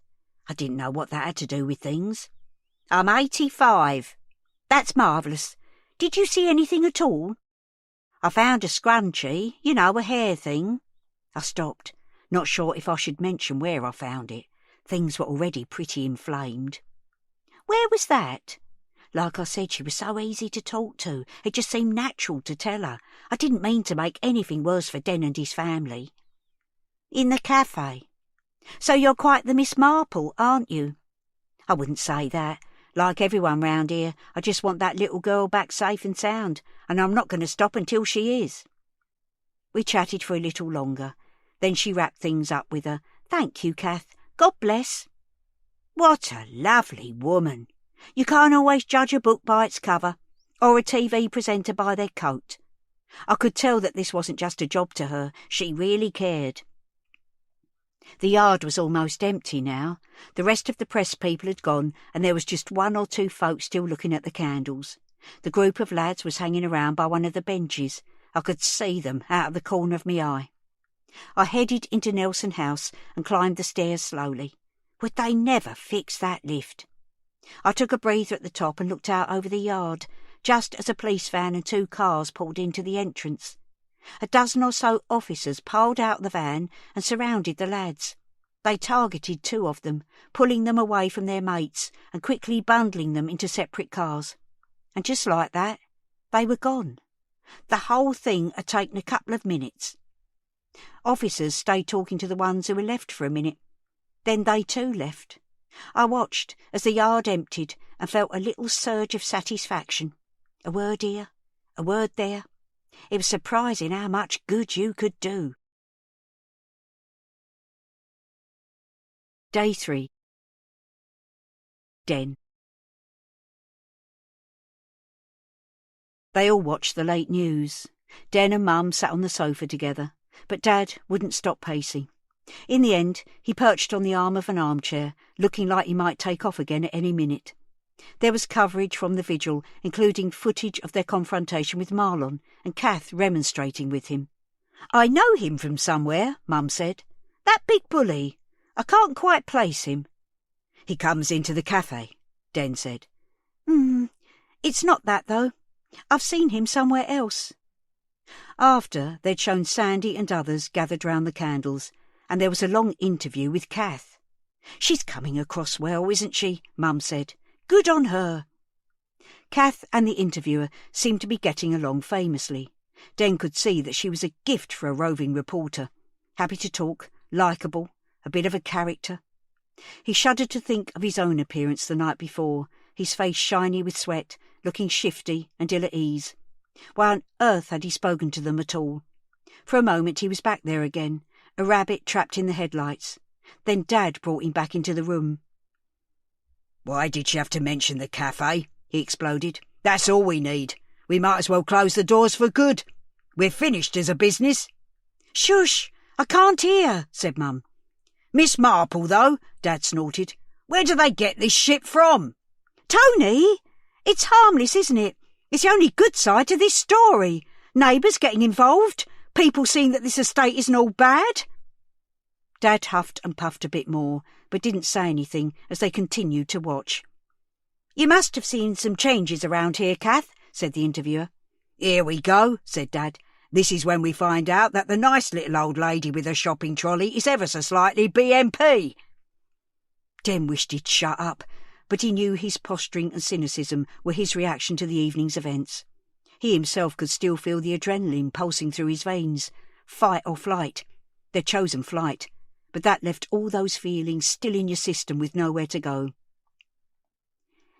I didn't know what that had to do with things. I'm 85. That's marvellous. Did you see anything at all? I found a scrunchie, you know, a hair thing. I stopped, not sure if I should mention where I found it. Things were already pretty inflamed. Where was that? Like I said, she was so easy to talk to. It just seemed natural to tell her. I didn't mean to make anything worse for Den and his family. In the cafe. So you're quite the Miss Marple, aren't you? I wouldn't say that. Like everyone round here, I just want that little girl back safe and sound, and I'm not going to stop until she is. We chatted for a little longer. Then she wrapped things up with a, "Thank you, Kath. God bless." What a lovely woman. You can't always judge a book by its cover, or a TV presenter by their coat. I could tell that this wasn't just a job to her. She really cared. The yard was almost empty now. The rest of the press people had gone, and there was just one or two folks still looking at the candles. The group of lads was hanging around by one of the benches. I could see them out of the corner of my eye. I headed into Nelson House and climbed the stairs slowly. Would they never fix that lift? I took a breather at the top and looked out over the yard, just as a police van and 2 cars pulled into the entrance. A dozen or so officers piled out of the van and surrounded the lads. They targeted 2 of them, pulling them away from their mates and quickly bundling them into separate cars. And just like that, they were gone. The whole thing had taken a couple of minutes. Officers stayed talking to the ones who were left for a minute. Then they too left. I watched as the yard emptied and felt a little surge of satisfaction. A word here, a word there. It was surprising how much good you could do. Day 3. Den. They all watched the late news. Den and Mum sat on the sofa together, but Dad wouldn't stop pacing. In the end, he perched on the arm of an armchair, looking like he might take off again at any minute. There was coverage from the vigil, including footage of their confrontation with Marlon and Kath remonstrating with him. "I know him from somewhere," Mum said. "That big bully. I can't quite place him." "He comes into the cafe," Den said. It's not that, though. I've seen him somewhere else." After, they'd shown Sandy and others gathered round the candles, and there was a long interview with Kath. "She's coming across well, isn't she?" Mum said. "Good on her." Kath and the interviewer seemed to be getting along famously. Den could see that she was a gift for a roving reporter. Happy to talk, likeable, a bit of a character. He shuddered to think of his own appearance the night before, his face shiny with sweat, looking shifty and ill at ease. Why on earth had he spoken to them at all? For a moment he was back there again, a rabbit trapped in the headlights. Then Dad brought him back into the room. "Why did she have to mention the cafe?" he exploded. "That's all we need. We might as well close the doors for good. We're finished as a business." "Shush! I can't hear," said Mum. "Miss Marple, though," Dad snorted. "Where do they get this shit from?" "Tony! It's harmless, isn't it? It's the only good side to this story. Neighbours getting involved, people seeing that this estate isn't all bad." Dad huffed and puffed a bit more, but didn't say anything as they continued to watch. "You must have seen some changes around here, Kath," said the interviewer. "Here we go," said Dad. "This is when we find out that the nice little old lady with her shopping trolley is ever so slightly BMP. Den wished he'd shut up, but he knew his posturing and cynicism were his reaction to the evening's events. He himself could still feel the adrenaline pulsing through his veins. Fight or flight. They'd chosen flight, but that left all those feelings still in your system with nowhere to go.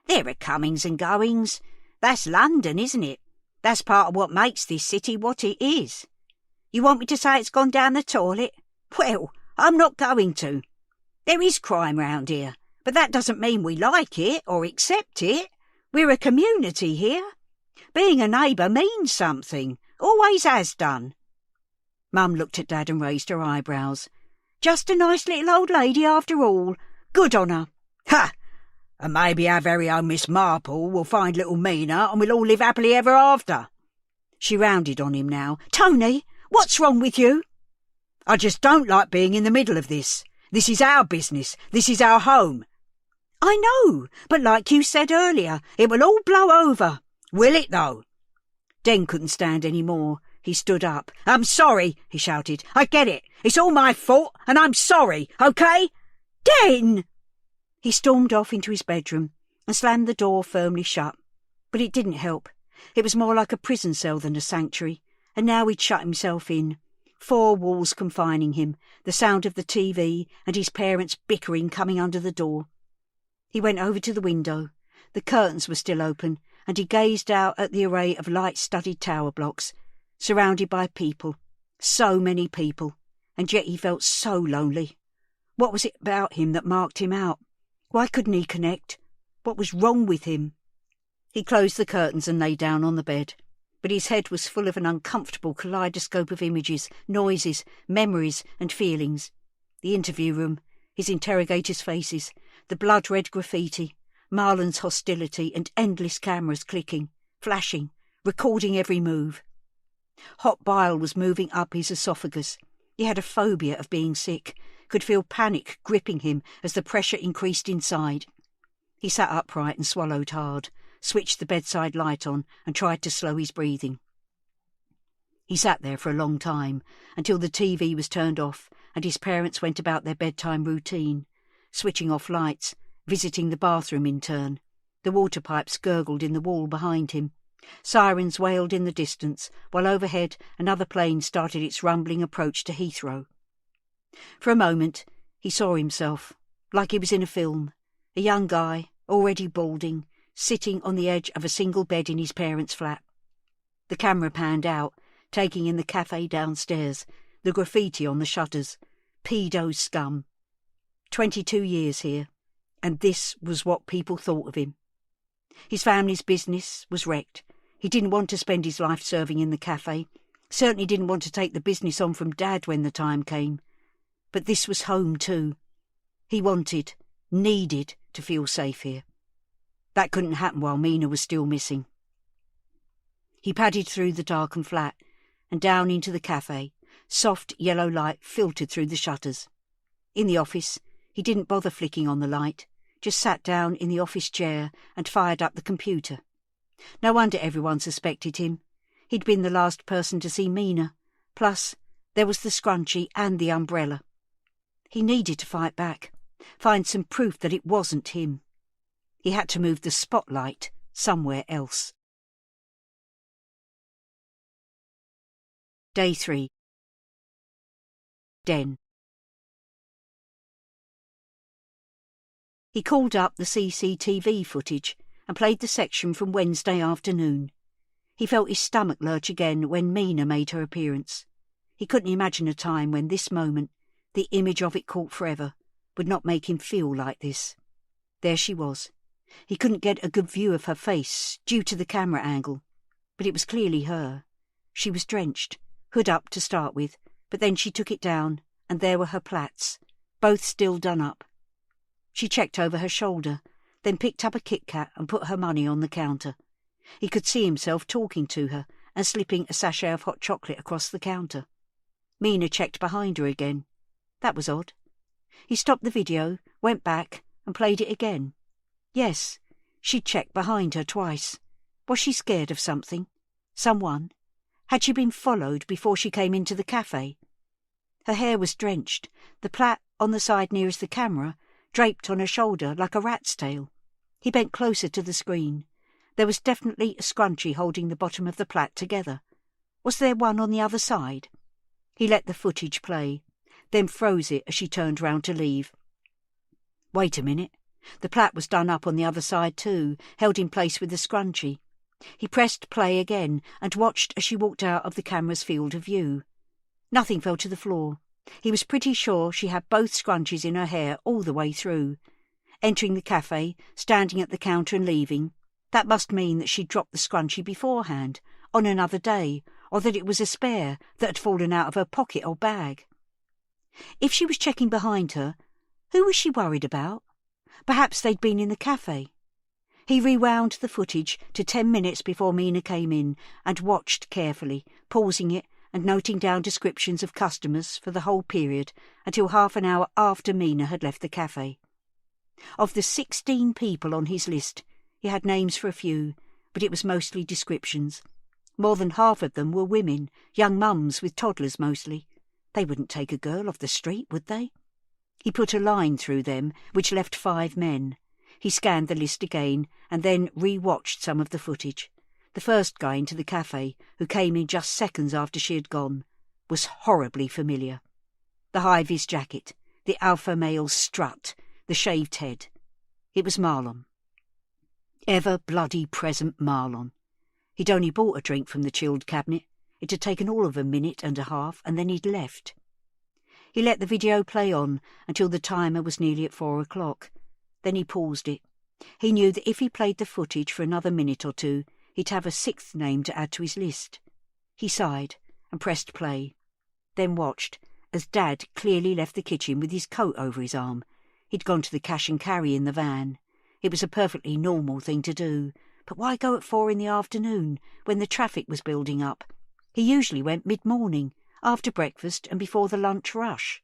"There are comings and goings. That's London, isn't it? That's part of what makes this city what it is. You want me to say it's gone down the toilet? Well, I'm not going to. There is crime round here, but that doesn't mean we like it or accept it. We're a community here. Being a neighbour means something, always has done." Mum looked at Dad and raised her eyebrows. "Just a nice little old lady after all. Good on her." "Ha! And maybe our very own Miss Marple will find little Mina and we'll all live happily ever after." She rounded on him now. "Tony, what's wrong with you?" "I just don't like being in the middle of this. This is our business. This is our home." "I know, but like you said earlier, it will all blow over." "Will it, though?" Den couldn't stand any more. He stood up. "I'm sorry," he shouted. "I get it. It's all my fault, and I'm sorry, OK?" "Den!" He stormed off into his bedroom and slammed the door firmly shut. But it didn't help. It was more like a prison cell than a sanctuary, and now he'd shut himself in. 4 walls confining him, the sound of the TV and his parents bickering coming under the door. He went over to the window. The curtains were still open, and he gazed out at the array of light-studded tower blocks, surrounded by people. So many people, and yet he felt so lonely. What was it about him that marked him out? Why couldn't he connect? What was wrong with him? He closed the curtains and lay down on the bed, but his head was full of an uncomfortable kaleidoscope of images, noises, memories and feelings. The interview room, his interrogators' faces, the blood-red graffiti, Marlon's hostility and endless cameras clicking, flashing, recording every move. Hot bile was moving up his esophagus. He had a phobia of being sick, could feel panic gripping him as the pressure increased inside. He sat upright and swallowed hard, switched the bedside light on and tried to slow his breathing. He sat there for a long time, until the TV was turned off and his parents went about their bedtime routine, switching off lights, visiting the bathroom in turn. The water pipes gurgled in the wall behind him. Sirens wailed in the distance, while overhead another plane started its rumbling approach to Heathrow. For a moment he saw himself, like he was in a film, A young guy, already balding, sitting on the edge of a single bed in his parents' flat. The camera panned out, taking in the cafe downstairs, the graffiti on the shutters. Pedo scum. 22 years here, and this was what people thought of him. His family's business was wrecked. He didn't want to spend his life serving in the cafe. Certainly didn't want to take the business on from Dad when the time came. But this was home too. He wanted, needed to feel safe here. That couldn't happen while Mina was still missing. He padded through the darkened flat and down into the cafe. Soft yellow light filtered through the shutters. In the office, he didn't bother flicking on the light, just sat down in the office chair and fired up the computer. No wonder everyone suspected him. He'd been the last person to see Mina. Plus, there was the scrunchie and the umbrella. He needed to fight back, find some proof that it wasn't him. He had to move the spotlight somewhere else. Day 3. Den. He called up the CCTV footage and played the section from Wednesday afternoon. He felt his stomach lurch again when Mina made her appearance. He couldn't imagine a time when this moment, the image of it caught forever, would not make him feel like this. There she was. He couldn't get a good view of her face due to the camera angle, but it was clearly her. She was drenched, hood up to start with, but then she took it down, and there were her plaits, both still done up. She checked over her shoulder, then picked up a Kit Kat and put her money on the counter. He could see himself talking to her and slipping a sachet of hot chocolate across the counter. Mina checked behind her again. That was odd. He stopped the video, went back, and played it again. Yes, she'd checked behind her twice. Was she scared of something? Someone? Had she been followed before she came into the cafe? Her hair was drenched, the plait on the side nearest the camera draped on her shoulder like a rat's tail. He bent closer to the screen. There was definitely a scrunchie holding the bottom of the plait together. Was there one on the other side? He let the footage play, then froze it as she turned round to leave. Wait a minute. The plait was done up on the other side too, held in place with the scrunchie. He pressed play again and watched as she walked out of the camera's field of view. Nothing fell to the floor. He was pretty sure she had both scrunchies in her hair all the way through. Entering the cafe, standing at the counter and leaving, that must mean that she'd dropped the scrunchie beforehand, on another day, or that it was a spare that had fallen out of her pocket or bag. If she was checking behind her, who was she worried about? Perhaps they'd been in the cafe. He rewound the footage to 10 minutes before Mina came in and watched carefully, pausing it and noting down descriptions of customers for the whole period until half an hour after Mina had left the cafe. Of the 16 people on his list, he had names for a few, but it was mostly descriptions. More than half of them were women, young mums with toddlers mostly. They wouldn't take a girl off the street, would they? He put a line through them, which left 5 men. He scanned the list again and then re-watched some of the footage. The first guy into the cafe, who came in just seconds after she had gone, was horribly familiar. The high-vis jacket, the alpha male strut, the shaved head. It was Marlon. Ever bloody present Marlon. He'd only bought a drink from the chilled cabinet. It had taken all of a minute and a half, and then he'd left. He let the video play on until the timer was nearly at 4 o'clock. Then he paused it. He knew that if he played the footage for another minute or two, he'd have a 6th name to add to his list. He sighed and pressed play, then watched as Dad clearly left the kitchen with his coat over his arm. He'd gone to the cash and carry in the van. It was a perfectly normal thing to do, but why go at 4 in the afternoon when the traffic was building up? He usually went mid-morning, after breakfast and before the lunch rush.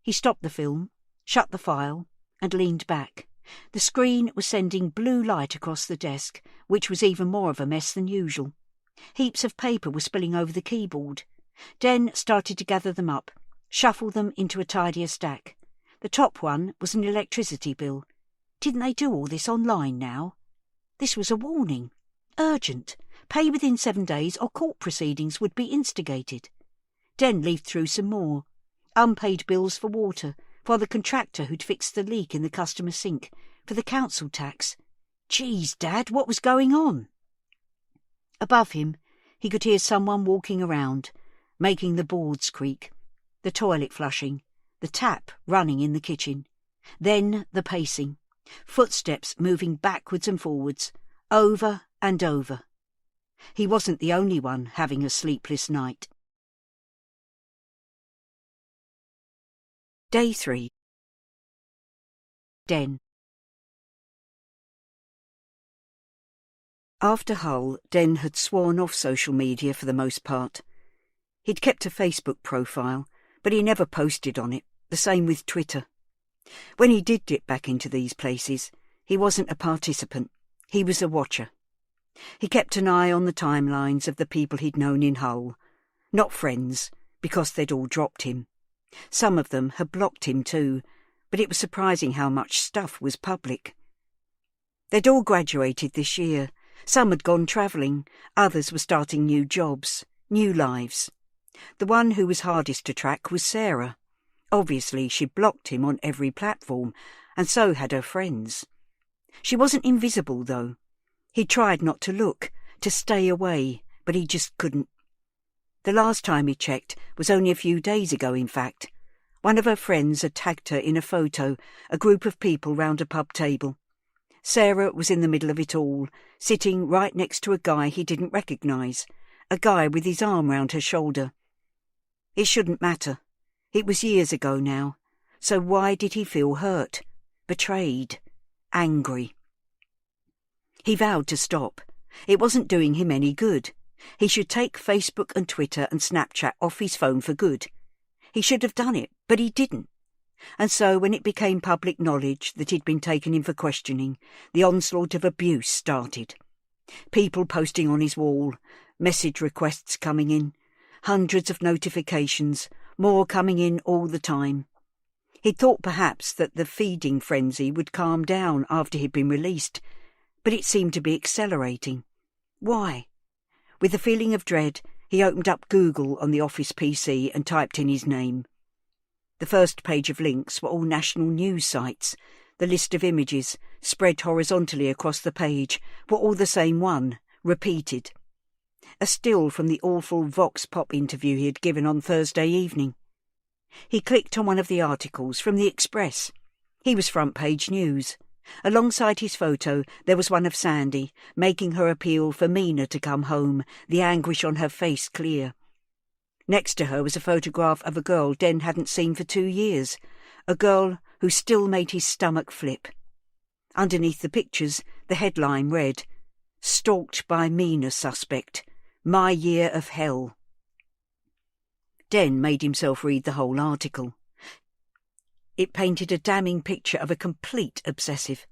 He stopped the film, shut the file, and leaned back. The screen was sending blue light across the desk, which was even more of a mess than usual. Heaps of paper were spilling over the keyboard. Den started to gather them up, shuffle them into a tidier stack. The top one was an electricity bill. Didn't they do all this online now? This was a warning. Urgent. Pay within 7 days or court proceedings would be instigated. Den leafed through some more. Unpaid bills for water, for the contractor who'd fixed the leak in the customer sink for the council tax. Geez, Dad, what was going on? Above him, he could hear someone walking around, making the boards creak, the toilet flushing, the tap running in the kitchen. Then the pacing, footsteps moving backwards and forwards, over and over. He wasn't the only one having a sleepless night. Day 3. Den. After Hull, Den had sworn off social media for the most part. He'd kept a Facebook profile, but he never posted on it, the same with Twitter. When he did dip back into these places, he wasn't a participant, he was a watcher. He kept an eye on the timelines of the people he'd known in Hull. Not friends, because they'd all dropped him. Some of them had blocked him too, but it was surprising how much stuff was public. They'd all graduated this year. Some had gone travelling, others were starting new jobs, new lives. The one who was hardest to track was Sarah. Obviously she'd blocked him on every platform, and so had her friends. She wasn't invisible, though. He tried not to look, to stay away, but he just couldn't. The last time he checked was only a few days ago, in fact. One of her friends had tagged her in a photo, a group of people round a pub table. Sarah was in the middle of it all, sitting right next to a guy he didn't recognise, a guy with his arm round her shoulder. It shouldn't matter. It was years ago now. So why did he feel hurt, betrayed, angry? He vowed to stop. It wasn't doing him any good. He should take Facebook and Twitter and Snapchat off his phone for good. He should have done it, but he didn't. And so when it became public knowledge that he'd been taken in for questioning, the onslaught of abuse started. People posting on his wall, message requests coming in, hundreds of notifications, more coming in all the time. He'd thought perhaps that the feeding frenzy would calm down after he'd been released, but it seemed to be accelerating. Why? With a feeling of dread, he opened up Google on the office PC and typed in his name. The first page of links were all national news sites. The list of images, spread horizontally across the page, were all the same one, repeated. A still from the awful Vox Pop interview he had given on Thursday evening. He clicked on one of the articles from the Express. He was front page news. Alongside his photo there was one of Sandy, making her appeal for Mina to come home, the anguish on her face clear. Next to her was a photograph of a girl Den hadn't seen for 2 years, a girl who still made his stomach flip. Underneath the pictures, the headline read, "Stalked by Mina suspect. My year of hell." Den made himself read the whole article. It painted a damning picture of a complete obsessive,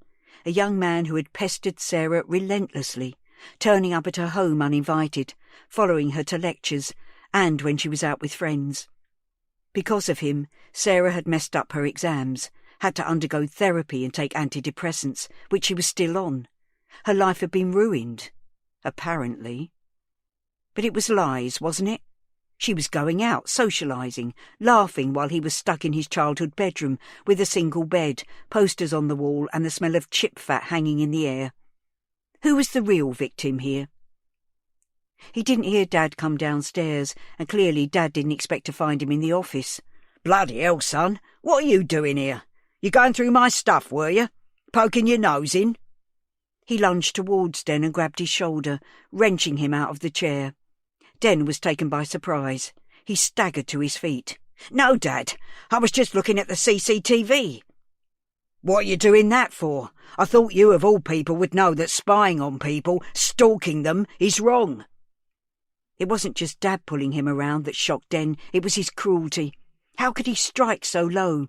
a young man who had pestered Sarah relentlessly, turning up at her home uninvited, following her to lectures, and when she was out with friends. Because of him, Sarah had messed up her exams, had to undergo therapy and take antidepressants, which she was still on. Her life had been ruined, apparently. But it was lies, wasn't it? She was going out, socialising, laughing while he was stuck in his childhood bedroom with a single bed, posters on the wall and the smell of chip fat hanging in the air. Who was the real victim here? He didn't hear Dad come downstairs, and clearly Dad didn't expect to find him in the office. "Bloody hell, son, what are you doing here? You going through my stuff, were you? Poking your nose in?" He lunged towards Den and grabbed his shoulder, wrenching him out of the chair. Den was taken by surprise. He staggered to his feet. "No, Dad, I was just looking at the CCTV. "What are you doing that for? I thought you of all people would know that spying on people, stalking them, is wrong." It wasn't just Dad pulling him around that shocked Den, it was his cruelty. How could he strike so low?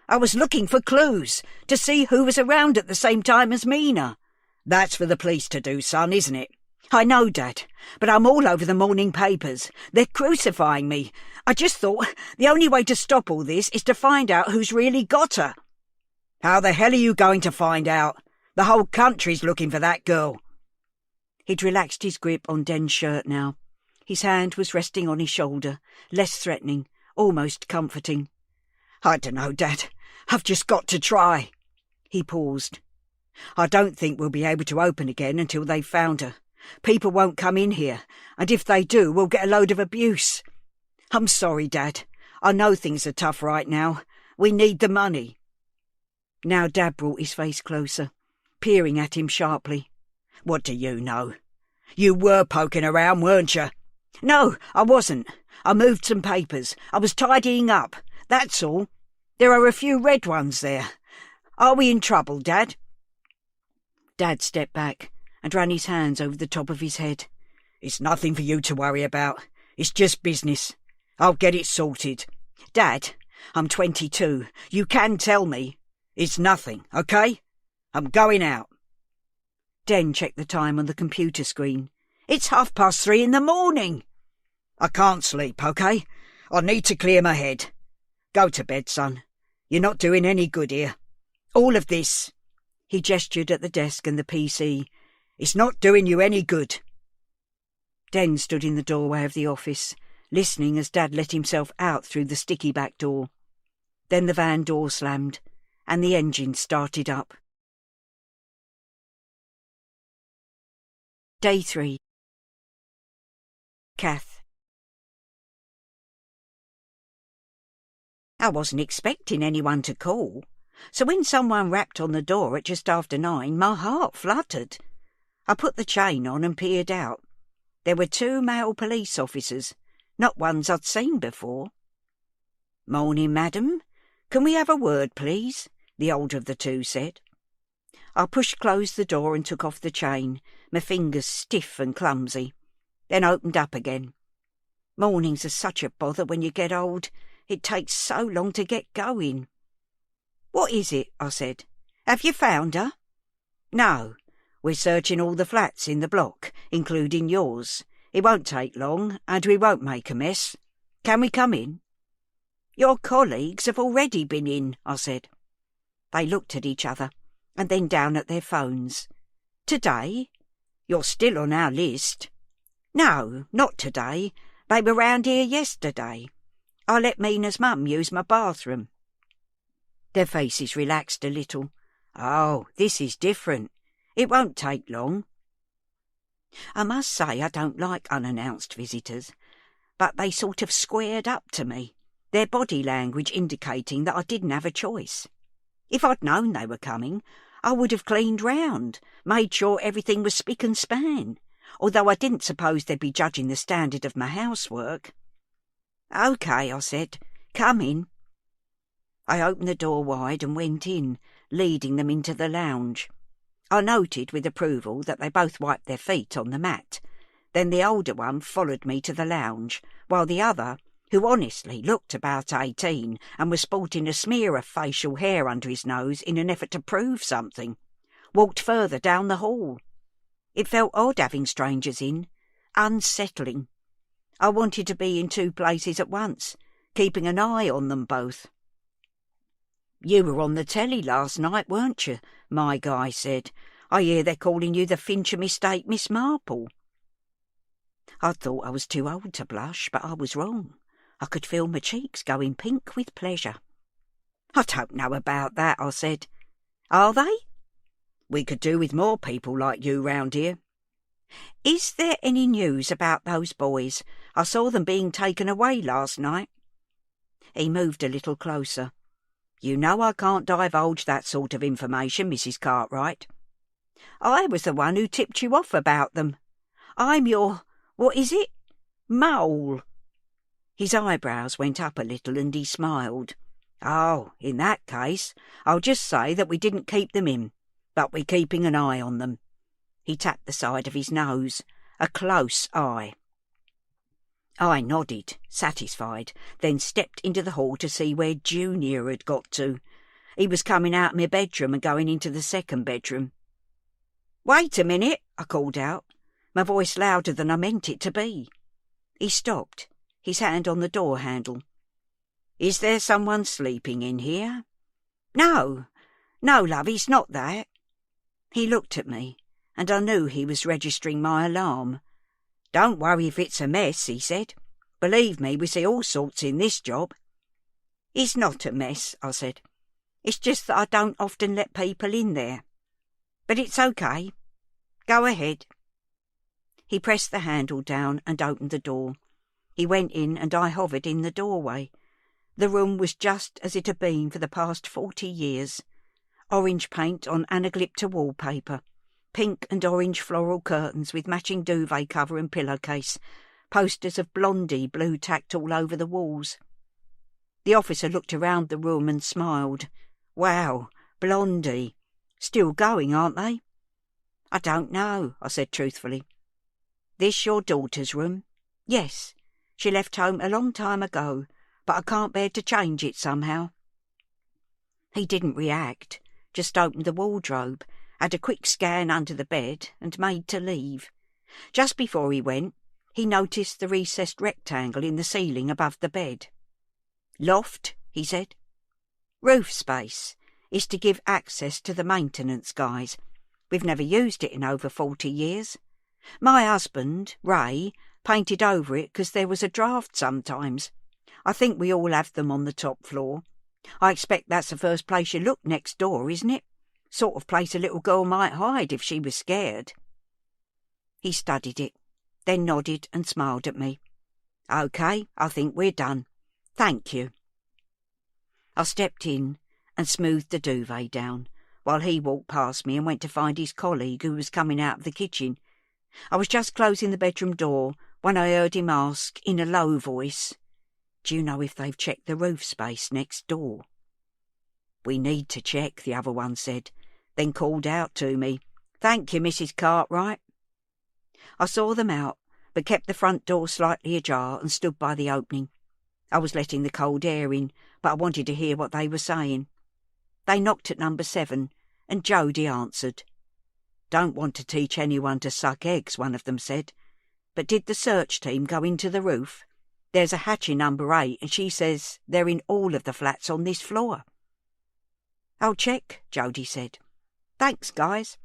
"I was looking for clues, to see who was around at the same time as Mina." "That's for the police to do, son, isn't it?" "I know, Dad, but I'm all over the morning papers. They're crucifying me. I just thought the only way to stop all this is to find out who's really got her." "How the hell are you going to find out? The whole country's looking for that girl." He'd relaxed his grip on Den's shirt now. His hand was resting on his shoulder, less threatening, almost comforting. I dunno, Dad. I've just got to try. He paused. I don't think we'll be able to open again until they've found her. People won't come in here, and if they do, we'll get a load of abuse. I'm sorry, Dad. I know things are tough right now. We need the money. Now Dad brought his face closer, peering at him sharply. What do you know? You were poking around, weren't you? No, I wasn't. I moved some papers. I was tidying up. That's all. There are a few red ones there. Are we in trouble, Dad? Dad stepped back and ran his hands over the top of his head. It's nothing for you to worry about. It's just business. I'll get it sorted. Dad, I'm 22. You can tell me. It's nothing, okay? I'm going out. Den checked the time on the computer screen. It's 3:30 in the morning. I can't sleep, okay? I need to clear my head. Go to bed, son. You're not doing any good here. All of this. He gestured at the desk and the PC. It's not doing you any good. Den stood in the doorway of the office, listening as Dad let himself out through the sticky back door. Then the van door slammed, and the engine started up. Day 3. Kath. I wasn't expecting anyone to call, so when someone rapped on the door at just after 9, my heart fluttered. I put the chain on and peered out. There were 2 male police officers, not ones I'd seen before. "Morning, madam. Can we have a word, please?" the older of the 2 said. I pushed closed the door and took off the chain, my fingers stiff and clumsy, then opened up again. Mornings are such a bother when you get old. It takes so long to get going. "What is it?" I said. "Have you found her?" "No. We're searching all the flats in the block, including yours. It won't take long, and we won't make a mess. Can we come in?" "Your colleagues have already been in," I said. They looked at each other, and then down at their phones. "Today? You're still on our list." "No, not today. They were round here yesterday. I let Mina's mum use my bathroom." Their faces relaxed a little. "Oh, this is different. It won't take long." I must say I don't like unannounced visitors, but they sort of squared up to me, their body language indicating that I didn't have a choice. If I'd known they were coming, I would have cleaned round, made sure everything was spick and span, although I didn't suppose they'd be judging the standard of my housework. "OK," I said. "Come in." I opened the door wide and went in, leading them into the lounge. I noted with approval that they both wiped their feet on the mat. Then the older one followed me to the lounge, while the other, who honestly looked about 18 and was sporting a smear of facial hair under his nose in an effort to prove something, walked further down the hall. It felt odd having strangers in, unsettling. I wanted to be in 2 places at once, keeping an eye on them both. "You were on the telly last night, weren't you?" my guy said. "I hear they're calling you the Fincham Estate Miss Marple." I thought I was too old to blush, but I was wrong. I could feel my cheeks going pink with pleasure. "I don't know about that," I said. "Are they?" "We could do with more people like you round here." "Is there any news about those boys? I saw them being taken away last night." He moved a little closer. "You know I can't divulge that sort of information, Mrs. Cartwright. I was the one who tipped you off about them. I'm your, what is it? Mole." His eyebrows went up a little and he smiled. "Oh, in that case, I'll just say that we didn't keep them in, but we're keeping an eye on them." He tapped the side of his nose. "A close eye." I nodded, satisfied, then stepped into the hall to see where Junior had got to. He was coming out of my bedroom and going into the second bedroom. "Wait a minute," I called out, my voice louder than I meant it to be. He stopped, his hand on the door handle. "Is there someone sleeping in here?" No, love, it's not that." He looked at me, and I knew he was registering my alarm. "Don't worry if it's a mess," he said. "Believe me, we see all sorts in this job." It's not a mess, I said. It's just that I don't often let people in there. But it's okay. Go ahead. He pressed the handle down and opened the door. He went in and I hovered in the doorway. The room was just as it had been for the past 40 years. Orange paint on anaglypta wallpaper, pink and orange floral curtains with matching duvet cover and pillowcase, posters of Blondie blue-tacked all over the walls. The officer looked around the room and smiled. Wow, Blondie. Still going, aren't they? I don't know, I said truthfully. This your daughter's room? Yes. She left home a long time ago, but I can't bear to change it somehow. He didn't react, just opened the wardrobe, had a quick scan under the bed and made to leave. Just before he went, he noticed the recessed rectangle in the ceiling above the bed. Loft, he said. Roof space is to give access to the maintenance guys. We've never used it in over 40 years. My husband, Ray, painted over it because there was a draft sometimes. I think we all have them on the top floor. I expect that's the first place you look next door, isn't it? Sort of place a little girl might hide if she was scared. He studied it, then nodded and smiled at me. OK, I think we're done. Thank you. I stepped in and smoothed the duvet down, while he walked past me and went to find his colleague who was coming out of the kitchen. I was just closing the bedroom door when I heard him ask, in a low voice, "Do you know if they've checked the roof space next door?" "We need to check," the other one said, then called out to me, "Thank you, Mrs. Cartwright." I saw them out, but kept the front door slightly ajar and stood by the opening. I was letting the cold air in, but I wanted to hear what they were saying. They knocked at number 7, and Jody answered. "Don't want to teach anyone to suck eggs," one of them said. "But did the search team go into the roof? There's a hatch in number 8, and she says they're in all of the flats on this floor." "I'll check," Jody said. "Thanks, guys."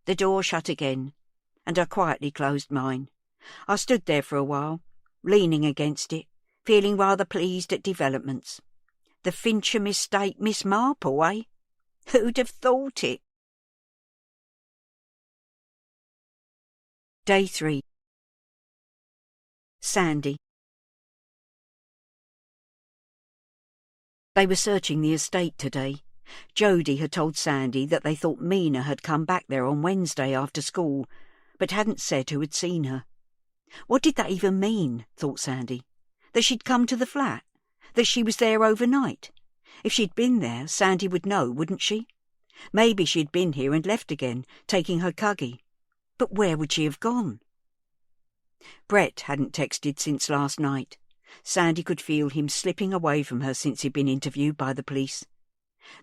The door shut again, and I quietly closed mine. I stood there for a while, leaning against it, feeling rather pleased at developments. The Fincham estate Miss Marple, eh? Who'd have thought it? Day 3. Sandy. They were searching the estate today. Jody had told Sandy that they thought Mina had come back there on Wednesday after school, but hadn't said who had seen her. What did that even mean, thought Sandy? That she'd come to the flat? That she was there overnight? If she'd been there, Sandy would know, wouldn't she? Maybe she'd been here and left again, taking her cuggy. But where would she have gone? Brett hadn't texted since last night. Sandy could feel him slipping away from her since he'd been interviewed by the police.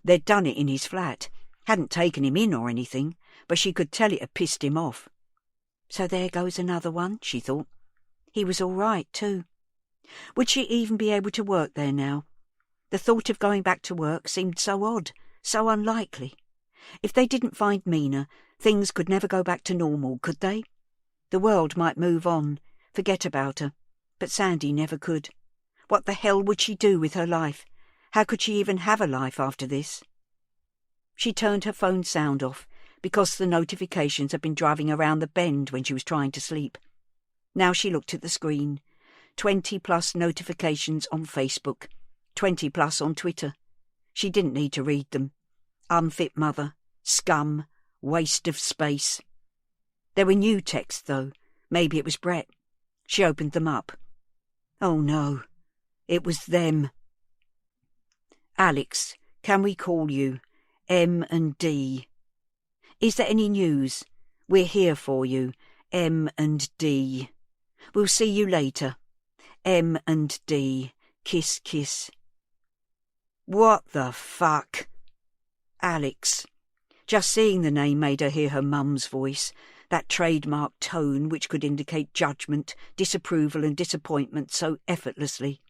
They'd done it in his flat, hadn't taken him in or anything, but she could tell it had pissed him off. So there goes another one, she thought. He was all right, too. Would she even be able to work there now? The thought of going back to work seemed so odd, so unlikely. If they didn't find Mina, things could never go back to normal, could they? The world might move on, forget about her, but Sandy never could. What the hell would she do with her life? How could she even have a life after this? She turned her phone sound off, because the notifications had been driving around the bend when she was trying to sleep. Now she looked at the screen. 20+ notifications on Facebook, 20+ on Twitter. She didn't need to read them. Unfit mother, scum, waste of space. There were new texts, though. Maybe it was Brett. She opened them up. Oh no, it was them. "Alex, can we call you? M and D. Is there any news? We're here for you. M and D. We'll see you later. M and D. Kiss, kiss." What the fuck? Alex. Just seeing the name made her hear her mum's voice, that trademark tone which could indicate judgment, disapproval and disappointment so effortlessly.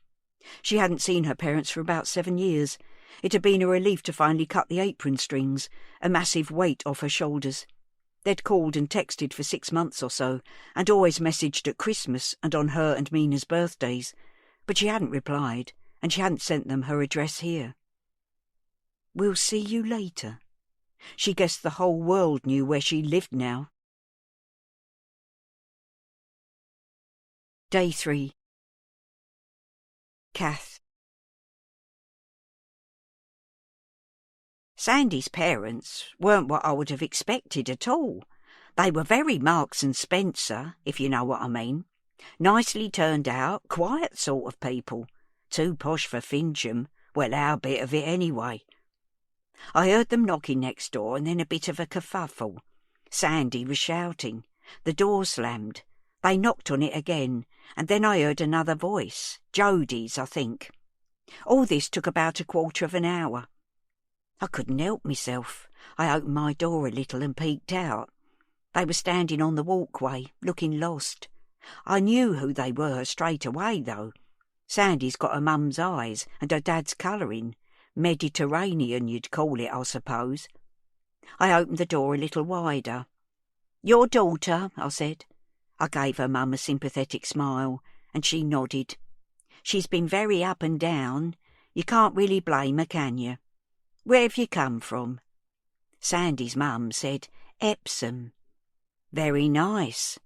She hadn't seen her parents for about 7 years. It had been a relief to finally cut the apron strings, a massive weight off her shoulders. They'd called and texted for 6 months or so, and always messaged at Christmas and on her and Mina's birthdays, but she hadn't replied, and she hadn't sent them her address here. We'll see you later. She guessed the whole world knew where she lived now. Day 3. Kath. Sandy's parents weren't what I would have expected at all. They were very Marks and Spencer, if you know what I mean. Nicely turned out, quiet sort of people. Too posh for Fincham. Well, our bit of it anyway. I heard them knocking next door and then a bit of a kerfuffle. Sandy was shouting. The door slammed. They knocked on it again, and then I heard another voice. Jodie's, I think. All this took about a quarter of an hour. I couldn't help myself. I opened my door a little and peeked out. They were standing on the walkway, looking lost. I knew who they were straight away, though. Sandy's got her mum's eyes and her dad's colouring. Mediterranean, you'd call it, I suppose. I opened the door a little wider. "Your daughter," I said. I gave her mum a sympathetic smile, and she nodded. "She's been very up and down. You can't really blame her, can you? Where have you come from?" Sandy's mum said, "Epsom." "Very nice.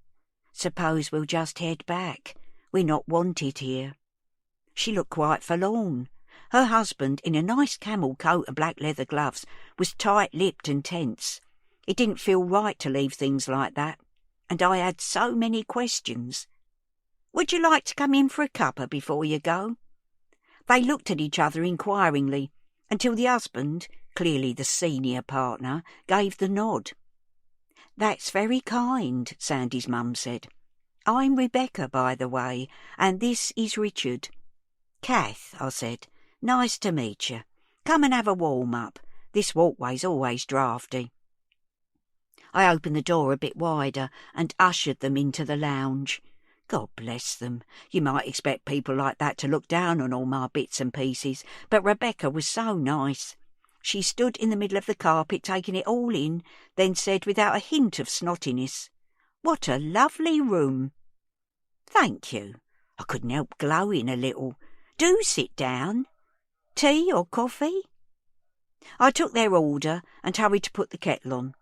Suppose we'll just head back. We're not wanted here." She looked quite forlorn. Her husband, in a nice camel coat and black leather gloves, was tight-lipped and tense. It didn't feel right to leave things like that, and I had so many questions. "Would you like to come in for a cuppa before you go?" They looked at each other inquiringly, until the husband, clearly the senior partner, gave the nod. "That's very kind," Sandy's mum said. "I'm Rebecca, by the way, and this is Richard." "Kath," I said. "Nice to meet you. Come and have a warm-up. This walkway's always draughty." I opened the door a bit wider and ushered them into the lounge. God bless them. You might expect people like that to look down on all my bits and pieces, but Rebecca was so nice. She stood in the middle of the carpet taking it all in, then said without a hint of snottiness, "What a lovely room." "Thank you." I couldn't help glowing a little. "Do sit down. Tea or coffee?" I took their order and hurried to put the kettle on.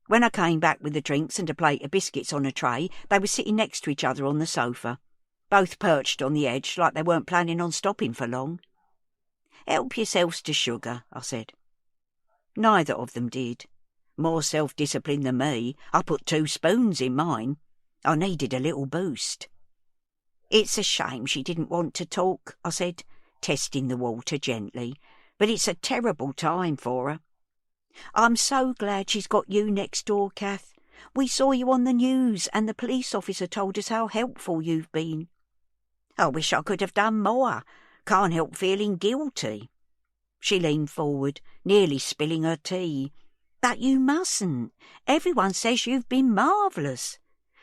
When I came back with the drinks and a plate of biscuits on a tray, they were sitting next to each other on the sofa, both perched on the edge like they weren't planning on stopping for long. "Help yourselves to sugar," I said. Neither of them did. More self-discipline than me, I put 2 spoons in mine. I needed a little boost. "It's a shame she didn't want to talk," I said, testing the water gently, "but it's a terrible time for her. I'm so glad she's got you next door, Kath. We saw you on the news, and the police officer told us how helpful you've been. I wish I could have done more. Can't help feeling guilty." She leaned forward, nearly spilling her tea. "But you mustn't. Everyone says you've been marvellous.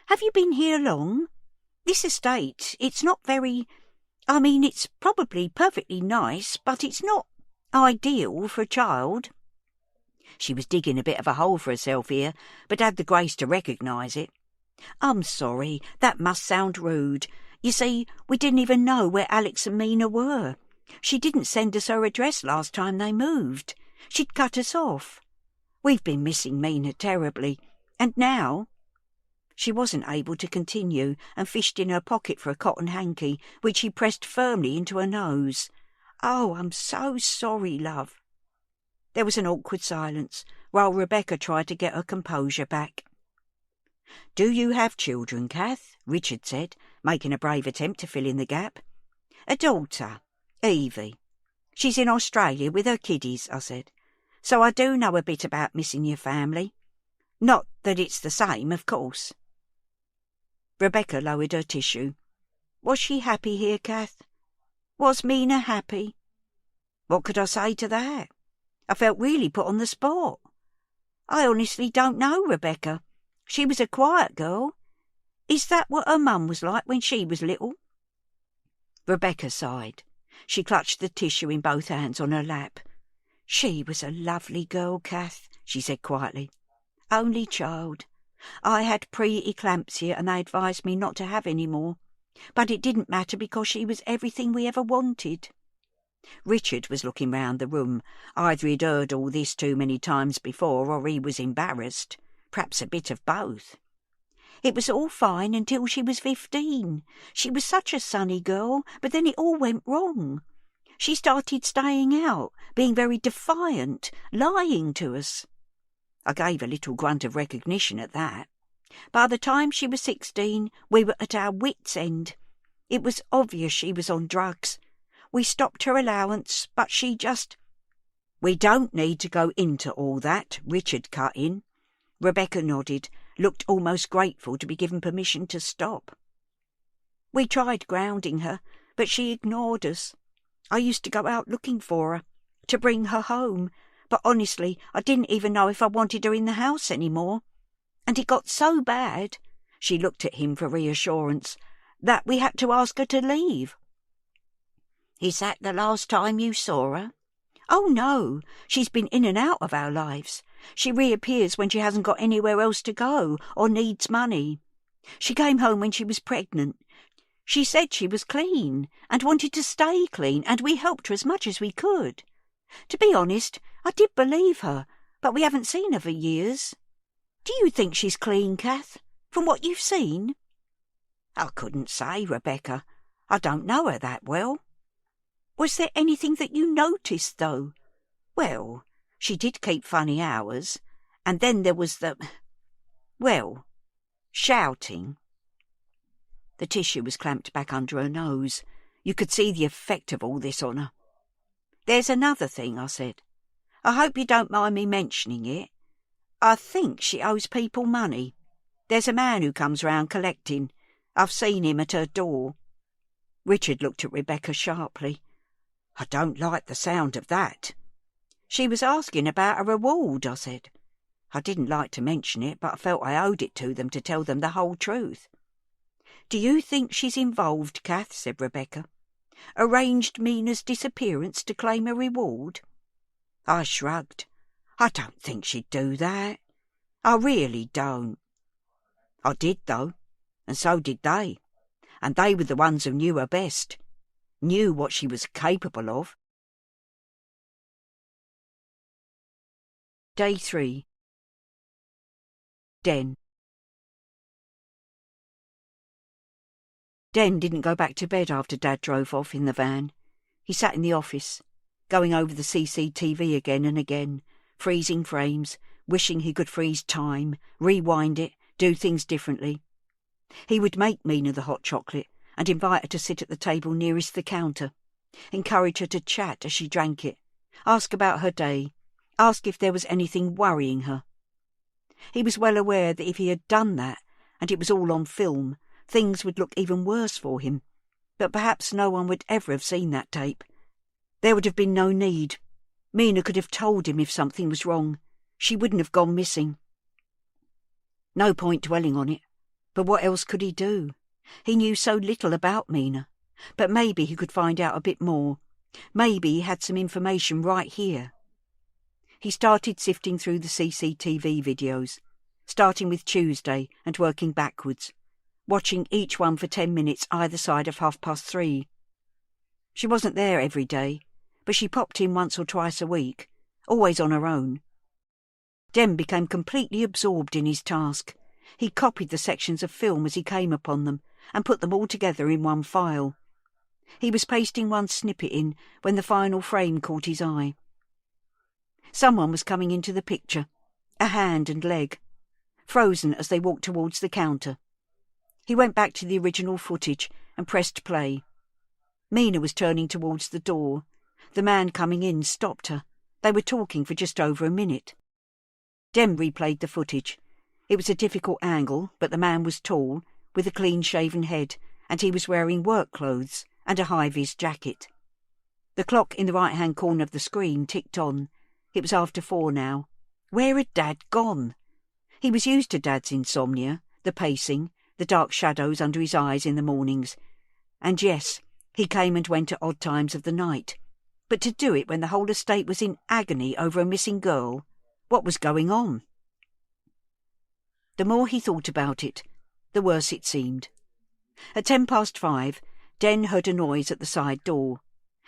Have you been here long? This estate, it's not very... I mean, it's probably perfectly nice, but it's not ideal for a child." She was digging a bit of a hole for herself here, but had the grace to recognise it. "I'm sorry, that must sound rude. You see, we didn't even know where Alex and Mina were. She didn't send us her address last time they moved. She'd cut us off. We've been missing Mina terribly, and now..." She wasn't able to continue and fished in her pocket for a cotton hanky, which she pressed firmly into her nose. "Oh, I'm so sorry, love." There was an awkward silence, while Rebecca tried to get her composure back. "Do you have children, Kath?" Richard said, making a brave attempt to fill in the gap. "A daughter, Evie. She's in Australia with her kiddies," I said. "So I do know a bit about missing your family. Not that it's the same, of course." Rebecca lowered her tissue. "Was she happy here, Kath? Was Mina happy?" What could I say to that? I felt really put on the spot. "I honestly don't know, Rebecca. She was a quiet girl. Is that what her mum was like when she was little?" Rebecca sighed. She clutched the tissue in both hands on her lap. "She was a lovely girl, Kath," she said quietly. "Only child. I had pre-eclampsia and they advised me not to have any more. But it didn't matter because she was everything we ever wanted." Richard was looking round the room. Either he'd heard all this too many times before, or he was embarrassed. Perhaps a bit of both. It was all fine until she was 15. She was such a sunny girl, but then it all went wrong. She started staying out, being very defiant, lying to us. I gave a little grunt of recognition at that. By the time she was 16, we were at our wits' end. It was obvious she was on drugs. We stopped her allowance, but she just... We don't need to go into all that, Richard cut in. Rebecca nodded, looked almost grateful to be given permission to stop. We tried grounding her, but she ignored us. I used to go out looking for her, to bring her home, but honestly, I didn't even know if I wanted her in the house any more. And it got so bad, she looked at him for reassurance, that we had to ask her to leave. Is that the last time you saw her? Oh, no. She's been in and out of our lives. She reappears when she hasn't got anywhere else to go or needs money. She came home when she was pregnant. She said she was clean and wanted to stay clean, and we helped her as much as we could. To be honest, I did believe her, but we haven't seen her for years. Do you think she's clean, Kath, from what you've seen? I couldn't say, Rebecca. I don't know her that well. Was there anything that you noticed, though? Well, she did keep funny hours, and then there was shouting. The tissue was clamped back under her nose. You could see the effect of all this on her. There's another thing, I said. I hope you don't mind me mentioning it. I think she owes people money. There's a man who comes round collecting. I've seen him at her door. Richard looked at Rebecca sharply. I don't like the sound of that. She was asking about a reward, I said. I didn't like to mention it, but I felt I owed it to them to tell them the whole truth. Do you think she's involved, Kath? Said Rebecca. Arranged Mina's disappearance to claim a reward? I shrugged. I don't think she'd do that. I really don't. I did, though, and so did they. And they were the ones who knew her best, knew what she was capable of. Day 3. Den. Den didn't go back to bed after Dad drove off in the van. He sat in the office, going over the CCTV again and again, freezing frames, wishing he could freeze time, rewind it, do things differently. He would make Mina the hot chocolate and invite her to sit at the table nearest the counter, encourage her to chat as she drank it, ask about her day, ask if there was anything worrying her. He was well aware that if he had done that, and it was all on film, things would look even worse for him, but perhaps no one would ever have seen that tape. There would have been no need. Mina could have told him if something was wrong. She wouldn't have gone missing. No point dwelling on it. But what else could he do? He knew so little about Mina. But maybe he could find out a bit more. Maybe he had some information right here. He started sifting through the CCTV videos, starting with Tuesday and working backwards, watching each one for 10 minutes either side of 3:30. She wasn't there every day, but she popped in once or twice a week, always on her own. Den became completely absorbed in his task. He copied the sections of film as he came upon them and put them all together in one file. He was pasting one snippet in when the final frame caught his eye. Someone was coming into the picture, a hand and leg, frozen as they walked towards the counter. He went back to the original footage and pressed play. Mina was turning towards the door. The man coming in stopped her. They were talking for just over a minute. Den replayed the footage. It was a difficult angle, but the man was tall, with a clean-shaven head, and he was wearing work clothes and a high-vis jacket. The clock in the right-hand corner of the screen ticked on. It was after 4 now. Where had Dad gone? He was used to Dad's insomnia, the pacing, the dark shadows under his eyes in the mornings. And yes, he came and went at odd times of the night. But to do it when the whole estate was in agony over a missing girl, what was going on? The more he thought about it, the worse it seemed. At 5:10, Den heard a noise at the side door.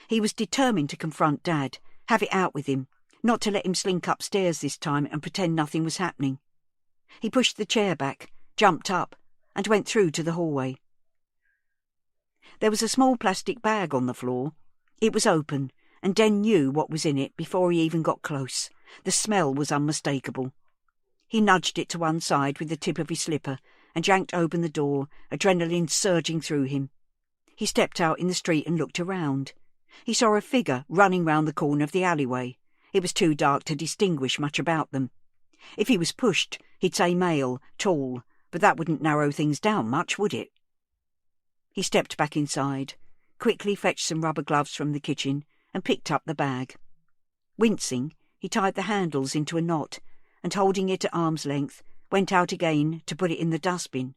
He was determined to confront Dad, have it out with him, not to let him slink upstairs this time and pretend nothing was happening. He pushed the chair back, jumped up, and went through to the hallway. There was a small plastic bag on the floor. It was open, and Den knew what was in it before he even got close. The smell was unmistakable. He nudged it to one side with the tip of his slipper and yanked open the door, adrenaline surging through him. He stepped out in the street and looked around. He saw a figure running round the corner of the alleyway. It was too dark to distinguish much about them. If he was pushed, he'd say male, tall, but that wouldn't narrow things down much, would it? He stepped back inside, quickly fetched some rubber gloves from the kitchen and picked up the bag. Wincing, he tied the handles into a knot and, holding it at arm's length, went out again to put it in the dustbin.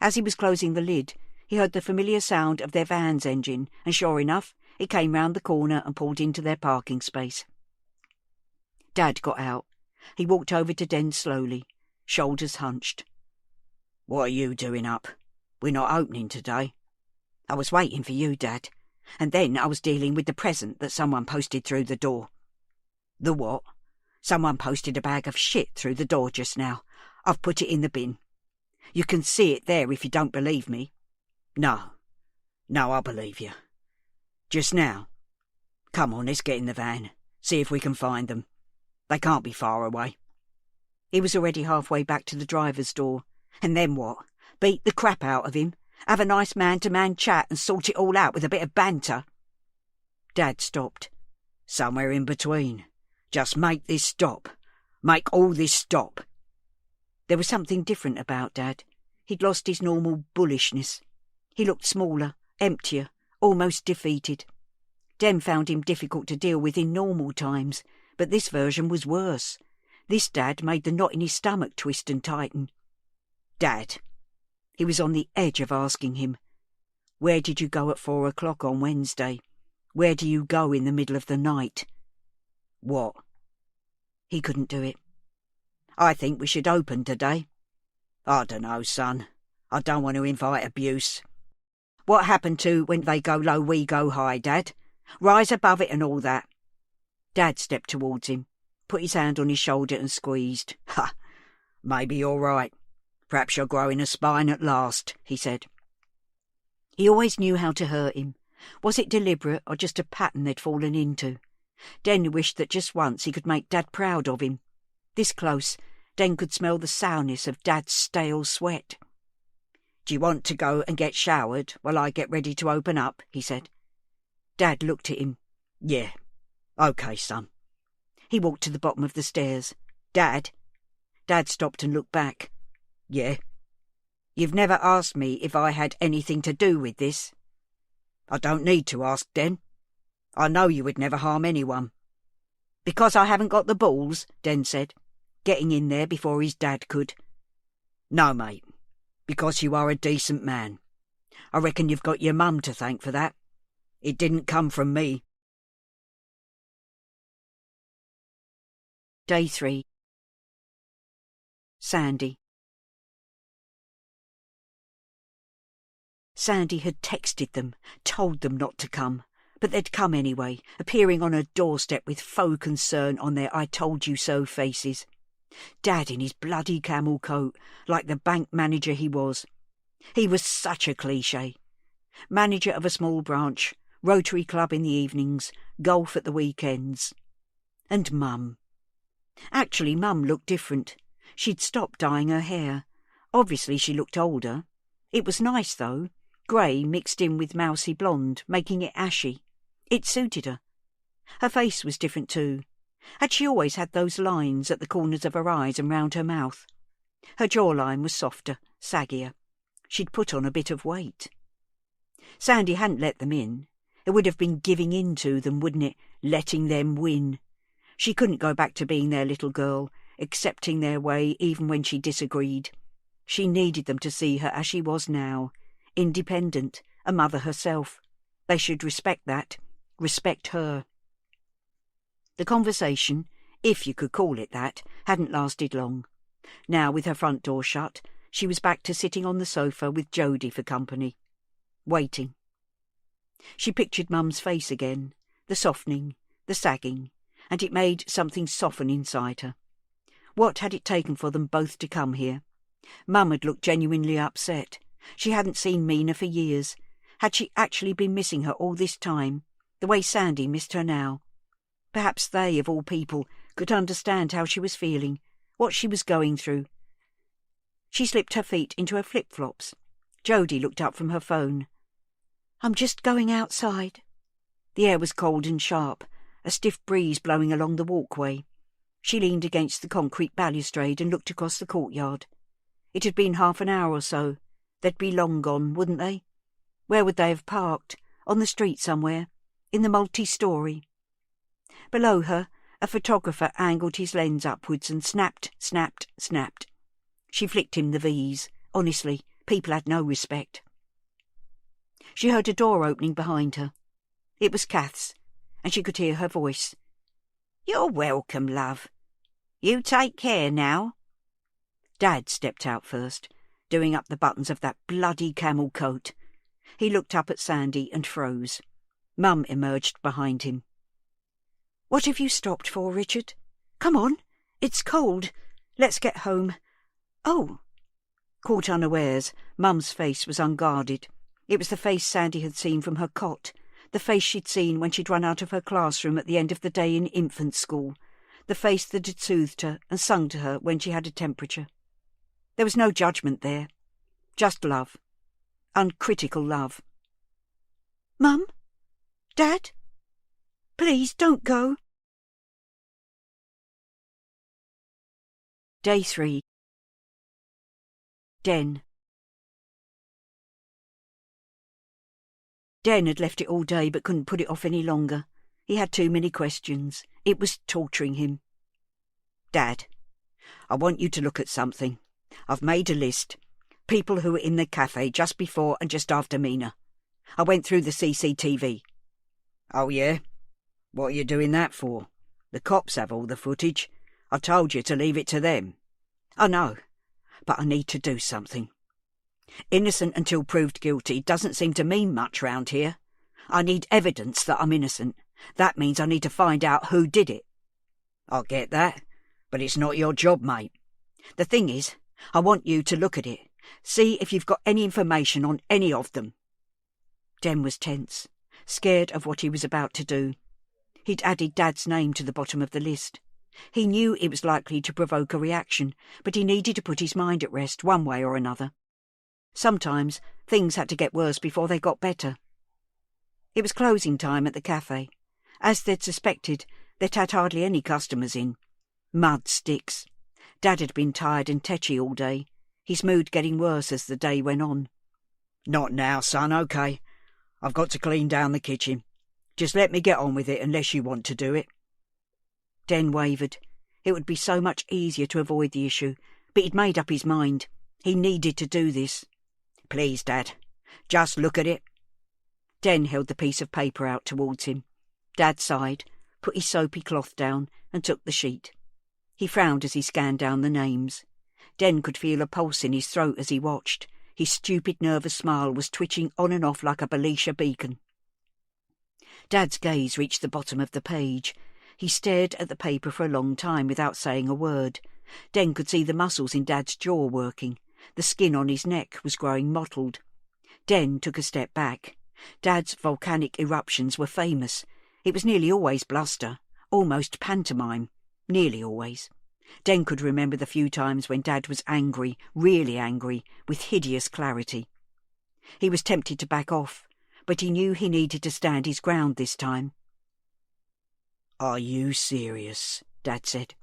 As he was closing the lid, he heard the familiar sound of their van's engine, and sure enough, it came round the corner and pulled into their parking space. Dad got out. He walked over to Den slowly, shoulders hunched. "What are you doing up? We're not opening today." "I was waiting for you, Dad. And then I was dealing with the present that someone posted through the door." "The what?" "Someone posted a bag of shit through the door just now. I've put it in the bin. You can see it there if you don't believe me." No, I believe you. Just now. Come on, let's get in the van. See if we can find them. They can't be far away." He was already halfway back to the driver's door. And then what? Beat the crap out of him? Have a nice man-to-man chat and sort it all out with a bit of banter? Dad stopped. "Somewhere in between. Just make this stop. Make all this stop." There was something different about Dad. He'd lost his normal bullishness. He looked smaller, emptier, almost defeated. Den found him difficult to deal with in normal times, but this version was worse. This Dad made the knot in his stomach twist and tighten. "Dad." He was on the edge of asking him, "Where did you go at 4 o'clock on Wednesday? Where do you go in the middle of the night?" "What?" He couldn't do it. "I think we should open today." "I dunno, son. I don't want to invite abuse." "What happened to when they go low, we go high, Dad? Rise above it and all that." Dad stepped towards him, put his hand on his shoulder and squeezed. "Ha! Maybe you're right. Perhaps you're growing a spine at last," he said. He always knew how to hurt him. Was it deliberate or just a pattern they'd fallen into? Den wished that just once he could make Dad proud of him. This close, Den could smell the sourness of Dad's stale sweat. "Do you want to go and get showered while I get ready to open up?" he said. Dad looked at him. "Yeah. OK, son." He walked to the bottom of the stairs. "Dad?" Dad stopped and looked back. "Yeah." "You've never asked me if I had anything to do with this." "I don't need to ask, Den. I know you would never harm anyone." "Because I haven't got the balls," Den said, getting in there before his dad could. "No, mate. Because you are a decent man. I reckon you've got your mum to thank for that. It didn't come from me." Day 3. Sandy. Sandy had texted them, told them not to come, but they'd come anyway, appearing on her doorstep with faux concern on their I-told-you-so faces. Dad in his bloody camel coat, like the bank manager he was. He was such a cliché. Manager of a small branch, Rotary Club in the evenings, golf at the weekends. And Mum. Actually, Mum looked different. She'd stopped dyeing her hair. Obviously she looked older. It was nice, though. Grey mixed in with mousy blonde, making it ashy. It suited her. Her face was different too. Had she always had those lines at the corners of her eyes and round her mouth? Her jawline was softer, saggier. She'd put on a bit of weight. Sandy hadn't let them in. It would have been giving in to them, wouldn't it? Letting them win. She couldn't go back to being their little girl, accepting their way even when she disagreed. She needed them to see her as she was now, independent, a mother herself. They should respect that, respect her. The conversation, if you could call it that, hadn't lasted long. Now, with her front door shut, she was back to sitting on the sofa with Jody for company. Waiting. She pictured Mum's face again, the softening, the sagging, and it made something soften inside her. What had it taken for them both to come here? Mum had looked genuinely upset. She hadn't seen Mina for years. Had she actually been missing her all this time, the way Sandy missed her now? Perhaps they, of all people, could understand how she was feeling, what she was going through. She slipped her feet into her flip-flops. Jody looked up from her phone. "I'm just going outside." The air was cold and sharp, a stiff breeze blowing along the walkway. She leaned against the concrete balustrade and looked across the courtyard. It had been half an hour or so. They'd be long gone, wouldn't they? Where would they have parked? On the street somewhere? In the multi-story? Below her, a photographer angled his lens upwards and snapped, snapped, snapped. She flicked him the V's. Honestly, people had no respect. She heard a door opening behind her. It was Kath's, and she could hear her voice. "You're welcome, love. You take care now." Dad stepped out first, doing up the buttons of that bloody camel coat. He looked up at Sandy and froze. Mum emerged behind him. "What have you stopped for, Richard? Come on, it's cold. Let's get home. Oh." Caught unawares, Mum's face was unguarded. It was the face Sandy had seen from her cot, the face she'd seen when she'd run out of her classroom at the end of the day in infant school, the face that had soothed her and sung to her when she had a temperature. There was no judgment there, just love, uncritical love. "Mum? Dad? Please don't go." Day 3. Den. Den had left it all day but couldn't put it off any longer. He had too many questions. It was torturing him. "Dad, I want you to look at something. I've made a list. People who were in the cafe just before and just after Mina. I went through the CCTV. "Oh, yeah? What are you doing that for? The cops have all the footage. I told you to leave it to them." "I know, but I need to do something. Innocent until proved guilty doesn't seem to mean much round here. I need evidence that I'm innocent. That means I need to find out who did it." "I get that, but it's not your job, mate. The thing is, I want you to look at it. See if you've got any information on any of them." Den was tense, scared of what he was about to do. He'd added Dad's name to the bottom of the list. He knew it was likely to provoke a reaction, but he needed to put his mind at rest one way or another. Sometimes things had to get worse before they got better. It was closing time at the cafe. As they'd suspected, they'd had hardly any customers in. Mud sticks. Dad had been tired and tetchy all day, his mood getting worse as the day went on. "Not now, son, OK. I've got to clean down the kitchen. Just let me get on with it unless you want to do it." Den wavered. It would be so much easier to avoid the issue, but he'd made up his mind. He needed to do this. "Please, Dad, just look at it." Den held the piece of paper out towards him. Dad sighed, put his soapy cloth down, and took the sheet. He frowned as he scanned down the names. Den could feel a pulse in his throat as he watched. His stupid, nervous smile was twitching on and off like a Belisha beacon. Dad's gaze reached the bottom of the page. He stared at the paper for a long time without saying a word. Den could see the muscles in Dad's jaw working. The skin on his neck was growing mottled. Den took a step back. Dad's volcanic eruptions were famous. It was nearly always bluster, almost pantomime. Nearly always. Den could remember the few times when Dad was angry, really angry, with hideous clarity. He was tempted to back off, but he knew he needed to stand his ground this time. "Are you serious?" Dad said,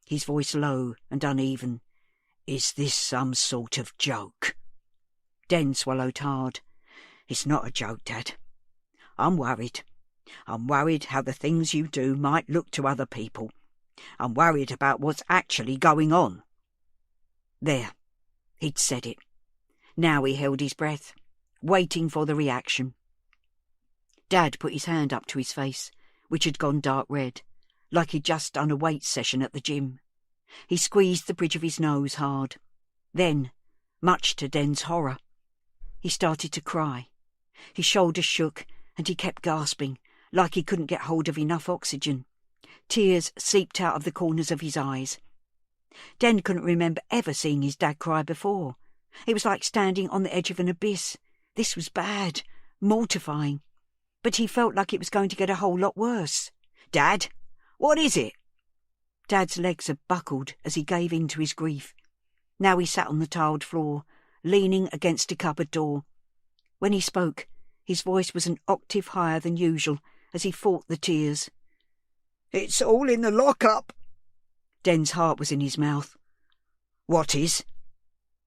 his voice low and uneven. "Is this some sort of joke?" Den swallowed hard. "It's not a joke, Dad. I'm worried. I'm worried how the things you do might look to other people. I'm worried about what's actually going on." There. He'd said it. Now he held his breath, waiting for the reaction. Dad put his hand up to his face, which had gone dark red, like he'd just done a weights session at the gym. He squeezed the bridge of his nose hard. Then, much to Den's horror, he started to cry. His shoulders shook, and he kept gasping, like he couldn't get hold of enough oxygen. Tears seeped out of the corners of his eyes. Den couldn't remember ever seeing his dad cry before. It was like standing on the edge of an abyss. This was bad, mortifying. But he felt like it was going to get a whole lot worse. "Dad, what is it?" Dad's legs had buckled as he gave in to his grief. Now he sat on the tiled floor, leaning against a cupboard door. When he spoke, his voice was an octave higher than usual as he fought the tears. "It's all in the lock-up." Den's heart was in his mouth. "What is?"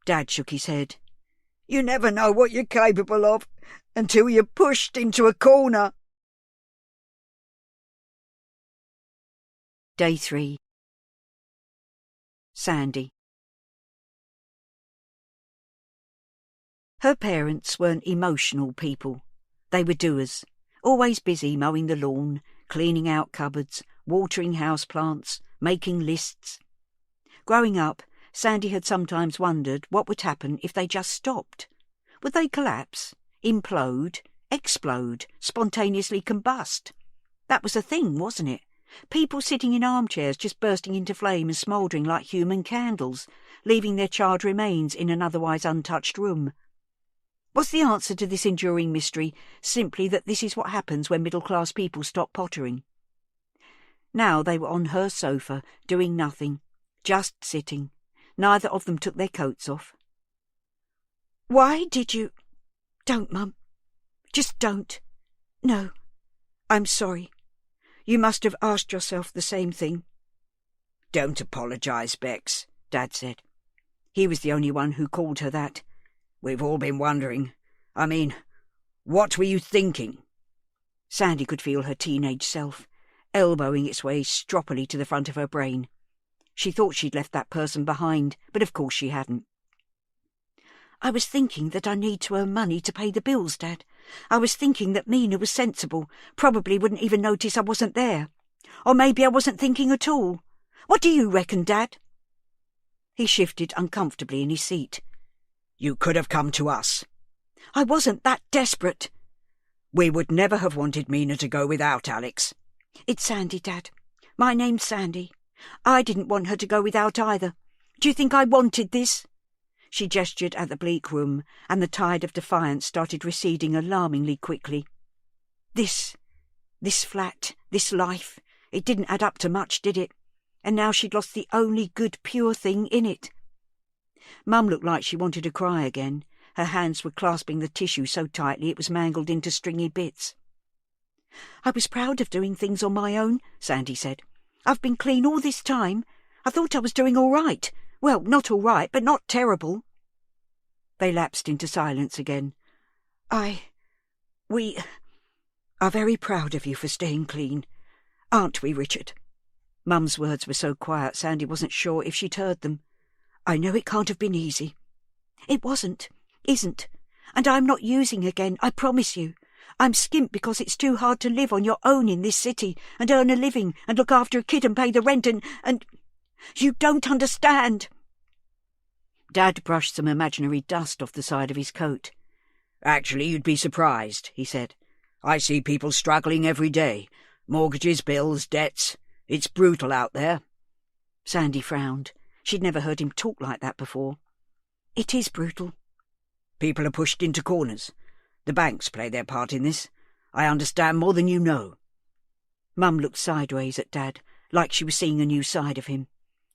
Dad shook his head. "You never know what you're capable of until you're pushed into a corner." Day 3. Sandy. Her parents weren't emotional people. They were doers, always busy mowing the lawn, cleaning out cupboards, watering houseplants, making lists. Growing up, Sandy had sometimes wondered what would happen if they just stopped. Would they collapse, implode, explode, spontaneously combust? That was a thing, wasn't it? People sitting in armchairs just bursting into flame and smouldering like human candles, leaving their charred remains in an otherwise untouched room. Was the answer to this enduring mystery simply that this is what happens when middle-class people stop pottering? Now they were on her sofa, doing nothing, just sitting. Neither of them took their coats off. "Why did you—" "Don't, Mum. Just don't. No. I'm sorry. You must have asked yourself the same thing." "Don't apologise, Bex," Dad said. He was the only one who called her that. "We've all been wondering. I mean, what were you thinking?" Sandy could feel her teenage self, elbowing its way stroppily to the front of her brain. She thought she'd left that person behind, but of course she hadn't. "I was thinking that I need to earn money to pay the bills, Dad. I was thinking that Mina was sensible, probably wouldn't even notice I wasn't there. Or maybe I wasn't thinking at all. What do you reckon, Dad?" He shifted uncomfortably in his seat. "You could have come to us." "I wasn't that desperate." "We would never have wanted Mina to go without Alex." "It's Sandy, Dad. My name's Sandy. I didn't want her to go without either. Do you think I wanted this?" She gestured at the bleak room, and the tide of defiance started receding alarmingly quickly. This flat, this life, it didn't add up to much, did it? And now she'd lost the only good, pure thing in it. Mum looked like she wanted to cry again. Her hands were clasping the tissue so tightly it was mangled into stringy bits. "I was proud of doing things on my own," Sandy said. "I've been clean all this time. I thought I was doing all right. Well, not all right, but not terrible." They lapsed into silence again. We are very proud of you for staying clean. Aren't we, Richard?" Mum's words were so quiet Sandy wasn't sure if she'd heard them. "I know it can't have been easy." "It wasn't, isn't. And I'm not using again, I promise you. I'm skint because it's too hard to live on your own in this city and earn a living and look after a kid and pay the rent and... You don't understand." Dad brushed some imaginary dust off the side of his coat. "Actually, you'd be surprised," he said. "I see people struggling every day. Mortgages, bills, debts. It's brutal out there." Sandy frowned. She'd never heard him talk like that before. "It is brutal." "People are pushed into corners. The banks play their part in this. I understand more than you know." Mum looked sideways at Dad, like she was seeing a new side of him.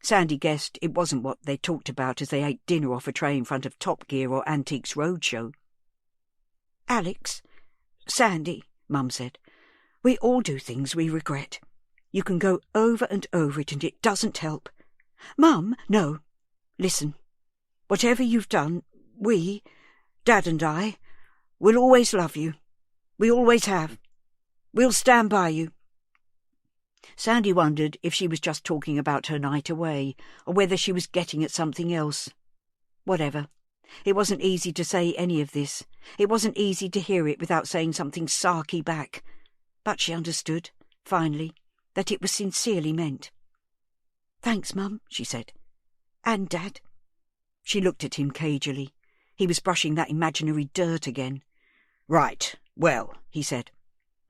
Sandy guessed it wasn't what they talked about as they ate dinner off a tray in front of Top Gear or Antiques Roadshow. "Alex, Sandy," Mum said, "we all do things we regret. You can go over and over it and it doesn't help. Mum, no. Listen, whatever you've done, we, Dad and I, will always love you. We always have. We'll stand by you." Sandy wondered if she was just talking about her night away, or whether she was getting at something else. Whatever. It wasn't easy to say any of this. It wasn't easy to hear it without saying something sarky back. But she understood, finally, that it was sincerely meant. "Thanks, Mum," she said. "And Dad." She looked at him cagily. He was brushing that imaginary dirt again. "Right, well," he said,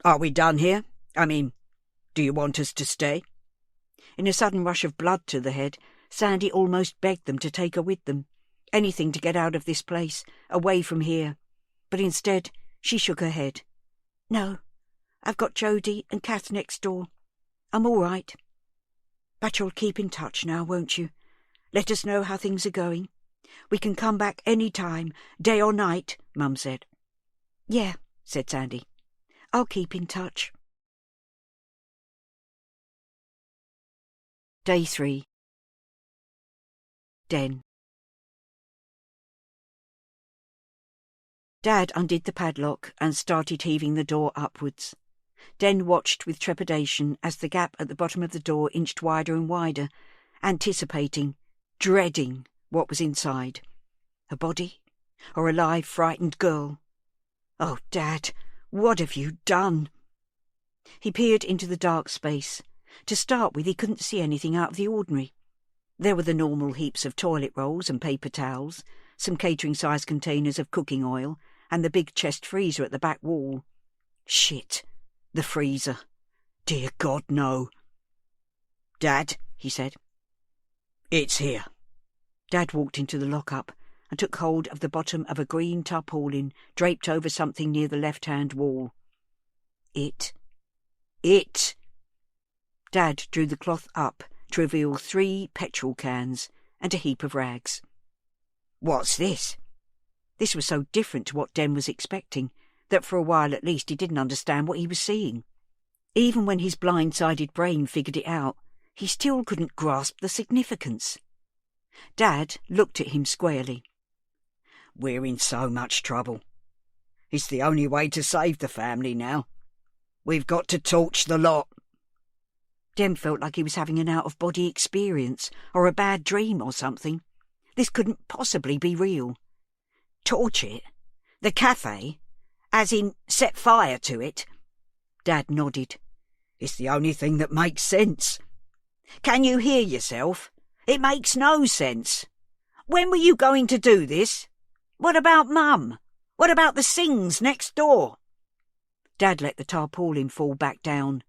Are we done here? I mean, do you want us to stay?" In a sudden rush of blood to the head, Sandy almost begged them to take her with them. Anything to get out of this place, away from here. But instead, she shook her head. "No, I've got Jody and Kath next door. I'm all right. But you'll keep in touch now, won't you? Let us know how things are going. We can come back any time, day or night," Mum said. "Yeah," said Sandy. "I'll keep in touch." Day 3. Den. Dad undid the padlock and started heaving the door upwards. Den watched with trepidation as the gap at the bottom of the door inched wider and wider, anticipating, dreading what was inside. A body? Or a live, frightened girl? "Oh, Dad, what have you done?" He peered into the dark space. To start with, he couldn't see anything out of the ordinary. There were the normal heaps of toilet rolls and paper towels, some catering-sized containers of cooking oil, and the big chest freezer at the back wall. Shit, the freezer. Dear God, no. "Dad," he said. "It's here." Dad walked into the lock-up and took hold of the bottom of a green tarpaulin draped over something near the left-hand wall. It. Dad drew the cloth up to reveal 3 petrol cans and a heap of rags. "What's this?" This was so different to what Den was expecting that for a while at least he didn't understand what he was seeing. Even when his blind-sided brain figured it out, he still couldn't grasp the significance. Dad looked at him squarely. "We're in so much trouble. It's the only way to save the family now. We've got to torch the lot." Den felt like he was having an out-of-body experience or a bad dream or something. This couldn't possibly be real. "Torch it? The cafe? As in set fire to it?" Dad nodded. "It's the only thing that makes sense. Can you hear yourself? It makes no sense. When were you going to do this? What about Mum? What about the Sings next door?" Dad let the tarpaulin fall back down.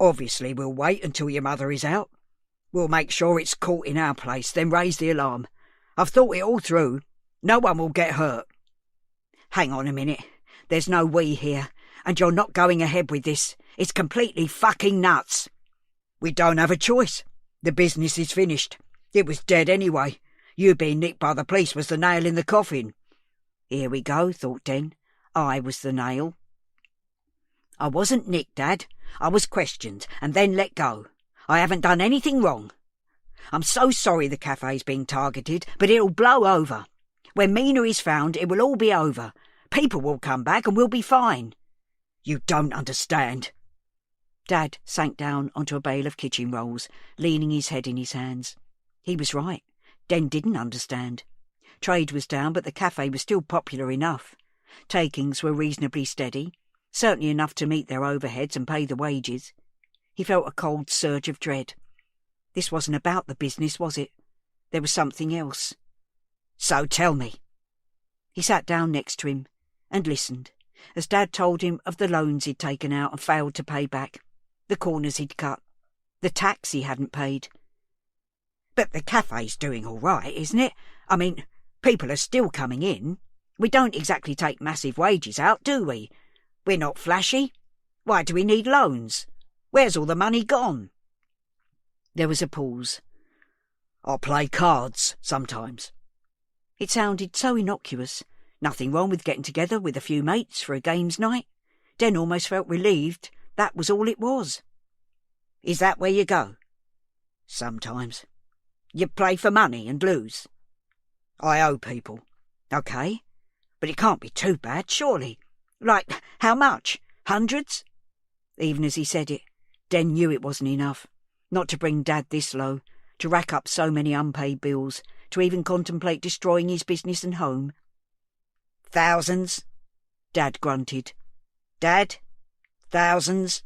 "Obviously we'll wait until your mother is out. We'll make sure it's caught in our place, then raise the alarm. I've thought it all through. No one will get hurt." "Hang on a minute. There's no we here, and you're not going ahead with this. It's completely fucking nuts." "We don't have a choice. The business is finished. It was dead anyway. You being nicked by the police was the nail in the coffin." Here we go, thought Den. I was the nail. "I wasn't nicked, Dad. I was questioned and then let go. I haven't done anything wrong. I'm so sorry the cafe's being targeted, but it'll blow over. When Mina is found, it will all be over. People will come back and we'll be fine." "You don't understand." Dad sank down onto a bale of kitchen rolls, leaning his head in his hands. He was right. Den didn't understand. Trade was down, but the cafe was still popular enough. Takings were reasonably steady, certainly enough to meet their overheads and pay the wages. He felt a cold surge of dread. This wasn't about the business, was it? There was something else. "So tell me." He sat down next to him and listened as Dad told him of the loans he'd taken out and failed to pay back, the corners he'd cut, the tax he hadn't paid. "But the cafe's doing all right, isn't it? I mean, people are still coming in. We don't exactly take massive wages out, do we? We're not flashy. Why do we need loans? Where's all the money gone?" There was a pause. "I play cards sometimes." It sounded so innocuous. Nothing wrong with getting together with a few mates for a games night. Den almost felt relieved that was all it was. "Is that where you go?" "Sometimes." "You play for money and lose?" "I owe people." "OK. But it can't be too bad, surely. Like, how much? Hundreds?" Even as he said it, Den knew it wasn't enough. Not to bring Dad this low, to rack up so many unpaid bills, to even contemplate destroying his business and home. "Thousands?" Dad grunted. "Dad? Thousands?"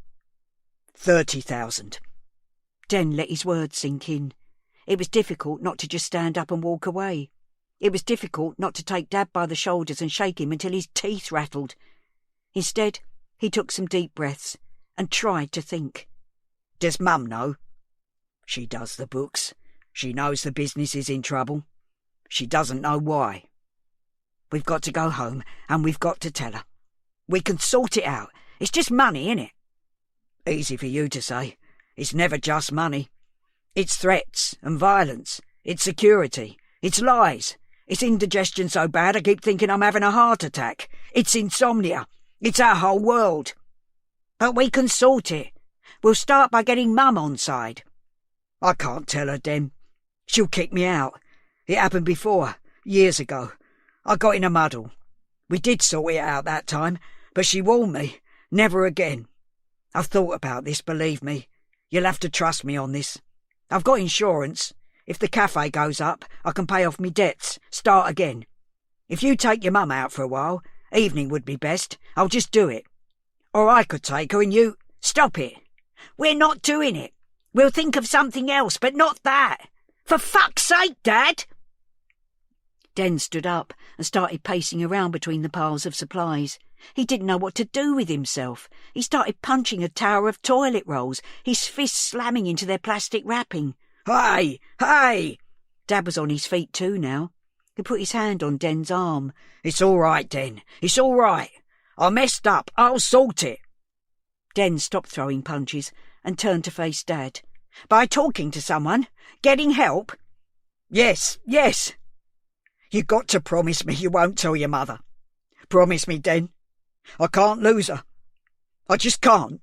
30,000. Den let his words sink in. It was difficult not to just stand up and walk away. It was difficult not to take Dad by the shoulders and shake him until his teeth rattled. Instead, He took some deep breaths and tried to think. Does Mum know? She does the books. She knows the business is in trouble. She doesn't know why. We've got to go home and we've got to tell her. We can sort it out. It's just money, innit? Easy for you to say. It's never just money. It's threats and violence. It's security. It's lies. It's indigestion so bad I keep thinking I'm having a heart attack. It's insomnia. It's our whole world. But we can sort it. We'll start by getting Mum on side. I can't tell her, Den. She'll kick me out. It happened before, years ago. I got in a muddle. We did sort it out that time, but she warned me, never again. I've thought about this, believe me. You'll have to trust me on this. I've got insurance. If the cafe goes up, I can pay off me debts, start again. If you take your mum out for a while, evening would be best. I'll just do it. Or I could take her and you... Stop it. We're not doing it. We'll think of something else, but not that. For fuck's sake, Dad! Den stood up and started pacing around between the piles of supplies. He didn't know what to do with himself. He started punching a tower of toilet rolls, his fists slamming into their plastic wrapping. Hey! Hey! Dad was on his feet too now. He put his hand on Den's arm. It's all right, Den. It's all right. I messed up. I'll sort it. Den stopped throwing punches and turned to face Dad. By talking to someone? Getting help? Yes, yes. You got to promise me you won't tell your mother. Promise me, Den. I can't lose her. I just can't.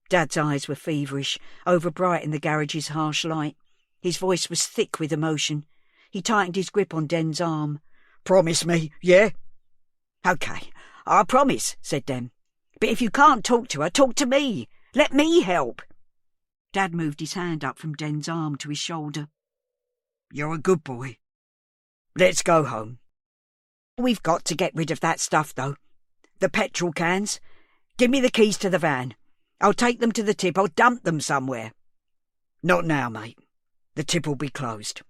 Dad's eyes were feverish, overbright in the garage's harsh light. His voice was thick with emotion. He tightened his grip on Den's arm. Promise me, yeah? OK, I promise, said Den. But if you can't talk to her, talk to me. Let me help. Dad moved his hand up from Den's arm to his shoulder. You're a good boy. Let's go home. We've got to get rid of that stuff, though. The petrol cans. Give me the keys to the van. I'll take them to the tip. I'll dump them somewhere. Not now, mate. The tip will be closed.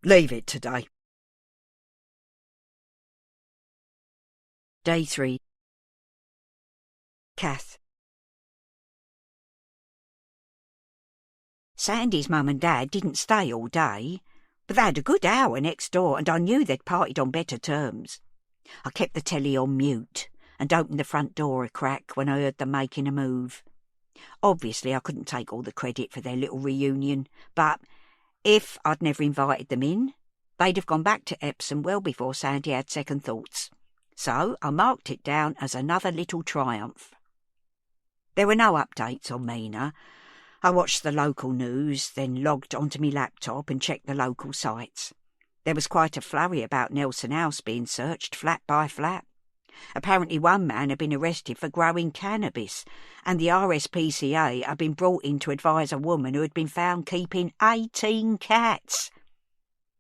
Leave it today. Day 3. Kath. Sandy's mum and dad didn't stay all day, but they had a good hour next door, and I knew they'd parted on better terms. I kept the telly on mute and opened the front door a crack when I heard them making a move. Obviously, I couldn't take all the credit for their little reunion, but if I'd never invited them in, they'd have gone back to Epsom well before Sandy had second thoughts. So I marked it down as another little triumph. There were no updates on Mina. I watched the local news, then logged onto my laptop and checked the local sites. There was quite a flurry about Nelson House being searched flat by flat. Apparently one man had been arrested for growing cannabis, and the RSPCA had been brought in to advise a woman who had been found keeping 18 cats.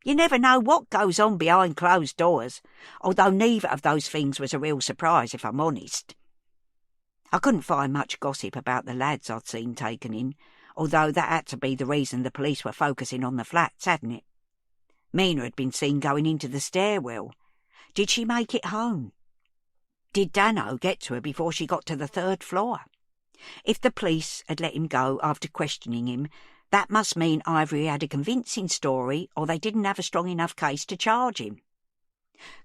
You never know what goes on behind closed doors, although neither of those things was a real surprise, if I'm honest. I couldn't find much gossip about the lads I'd seen taken in, although that had to be the reason the police were focusing on the flats, hadn't it? Mina had been seen going into the stairwell. Did she make it home? Did Dano get to her before she got to the 3rd floor? If the police had let him go after questioning him, that must mean either he had a convincing story or they didn't have a strong enough case to charge him.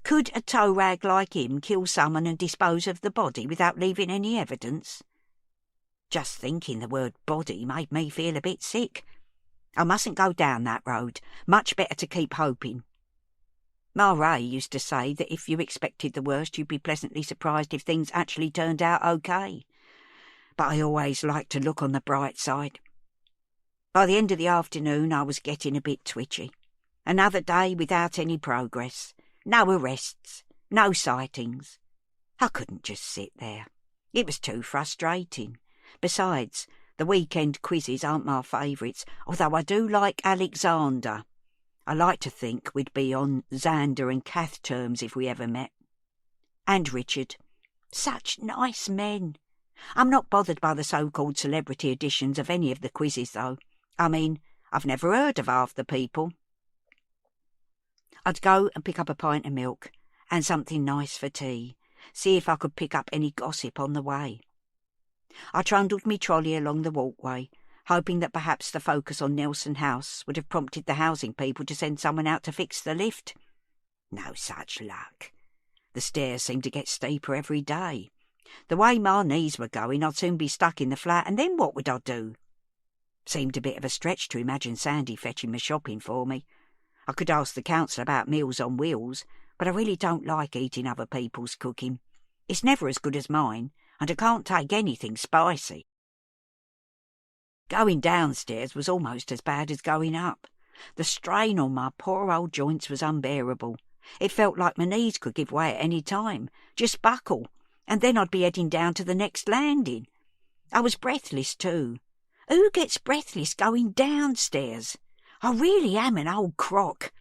Could a tow rag like him kill someone and dispose of the body without leaving any evidence? Just thinking the word body made me feel a bit sick. I mustn't go down that road. Much better to keep hoping. Ma Ray used to say that if you expected the worst, you'd be pleasantly surprised if things actually turned out okay. But I always like to look on the bright side. By the end of the afternoon, I was getting a bit twitchy. Another day without any progress. No arrests, no sightings. I couldn't just sit there. It was too frustrating. Besides, the weekend quizzes aren't my favourites, although I do like Alexander. I like to think we'd be on Xander and Kath terms if we ever met. And Richard. Such nice men. I'm not bothered by the so-called celebrity editions of any of the quizzes, though. I mean, I've never heard of half the people. I'd go and pick up a pint of milk and something nice for tea, see if I could pick up any gossip on the way. I trundled me trolley along the walkway, hoping that perhaps the focus on Nelson House would have prompted the housing people to send someone out to fix the lift. No such luck. The stairs seemed to get steeper every day. The way my knees were going, I'd soon be stuck in the flat, and then what would I do? Seemed a bit of a stretch to imagine Sandy fetching my shopping for me. I could ask the council about Meals on Wheels, but I really don't like eating other people's cooking. It's never as good as mine, and I can't take anything spicy. Going downstairs was almost as bad as going up. The strain on my poor old joints was unbearable. It felt like my knees could give way at any time, just buckle, and then I'd be heading down to the next landing. I was breathless too. Who gets breathless going downstairs? I really am an old crock.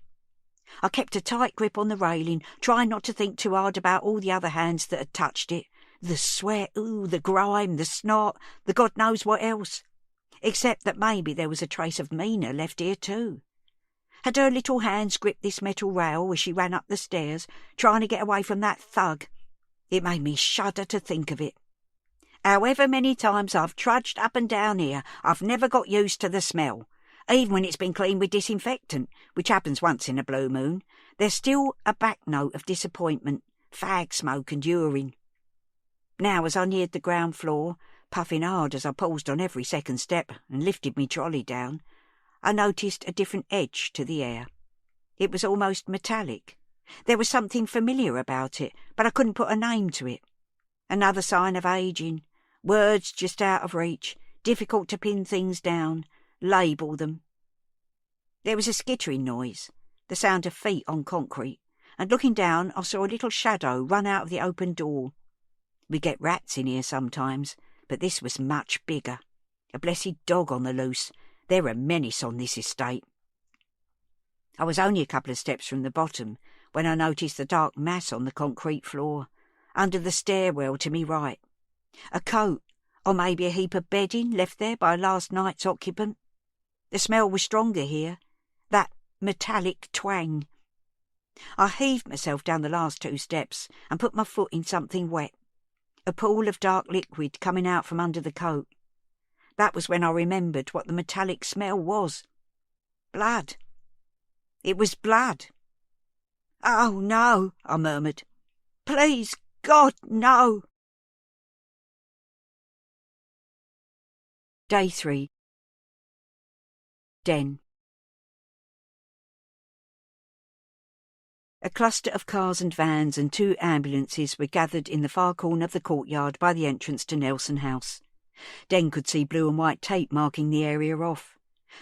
I kept a tight grip on the railing, trying not to think too hard about all the other hands that had touched it. The sweat, the grime, the snot, the God knows what else. Except that maybe there was a trace of Mina left here too. Had her little hands gripped this metal rail as she ran up the stairs, trying to get away from that thug? It made me shudder to think of it. However many times I've trudged up and down here, I've never got used to the smell. Even when it's been cleaned with disinfectant, which happens once in a blue moon, there's still a back note of disappointment, fag smoke and urine. Now, as I neared the ground floor, puffing hard as I paused on every second step and lifted me trolley down, I noticed a different edge to the air. It was almost metallic. There was something familiar about it, but I couldn't put a name to it. Another sign of ageing. Words just out of reach, difficult to pin things down, label them. There was a skittering noise, the sound of feet on concrete, and looking down I saw a little shadow run out of the open door. We get rats in here sometimes, but this was much bigger. A blessed dog on the loose. They're a menace on this estate. I was only a couple of steps from the bottom when I noticed the dark mass on the concrete floor, under the stairwell to me right. A coat, or maybe a heap of bedding left there by last night's occupant. The smell was stronger here, that metallic twang. I heaved myself down the last 2 steps and put my foot in something wet. A pool of dark liquid coming out from under the coat. That was when I remembered what the metallic smell was. Blood. It was blood. "Oh, no," I murmured. "Please, God, no." Day 3. Den. A cluster of cars and vans and 2 ambulances were gathered in the far corner of the courtyard by the entrance to Nelson House. Den could see blue and white tape marking the area off.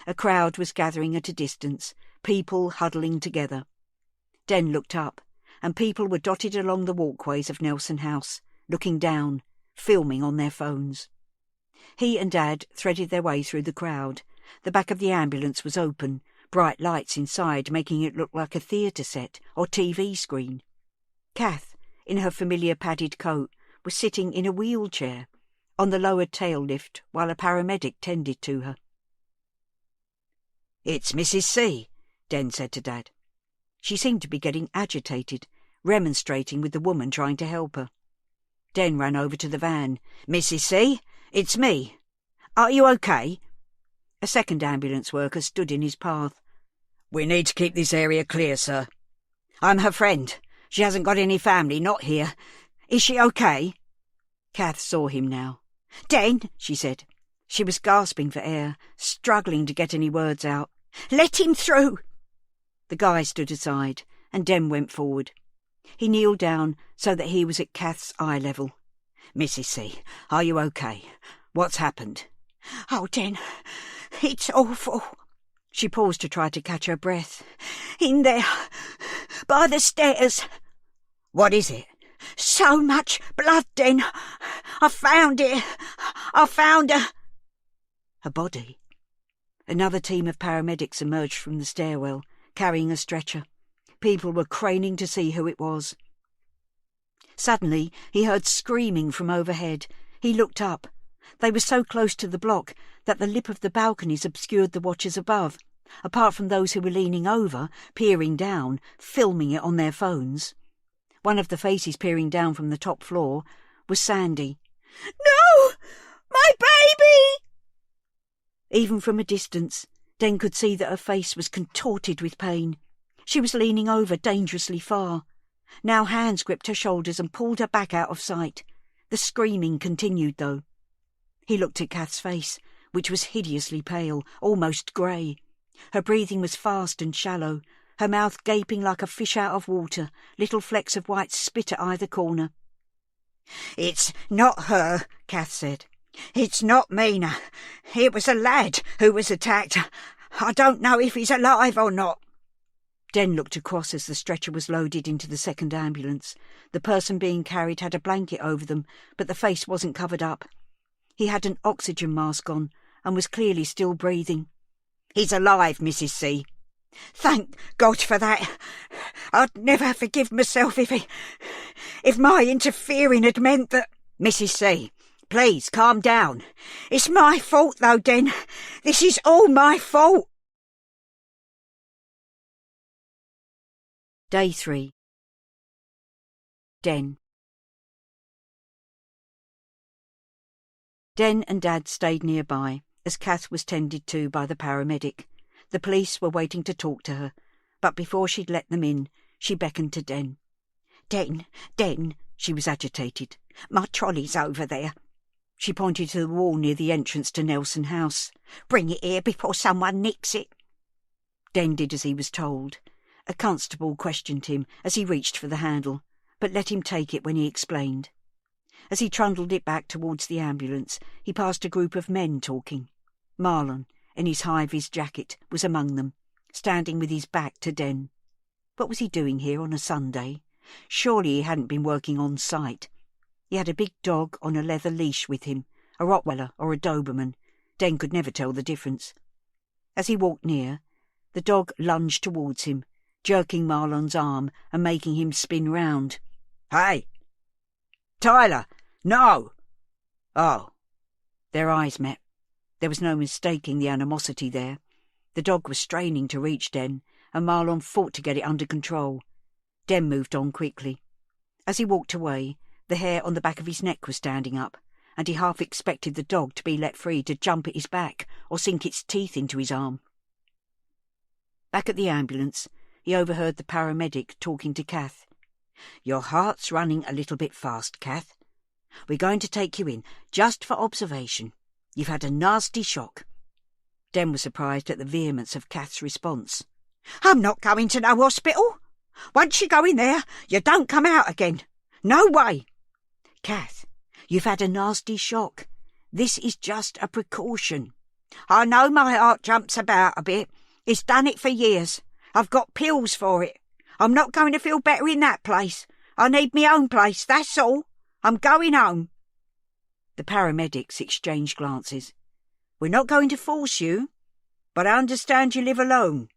A crowd was gathering at a distance, people huddling together. Den looked up, and people were dotted along the walkways of Nelson House, looking down, filming on their phones. He and Dad threaded their way through the crowd. The back of the ambulance was open, bright lights inside making it look like a theatre set or TV screen. Kath, in her familiar padded coat, was sitting in a wheelchair on the lowered tail lift while a paramedic tended to her. "It's Mrs. C," Den said to Dad. She seemed to be getting agitated, remonstrating with the woman trying to help her. Den ran over to the van. "Mrs. C, it's me. Are you okay?" A second ambulance worker stood in his path. "We need to keep this area clear, sir." "I'm her friend. She hasn't got any family, not here. Is she okay?" Kath saw him now. "Den," she said. She was gasping for air, struggling to get any words out. "Let him through!" The guy stood aside, and Den went forward. He kneeled down so that he was at Kath's eye level. "Mrs. C, are you okay? What's happened?" "Oh, Den, it's awful." She paused to try to catch her breath. "In there, by the stairs." "What is it?" "So much blood, Den. I found it. I found her." A body. Another team of paramedics emerged from the stairwell, carrying a stretcher. People were craning to see who it was. Suddenly, he heard screaming from overhead. He looked up. They were so close to the block that the lip of the balconies obscured the watchers above, apart from those who were leaning over, peering down, filming it on their phones. One of the faces peering down from the top floor was Sandy. "No! Bobby! Even from a distance, Den could see that her face was contorted with pain. She was leaning over dangerously far. Now hands gripped her shoulders and pulled her back out of sight. The screaming continued, though. He looked at Kath's face, which was hideously pale, almost grey. Her breathing was fast and shallow, her mouth gaping like a fish out of water, little flecks of white spit at either corner. "It's not her," Kath said. "It's not Mina. It was a lad who was attacked. I don't know if he's alive or not." Den looked across as the stretcher was loaded into the second ambulance. The person being carried had a blanket over them, but the face wasn't covered up. He had an oxygen mask on and was clearly still breathing. "He's alive, Mrs. C." "Thank God for that. I'd never forgive myself if my interfering had meant that—" "Mrs. C, please calm down." "It's my fault, though, Den. This is all my fault." Day 3. Den. Den and Dad stayed nearby, as Kath was tended to by the paramedic. The police were waiting to talk to her, but before she'd let them in, she beckoned to Den. Den, she was agitated. "My trolley's over there." She pointed to the wall near the entrance to Nelson House. "Bring it here before someone nicks it." Den did as he was told. A constable questioned him as he reached for the handle, but let him take it when he explained. As he trundled it back towards the ambulance, he passed a group of men talking. Marlon, in his high-vis jacket, was among them, standing with his back to Den. What was he doing here on a Sunday? Surely he hadn't been working on site. He had a big dog on a leather leash with him, a Rottweiler or a Doberman. Den could never tell the difference. As he walked near, the dog lunged towards him, jerking Marlon's arm and making him spin round. "Hey! Tyler! No!" "Oh." Their eyes met. There was no mistaking the animosity there. The dog was straining to reach Den, and Marlon fought to get it under control. Den moved on quickly. As he walked away, the hair on the back of his neck was standing up, and he half expected the dog to be let free to jump at his back or sink its teeth into his arm. Back at the ambulance, he overheard the paramedic talking to Kath. "Your heart's running a little bit fast, Kath. We're going to take you in, just for observation. You've had a nasty shock." Den was surprised at the vehemence of Kath's response. "I'm not going to no hospital. Once you go in there, you don't come out again. No way." "Kath, you've had a nasty shock. This is just a precaution." "I know my heart jumps about a bit. It's done it for years. I've got pills for it. I'm not going to feel better in that place. I need my own place, that's all. I'm going home." The paramedics exchanged glances. "We're not going to force you, but I understand you live alone."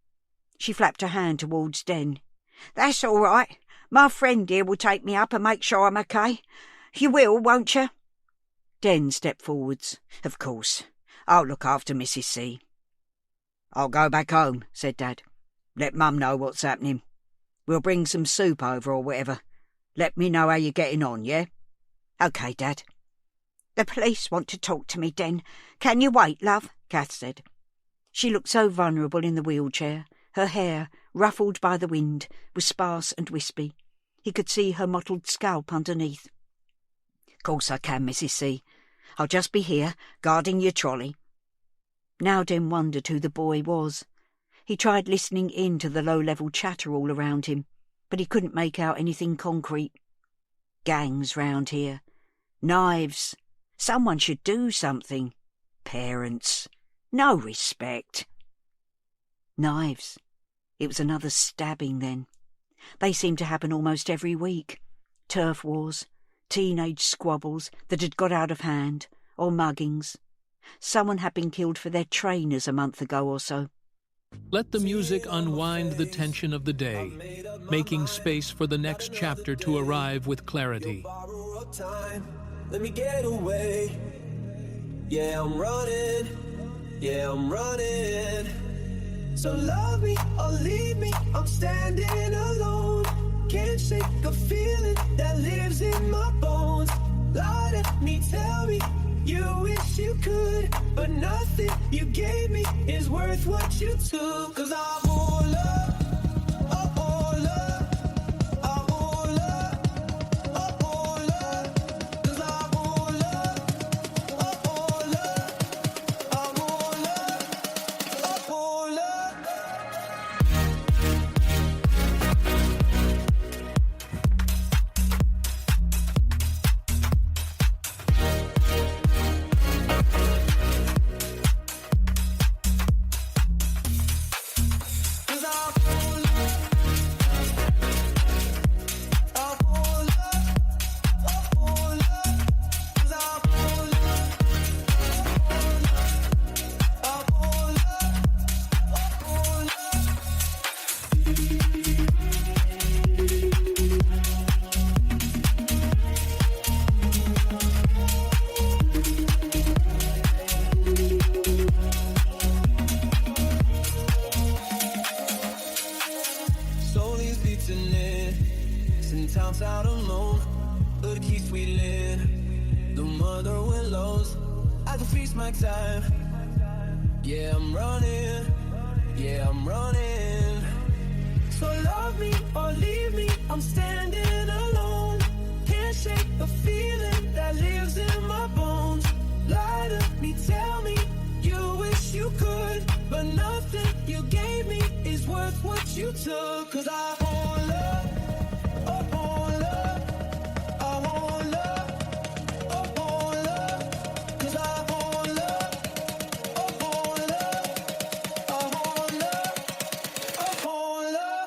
She flapped her hand towards Den. "That's all right. My friend here will take me up and make sure I'm okay. You will, won't you?" Den stepped forwards. "Of course. I'll look after Mrs. C." "I'll go back home," said Dad. "Let Mum know what's happening. We'll bring some soup over or whatever. Let me know how you're getting on, yeah?" "OK, Dad." "The police want to talk to me, Den. Can you wait, love?" Kath said. She looked so vulnerable in the wheelchair. Her hair, ruffled by the wind, was sparse and wispy. He could see her mottled scalp underneath. "Course I can, Mrs. C. I'll just be here, guarding your trolley." Now Den wondered who the boy was. He tried listening in to the low-level chatter all around him, but he couldn't make out anything concrete. Gangs round here. Knives. Someone should do something. Parents. No respect. Knives. It was another stabbing then. They seemed to happen almost every week. Turf wars, teenage squabbles that had got out of hand, or muggings. Someone had been killed for their trainers a month ago or so. Let the music unwind the tension of the day, making space for the next chapter to arrive with clarity. Let me get away. Yeah, I'm running. Yeah, I'm running. So love me or leave me, I'm standing alone. Can't shake a feeling that lives in my bones. Lord, let me tell me you wish you could, but nothing you gave me is worth what you took. 'Cause I'm all up, I'm all up, I'm all up, I'm all up. 'Cause I'm all up, I'm all up, I'm all up, I'm all up. Slowly beating in, sitting towns out alone. Hood keeps wheeling, the mother willows. I can freeze my time. Yeah, I'm running. Yeah, I'm running. So love me or leave me, I'm standing alone. Can't shake the feeling that lives in my bones. Lie to me, tell me you wish you could, but nothing you gave me is worth what you took. 'Cause I won't love, I won't love, I won't love, I won't love. 'Cause I won't love, I won't love, I won't love, I won't love.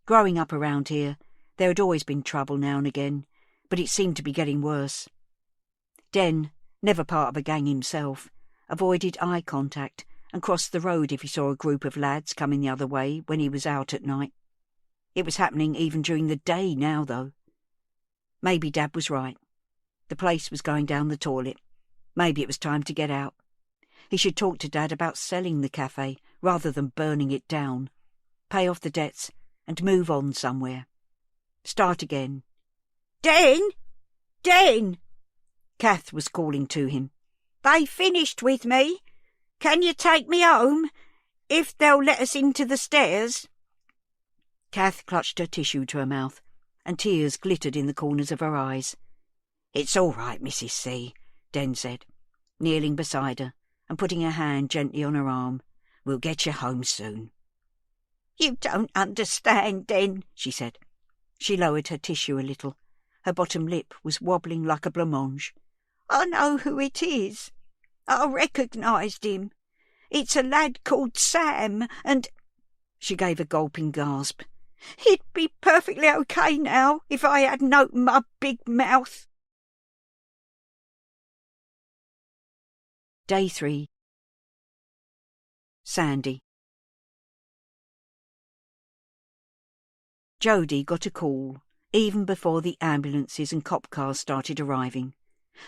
Growing up around here, there had always been trouble now and again, but it seemed to be getting worse. Den, never part of a gang himself, avoided eye contact and crossed the road if he saw a group of lads coming the other way when he was out at night. It was happening even during the day now, though. Maybe Dad was right. The place was going down the toilet. Maybe it was time to get out. He should talk to Dad about selling the cafe rather than burning it down, pay off the debts and move on somewhere. Start again. Den! Den! Kath was calling to him. They finished with me. Can you take me home, if they'll let us into the stairs? Kath clutched her tissue to her mouth, and tears glittered in the corners of her eyes. "It's all right, Mrs. C," Den said, kneeling beside her and putting her hand gently on her arm. "We'll get you home soon." You don't understand, Den, she said. She lowered her tissue a little. Her bottom lip was wobbling like a blancmange. I know who it is. I recognised him. It's a lad called Sam, and—" She gave a gulping gasp. "He'd be perfectly okay now if I hadn't opened my big mouth." Day 3. Sandy. Jodie got a call, even before the ambulances and cop cars started arriving.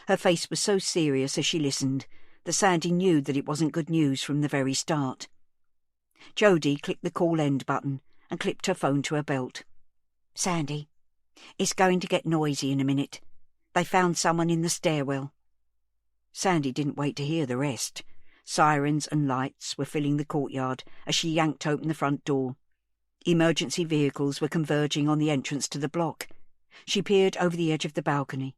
Her face was so serious as she listened that Sandy knew that it wasn't good news from the very start. Jodie clicked the call end button and clipped her phone to her belt. "Sandy, it's going to get noisy in a minute. They found someone in the stairwell." Sandy didn't wait to hear the rest. Sirens and lights were filling the courtyard as she yanked open the front door. Emergency vehicles were converging on the entrance to the block. She peered over the edge of the balcony.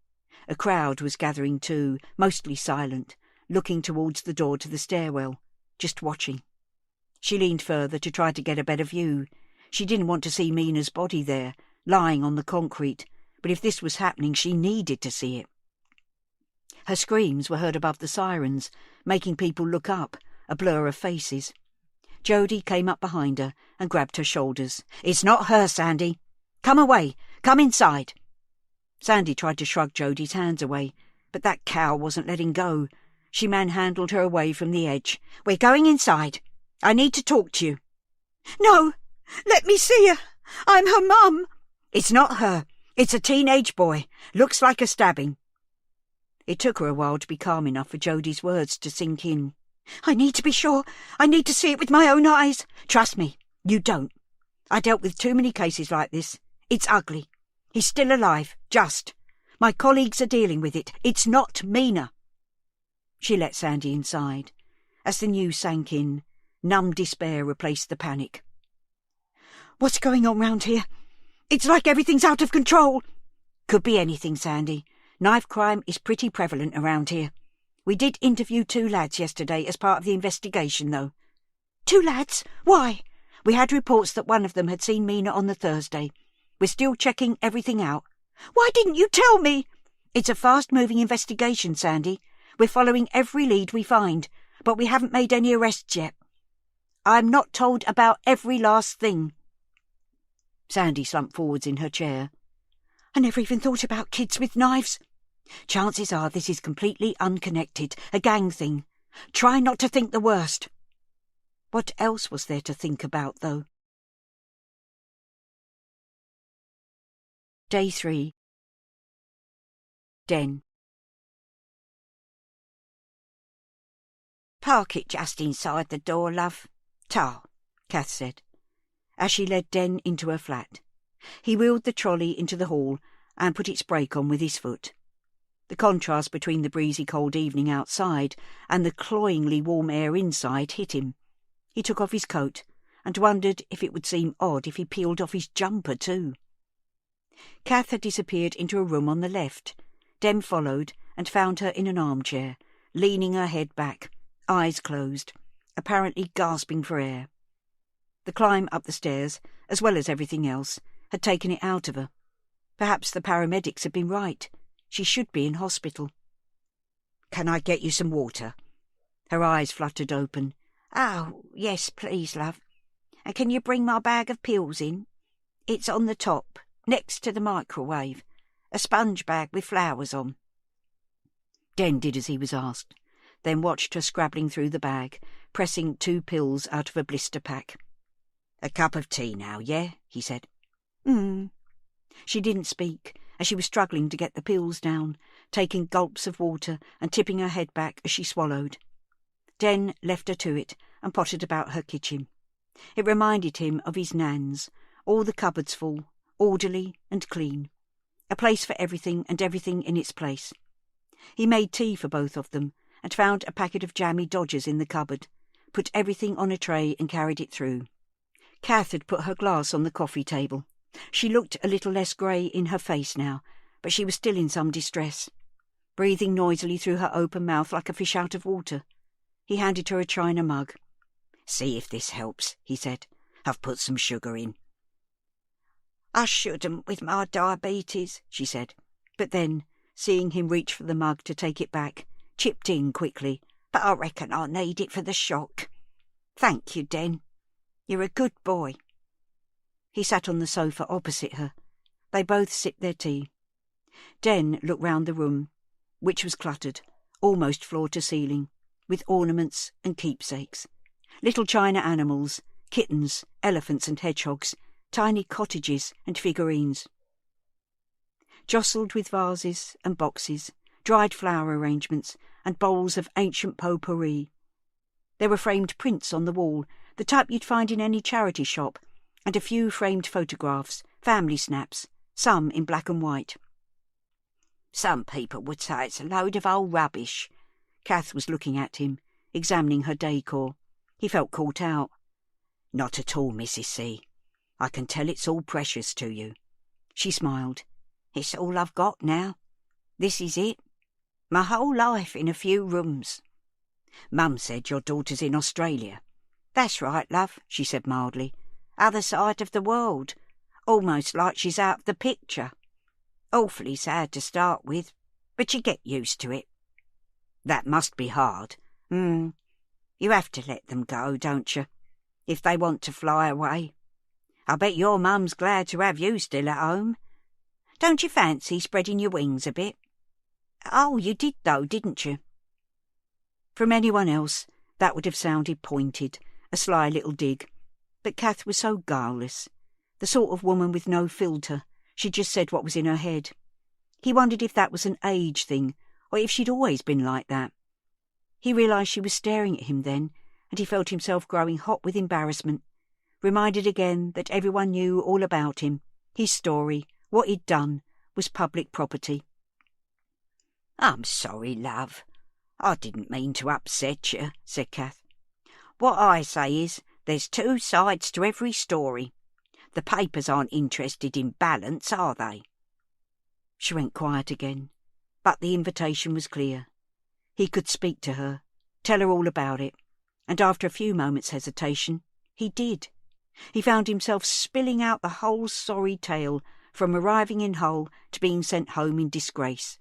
A crowd was gathering too, mostly silent, looking towards the door to the stairwell, just watching. She leaned further to try to get a better view. She didn't want to see Mina's body there, lying on the concrete, but if this was happening, she needed to see it. Her screams were heard above the sirens, making people look up, a blur of faces. Jody came up behind her and grabbed her shoulders. "It's not her, Sandy. Come away. Come inside." Sandy tried to shrug Jody's hands away, but that cow wasn't letting go. She manhandled her away from the edge. "We're going inside. I need to talk to you." "No, let me see her. I'm her mum." "It's not her. It's a teenage boy. Looks like a stabbing." It took her a while to be calm enough for Jody's words to sink in. "I need to be sure. I need to see it with my own eyes." "Trust me, you don't. I dealt with too many cases like this. It's ugly. He's still alive, just. My colleagues are dealing with it. It's not Mina." She let Sandy inside. As the news sank in, numb despair replaced the panic. "What's going on round here? It's like everything's out of control." "Could be anything, Sandy. Knife crime is pretty prevalent around here. We did interview 2 lads yesterday as part of the investigation, though." "2 lads? Why?" "We had reports that one of them had seen Mina on the Thursday. We're still checking everything out." "Why didn't you tell me?" "It's a fast-moving investigation, Sandy. We're following every lead we find, but we haven't made any arrests yet. I'm not told about every last thing." Sandy slumped forwards in her chair. "I never even thought about kids with knives." "Chances are this is completely unconnected, a gang thing. Try not to think the worst." What else was there to think about, though? Day 3. Den. "Park it just inside the door, love." "Ta," Kath said, as she led Den into her flat. He wheeled the trolley into the hall and put its brake on with his foot. The contrast between the breezy cold evening outside and the cloyingly warm air inside hit him. He took off his coat and wondered if it would seem odd if he peeled off his jumper too. Kath had disappeared into a room on the left. Den followed and found her in an armchair, leaning her head back, eyes closed, apparently gasping for air. The climb up the stairs, as well as everything else, had taken it out of her. Perhaps the paramedics had been right. She should be in hospital. "Can I get you some water?" Her eyes fluttered open. "Oh, yes, please, love. And can you bring my bag of pills in? It's on the top, next to the microwave. A sponge bag with flowers on." Den did as he was asked, then watched her scrabbling through the bag, pressing 2 pills out of a blister pack. "A cup of tea now, yeah?" he said. She didn't speak, as she was struggling to get the pills down, taking gulps of water and tipping her head back as she swallowed. Den left her to it and pottered about her kitchen. It reminded him of his nan's, all the cupboards full, orderly and clean. A place for everything and everything in its place. He made tea for both of them and found a packet of jammy Dodgers in the cupboard, put everything on a tray and carried it through. Kath had put her glass on the coffee table. She looked a little less grey in her face now, but she was still in some distress, breathing noisily through her open mouth like a fish out of water. He handed her a china mug. "See if this helps," he said. "I've put some sugar in." "I shouldn't with my diabetes," she said, but then, seeing him reach for the mug to take it back, chipped in quickly. "But I reckon I need it for the shock. Thank you, Den. You're a good boy." He sat on the sofa opposite her. They both sipped their tea. Den looked round the room, which was cluttered, almost floor to ceiling, with ornaments and keepsakes. Little china animals, kittens, elephants and hedgehogs, tiny cottages and figurines. Jostled with vases and boxes, dried flower arrangements and bowls of ancient potpourri. There were framed prints on the wall, the type you'd find in any charity shop, and a few framed photographs, family snaps, some in black and white. "Some people would say it's a load of old rubbish." Kath was looking at him, examining her decor. He felt caught out. "Not at all, Mrs. C. I can tell it's all precious to you." She smiled. "It's all I've got now. This is it. My whole life in a few rooms." "Mum said your daughter's in Australia." "That's right, love," she said mildly. "Other side of the world. almost like she's out of the picture. Awfully sad to start with, but you get used to it. That must be hard. You have to let them go, don't you, if they want to fly away. I bet your mum's glad to have you still at home. Don't you fancy spreading your wings a bit? Oh, you did though, didn't you? From anyone else, that would have sounded pointed, a sly little dig. But Kath was so guileless, the sort of woman with no filter. She just said what was in her head. He wondered if that was an age thing, or if she'd always been like that. He realised she was staring at him then, and he felt himself growing hot with embarrassment, reminded again that everyone knew all about him, his story, what he'd done, was public property. "I'm sorry, love. I didn't mean to upset you," said Kath. "What I say is, there's two sides to every story. The papers aren't interested in balance, are they?" She went quiet again, but the invitation was clear. He could speak to her, tell her all about it, and after a few moments' hesitation, he did. He found himself spilling out the whole sorry tale, from arriving in Hull to being sent home in disgrace.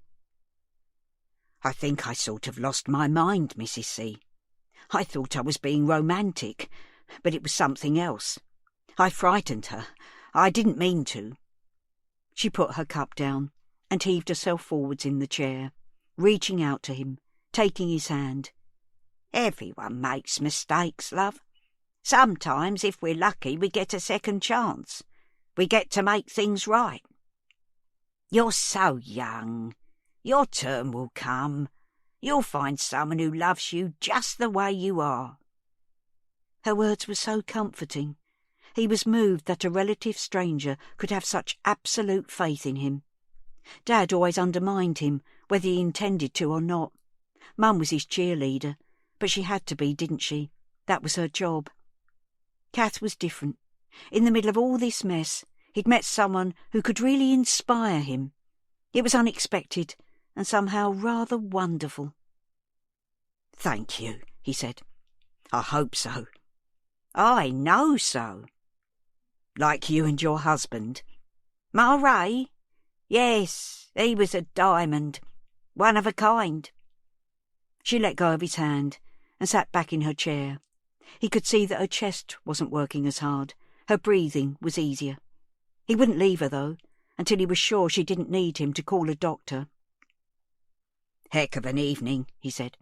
"I think I sort of lost my mind, Mrs. C. I thought I was being romantic, but it was something else. I frightened her. I didn't mean to." She put her cup down and heaved herself forwards in the chair, reaching out to him, taking his hand. "Everyone makes mistakes, love. Sometimes, if we're lucky, we get a second chance. We get to make things right. You're so young. Your turn will come. You'll find someone who loves you just the way you are." Her words were so comforting. He was moved that a relative stranger could have such absolute faith in him. Dad always undermined him, whether he intended to or not. Mum was his cheerleader, but she had to be, didn't she? That was her job. Kath was different. In the middle of all this mess, he'd met someone who could really inspire him. It was unexpected and somehow rather wonderful. "Thank you," he said. "I hope so." "I know so." "Like you and your husband?" "My Ray? Yes, he was a diamond. One of a kind." She let go of his hand and sat back in her chair. He could see that her chest wasn't working as hard. Her breathing was easier. He wouldn't leave her, though, until he was sure she didn't need him to call a doctor. "Heck of an evening," he said.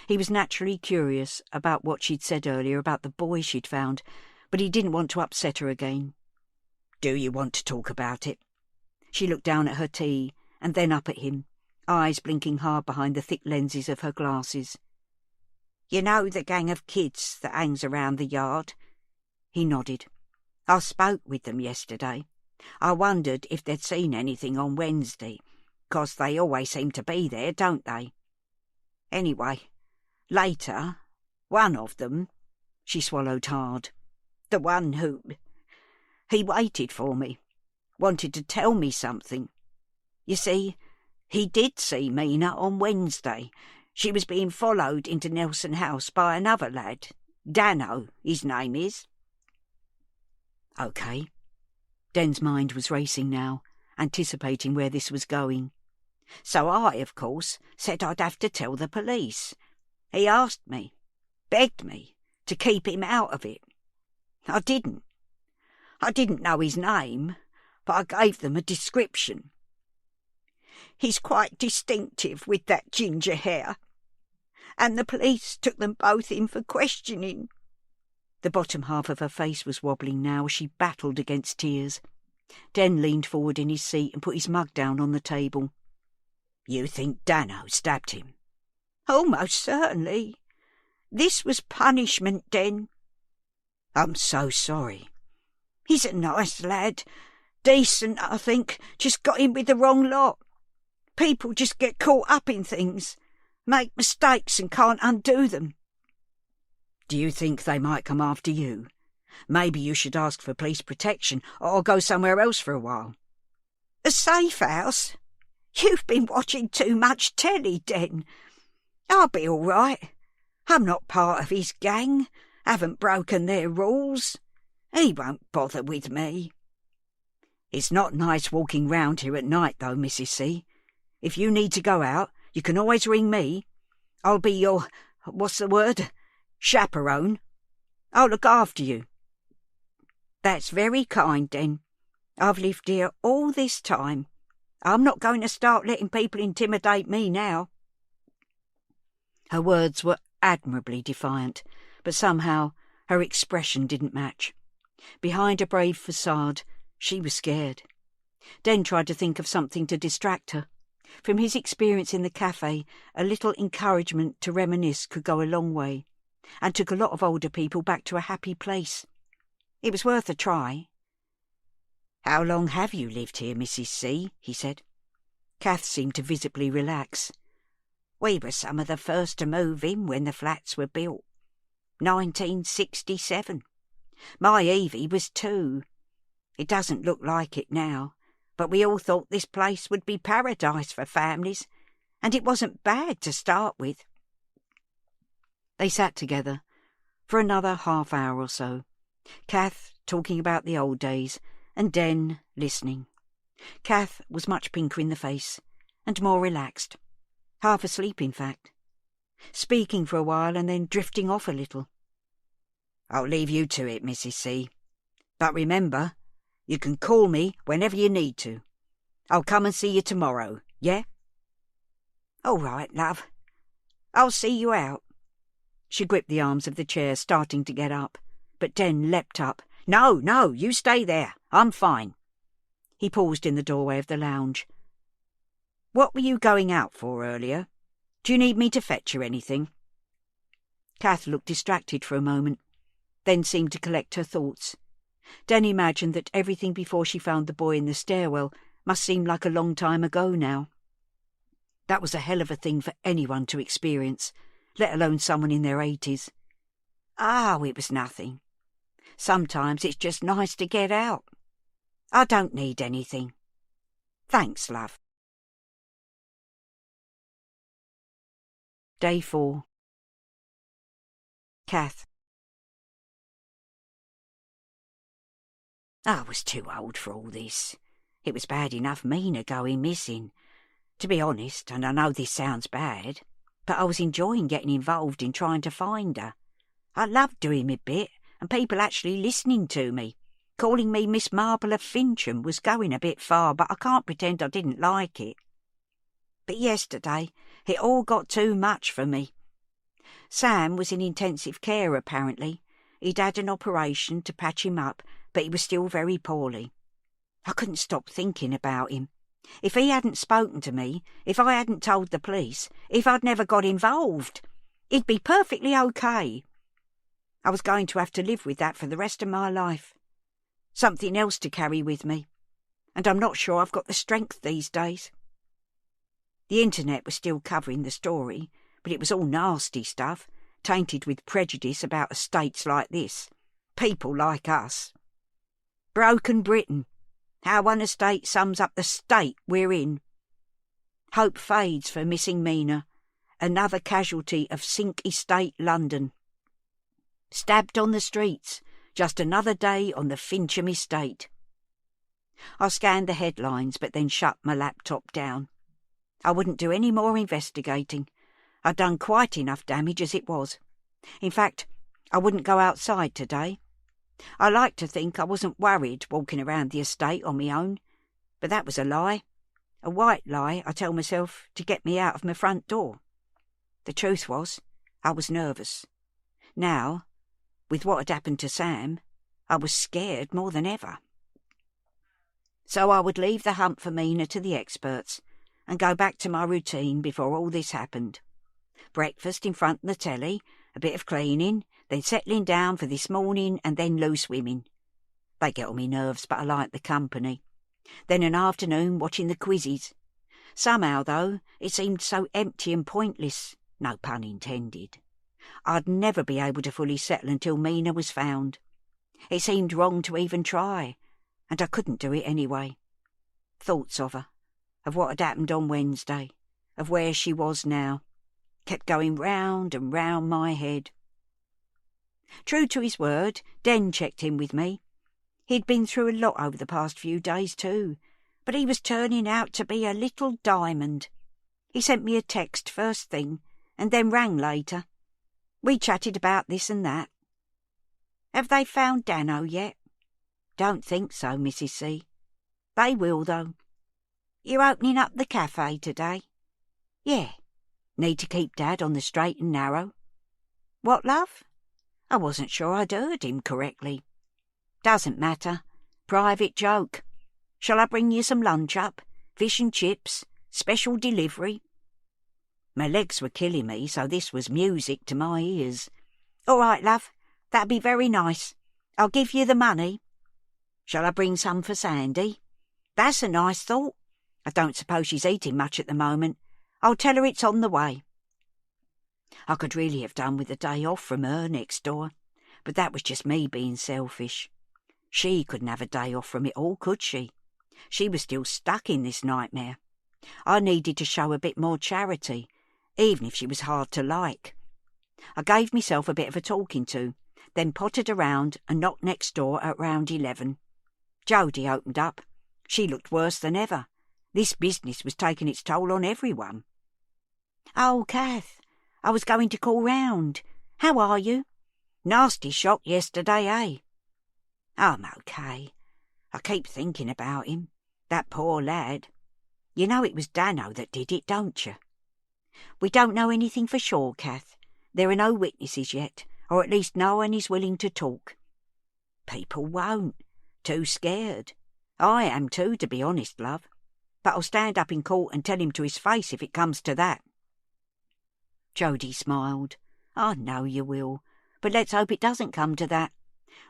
He was naturally curious about what she'd said earlier about the boy she'd found, but he didn't want to upset her again. "Do you want to talk about it?" She looked down at her tea and then up at him, eyes blinking hard behind the thick lenses of her glasses. "You know the gang of kids that hangs around the yard?" He nodded. "I spoke with them yesterday. I wondered if they'd seen anything on Wednesday, 'cause they always seem to be there, don't they? Anyway, later, one of them," she swallowed hard, "the one who... he waited for me, wanted to tell me something. You see, he did see Mina on Wednesday. She was being followed into Nelson House by another lad. Dano, his name is." "OK." Den's mind was racing now, anticipating where this was going. "So I, of course, said I'd have to tell the police. He asked me, begged me, to keep him out of it. I didn't. I didn't know his name, but I gave them a description. He's quite distinctive with that ginger hair. And the police took them both in for questioning." The bottom half of her face was wobbling now as she battled against tears. Den leaned forward in his seat and put his mug down on the table. "You think Dano stabbed him?" "Almost certainly. This was punishment, Den." "I'm so sorry." "He's a nice lad. Decent, I think. Just got in with the wrong lot. People just get caught up in things, make mistakes and can't undo them." "Do you think they might come after you? Maybe you should ask for police protection or go somewhere else for a while." "A safe house? You've been watching too much telly, Den. I'll be all right. I'm not part of his gang, haven't broken their rules. He won't bother with me." It's not nice walking round here at night, though, Mrs. C. If you need to go out, you can always ring me. I'll be your, what's the word, chaperone. I'll look after you." "That's very kind, then. I've lived here all this time. I'm not going to start letting people intimidate me now." Her words were admirably defiant, but somehow her expression didn't match. Behind a brave facade, she was scared. Den tried to think of something to distract her. From his experience in the cafe, a little encouragement to reminisce could go a long way, and took a lot of older people back to a happy place. It was worth a try. "How long have you lived here, Mrs. C?" he said. Kath seemed to visibly relax. "We were some of the first to move in when the flats were built. 1967. My Evie was 2. It doesn't look like it now, but we all thought this place would be paradise for families, and it wasn't bad to start with." They sat together for another half hour or so, Kath talking about the old days, and Den listening. Kath was much pinker in the face, and more relaxed, half asleep in fact, speaking for a while and then drifting off a little. "I'll leave you to it, Mrs. C. But remember, you can call me whenever you need to. I'll come and see you tomorrow, yeah?" "All right, love. I'll see you out." She gripped the arms of the chair, starting to get up, but Den leapt up. No, you stay there. I'm fine." He paused in the doorway of the lounge. "What were you going out for earlier? Do you need me to fetch you anything?" Kath looked distracted for a moment, then seemed to collect her thoughts. Den imagined that everything before she found the boy in the stairwell must seem like a long time ago now. That was a hell of a thing for anyone to experience, let alone someone in their 80s. "Oh, it was nothing. Sometimes it's just nice to get out. I don't need anything. Thanks, love." Day 4. Kath. I was too old for all this. It was bad enough Mina going missing. To be honest, and I know this sounds bad, but I was enjoying getting involved in trying to find her. I loved doing my bit, and people actually listening to me. Calling me Miss Marble of Fincham was going a bit far, but I can't pretend I didn't like it. But yesterday, it all got too much for me. Sam was in intensive care, apparently. He'd had an operation to patch him up, but he was still very poorly. I couldn't stop thinking about him. If he hadn't spoken to me, if I hadn't told the police, if I'd never got involved, he'd be perfectly okay. I was going to have to live with that for the rest of my life. Something else to carry with me, and I'm not sure I've got the strength these days. The internet was still covering the story, but it was all nasty stuff, tainted with prejudice about estates like this. People like us. Broken Britain. How one estate sums up the state we're in. Hope fades for missing Mina. Another casualty of Sink Estate, London. Stabbed on the streets. Just another day on the Fincham estate. I scanned the headlines, but then shut my laptop down. I wouldn't do any more investigating. I'd done quite enough damage as it was. In fact, I wouldn't go outside today. I like to think I wasn't worried walking around the estate on my own, but that was a lie. A white lie, I tell myself, to get me out of my front door. The truth was, I was nervous. Now, with what had happened to Sam, I was scared more than ever. So I would leave the hunt for Mina to the experts and go back to my routine before all this happened. Breakfast in front of the telly, a bit of cleaning, then settling down for this morning and then loose women. They get on me nerves, but I like the company. Then an afternoon watching the quizzes. Somehow, though, it seemed so empty and pointless, no pun intended. I'd never be able to fully settle until Mina was found. It seemed wrong to even try, and I couldn't do it anyway. Thoughts of her, of what had happened on Wednesday, of where she was now, kept going round and round my head. True to his word, Den checked in with me. He'd been through a lot over the past few days too, but he was turning out to be a little diamond. He sent me a text first thing, and then rang later. We chatted about this and that. Have they found Dano yet? Don't think so, Mrs. C. They will, though. You opening up the cafe today? Yeah. Need to keep Dad on the straight and narrow. What, love? I wasn't sure I'd heard him correctly. Doesn't matter. Private joke. Shall I bring you some lunch up? Fish and chips? Special delivery? My legs were killing me, so this was music to my ears. All right, love. That'd be very nice. I'll give you the money. Shall I bring some for Sandy? That's a nice thought. I don't suppose she's eating much at the moment. I'll tell her it's on the way. I could really have done with a day off from her next door, but that was just me being selfish. She couldn't have a day off from it all, could she? She was still stuck in this nightmare. I needed to show a bit more charity, even if she was hard to like. I gave myself a bit of a talking to, then pottered around and knocked next door at round 11. Jodie opened up. She looked worse than ever. This business was taking its toll on everyone. Oh, Kath, I was going to call round. How are you? Nasty shock yesterday, eh? I'm okay. I keep thinking about him. That poor lad. You know it was Dano that did it, don't you? We don't know anything for sure, Kath. There are no witnesses yet, or at least no one is willing to talk. People won't. Too scared. I am too, to be honest, love. But I'll stand up in court and tell him to his face if it comes to that. Jodie smiled. I know you will, but let's hope it doesn't come to that.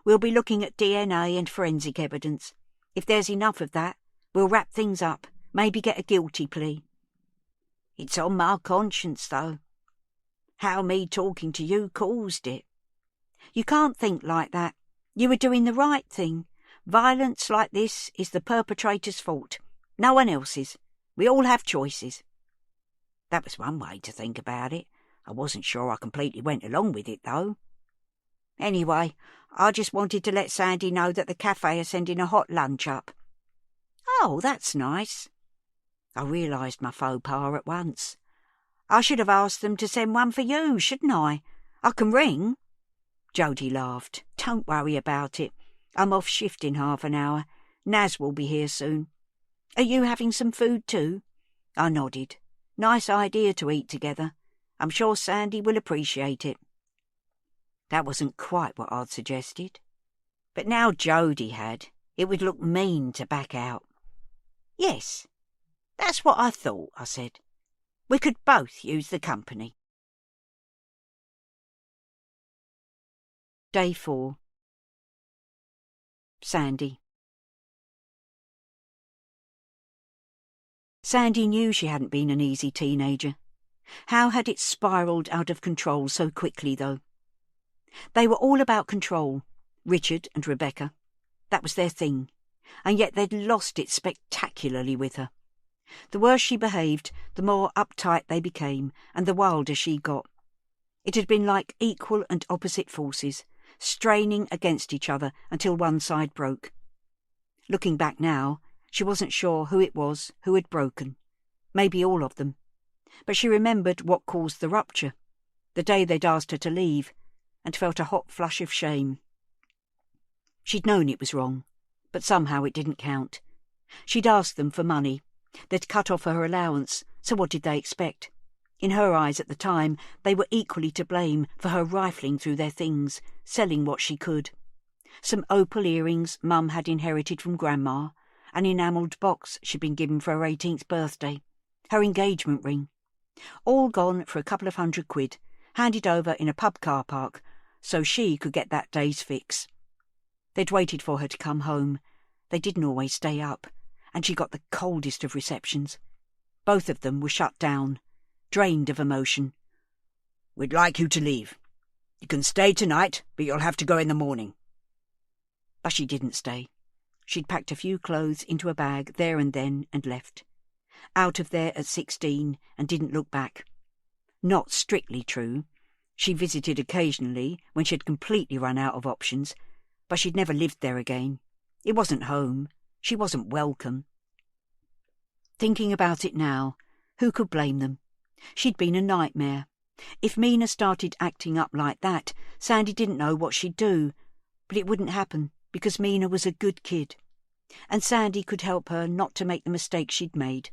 We'll be looking at DNA and forensic evidence. If there's enough of that, we'll wrap things up, maybe get a guilty plea. It's on my conscience, though. How me talking to you caused it. You can't think like that. You were doing the right thing. Violence like this is the perpetrator's fault. No one else's. We all have choices. That was one way to think about it. I wasn't sure I completely went along with it, though. Anyway, I just wanted to let Sandy know that the cafe are sending a hot lunch up. Oh, that's nice. I realised my faux pas at once. I should have asked them to send one for you, shouldn't I? I can ring. Jodie laughed. Don't worry about it. I'm off shift in half an hour. Naz will be here soon. Are you having some food too? I nodded. Nice idea to eat together. I'm sure Sandy will appreciate it. That wasn't quite what I'd suggested. But now Jodie had, it would look mean to back out. Yes, that's what I thought, I said. We could both use the company. Day 4. Sandy. Sandy knew she hadn't been an easy teenager. How had it spiralled out of control so quickly, though? They were all about control, Richard and Rebecca. That was their thing, and yet they'd lost it spectacularly with her. The worse she behaved, the more uptight they became, and the wilder she got. It had been like equal and opposite forces, straining against each other until one side broke. Looking back now, she wasn't sure who it was who had broken. Maybe all of them. But she remembered what caused the rupture, the day they'd asked her to leave, and felt a hot flush of shame. She'd known it was wrong, but somehow it didn't count. She'd asked them for money. They'd cut off her allowance, so what did they expect? In her eyes at the time, they were equally to blame for her rifling through their things, selling what she could. Some opal earrings Mum had inherited from Grandma, an enamelled box she'd been given for her 18th birthday, her engagement ring. All gone for a couple of £100, handed over in a pub car park, so she could get that day's fix. They'd waited for her to come home. They didn't always stay up, and she got the coldest of receptions. Both of them were shut down, drained of emotion. We'd like you to leave. You can stay tonight, but you'll have to go in the morning. But she didn't stay. She'd packed a few clothes into a bag there and then and left. Out of there at 16 and didn't look back. Not strictly true. She visited occasionally when she'd completely run out of options, but she'd never lived there again. It wasn't home. She wasn't welcome. Thinking about it now, who could blame them? She'd been a nightmare. If Mina started acting up like that, Sandy didn't know what she'd do. But it wouldn't happen, because Mina was a good kid. And Sandy could help her not to make the mistakes she'd made.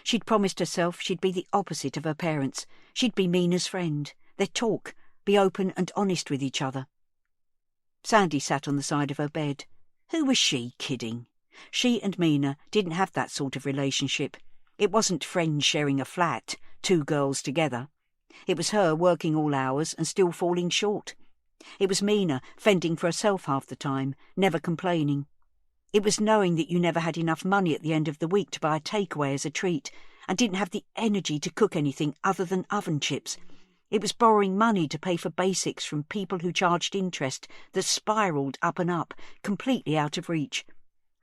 She'd promised herself she'd be the opposite of her parents. She'd be Mina's friend. They'd talk, be open and honest with each other. Sandy sat on the side of her bed. Who was she kidding? She and Mina didn't have that sort of relationship. It wasn't friends sharing a flat, 2 girls together. It was her working all hours and still falling short. It was Mina fending for herself half the time, never complaining. It was knowing that you never had enough money at the end of the week to buy a takeaway as a treat and didn't have the energy to cook anything other than oven chips. It was borrowing money to pay for basics from people who charged interest that spiralled up and up, completely out of reach.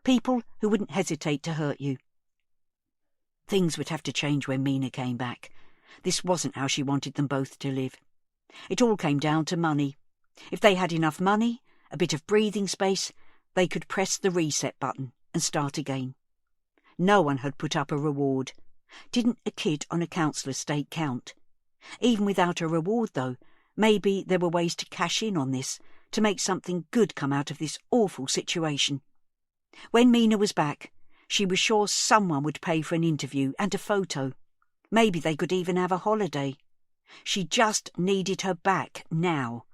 People who wouldn't hesitate to hurt you. Things would have to change when Mina came back. This wasn't how she wanted them both to live. It all came down to money. If they had enough money, a bit of breathing space, they could press the reset button and start again. No one had put up a reward. Didn't a kid on a council estate count? Even without a reward, though, maybe there were ways to cash in on this, to make something good come out of this awful situation. When Mina was back, she was sure someone would pay for an interview and a photo. Maybe they could even have a holiday. She just needed her back now.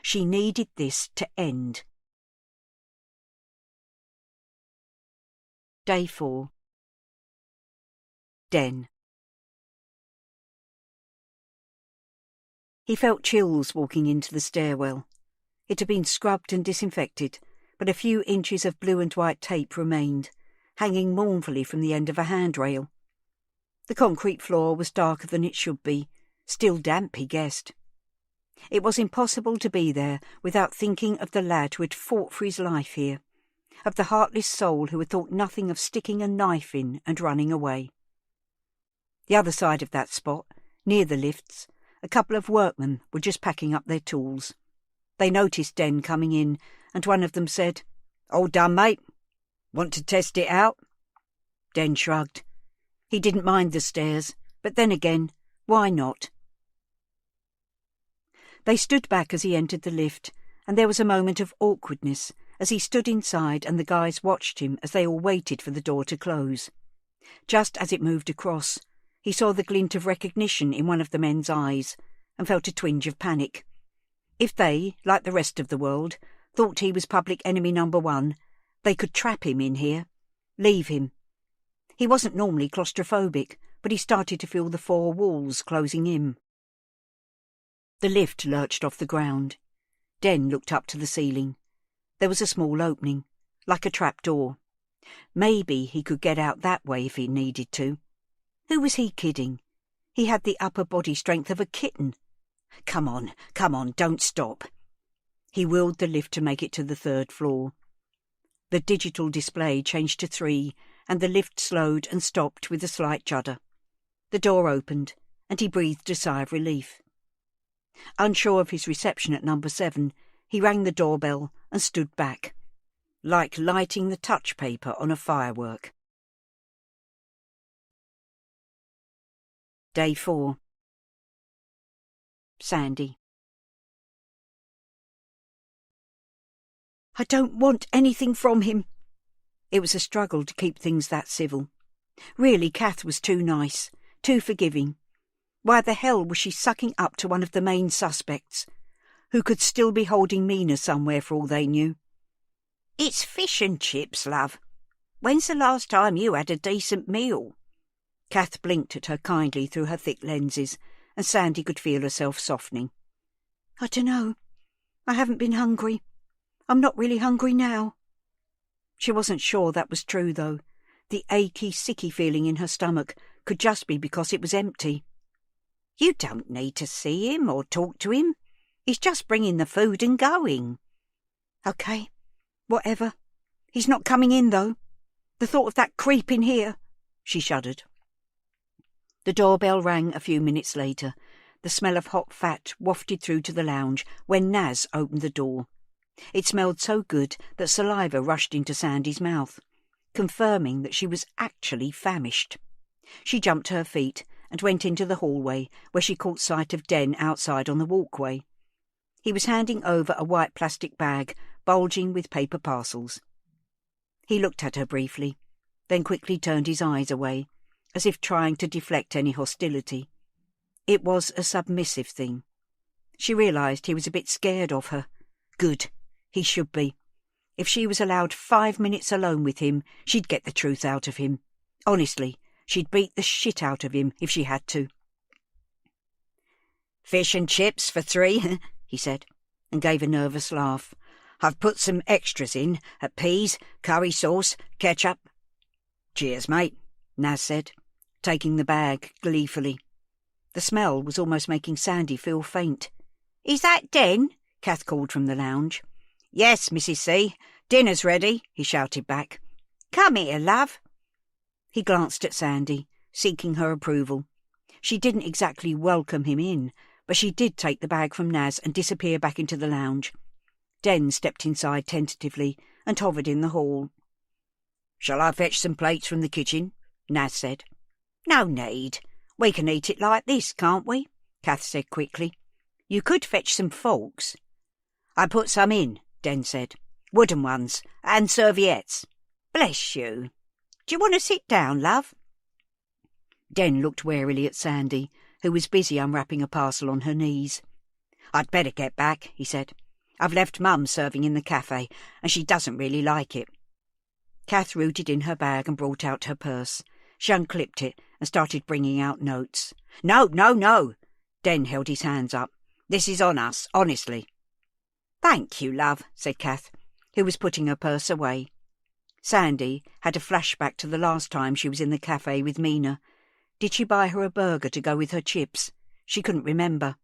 She needed this to end. Day 4. Den. He felt chills walking into the stairwell. It had been scrubbed and disinfected, but a few inches of blue and white tape remained, hanging mournfully from the end of a handrail. The concrete floor was darker than it should be, still damp, he guessed. It was impossible to be there without thinking of the lad who had fought for his life here, of the heartless soul who had thought nothing of sticking a knife in and running away. The other side of that spot, near the lifts, a couple of workmen were just packing up their tools. They noticed Den coming in, and one of them said, "All done, mate? Want to test it out?" Den shrugged. He didn't mind the stairs, but then again, why not? They stood back as he entered the lift, and there was a moment of awkwardness as he stood inside and the guys watched him as they all waited for the door to close. Just as it moved across, he saw the glint of recognition in one of the men's eyes and felt a twinge of panic. If they, like the rest of the world, thought he was public enemy number 1, they could trap him in here, leave him. He wasn't normally claustrophobic, but he started to feel the 4 walls closing in. The lift lurched off the ground. Den looked up to the ceiling. There was a small opening, like a trap door. Maybe he could get out that way if he needed to. Who was he kidding? He had the upper body strength of a kitten. Come on, don't stop. He willed the lift to make it to the 3rd floor. The digital display changed to 3, and the lift slowed and stopped with a slight judder. The door opened, and he breathed a sigh of relief. Unsure of his reception at number 7, he rang the doorbell and stood back, like lighting the touch paper on a firework. Day 4. Sandy. I don't want anything from him. It was a struggle to keep things that civil. Really, Kath was too nice, too forgiving. Why the hell was she sucking up to one of the main suspects, who could still be holding Mina somewhere for all they knew? It's fish and chips, love. When's the last time you had a decent meal? Kath blinked at her kindly through her thick lenses, and Sandy could feel herself softening. I dunno. I haven't been hungry. I'm not really hungry now. She wasn't sure that was true, though. The achy, sicky feeling in her stomach could just be because it was empty. You don't need to see him or talk to him. He's just bringing the food and going. OK, whatever. He's not coming in, though. The thought of that creep in here. She shuddered. The doorbell rang a few minutes later. The smell of hot fat wafted through to the lounge when Naz opened the door. It smelled so good that saliva rushed into Sandy's mouth, confirming that she was actually famished. She jumped to her feet and went into the hallway, where she caught sight of Den outside on the walkway. He was handing over a white plastic bag bulging with paper parcels. He looked at her briefly, then quickly turned his eyes away, as if trying to deflect any hostility. It was a submissive thing. She realised he was a bit scared of her. Good. He should be. If she was allowed 5 minutes alone with him, she'd get the truth out of him. Honestly, she'd beat the shit out of him if she had to. "Fish and chips for 3, he said, and gave a nervous laugh. "I've put some extras in, peas, curry sauce, ketchup." "Cheers, mate," Naz said, taking the bag gleefully. The smell was almost making Sandy feel faint. "Is that Den?" Kath called from the lounge. "Yes, Mrs. C. Dinner's ready," he shouted back. "Come here, love." He glanced at Sandy, seeking her approval. She didn't exactly welcome him in, but she did take the bag from Naz and disappear back into the lounge. Den stepped inside tentatively and hovered in the hall. "Shall I fetch some plates from the kitchen?" Naz said. "No need. We can eat it like this, can't we?" Kath said quickly. "You could fetch some forks." "I put some in," Den said. "Wooden ones, and serviettes." "Bless you. Do you want to sit down, love?" Den looked warily at Sandy, who was busy unwrapping a parcel on her knees. "I'd better get back," he said. "I've left Mum serving in the cafe, and she doesn't really like it." Kath rooted in her bag and brought out her purse. She unclipped it and started bringing out notes. No. Den held his hands up. "This is on us, honestly." "Thank you, love," said Kath, who was putting her purse away. Sandy had a flashback to the last time she was in the cafe with Mina. Did she buy her a burger to go with her chips? She couldn't remember.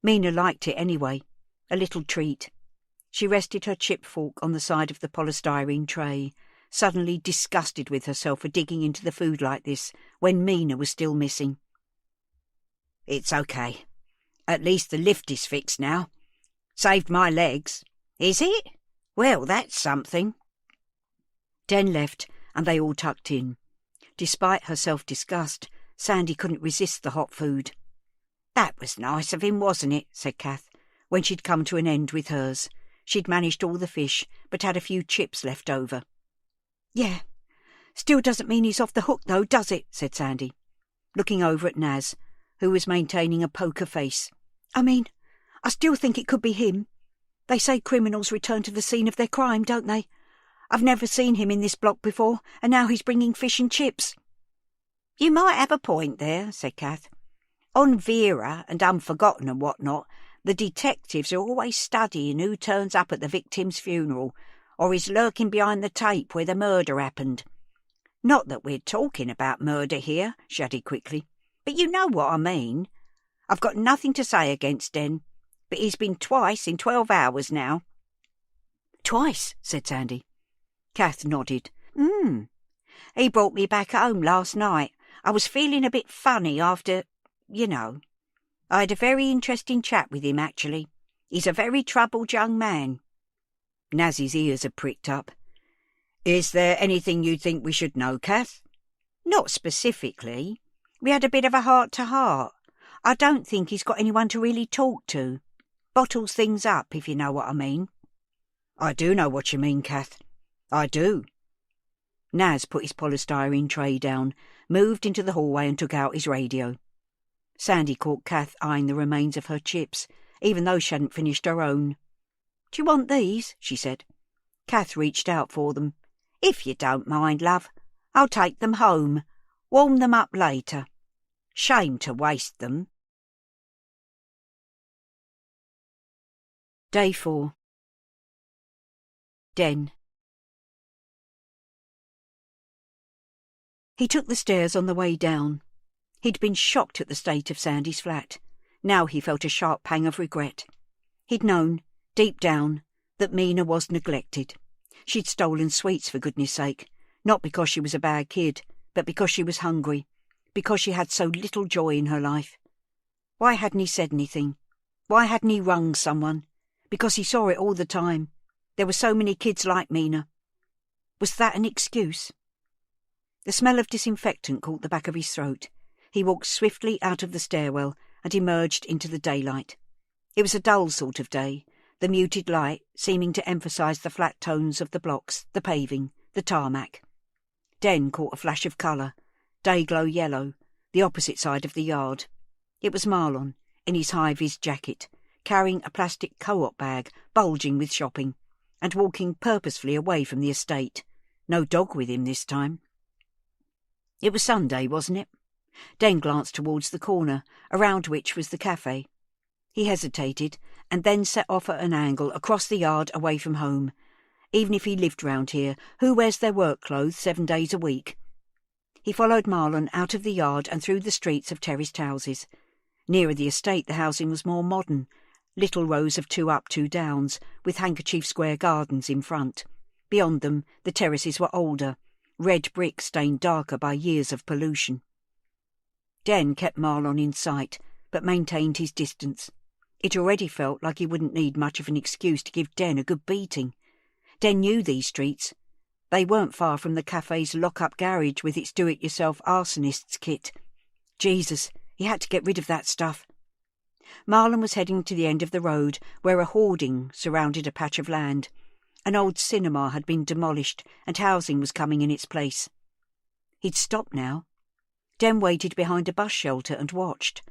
Mina liked it anyway, a little treat. She rested her chip fork on the side of the polystyrene tray, suddenly disgusted with herself for digging into the food like this when Mina was still missing. "It's okay. At least the lift is fixed now. Saved my legs." "Is it? Well, that's something." Den left, and they all tucked in. Despite her self-disgust, Sandy couldn't resist the hot food. "That was nice of him, wasn't it?" said Kath, when she'd come to an end with hers. She'd managed all the fish, but had a few chips left over. "Yeah. Still doesn't mean he's off the hook, though, does it?" said Sandy, looking over at Naz, who was maintaining a poker face. "I mean, I still think it could be him. They say criminals return to the scene of their crime, don't they? I've never seen him in this block before, and now he's bringing fish and chips." "You might have a point there," said Kath. "On Vera and Unforgotten and what not, the detectives are always studying who turns up at the victim's funeral, or is lurking behind the tape where the murder happened. Not that we're talking about murder here," she added quickly, "but you know what I mean. I've got nothing to say against Den, but he's been twice in 12 hours now." "Twice," said Sandy. Kath nodded. He brought me back home last night. I was feeling a bit funny after, you know. I had a very interesting chat with him, actually. He's a very troubled young man." Naz's ears had pricked up. "Is there anything you think we should know, Kath?" "Not specifically. We had a bit of a heart-to-heart. I don't think he's got anyone to really talk to. Bottles things up, if you know what I mean." "I do know what you mean, Kath. I do." Naz put his polystyrene tray down, moved into the hallway and took out his radio. Sandy caught Kath eyeing the remains of her chips, even though she hadn't finished her own. "Do you want these?" she said. Kath reached out for them. "If you don't mind, love. I'll take them home. Warm them up later. Shame to waste them." Day 4. Den. He took the stairs on the way down. He'd been shocked at the state of Sandy's flat. Now he felt a sharp pang of regret. He'd known, deep down, that Mina was neglected. She'd stolen sweets, for goodness sake, not because she was a bad kid, but because she was hungry, because she had so little joy in her life. Why hadn't he said anything? Why hadn't he rung someone? because he saw it all the time. There were so many kids like Mina. Was that an excuse? The smell of disinfectant caught the back of his throat. He walked swiftly out of the stairwell and emerged into the daylight. It was a dull sort of day, the muted light seeming to emphasise the flat tones of the blocks, the paving, the tarmac. Den caught a flash of colour, day-glow yellow, the opposite side of the yard. It was Marlon, in his high-vis jacket, carrying a plastic co-op bag bulging with shopping, and walking purposefully away from the estate. No dog with him this time. It was Sunday, wasn't it? Den glanced towards the corner, around which was the cafe. He hesitated, and then set off at an angle across the yard away from home. Even if he lived round here, who wears their work clothes 7 days a week? He followed Marlon out of the yard and through the streets of terraced houses. Nearer the estate the housing was more modern, little rows of 2 up, 2 downs, with handkerchief square gardens in front. Beyond them the terraces were older, red brick stained darker by years of pollution. Den kept Marlon in sight, but maintained his distance. It already felt like he wouldn't need much of an excuse to give Den a good beating. Den knew these streets. They weren't far from the cafe's lock-up garage with its do-it-yourself arsonist's kit. Jesus, he had to get rid of that stuff. Marlon was heading to the end of the road, where a hoarding surrounded a patch of land. An old cinema had been demolished, and housing was coming in its place. He'd stopped now. Den waited behind a bus shelter and watched.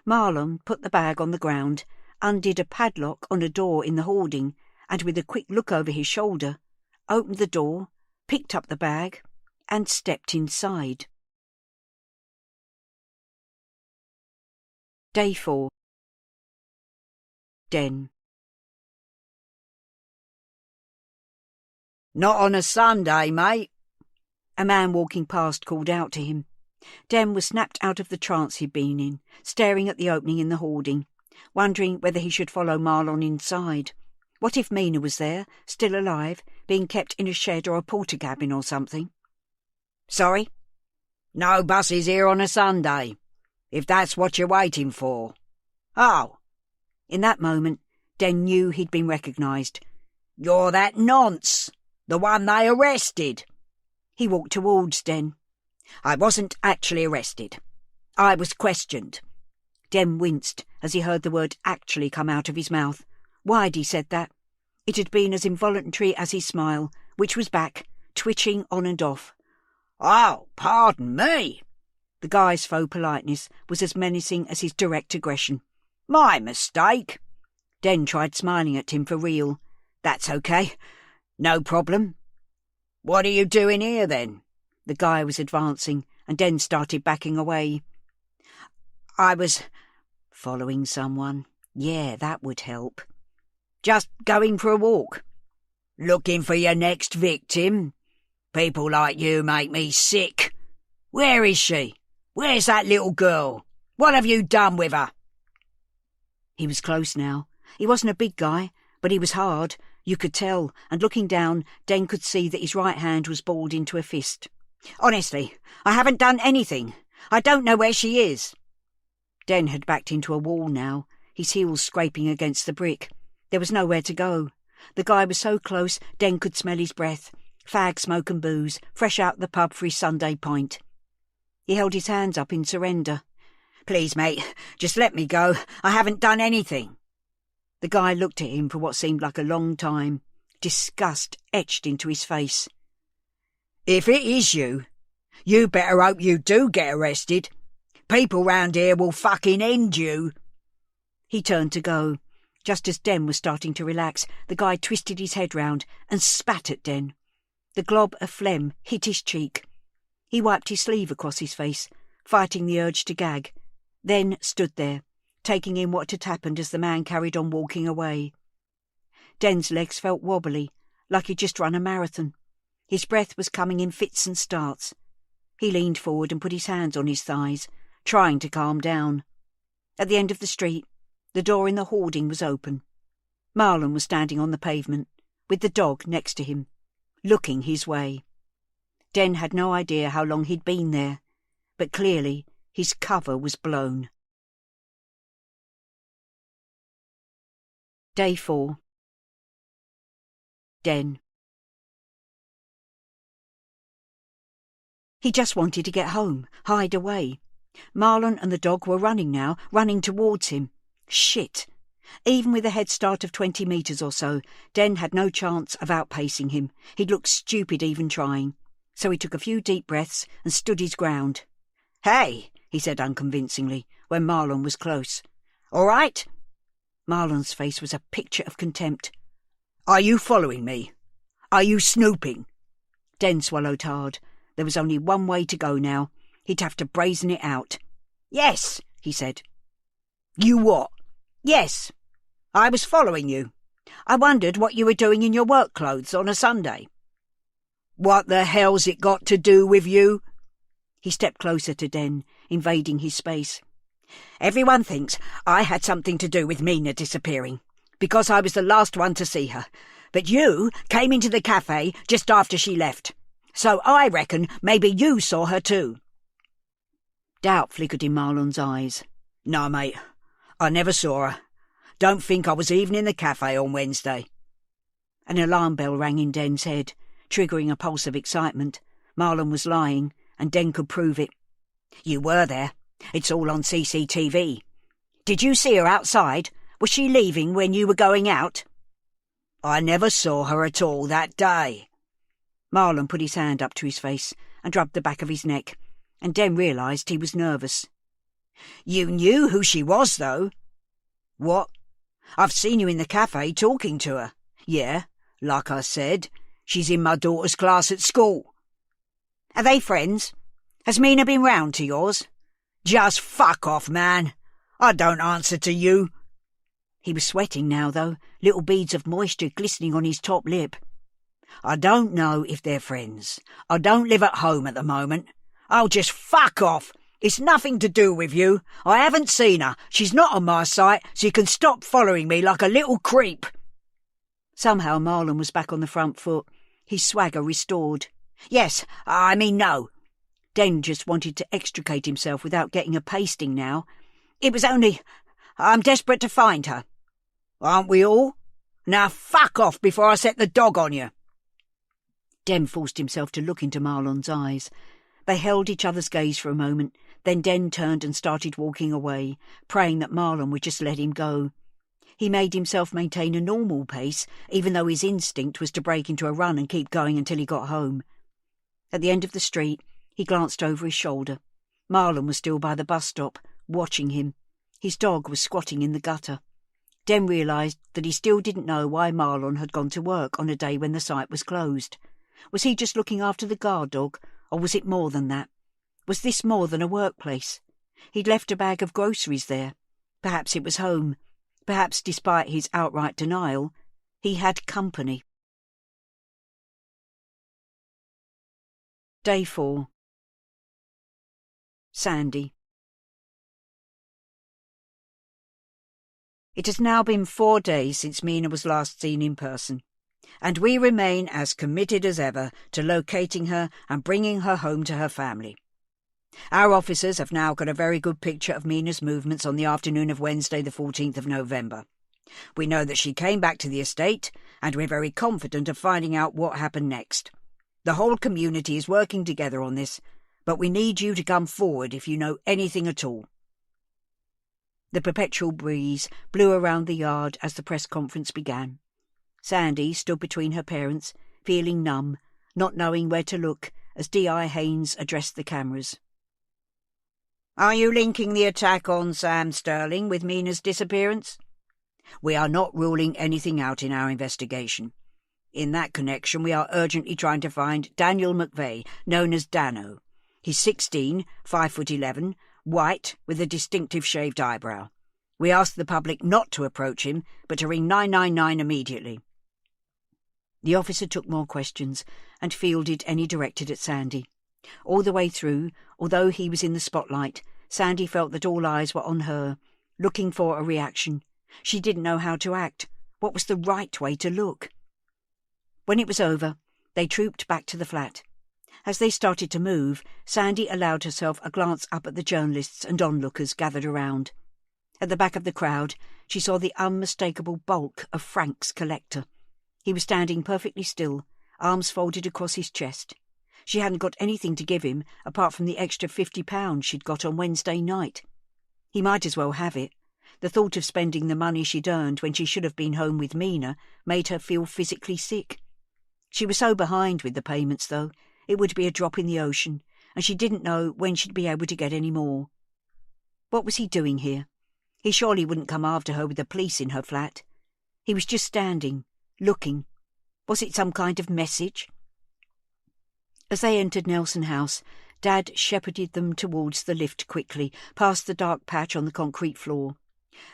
Marlon put the bag on the ground, undid a padlock on a door in the hoarding, and with a quick look over his shoulder, opened the door, picked up the bag, and stepped inside. Day 4. Den. Not on a Sunday, mate. A man walking past called out to him. Den was snapped out of the trance he'd been in, staring at the opening in the hoarding, wondering whether he should follow Marlon inside. What if Mina was there, still alive, being kept in a shed or a porter cabin or something? Sorry? No buses here on a Sunday, if that's what you're waiting for. Oh. In that moment, Den knew he'd been recognised. You're that nonce, the one they arrested. He walked towards Den. I wasn't actually arrested. I was questioned. Den winced as he heard the word actually come out of his mouth. Why'd he said that? It had been as involuntary as his smile, which was back, twitching on and off. Oh, pardon me. The guy's faux politeness was as menacing as his direct aggression. My mistake. Den tried smiling at him for real. That's okay. No problem. What are you doing here, then? The guy was advancing, and Den started backing away. I was following someone. Yeah, that would help. Just going for a walk. Looking for your next victim? People like you make me sick. Where is she? Where's that little girl? What have you done with her? He was close now. He wasn't a big guy, but he was hard. You could tell, and looking down, Den could see that his right hand was balled into a fist. Honestly, I haven't done anything. I don't know where she is. Den had backed into a wall now, his heels scraping against the brick. There was nowhere to go. The guy was so close, Den could smell his breath. Fag smoke and booze, fresh out the pub for his Sunday pint. He held his hands up in surrender. Please, mate, just let me go. I haven't done anything. The guy looked at him for what seemed like a long time, disgust etched into his face. If it is you, you better hope you do get arrested. People round here will fucking end you. He turned to go. Just as Den was starting to relax, the guy twisted his head round and spat at Den. The glob of phlegm hit his cheek. He wiped his sleeve across his face, fighting the urge to gag, then stood there, taking in what had happened as the man carried on walking away. Den's legs felt wobbly, like he'd just run a marathon. His breath was coming in fits and starts. He leaned forward and put his hands on his thighs, trying to calm down. At the end of the street, the door in the hoarding was open. Marlon was standing on the pavement, with the dog next to him, looking his way. Den had no idea how long he'd been there, but clearly his cover was blown. Day 4. Den. He just wanted to get home, hide away. Marlon and the dog were running now, running towards him. Shit! Even with a head start of 20 metres or so, Den had no chance of outpacing him. He'd look stupid even trying. So he took a few deep breaths and stood his ground. "Hey," he said unconvincingly, when Marlon was close. "All right?" Marlon's face was a picture of contempt. "Are you following me? Are you snooping?" Den swallowed hard. There was only one way to go now. He'd have to brazen it out. "Yes," he said. "You what?" "Yes. I was following you. I wondered what you were doing in your work clothes on a Sunday." "What the hell's it got to do with you?" He stepped closer to Den, invading his space. "Everyone thinks I had something to do with Mina disappearing, because I was the last one to see her. But you came into the cafe just after she left. So I reckon maybe you saw her too." Doubt flickered in Marlon's eyes. "No, mate. I never saw her. Don't think I was even in the cafe on Wednesday." An alarm bell rang in Den's head, triggering a pulse of excitement. Marlon was lying, and Den could prove it. "You were there. It's all on CCTV. Did you see her outside? Was she leaving when you were going out?" "I never saw her at all that day." Marlon put his hand up to his face and rubbed the back of his neck, and Den realised he was nervous. "You knew who she was, though." "What? I've seen you in the cafe talking to her. Yeah, like I said, she's in my daughter's class at school." "Are they friends? Has Mina been round to yours?" "Just fuck off, man. I don't answer to you." He was sweating now, though, little beads of moisture glistening on his top lip. "I don't know if they're friends. I don't live at home at the moment. Oh, just fuck off. It's nothing to do with you. I haven't seen her. She's not on my site, so you can stop following me like a little creep." Somehow Marlon was back on the front foot, his swagger restored. "Yes, I mean no." Den just wanted to extricate himself without getting a pasting now. "It was only... I'm desperate to find her." "Aren't we all? Now fuck off before I set the dog on you." Den forced himself to look into Marlon's eyes. They held each other's gaze for a moment, then Den turned and started walking away, praying that Marlon would just let him go. He made himself maintain a normal pace, even though his instinct was to break into a run and keep going until he got home. At the end of the street, he glanced over his shoulder. Marlon was still by the bus stop, watching him. His dog was squatting in the gutter. Den realised that he still didn't know why Marlon had gone to work on a day when the site was closed. Was he just looking after the guard dog, or was it more than that? Was this more than a workplace? He'd left a bag of groceries there. Perhaps it was home. Perhaps, despite his outright denial, he had company. Day 4. Sandy. It has now been 4 days since Mina was last seen in person, and we remain as committed as ever to locating her and bringing her home to her family. Our officers have now got a very good picture of Mina's movements on the afternoon of Wednesday the 14th of November. We know that she came back to the estate, and we're very confident of finding out what happened next. The whole community is working together on this, but we need you to come forward if you know anything at all. The perpetual breeze blew around the yard as the press conference began. Sandy stood between her parents, feeling numb, not knowing where to look, as D.I. Haynes addressed the cameras. "Are you linking the attack on Sam Sterling with Mina's disappearance?" "We are not ruling anything out in our investigation. In that connection, we are urgently trying to find Daniel McVeigh, known as Dano. He's 16, 5'11", white, with a distinctive shaved eyebrow. We ask the public not to approach him, but to ring 999 immediately." The officer took more questions and fielded any directed at Sandy. All the way through, although he was in the spotlight, Sandy felt that all eyes were on her, looking for a reaction. She didn't know how to act. What was the right way to look? When it was over, they trooped back to the flat. As they started to move, Sandy allowed herself a glance up at the journalists and onlookers gathered around. At the back of the crowd, she saw the unmistakable bulk of Frank's collector. He was standing perfectly still, arms folded across his chest. She hadn't got anything to give him apart from the extra £50 she'd got on Wednesday night. He might as well have it. The thought of spending the money she'd earned when she should have been home with Mina made her feel physically sick. She was so behind with the payments, though, it would be a drop in the ocean, and she didn't know when she'd be able to get any more. What was he doing here? He surely wouldn't come after her with the police in her flat. He was just standing, looking. Was it some kind of message? As they entered Nelson House, Dad shepherded them towards the lift quickly, past the dark patch on the concrete floor.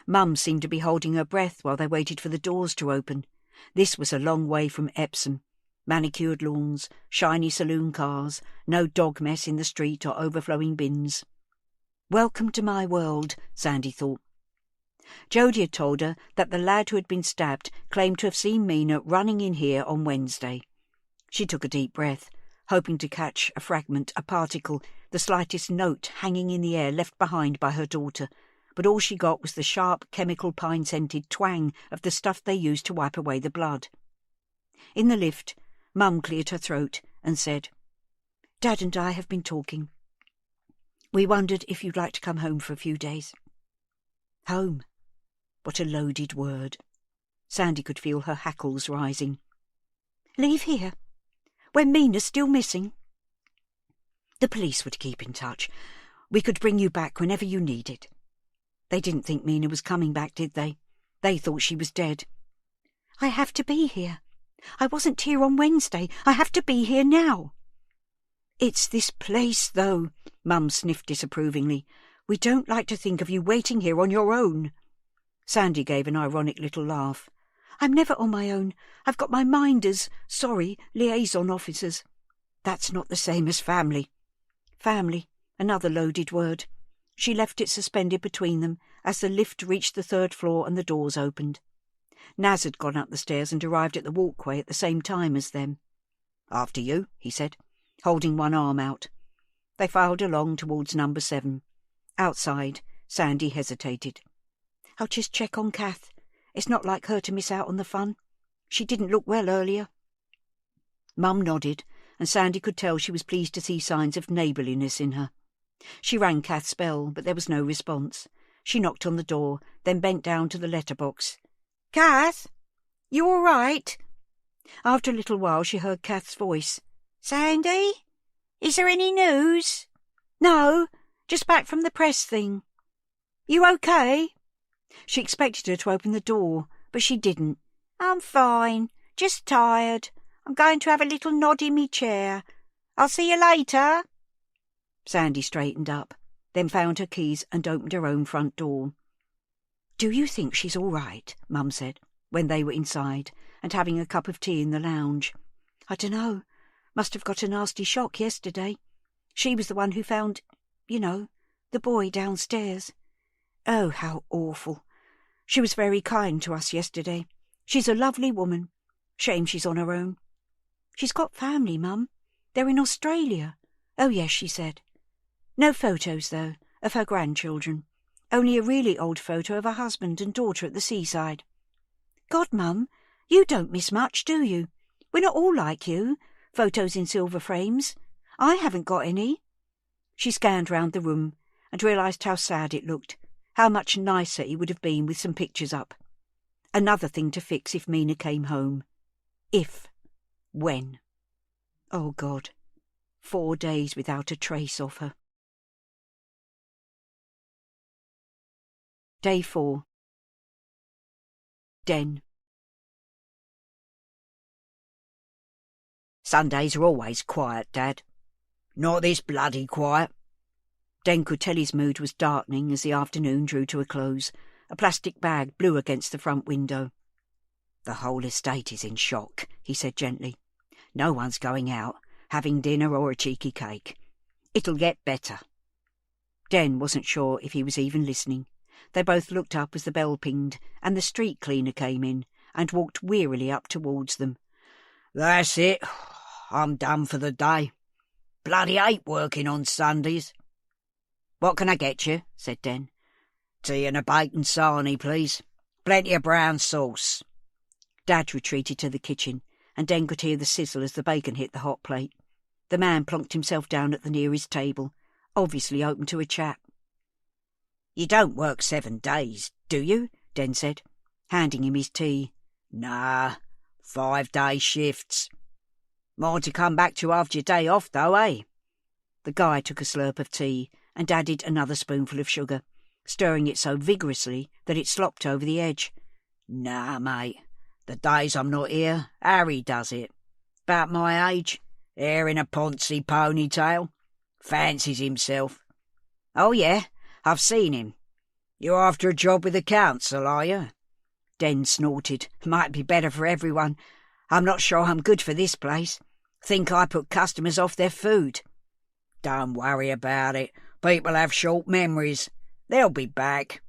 Mum seemed to be holding her breath while they waited for the doors to open. This was a long way from Epsom. Manicured lawns, shiny saloon cars, no dog mess in the street or overflowing bins. Welcome to my world, Sandy thought. Jodie had told her that the lad who had been stabbed claimed to have seen Mina running in here on Wednesday. She took a deep breath, hoping to catch a fragment, a particle, the slightest note hanging in the air left behind by her daughter, but all she got was the sharp, chemical pine-scented twang of the stuff they used to wipe away the blood. In the lift, Mum cleared her throat and said, "Dad and I have been talking. We wondered if you'd like to come home for a few days." Home. What a loaded word. Sandy could feel her hackles rising. Leave here? When Mina's still missing? The police would keep in touch. We could bring you back whenever you needed. They didn't think Mina was coming back, did they? They thought she was dead. I have to be here. I wasn't here on Wednesday. I have to be here now. It's this place, though, Mum sniffed disapprovingly. We don't like to think of you waiting here on your own. Sandy gave an ironic little laugh. I'm never on my own. I've got my minders, liaison officers. That's not the same as family. Family, another loaded word. She left it suspended between them as the lift reached the 3rd floor and the doors opened. Naz had gone up the stairs and arrived at the walkway at the same time as them. After you, he said, holding one arm out. They filed along towards number 7. Outside, Sandy hesitated. I'll just check on Kath. It's not like her to miss out on the fun. She didn't look well earlier. Mum nodded, and Sandy could tell she was pleased to see signs of neighbourliness in her. She rang Kath's bell, but there was no response. She knocked on the door, then bent down to the letterbox. Kath? You all right? After a little while she heard Kath's voice. Sandy? Is there any news? No, just back from the press thing. You okay? She expected her to open the door, but she didn't. I'm fine, just tired. I'm going to have a little nod in me chair. I'll see you later. Sandy straightened up, then found her keys and opened her own front door. Do you think she's all right? Mum said, when they were inside and having a cup of tea in the lounge. I dunno. Must have got a nasty shock yesterday. She was the one who found, the boy downstairs. Oh, how awful. She was very kind to us yesterday. She's a lovely woman. Shame she's on her own. She's got family, Mum. They're in Australia. Oh, yes, she said. No photos, though, of her grandchildren. Only a really old photo of her husband and daughter at the seaside. God, Mum, you don't miss much, do you? We're not all like you, photos in silver frames. I haven't got any. She scanned round the room and realised how sad it looked, how much nicer it would have been with some pictures up. Another thing to fix if Mina came home. If. When. Oh, God. 4 days without a trace of her. Day 4. Den. Sundays are always quiet, Dad. Not this bloody quiet. Den could tell his mood was darkening as the afternoon drew to a close. A plastic bag blew against the front window. The whole estate is in shock, he said gently. No one's going out, having dinner or a cheeky cake. It'll get better. Den wasn't sure if he was even listening. They both looked up as the bell pinged, and the street cleaner came in and walked wearily up towards them. That's it. I'm done for the day. Bloody hate working on Sundays. What can I get you? Said Den. Tea and a bacon sarnie, please. Plenty of brown sauce. Dad retreated to the kitchen, and Den could hear the sizzle as the bacon hit the hot plate. The man plonked himself down at the nearest table, obviously open to a chat. "You don't work 7 days, do you?" Den said, handing him his tea. "Nah, 5-day shifts." "More to come back to after your day off, though, eh?" The guy took a slurp of tea and added another spoonful of sugar, stirring it so vigorously that it slopped over the edge. "Nah, mate. The days I'm not here, Harry does it. About my age, hair in a poncy ponytail. Fancies himself." "Oh, yeah? I've seen him." "You after a job with the council, are you?" Den snorted. "Might be better for everyone. I'm not sure I'm good for this place. Think I put customers off their food." "Don't worry about it. People have short memories. They'll be back."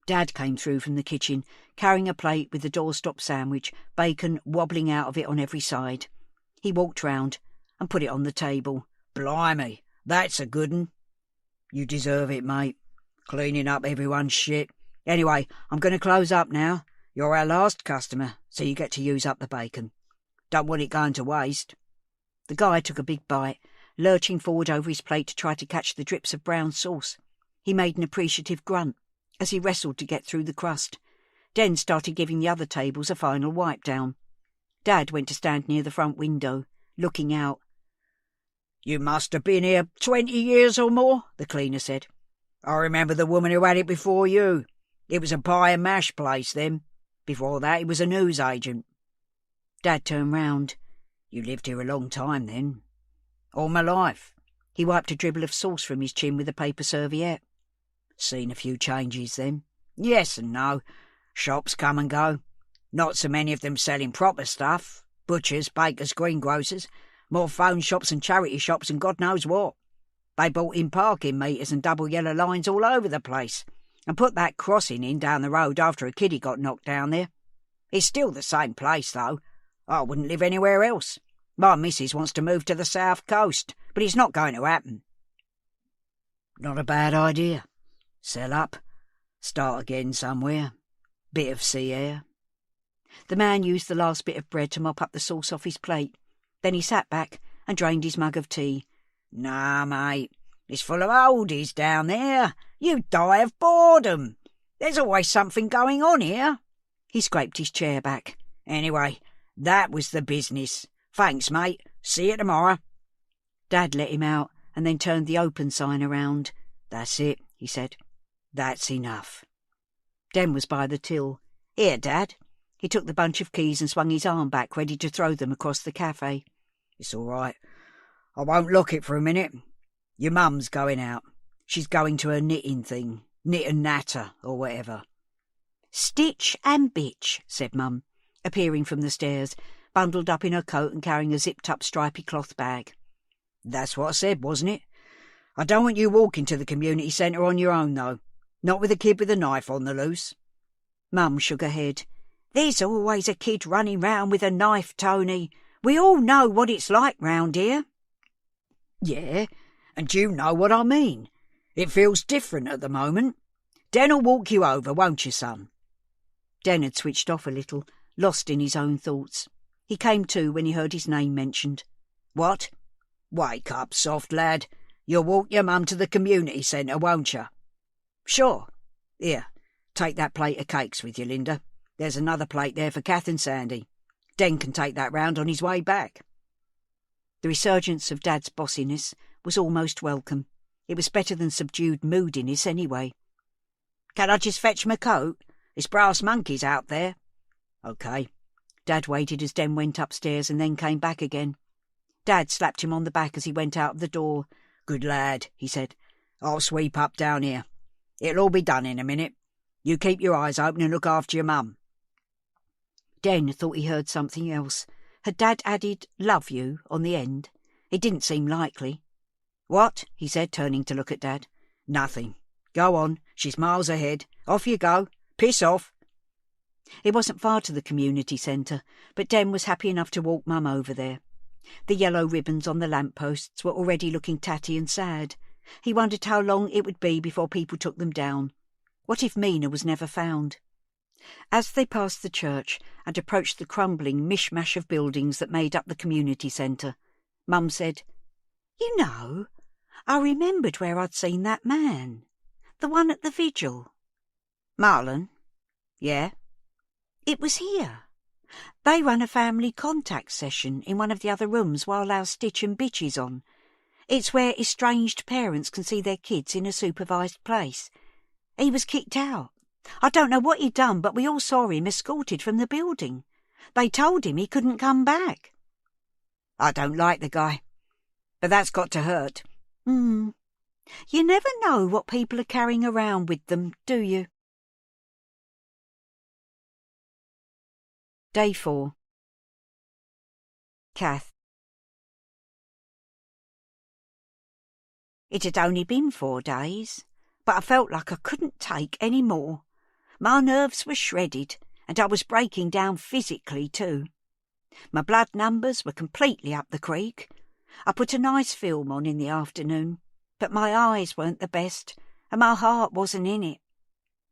Dad came through from the kitchen, carrying a plate with the doorstop sandwich, bacon wobbling out of it on every side. He walked round and put it on the table. "Blimey, that's a good 'un." "You deserve it, mate. Cleaning up everyone's shit. Anyway, I'm going to close up now. You're our last customer, so you get to use up the bacon. Don't want it going to waste." The guy took a big bite, lurching forward over his plate to try to catch the drips of brown sauce. He made an appreciative grunt as he wrestled to get through the crust. Den started giving the other tables a final wipe down. Dad went to stand near the front window, looking out. "You must have been here 20 years or more," the cleaner said. "I remember the woman who had it before you. It was a pie and mash place then. Before that, he was a newsagent." Dad turned round. "You lived here a long time then?" "All my life." He wiped a dribble of sauce from his chin with a paper serviette. "Seen a few changes then?" "Yes and no. Shops come and go. Not so many of them selling proper stuff. Butchers, bakers, greengrocers. More phone shops and charity shops and God knows what. They brought in parking meters and double yellow lines all over the place, and put that crossing in down the road after a kiddie got knocked down there. It's still the same place, though. I wouldn't live anywhere else. My missus wants to move to the south coast, but it's not going to happen." "Not a bad idea. Sell up, start again somewhere. Bit of sea air." The man used the last bit of bread to mop up the sauce off his plate. Then he sat back and drained his mug of tea. "Nah, mate, it's full of oldies down there. You'd die of boredom. There's always something going on here." He scraped his chair back. "Anyway, that was the business. Thanks, mate. See you tomorrow." Dad let him out and then turned the open sign around. "That's it," he said. "That's enough." Den was by the till. "Here, Dad." He took the bunch of keys and swung his arm back, ready to throw them across the cafe. "It's all right. I won't lock it for a minute. Your mum's going out. She's going to her knitting thing. Knit and natter, or whatever." "Stitch and bitch," said Mum, appearing from the stairs, bundled up in her coat and carrying a zipped-up stripy cloth bag. "That's what I said, wasn't it? I don't want you walking to the community centre on your own, though. Not with a kid with a knife on the loose." Mum shook her head. "There's always a kid running round with a knife, Tony. We all know what it's like round here." "Yeah, and you know what I mean. It feels different at the moment. Den'll walk you over, won't you, son?" Den had switched off a little, lost in his own thoughts. He came to when he heard his name mentioned. "What? Wake up, soft lad. You'll walk your mum to the community centre, won't you?" "Sure." "Here, take that plate of cakes with you, Linda. There's another plate there for Kath and Sandy. Den can take that round on his way back." The resurgence of Dad's bossiness was almost welcome. It was better than subdued moodiness, anyway. "Can I just fetch my coat? It's brass monkeys out there." "OK." Dad waited as Den went upstairs and then came back again. Dad slapped him on the back as he went out of the door. "Good lad," he said. "I'll sweep up down here. It'll all be done in a minute. You keep your eyes open and look after your mum." Den thought he heard something else. Had Dad added "love you" on the end? It didn't seem likely. "What?" he said, turning to look at Dad. "Nothing. Go on. She's miles ahead. Off you go. Piss off." It wasn't far to the community centre, but Den was happy enough to walk Mum over there. The yellow ribbons on the lamp-posts were already looking tatty and sad. He wondered how long it would be before people took them down. What if Mina was never found? As they passed the church and approached the crumbling mishmash of buildings that made up the community centre, Mum said, "You know, I remembered where I'd seen that man. The one at the vigil." "Marlon? Yeah?" "It was here. They run a family contact session in one of the other rooms while our Stitch and Bitch is on. It's where estranged parents can see their kids in a supervised place. He was kicked out. I don't know what he'd done, but we all saw him escorted from the building. They told him he couldn't come back." "I don't like the guy, but that's got to hurt." You never know what people are carrying around with them, do you?" Day 4. Kath. It had only been 4 days, but I felt like I couldn't take any more. My nerves were shredded, and I was breaking down physically too. My blood numbers were completely up the creek. I put a nice film on in the afternoon, but my eyes weren't the best, and my heart wasn't in it.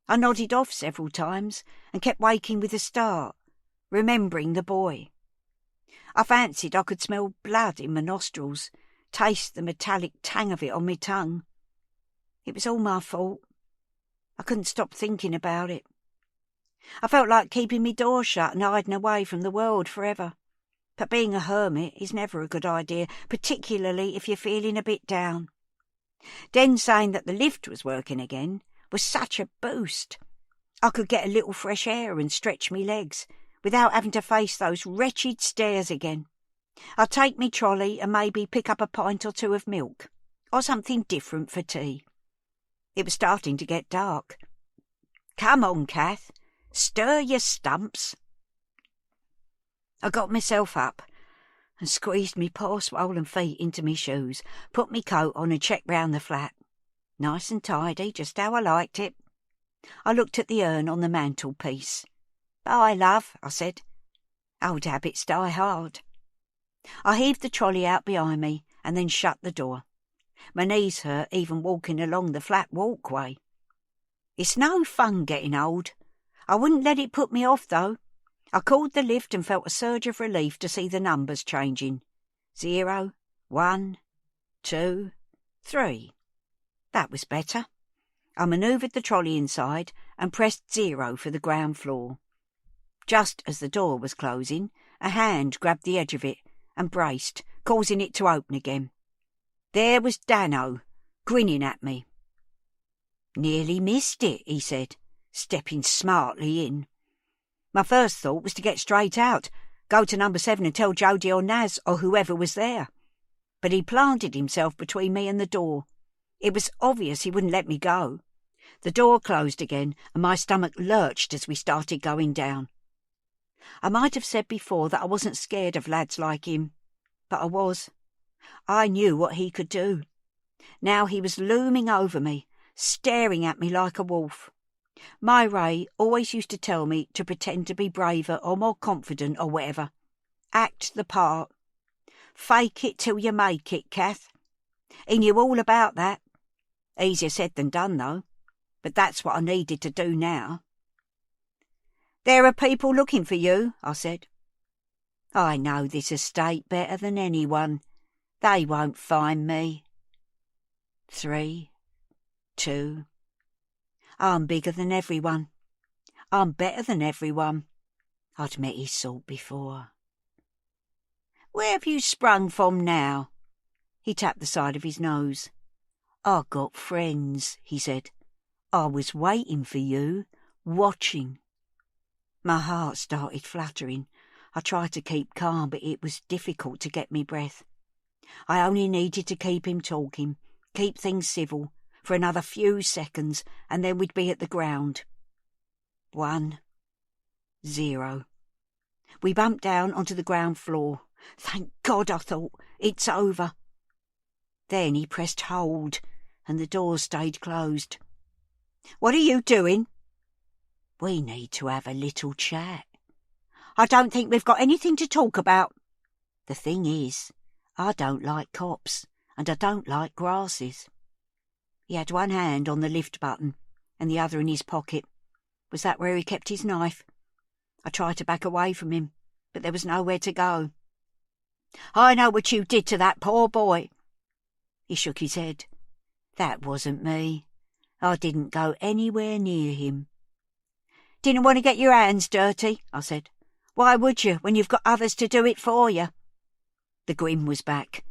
I nodded off several times and kept waking with a start, remembering the boy. I fancied I could smell blood in my nostrils, taste the metallic tang of it on my tongue. It was all my fault. I couldn't stop thinking about it. I felt like keeping my door shut and hiding away from the world forever. But being a hermit is never a good idea, particularly if you're feeling a bit down. Den saying that the lift was working again was such a boost. I could get a little fresh air and stretch me legs without having to face those wretched stairs again. I'd take me trolley and maybe pick up a pint or 2 of milk, or something different for tea. It was starting to get dark. "Come on, Kath, stir your stumps." I got myself up and squeezed me poor swollen feet into me shoes, put me coat on and checked round the flat. Nice and tidy, just how I liked it. I looked at the urn on the mantelpiece. "Bye, love," I said. Old habits die hard. I heaved the trolley out behind me and then shut the door. My knees hurt even walking along the flat walkway. It's no fun getting old. I wouldn't let it put me off, though. I called the lift and felt a surge of relief to see the numbers changing. 0, 1, 2, 3. That was better. I manoeuvred the trolley inside and pressed 0 for the ground floor. Just as the door was closing, a hand grabbed the edge of it and braced, causing it to open again. There was Dano, grinning at me. "Nearly missed it," he said, stepping smartly in. My first thought was to get straight out, go to number 7 and tell Jodie or Naz or whoever was there. But he planted himself between me and the door. It was obvious he wouldn't let me go. The door closed again and my stomach lurched as we started going down. I might have said before that I wasn't scared of lads like him, but I was. I knew what he could do. Now he was looming over me, staring at me like a wolf. My Ray always used to tell me to pretend to be braver or more confident or whatever. Act the part. Fake it till you make it, Kath. He knew all about that. Easier said than done, though. But that's what I needed to do now. "There are people looking for you," I said. "I know this estate better than anyone. They won't find me." 3, 2. I'm bigger than everyone. I'm better than everyone. I'd met his sort before. "Where have you sprung from now?" He tapped the side of his nose. "I got friends," he said. "I was waiting for you, watching." My heart started fluttering. I tried to keep calm, but it was difficult to get me breath. I only needed to keep him talking, keep things civil, for another few seconds, and then we'd be at the ground. 1, 0. We bumped down onto the ground floor. Thank God, I thought. It's over. Then he pressed hold, and the door stayed closed. "What are you doing?" "We need to have a little chat." "I don't think we've got anything to talk about." "The thing is, I don't like cops, and I don't like grasses." He had one hand on the lift button and the other in his pocket. Was that where he kept his knife? I tried to back away from him, but there was nowhere to go. I know what you did to that poor boy. He shook his head. That wasn't me. I didn't go anywhere near him. Didn't want to get your hands dirty, I said. Why would you, when you've got others to do it for you? The grin was back.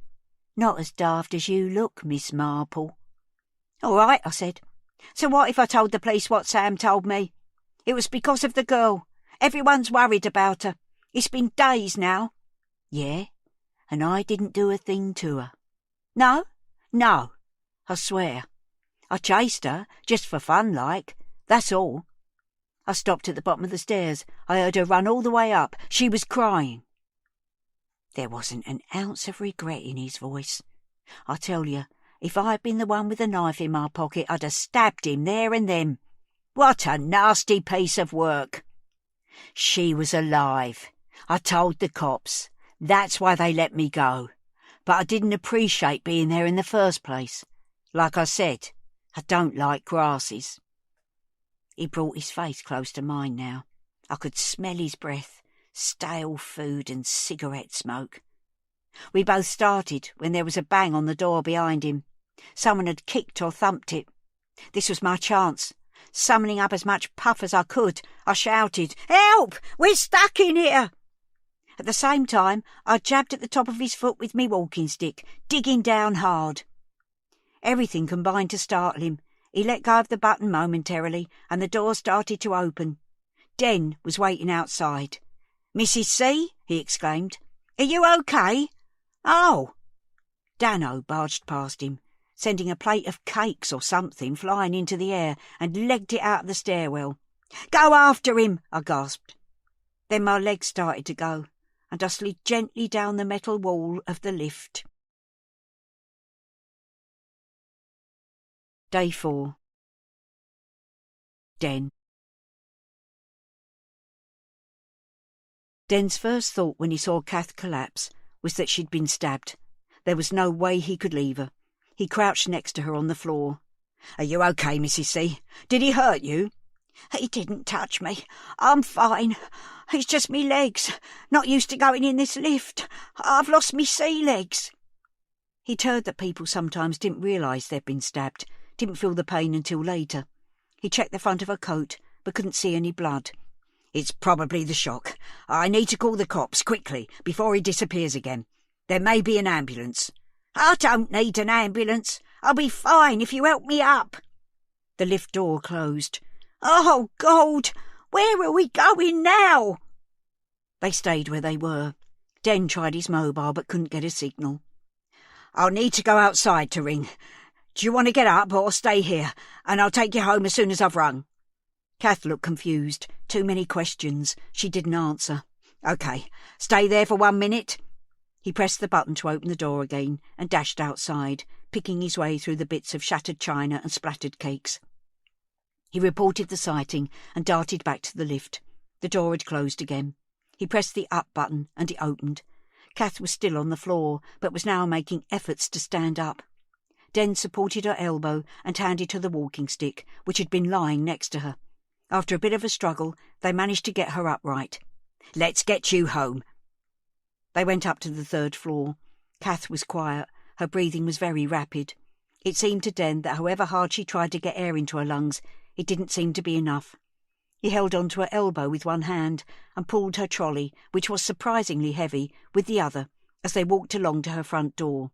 Not as daft as you look, Miss Marple. All right, I said. So what if I told the police what Sam told me? It was because of the girl. Everyone's worried about her. It's been days now. Yeah, and I didn't do a thing to her. No, I swear. I chased her, just for fun like, that's all. I stopped at the bottom of the stairs. I heard her run all the way up. She was crying. There wasn't an ounce of regret in his voice. I tell you, if I'd been the one with the knife in my pocket, I'd have stabbed him there and then. What a nasty piece of work. She was alive. I told the cops. That's why they let me go. But I didn't appreciate being there in the first place. Like I said, I don't like grasses. He brought his face close to mine now. I could smell his breath, stale food and cigarette smoke. We both started when there was a bang on the door behind him. Someone had kicked or thumped it. This was my chance. Summoning up as much puff as I could, I shouted, "Help! We're stuck in here!" At the same time, I jabbed at the top of his foot with me walking stick, digging down hard. Everything combined to startle him. He let go of the button momentarily, and the door started to open. Den was waiting outside. "Mrs. C?" he exclaimed. "Are you okay?" "Oh!" Dano barged past him, sending a plate of cakes or something flying into the air, and legged it out of the stairwell. "Go after him!" I gasped. Then my legs started to go, and I slid gently down the metal wall of the lift. Day 4. Den. Den's first thought when he saw Kath collapse was that she'd been stabbed. There was no way he could leave her. He crouched next to her on the floor. "Are you okay, Mrs. C? Did he hurt you?" "He didn't touch me. I'm fine. It's just me legs. Not used to going in this lift. I've lost me sea legs." He'd heard that people sometimes didn't realise they'd been stabbed, didn't feel the pain until later. He checked the front of her coat, but couldn't see any blood. "It's probably the shock. I need to call the cops, quickly, before he disappears again. There may be an ambulance." "I don't need an ambulance. I'll be fine if you help me up." The lift door closed. "Oh, God! Where are we going now?" They stayed where they were. Den tried his mobile but couldn't get a signal. "I'll need to go outside to ring. Do you want to get up or stay here, and I'll take you home as soon as I've rung?" Kath looked confused. Too many questions. She didn't answer. "OK, stay there for 1 minute." He pressed the button to open the door again and dashed outside, picking his way through the bits of shattered china and splattered cakes. He reported the sighting and darted back to the lift. The door had closed again. He pressed the up button and it opened. Kath was still on the floor, but was now making efforts to stand up. Den supported her elbow and handed her the walking stick, which had been lying next to her. After a bit of a struggle, they managed to get her upright. "Let's get you home." They went up to the 3rd floor. Kath was quiet. Her breathing was very rapid. It seemed to Den that however hard she tried to get air into her lungs, it didn't seem to be enough. He held on to her elbow with one hand and pulled her trolley, which was surprisingly heavy, with the other, as they walked along to her front door.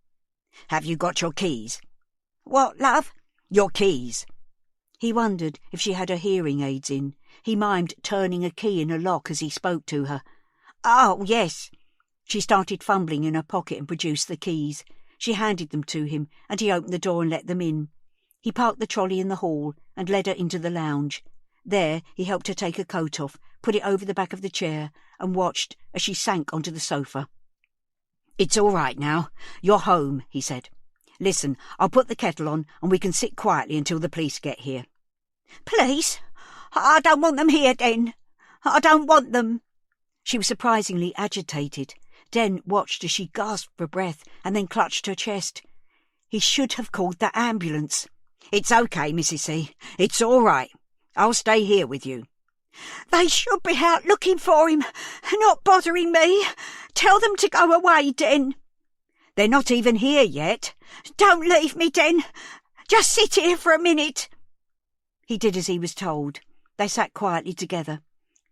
"Have you got your keys?" "What, love?" "Your keys." He wondered if she had her hearing aids in. He mimed turning a key in a lock as he spoke to her. "Oh, yes." She started fumbling in her pocket and produced the keys. She handed them to him, and he opened the door and let them in. He parked the trolley in the hall and led her into the lounge. There he helped her take her coat off, put it over the back of the chair, and watched as she sank onto the sofa. "It's all right now. You're home," he said. "Listen, I'll put the kettle on and we can sit quietly until the police get here." "Police? I don't want them here, Den. I don't want them." She was surprisingly agitated. Den watched as she gasped for breath and then clutched her chest. He should have called the ambulance. "It's okay, Mrs. C. It's all right. I'll stay here with you." They should be out looking for him, not bothering me. Tell them to go away, Den. They're not even here yet. Don't leave me, Den. Just sit here for a minute. He did as he was told. They sat quietly together.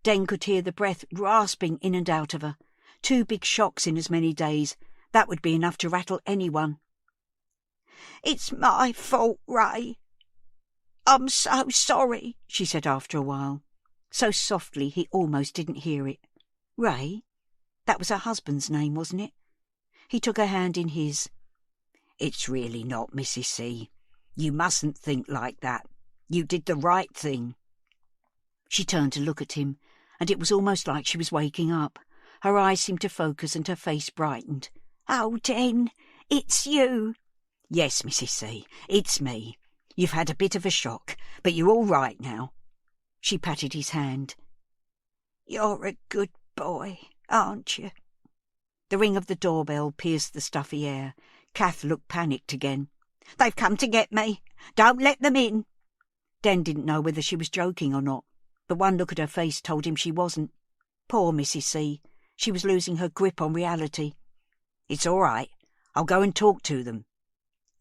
Den could hear the breath rasping in and out of her. 2 big shocks in as many days. That would be enough to rattle anyone. It's my fault, Ray. I'm so sorry, she said after a while. So softly he almost didn't hear it. Ray? That was her husband's name, wasn't it? He took her hand in his. It's really not, Mrs. C. You mustn't think like that. You did the right thing. She turned to look at him, and it was almost like she was waking up. Her eyes seemed to focus and her face brightened. Oh, Den, it's you. Yes, Mrs. C, it's me. You've had a bit of a shock, but you're all right now. She patted his hand. You're a good boy, aren't you? The ring of the doorbell pierced the stuffy air. Kath looked panicked again. They've come to get me. Don't let them in. Den didn't know whether she was joking or not, but one look at her face told him she wasn't. Poor Mrs. C. She was losing her grip on reality. It's all right. I'll go and talk to them.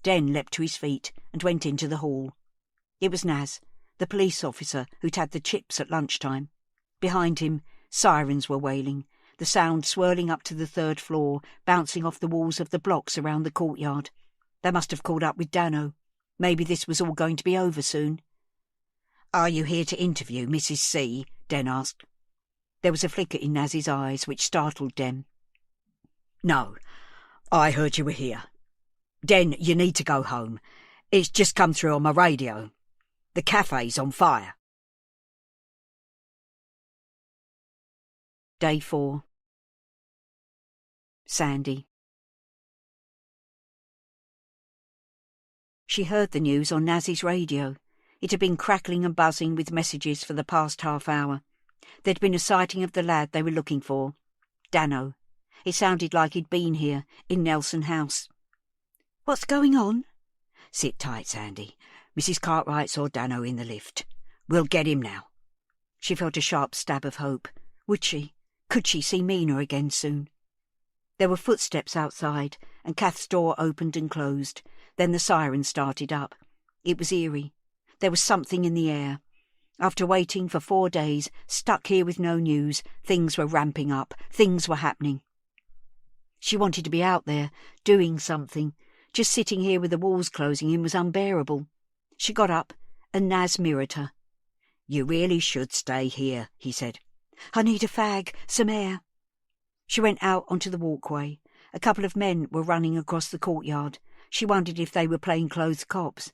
Den leapt to his feet and went into the hall. It was Naz, the police officer who'd had the chips at lunchtime. Behind him, sirens were wailing, the sound swirling up to the 3rd floor, bouncing off the walls of the blocks around the courtyard. They must have caught up with Dano. Maybe this was all going to be over soon. Are you here to interview Mrs. C? Den asked. There was a flicker in Naz's eyes which startled Den. No, I heard you were here. Den, you need to go home. It's just come through on my radio. The cafe's on fire. Day 4. Sandy. She heard the news on Naz's radio. It had been crackling and buzzing with messages for the past half hour. There'd been a sighting of the lad they were looking for. Dano. It sounded like he'd been here, in Nelson House. What's going on? Sit tight, Sandy. Mrs. Cartwright saw Dano in the lift. We'll get him now. She felt a sharp stab of hope. Would she? Could she see Mina again soon? There were footsteps outside, and Kath's door opened and closed. Then the siren started up. It was eerie. There was something in the air. After waiting for 4 days, stuck here with no news, things were ramping up. Things were happening. She wanted to be out there, doing something. Just sitting here with the walls closing in was unbearable. She got up, and Naz mirrored her. You really should stay here, he said. I need a fag, some air. She went out onto the walkway. A couple of men were running across the courtyard. She wondered if they were plainclothes cops.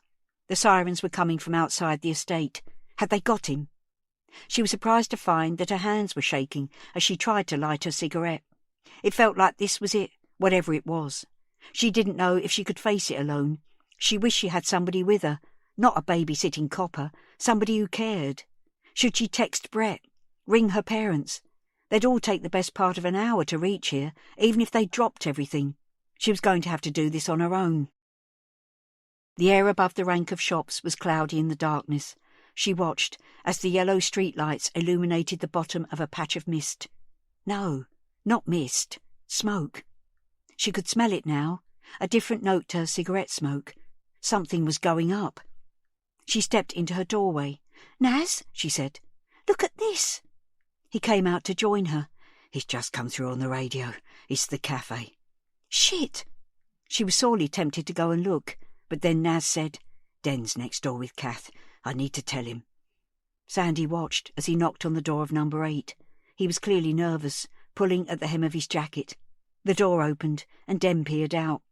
The sirens were coming from outside the estate. Had they got him? She was surprised to find that her hands were shaking as she tried to light her cigarette. It felt like this was it, whatever it was. She didn't know if she could face it alone. She wished she had somebody with her, not a babysitting copper, somebody who cared. Should she text Brett? Ring her parents? They'd all take the best part of an hour to reach here, even if they dropped everything. She was going to have to do this on her own. The air above the rank of shops was cloudy in the darkness. She watched as the yellow streetlights illuminated the bottom of a patch of mist. No, not mist, smoke. She could smell it now, a different note to her cigarette smoke. Something was going up. She stepped into her doorway. Naz, she said, look at this. He came out to join her. He's just come through on the radio. It's the cafe. Shit! She was sorely tempted to go and look, but then Naz said, Den's next door with Kath. I need to tell him. Sandy watched as he knocked on the door of number 8. He was clearly nervous, pulling at the hem of his jacket. The door opened, and Dem peered out.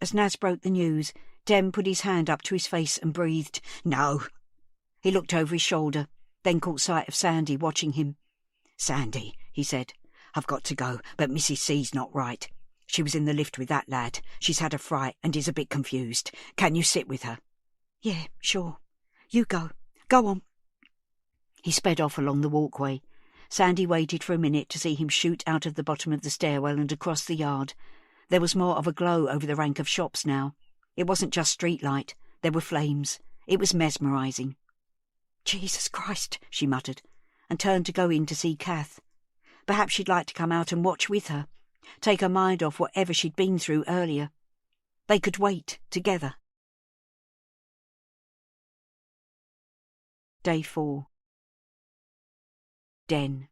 As Naz broke the news, Dem put his hand up to his face and breathed, No. He looked over his shoulder, then caught sight of Sandy watching him. Sandy, he said, I've got to go, but Mrs. C's not right. She was in the lift with that lad. She's had a fright and is a bit confused. Can you sit with her? Yeah, sure. You go. Go on. He sped off along the walkway. Sandy waited for a minute to see him shoot out of the bottom of the stairwell and across the yard. There was more of a glow over the rank of shops now. It wasn't just street light. There were flames. It was mesmerising. Jesus Christ, she muttered. and turned to go in to see Kath. Perhaps she'd like to come out and watch with her, take her mind off whatever she'd been through earlier. They could wait together. Day 4. Den.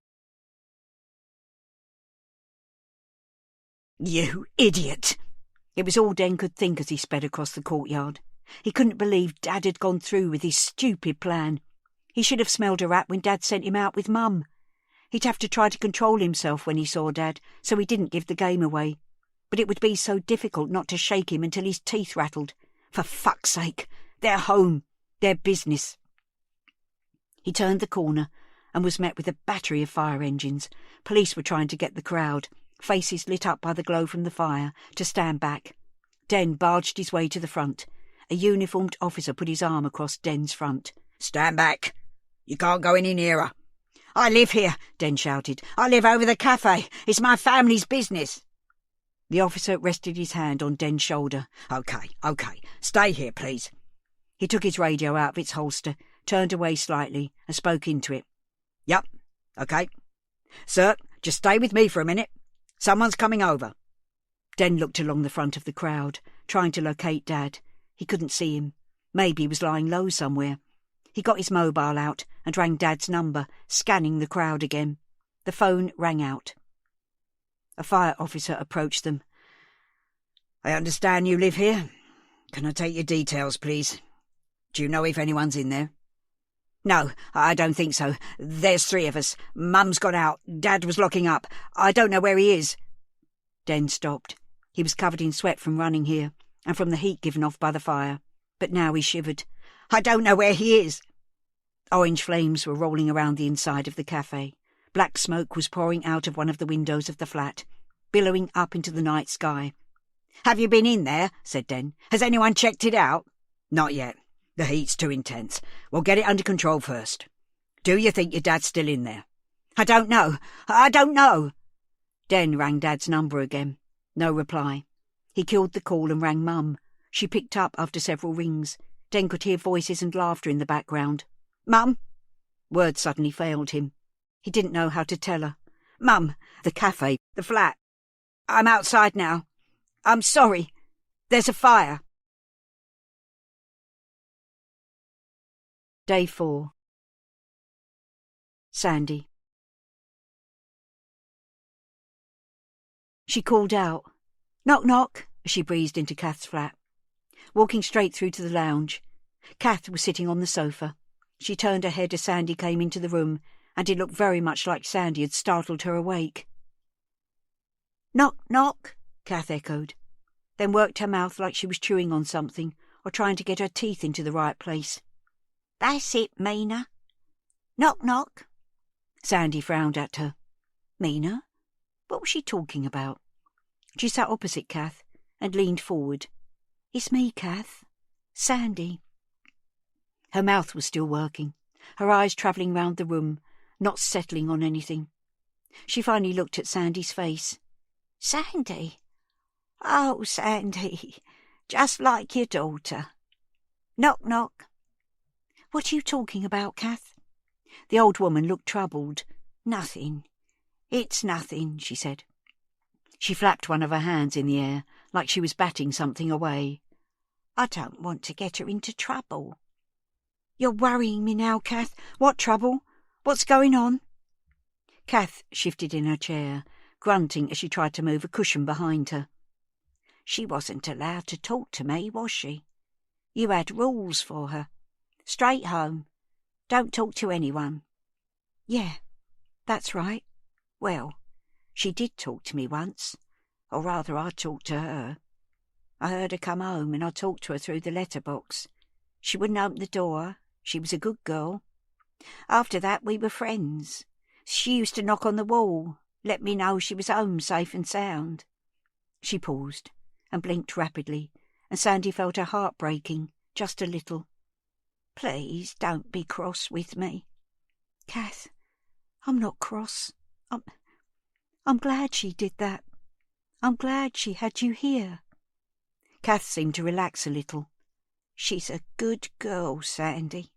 You idiot! It was all Den could think as he sped across the courtyard. He couldn't believe Dad had gone through with his stupid plan. He should have smelled a rat when Dad sent him out with Mum. He'd have to try to control himself when he saw Dad, so he didn't give the game away. But it would be so difficult not to shake him until his teeth rattled. For fuck's sake, their home, their business. He turned the corner and was met with a battery of fire engines. Police were trying to get the crowd, faces lit up by the glow from the fire, to stand back. Den barged his way to the front. A uniformed officer put his arm across Den's front. Stand back. You can't go any nearer. I live here, Den shouted. I live over the cafe. It's my family's business. The officer rested his hand on Den's shoulder. Okay. Stay here, please. He took his radio out of its holster, turned away slightly, and spoke into it. Yep, okay. Sir, just stay with me for a minute. Someone's coming over. Den looked along the front of the crowd, trying to locate Dad. He couldn't see him. Maybe he was lying low somewhere. He got his mobile out and rang Dad's number, scanning the crowd again. The phone rang out. A fire officer approached them. I understand you live here. Can I take your details, please? Do you know if anyone's in there? No, I don't think so. There's 3 of us. Mum's gone out. Dad was locking up. I don't know where he is. Den stopped. He was covered in sweat from running here, and from the heat given off by the fire. But now he shivered. I don't know where he is. Orange flames were rolling around the inside of the cafe. Black smoke was pouring out of one of the windows of the flat, billowing up into the night sky. Have you been in there? Said Den. Has anyone checked it out? Not yet. The heat's too intense. We'll get it under control first. Do you think your dad's still in there? I don't know. Den rang Dad's number again. No reply. He killed the call and rang Mum. She picked up after several rings. Den could hear voices and laughter in the background. Mum? Words suddenly failed him. He didn't know how to tell her. Mum, the cafe, the flat. I'm outside now. I'm sorry. There's a fire. Day 4. Sandy. She called out, "Knock, knock," as she breezed into Kath's flat. Walking straight through to the lounge, Kath was sitting on the sofa. She turned her head as Sandy came into the room, and it looked very much like Sandy had startled her awake. "Knock, knock," Kath echoed, then worked her mouth like she was chewing on something or trying to get her teeth into the right place. "That's it, Mina. Knock, knock." Sandy frowned at her. Mina? What was she talking about? She sat opposite Kath and leaned forward. "It's me, Kath. Sandy." Her mouth was still working, her eyes travelling round the room, not settling on anything. She finally looked at Sandy's face. "Sandy? Oh, Sandy, just like your daughter. Knock, knock." "What are you talking about, Kath?" The old woman looked troubled. "Nothing. It's nothing," she said. She flapped one of her hands in the air, like she was batting something away. "I don't want to get her into trouble." "You're worrying me now, Kath. What trouble? What's going on?" Kath shifted in her chair, grunting as she tried to move a cushion behind her. "She wasn't allowed to talk to me, was she? You had rules for her. Straight home. Don't talk to anyone." "Yeah, that's right." "Well, she did talk to me once. Or rather, I talked to her. I heard her come home and I talked to her through the letterbox. She wouldn't open the door. She was a good girl. After that, we were friends. She used to knock on the wall, let me know she was home safe and sound." She paused and blinked rapidly, and Sandy felt her heart breaking, just a little. "Please don't be cross with me." "Kath, I'm not cross. I'm glad she did that. I'm glad she had you here." Kath seemed to relax a little. "She's a good girl, Sandy."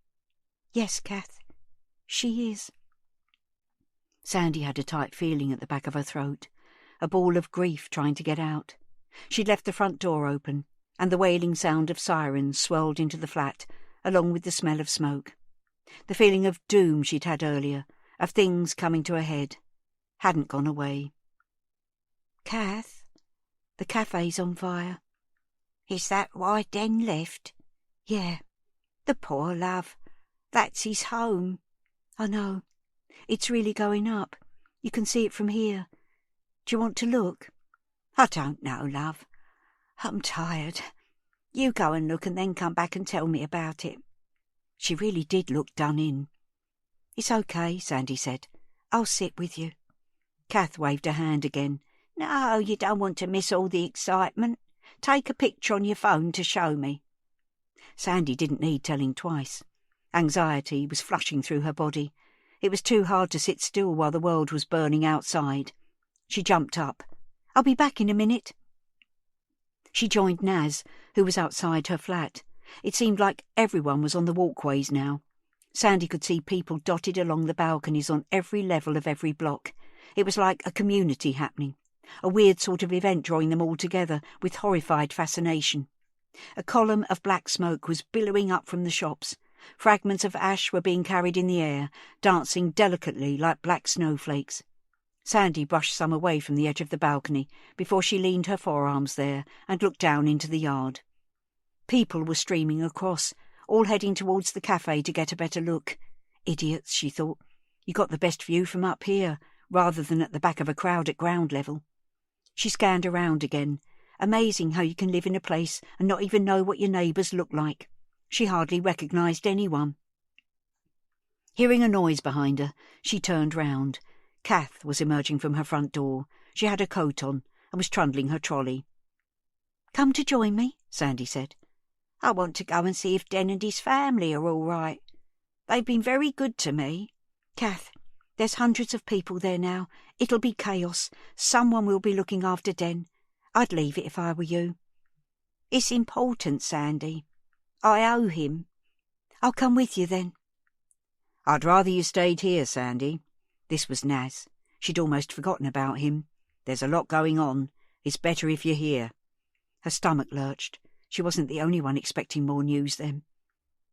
"Yes, Kath, she is." Sandy had a tight feeling at the back of her throat, a ball of grief trying to get out. She'd left the front door open, and the wailing sound of sirens swirled into the flat, along with the smell of smoke. The feeling of doom she'd had earlier, of things coming to a head, hadn't gone away. Kath, the cafe's on fire. Is that why Den left? Yeah. The poor love. That's his home. I know. It's really going up. You can see it from here. Do you want to look? I don't know, love. I'm tired. You go and look and then come back and tell me about it. She really did look done in. It's okay, Sandy said. I'll sit with you. Kath waved her hand again. No, you don't want to miss all the excitement. Take a picture on your phone to show me. Sandy didn't need telling twice. Anxiety was flushing through her body. It was too hard to sit still while the world was burning outside. She jumped up. I'll be back in a minute. She joined Naz, who was outside her flat. It seemed like everyone was on the walkways now. Sandy could see people dotted along the balconies on every level of every block. It was like a community happening, a weird sort of event drawing them all together with horrified fascination. A column of black smoke was billowing up from the shops. Fragments of ash were being carried in the air, dancing delicately like black snowflakes. Sandy brushed some away from the edge of the balcony before she leaned her forearms there and looked down into the yard. People were streaming across, all heading towards the cafe to get a better look. Idiots, she thought. You got the best view from up here, rather than at the back of a crowd at ground level. She scanned around again. Amazing how you can live in a place and not even know what your neighbours look like. She hardly recognised anyone. Hearing a noise behind her, she turned round. Kath was emerging from her front door. She had a coat on and was trundling her trolley. Come to join me, Sandy said. I want to go and see if Den and his family are all right. They've been very good to me. Kath, there's hundreds of people there now. It'll be chaos. Someone will be looking after Den. I'd leave it if I were you. It's important, Sandy. I owe him. I'll come with you then. I'd rather you stayed here, Sandy. This was Naz. She'd almost forgotten about him. There's a lot going on. It's better if you're here. Her stomach lurched. She wasn't the only one expecting more news then.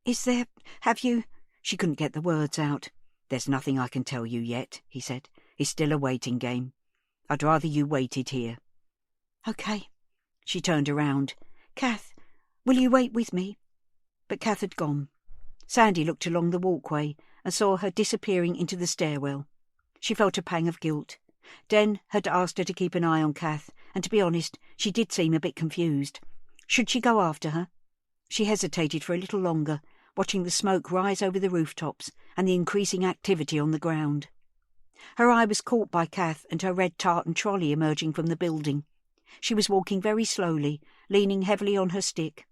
Is there... have you... She couldn't get the words out. There's nothing I can tell you yet, he said. It's still a waiting game. I'd rather you waited here. OK. She turned around. Kath, will you wait with me? But Kath had gone. Sandy looked along the walkway and saw her disappearing into the stairwell. She felt a pang of guilt. Den had asked her to keep an eye on Kath, and to be honest, she did seem a bit confused. Should she go after her? She hesitated for a little longer, watching the smoke rise over the rooftops and the increasing activity on the ground. Her eye was caught by Kath and her red tartan trolley emerging from the building. She was walking very slowly, leaning heavily on her stick.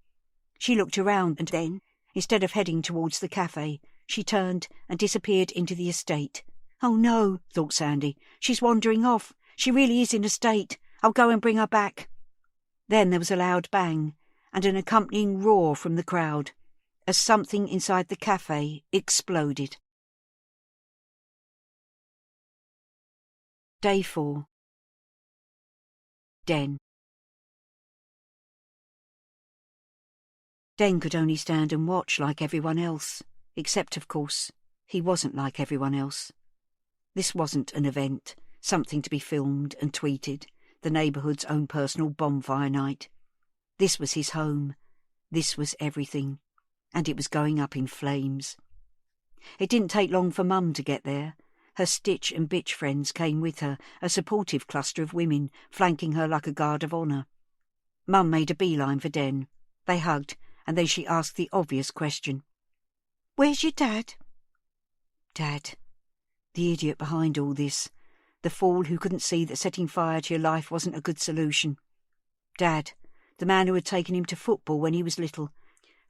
She looked around and then, instead of heading towards the cafe, she turned and disappeared into the estate. Oh no, thought Sandy. She's wandering off. She really is in a state. I'll go and bring her back. Then there was a loud bang and an accompanying roar from the crowd as something inside the cafe exploded. Day 4. Den. Den could only stand and watch like everyone else, except, of course, he wasn't like everyone else. This wasn't an event, something to be filmed and tweeted, the neighbourhood's own personal bonfire night. This was his home. This was everything. And it was going up in flames. It didn't take long for Mum to get there. Her Stitch and Bitch friends came with her, a supportive cluster of women, flanking her like a guard of honour. Mum made a beeline for Den. They hugged, and then she asked the obvious question. Where's your dad? Dad. The idiot behind all this. The fool who couldn't see that setting fire to your life wasn't a good solution. Dad, the man who had taken him to football when he was little,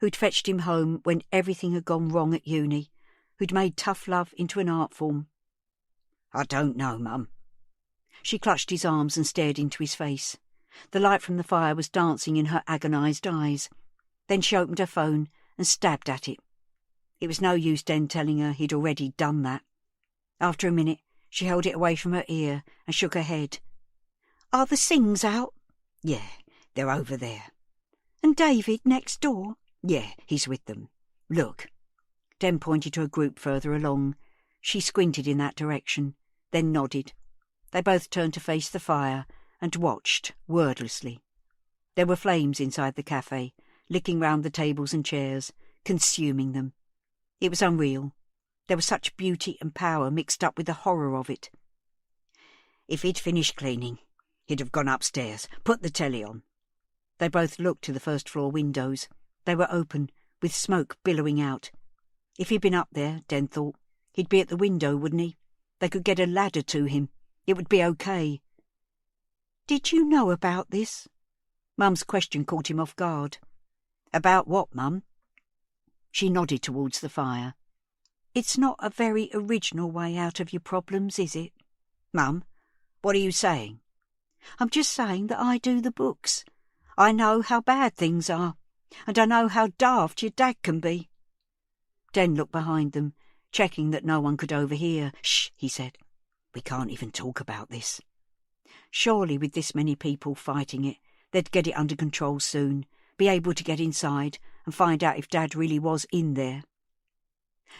who'd fetched him home when everything had gone wrong at uni, who'd made tough love into an art form. I don't know, Mum. She clutched his arms and stared into his face. The light from the fire was dancing in her agonised eyes. Then she opened her phone and stabbed at it. It was no use Den telling her he'd already done that. After a minute, She held it away from her ear and shook her head. Are the Sings out? Yeah, they're over there. And David next door? Yeah, he's with them. Look. Den pointed to a group further along. She squinted in that direction, then nodded. They both turned to face the fire and watched, wordlessly. There were flames inside the cafe, licking round the tables and chairs, consuming them. It was unreal. There was such beauty and power mixed up with the horror of it. If he'd finished cleaning, he'd have gone upstairs, put the telly on. They both looked to the first-floor windows. They were open, with smoke billowing out. If he'd been up there, Den thought, he'd be at the window, wouldn't he? They could get a ladder to him. It would be okay. Did you know about this? Mum's question caught him off guard. About what, Mum? She nodded towards the fire. It's not a very original way out of your problems, is it? Mum, what are you saying? I'm just saying that I do the books. I know how bad things are, and I know how daft your dad can be. Den looked behind them, checking that no one could overhear. Shh, he said. We can't even talk about this. Surely with this many people fighting it, they'd get it under control soon, be able to get inside and find out if Dad really was in there.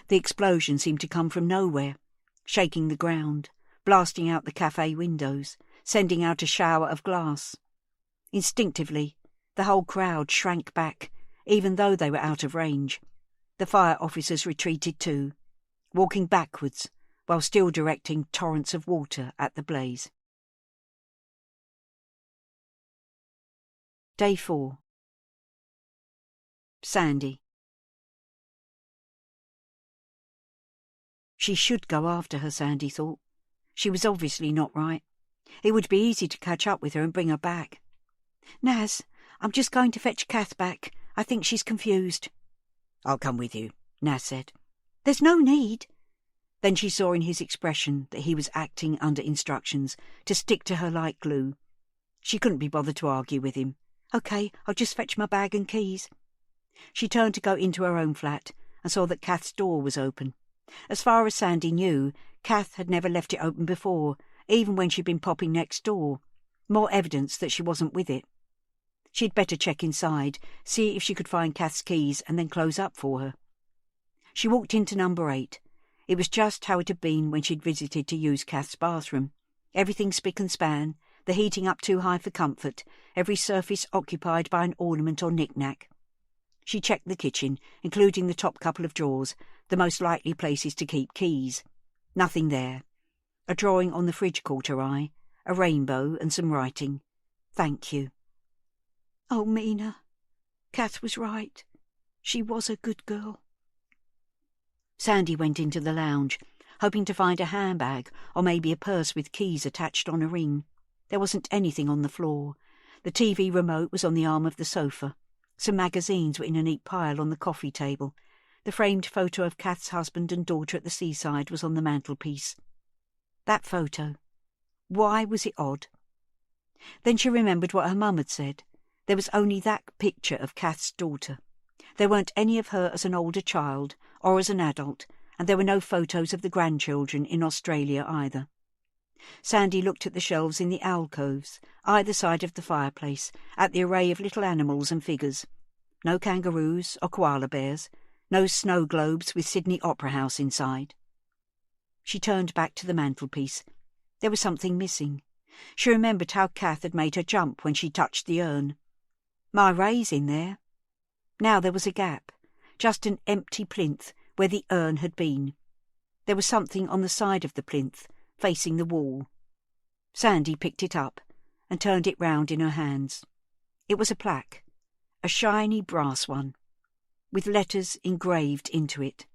The explosion seemed to come from nowhere, shaking the ground, blasting out the cafe windows, sending out a shower of glass. Instinctively, the whole crowd shrank back, even though they were out of range. The fire officers retreated too, walking backwards while still directing torrents of water at the blaze. Day 4. Sandy. She should go after her, Sandy thought. She was obviously not right. It would be easy to catch up with her and bring her back. Naz, I'm just going to fetch Kath back. I think she's confused. I'll come with you, Naz said. There's no need. Then she saw in his expression that he was acting under instructions to stick to her like glue. She couldn't be bothered to argue with him. OK, I'll just fetch my bag and keys. She turned to go into her own flat and saw that Kath's door was open. As far as Sandy knew, Kath had never left it open before, even when she'd been popping next door. More evidence that she wasn't with it. She'd better check inside, see if she could find Kath's keys and then close up for her. She walked into number 8. It was just how it had been when she'd visited to use Kath's bathroom. Everything spick and span, the heating up too high for comfort, every surface occupied by an ornament or knick-knack. She checked the kitchen, including the top couple of drawers, the most likely places to keep keys. Nothing there. A drawing on the fridge caught her eye, a rainbow and some writing. Thank you. Oh, Mina. Kath was right. She was a good girl. Sandy went into the lounge, hoping to find a handbag or maybe a purse with keys attached on a ring. There wasn't anything on the floor. The TV remote was on the arm of the sofa. Some magazines were in a neat pile on the coffee table. The framed photo of Kath's husband and daughter at the seaside was on the mantelpiece. That photo. Why was it odd? Then she remembered what her mum had said. There was only that picture of Kath's daughter. There weren't any of her as an older child or as an adult, and there were no photos of the grandchildren in Australia either. Sandy looked at the shelves in the alcoves, either side of the fireplace, at the array of little animals and figures. No kangaroos or koala bears, no snow globes with Sydney Opera House inside. She turned back to the mantelpiece. There was something missing. She remembered how Kath had made her jump when she touched the urn. My Ray's in there. Now there was a gap, just an empty plinth where the urn had been. There was something on the side of the plinth, facing the wall. Sandy picked it up and turned it round in her hands. It was a plaque, a shiny brass one, with letters engraved into it.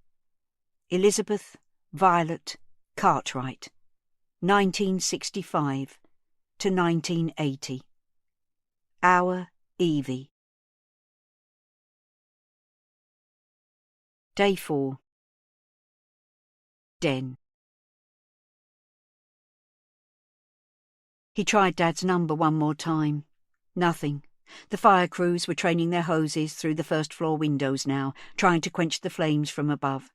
Elizabeth Violet Cartwright, 1965 to 1980. Our Evie. Day 4. Den. He tried Dad's number one more time. Nothing. The fire crews were training their hoses through the first-floor windows now, trying to quench the flames from above.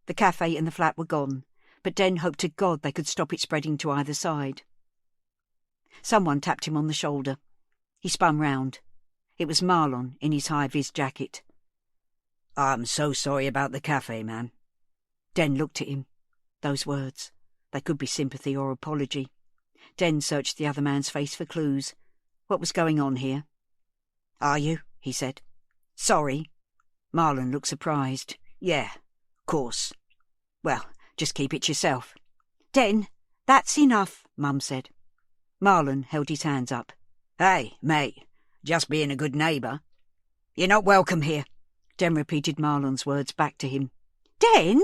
The cafe and the flat were gone, but Den hoped to God they could stop it spreading to either side. Someone tapped him on the shoulder. He spun round. It was Marlon in his high-vis jacket. "I'm so sorry about the cafe, man." Den looked at him. Those words. They could be sympathy or apology. Den searched the other man's face for clues. What was going on here? "Are you?" he said. "Sorry." Marlon looked surprised. "Yeah, course." "Well, just keep it yourself." "Den, that's enough," Mum said. Marlon held his hands up. "Hey, mate, just being a good neighbour." "You're not welcome here," Den repeated Marlon's words back to him. "Den?"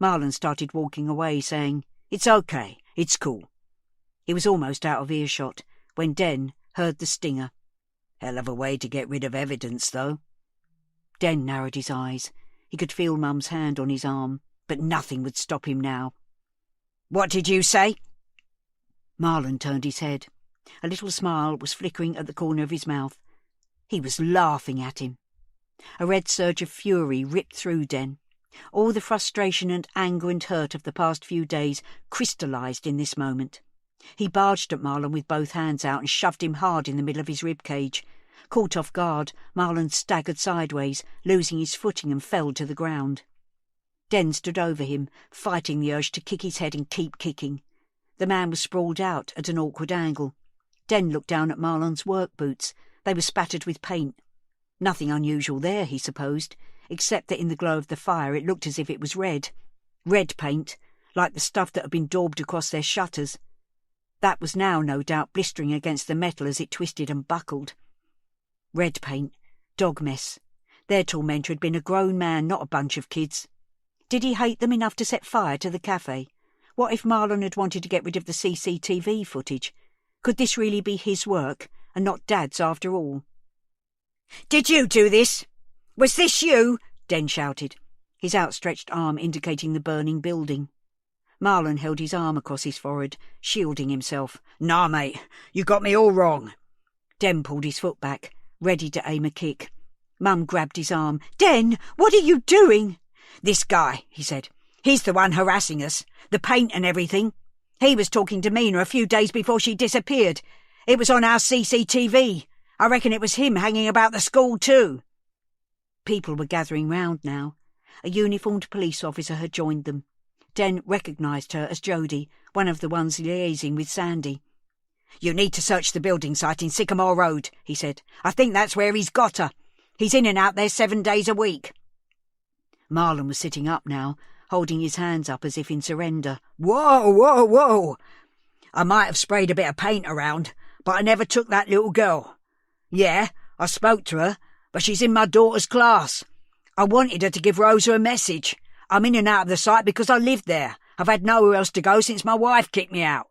Marlon started walking away, saying, "It's okay, it's cool." He was almost out of earshot when Den heard the stinger. "Hell of a way to get rid of evidence, though." Den narrowed his eyes. He could feel Mum's hand on his arm, but nothing would stop him now. "What did you say?" Marlon turned his head. A little smile was flickering at the corner of his mouth. He was laughing at him. A red surge of fury ripped through Den. All the frustration and anger and hurt of the past few days crystallised in this moment. He barged at Marlon with both hands out and shoved him hard in the middle of his rib cage. Caught off guard, Marlon staggered sideways, losing his footing, and fell to the ground. Den stood over him, fighting the urge to kick his head and keep kicking. The man was sprawled out at an awkward angle. Den looked down at Marlon's work boots. They were spattered with paint. Nothing unusual there, he supposed, except that in the glow of the fire it looked as if it was red. Red paint, like the stuff that had been daubed across their shutters. That was now, no doubt, blistering against the metal as it twisted and buckled. Red paint, dog mess. Their tormentor had been a grown man, not a bunch of kids. Did he hate them enough to set fire to the cafe? What if Marlon had wanted to get rid of the CCTV footage? Could this really be his work, and not Dad's after all? "Did you do this? Was this you?" Den shouted, his outstretched arm indicating the burning building. Marlon held his arm across his forehead, shielding himself. "Nah, mate, you got me all wrong." Den pulled his foot back, ready to aim a kick. Mum grabbed his arm. "Den, what are you doing?" "This guy," he said. "He's the one harassing us. The paint and everything. He was talking to Mina a few days before she disappeared. It was on our CCTV. I reckon it was him hanging about the school too." People were gathering round now. A uniformed police officer had joined them. Den recognised her as Jody, one of the ones liaising with Sandy. "You need to search the building site in Sycamore Road," he said. "I think that's where he's got her. He's in and out there 7 days a week." Marlon was sitting up now, holding his hands up as if in surrender. "Whoa, whoa, whoa! I might have sprayed a bit of paint around, but I never took that little girl. Yeah, I spoke to her, but she's in my daughter's class. I wanted her to give Rosa a message. I'm in and out of the site because I live there. I've had nowhere else to go since my wife kicked me out."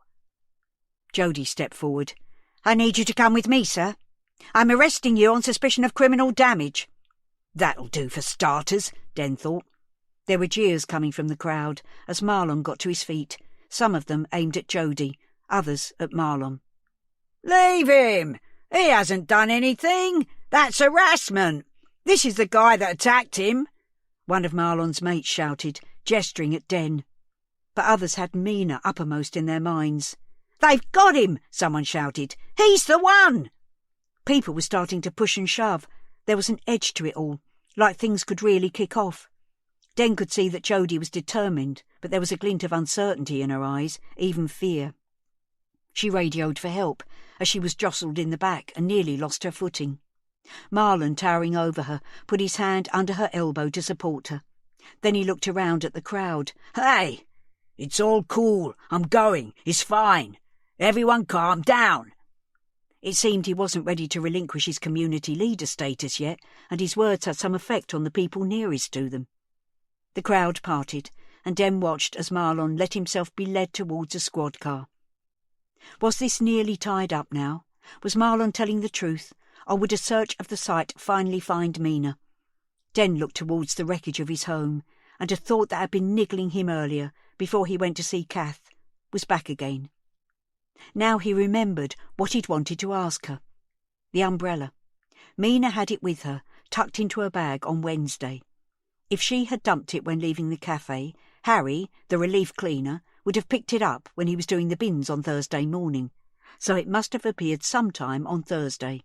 Jody stepped forward. "I need you to come with me, sir. I'm arresting you on suspicion of criminal damage." "That'll do for starters," Den thought. There were jeers coming from the crowd as Marlon got to his feet, some of them aimed at Jody, others at Marlon. "Leave him! He hasn't done anything. That's harassment. This is the guy that attacked him," one of Marlon's mates shouted, gesturing at Den. But others had Mina uppermost in their minds. "They've got him!" someone shouted. "He's the one!" People were starting to push and shove. There was an edge to it all, like things could really kick off. Den could see that Jody was determined, but there was a glint of uncertainty in her eyes, even fear. She radioed for help as she was jostled in the back and nearly lost her footing. Marlon, towering over her, put his hand under her elbow to support her. Then he looked around at the crowd. "Hey, it's all cool. I'm going. It's fine. Everyone calm down." It seemed he wasn't ready to relinquish his community leader status yet, and his words had some effect on the people nearest to them. The crowd parted, and Den watched as Marlon let himself be led towards a squad car. Was this nearly tied up now? Was Marlon telling the truth, or would a search of the site finally find Mina? Den looked towards the wreckage of his home, and a thought that had been niggling him earlier, before he went to see Kath, was back again. Now he remembered what he'd wanted to ask her. The umbrella. Mina had it with her, tucked into her bag on Wednesday. If she had dumped it when leaving the cafe, Harry, the relief cleaner, would have picked it up when he was doing the bins on Thursday morning, so it must have appeared sometime on Thursday.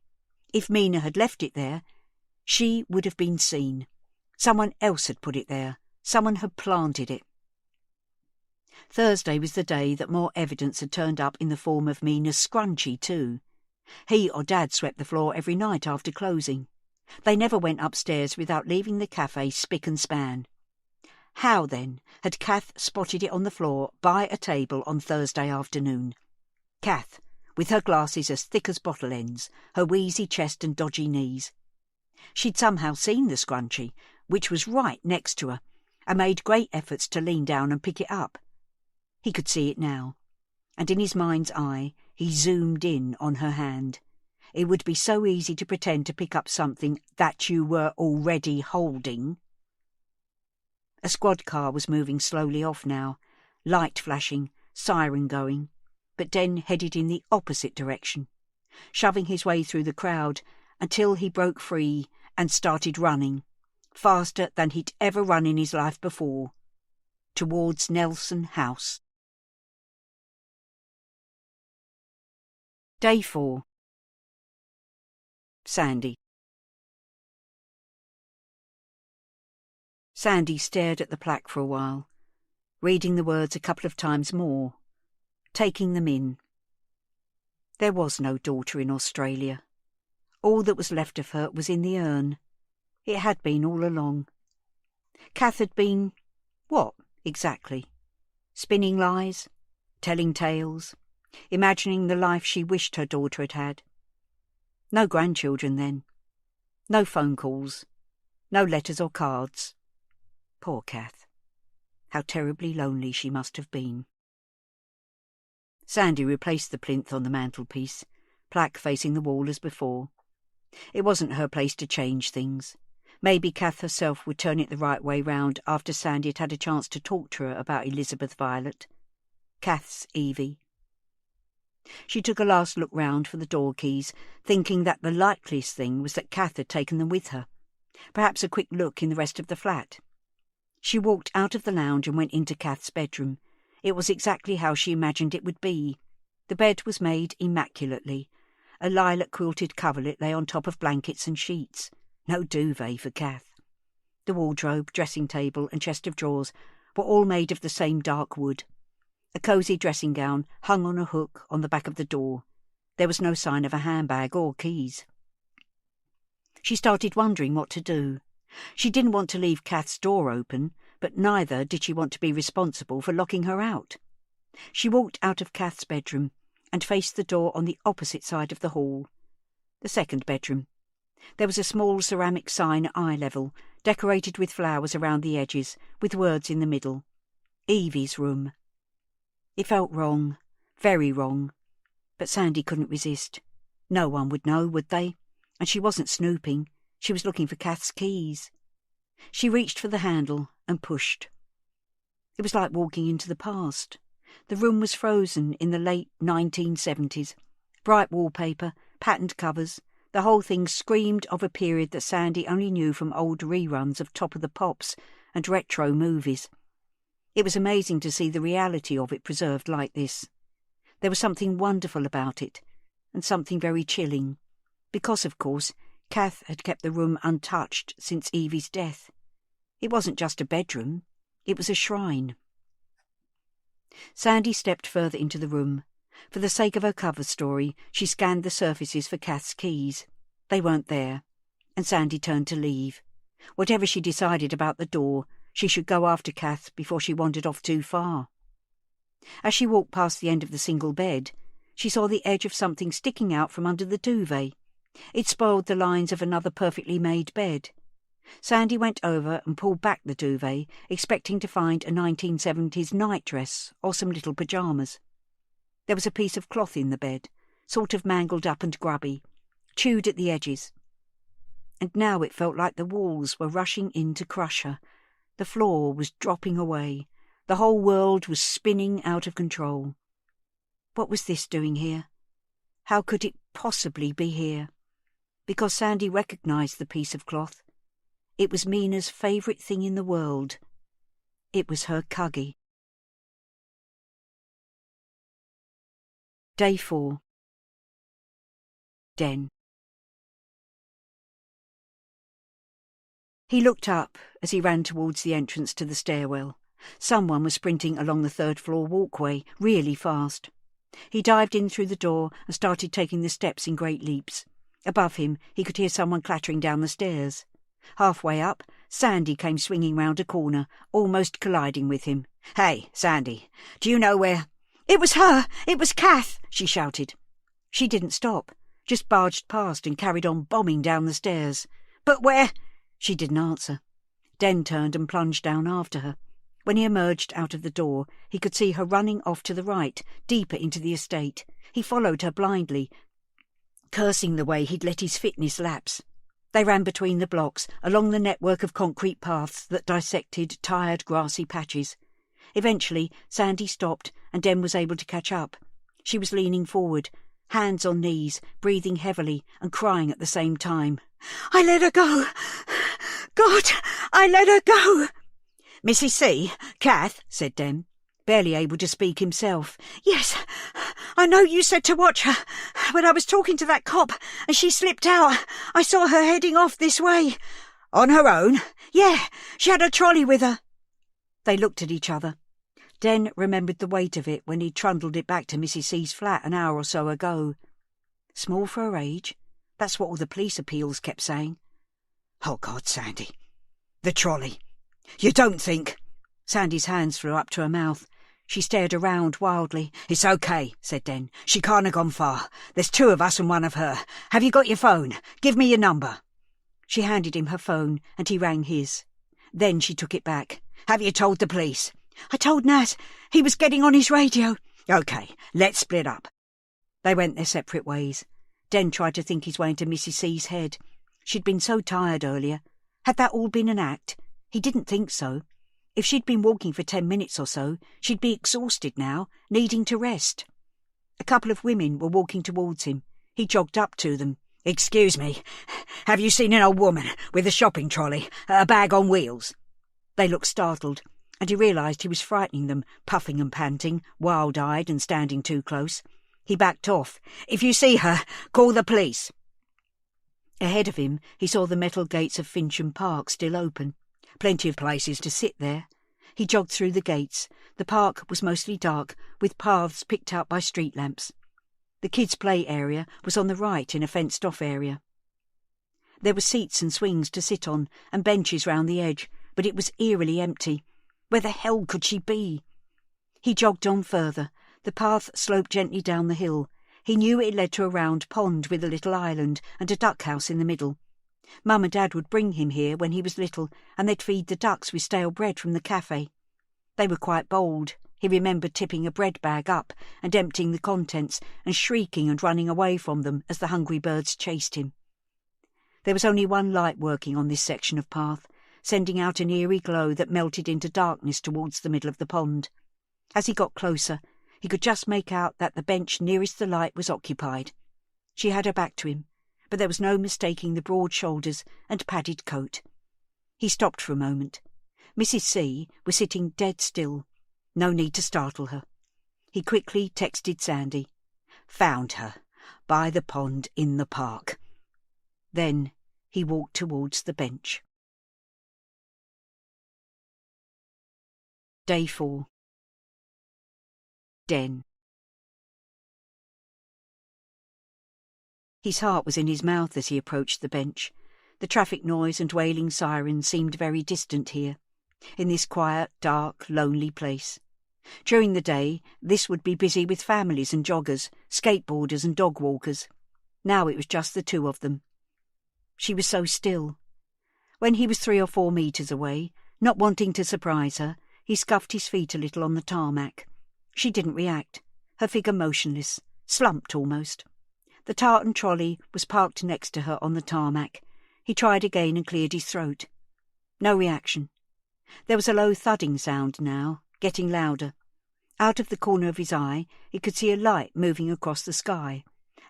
If Mina had left it there, she would have been seen. Someone else had put it there. Someone had planted it. Thursday was the day that more evidence had turned up in the form of Mina's scrunchie too. He or Dad swept the floor every night after closing. They never went upstairs without leaving the cafe spick and span. How, then, had Kath spotted it on the floor by a table on Thursday afternoon? Kath, with her glasses as thick as bottle ends, her wheezy chest and dodgy knees. She'd somehow seen the scrunchie, which was right next to her, and made great efforts to lean down and pick it up. He could see it now, and in his mind's eye he zoomed in on her hand. It would be so easy to pretend to pick up something that you were already holding. A squad car was moving slowly off now, light flashing, siren going, but Den headed in the opposite direction, shoving his way through the crowd until he broke free and started running, faster than he'd ever run in his life before, towards Nelson House. Day 4. Sandy. Sandy stared at the plaque for a while, reading the words a couple of times more, taking them in. There was no daughter in Australia. All that was left of her was in the urn. It had been all along. Kath had been, what, exactly? Spinning lies? Telling tales? Imagining the life she wished her daughter had had? No grandchildren, then. No phone calls. No letters or cards. Poor Kath. How terribly lonely she must have been. Sandy replaced the plinth on the mantelpiece, plaque facing the wall as before. It wasn't her place to change things. Maybe Kath herself would turn it the right way round after Sandy had had a chance to talk to her about Elizabeth Violet. Kath's Evie. She took a last look round for the door keys, thinking that the likeliest thing was that Kath had taken them with her. Perhaps a quick look in the rest of the flat. She walked out of the lounge and went into Kath's bedroom. It was exactly how she imagined it would be. The bed was made immaculately. A lilac-quilted coverlet lay on top of blankets and sheets. No duvet for Kath. The wardrobe, dressing table and chest of drawers were all made of the same dark wood. A cosy dressing gown hung on a hook on the back of the door. There was no sign of a handbag or keys. She started wondering what to do. She didn't want to leave Kath's door open, but neither did she want to be responsible for locking her out. She walked out of Kath's bedroom and faced the door on the opposite side of the hall. The second bedroom. There was a small ceramic sign at eye level, decorated with flowers around the edges, with words in the middle. Evie's room. It felt wrong, very wrong, but Sandy couldn't resist. No one would know, would they? And she wasn't snooping. She was looking for Kath's keys. She reached for the handle and pushed. It was like walking into the past. The room was frozen in the late 1970s. Bright wallpaper, patterned covers, the whole thing screamed of a period that Sandy only knew from old reruns of Top of the Pops and retro movies. It was amazing to see the reality of it preserved like this. There was something wonderful about it, and something very chilling, because, of course, Kath had kept the room untouched since Evie's death. It wasn't just a bedroom, it was a shrine. Sandy stepped further into the room. For the sake of her cover story, she scanned the surfaces for Kath's keys. They weren't there, and Sandy turned to leave. Whatever she decided about the door, she should go after Kath before she wandered off too far. As she walked past the end of the single bed, she saw the edge of something sticking out from under the duvet. It spoiled the lines of another perfectly made bed. Sandy went over and pulled back the duvet, expecting to find a 1970s nightdress or some little pyjamas. There was a piece of cloth in the bed, sort of mangled up and grubby, chewed at the edges. And now it felt like the walls were rushing in to crush her. The floor was dropping away. The whole world was spinning out of control. What was this doing here? How could it possibly be here? Because Sandy recognised the piece of cloth. It was Mina's favourite thing in the world. It was her cuggy. Day 4. Den. He looked up as he ran towards the entrance to the stairwell. Someone was sprinting along the third-floor walkway, really fast. He dived in through the door and started taking the steps in great leaps. Above him, he could hear someone clattering down the stairs. Halfway up, Sandy came swinging round a corner, almost colliding with him. "Hey, Sandy, do you know where—" "It was her! It was Kath!" she shouted. She didn't stop, just barged past and carried on bombing down the stairs. "But where—" She didn't answer. Den turned and plunged down after her. When he emerged out of the door, he could see her running off to the right, deeper into the estate. He followed her blindly, cursing the way he'd let his fitness lapse. They ran between the blocks, along the network of concrete paths that dissected tired grassy patches. Eventually, Sandy stopped and Den was able to catch up. She was leaning forward, hands on knees, breathing heavily and crying at the same time. "I let her go! God, I let her go!" "Mrs. C, Kath," said Den, barely able to speak himself. "Yes, I know you said to watch her, but I was talking to that cop and she slipped out. I saw her heading off this way." "On her own?" "Yeah, she had a trolley with her." They looked at each other. Den remembered the weight of it when he trundled it back to Mrs. C's flat an hour or so ago. Small for her age? That's what all the police appeals kept saying. Oh, God, Sandy. The trolley. You don't think... Sandy's hands flew up to her mouth. She stared around wildly. "It's okay," said Den. "She can't have gone far. There's 2 of us and 1 of her. Have you got your phone? Give me your number." She handed him her phone and he rang his. Then she took it back. "Have you told the police?" "I told Naz. He was getting on his radio." "OK, let's split up." They went their separate ways. Den tried to think his way into Mrs. C's head. She'd been so tired earlier. Had that all been an act? He didn't think so. If she'd been walking for 10 minutes or so, she'd be exhausted now, needing to rest. A couple of women were walking towards him. He jogged up to them. "Excuse me, have you seen an old woman with a shopping trolley, a bag on wheels?" They looked startled, and he realised he was frightening them, puffing and panting, wild-eyed and standing too close. He backed off. "If you see her, call the police." Ahead of him, he saw the metal gates of Fincham Park still open. Plenty of places to sit there. He jogged through the gates. The park was mostly dark, with paths picked out by street lamps. The kids' play area was on the right in a fenced-off area. There were seats and swings to sit on, and benches round the edge, but it was eerily empty. Where the hell could she be? He jogged on further. The path sloped gently down the hill. He knew it led to a round pond with a little island and a duck house in the middle. Mum and Dad would bring him here when he was little, and they'd feed the ducks with stale bread from the cafe. They were quite bold. He remembered tipping a bread bag up and emptying the contents and shrieking and running away from them as the hungry birds chased him. There was only one light working on this section of path, sending out an eerie glow that melted into darkness towards the middle of the pond. As he got closer, he could just make out that the bench nearest the light was occupied. She had her back to him, but there was no mistaking the broad shoulders and padded coat. He stopped for a moment. Mrs. C was sitting dead still. No need to startle her. He quickly texted Sandy. "Found her. By the pond in the park." Then he walked towards the bench. Day 4. Den. His heart was in his mouth as he approached the bench. The traffic noise and wailing sirens seemed very distant here, in this quiet, dark, lonely place. During the day, this would be busy with families and joggers, skateboarders and dog walkers. Now it was just the 2 of them. She was so still. When he was 3 or 4 metres away, not wanting to surprise her, he scuffed his feet a little on the tarmac. She didn't react, her figure motionless, slumped almost. The tartan trolley was parked next to her on the tarmac. He tried again and cleared his throat. No reaction. There was a low thudding sound now, getting louder. Out of the corner of his eye, he could see a light moving across the sky,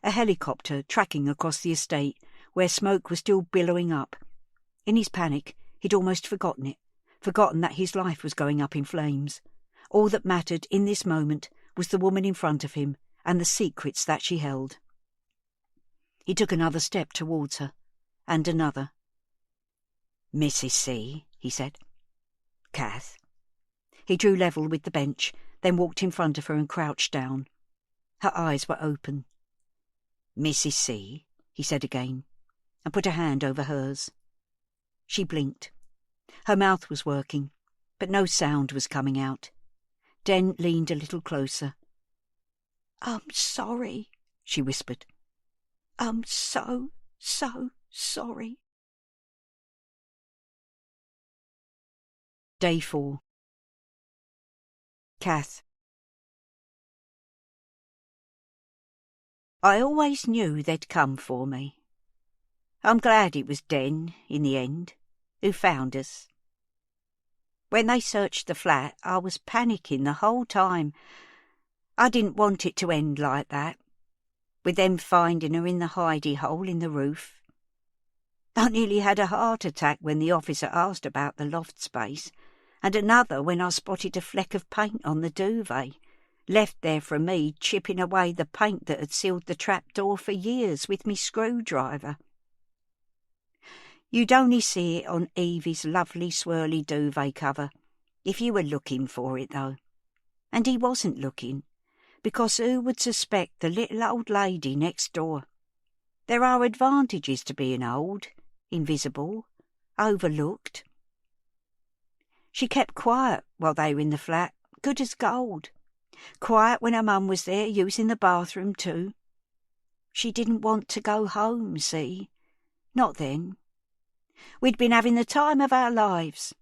a helicopter tracking across the estate, where smoke was still billowing up. In his panic, he'd almost forgotten it, forgotten that his life was going up in flames. All that mattered in this moment was the woman in front of him and the secrets that she held. He took another step towards her, and another. "Mrs. C," he said. "Kath." He drew level with the bench, then walked in front of her and crouched down. Her eyes were open. "Mrs. C," he said again, and put a hand over hers. She blinked. Her mouth was working, but no sound was coming out. Den leaned a little closer. "I'm sorry," she whispered. "I'm so sorry." Day 4. Kath. I always knew they'd come for me. I'm glad it was Den, in the end, who found us. When they searched the flat, I was panicking the whole time. I didn't want it to end like that, with them finding her in the hidey hole in the roof. I nearly had a heart attack when the officer asked about the loft space, and another when I spotted a fleck of paint on the duvet, left there from me chipping away the paint that had sealed the trapdoor for years with me screwdriver. You'd only see it on Evie's lovely swirly duvet cover, if you were looking for it, though. And he wasn't looking, because who would suspect the little old lady next door? There are advantages to being old, invisible, overlooked. She kept quiet while they were in the flat, good as gold. Quiet when her mum was there using the bathroom too. She didn't want to go home, see? Not then. We'd been having the time of our lives.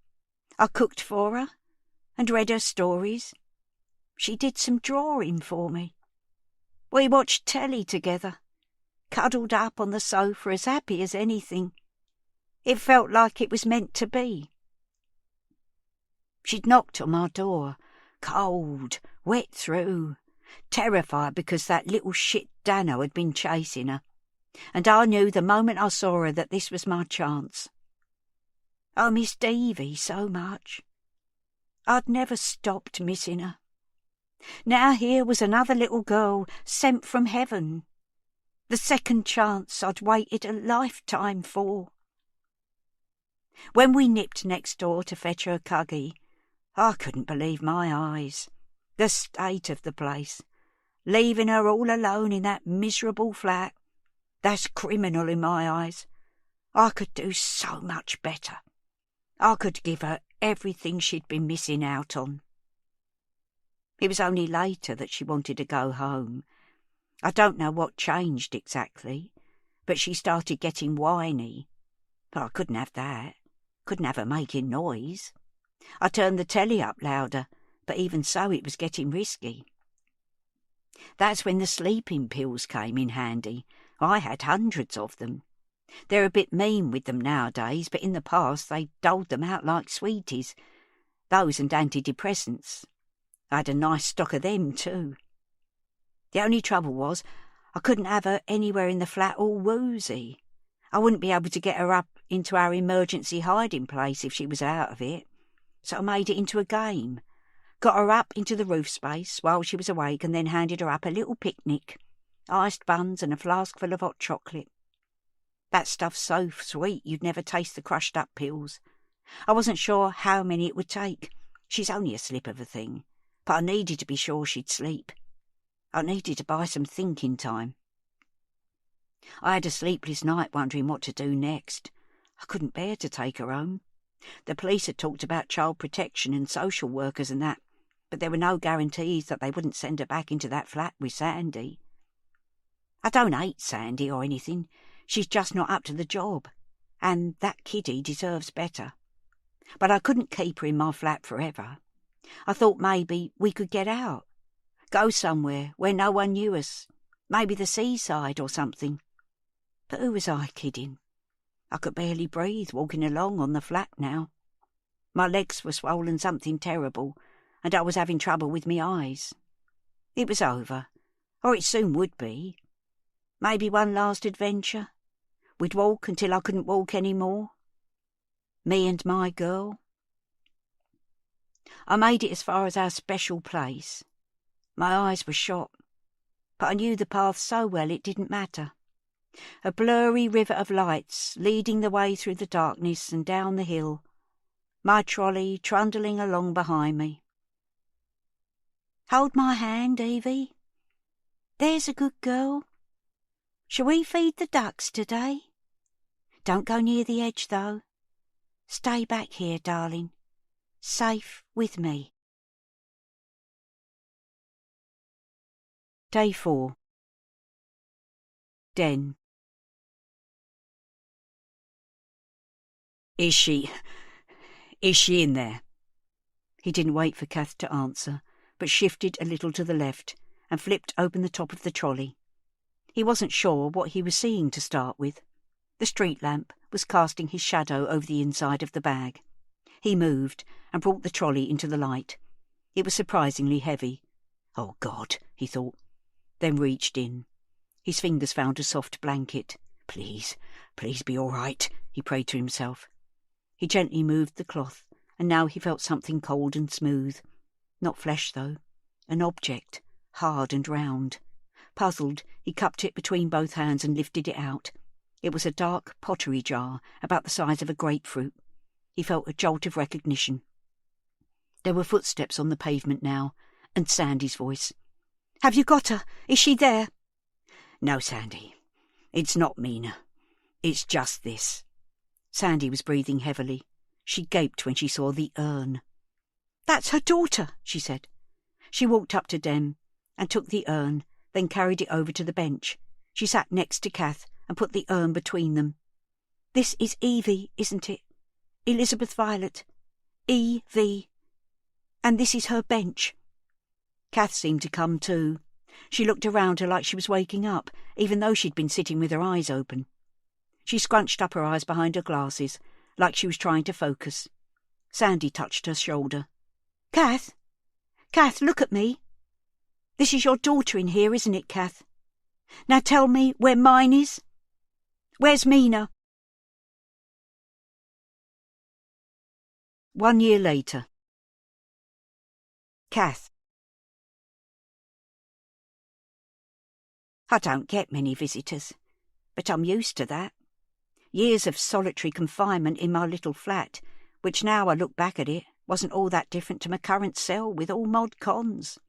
I cooked for her and read her stories. She did some drawing for me. We watched telly together, cuddled up on the sofa as happy as anything. It felt like it was meant to be. She'd knocked on my door, cold, wet through, terrified because that little shit Dano had been chasing her, and I knew the moment I saw her that this was my chance. I missed Evie so much. I'd never stopped missing her. Now here was another little girl sent from heaven, the second chance I'd waited a lifetime for. When we nipped next door to fetch her cuggy, I couldn't believe my eyes. The state of the place, leaving her all alone in that miserable flat. That's criminal in my eyes. I could do so much better. I could give her everything she'd been missing out on. It was only later that she wanted to go home. I don't know what changed exactly, but she started getting whiny. But I couldn't have that. Couldn't have her making noise. I turned the telly up louder, but even so it was getting risky. That's when the sleeping pills came in handy. I had hundreds of them. They're a bit mean with them nowadays, but in the past they doled them out like sweeties. Those and antidepressants. I had a nice stock of them too. The only trouble was I couldn't have her anywhere in the flat all woozy. I wouldn't be able to get her up into our emergency hiding place if she was out of it. So I made it into a game. Got her up into the roof space while she was awake and then handed her up a little picnic. Iced buns and a flask full of hot chocolate. That stuff's so sweet you'd never taste the crushed up pills. I wasn't sure how many it would take. She's only a slip of a thing. But I needed to be sure she'd sleep. I needed to buy some thinking time. I had a sleepless night wondering what to do next. I couldn't bear to take her home. The police had talked about child protection and social workers and that, but there were no guarantees that they wouldn't send her back into that flat with Sandy. I don't hate Sandy or anything. She's just not up to the job, and that kiddie deserves better. But I couldn't keep her in my flat forever. I thought maybe we could get out, go somewhere where no one knew us, maybe the seaside or something. But who was I kidding? I could barely breathe walking along on the flat now. My legs were swollen something terrible, and I was having trouble with me eyes. It was over, or it soon would be. Maybe one last adventure. We'd walk until I couldn't walk any more. Me and my girl. I made it as far as our special place. My eyes were shot, but I knew the path so well it didn't matter. A blurry river of lights leading the way through the darkness and down the hill, my trolley trundling along behind me. Hold my hand, Evie. There's a good girl. Shall we feed the ducks today? Don't go near the edge, though. Stay back here, darling. Safe with me. Day 4. Den. Is she in there? He didn't wait for Kath to answer, but shifted a little to the left and flipped open the top of the trolley. He wasn't sure what he was seeing to start with. The street lamp was casting his shadow over the inside of the bag. He moved and brought the trolley into the light. It was surprisingly heavy. Oh, God, he thought, then reached in. His fingers found a soft blanket. Please be all right, he prayed to himself. He gently moved the cloth, and now he felt something cold and smooth. Not flesh, though. An object, hard and round. Puzzled, he cupped it between both hands and lifted it out. It was a dark pottery jar, about the size of a grapefruit. He felt a jolt of recognition. There were footsteps on the pavement now, and Sandy's voice. "Have you got her? Is she there?" "No, Sandy. It's not Mina. It's just this." Sandy was breathing heavily. She gaped when she saw the urn. "That's her daughter," she said. She walked up to Dem and took the urn, then carried it over to the bench. She sat next to Kath and put the urn between them. "This is Evie, isn't it? Elizabeth Violet. E.V. And this is her bench." Kath seemed to come too. She looked around her like she was waking up, even though she'd been sitting with her eyes open. She scrunched up her eyes behind her glasses, like she was trying to focus. Sandy touched her shoulder. Kath, look at me. This is your daughter in here, isn't it, Kath? Now tell me where mine is. Where's Mina?" 1 year later. Kath. I don't get many visitors, but I'm used to that. Years of solitary confinement in my little flat, which now I look back at it, wasn't all that different to my current cell with all mod cons.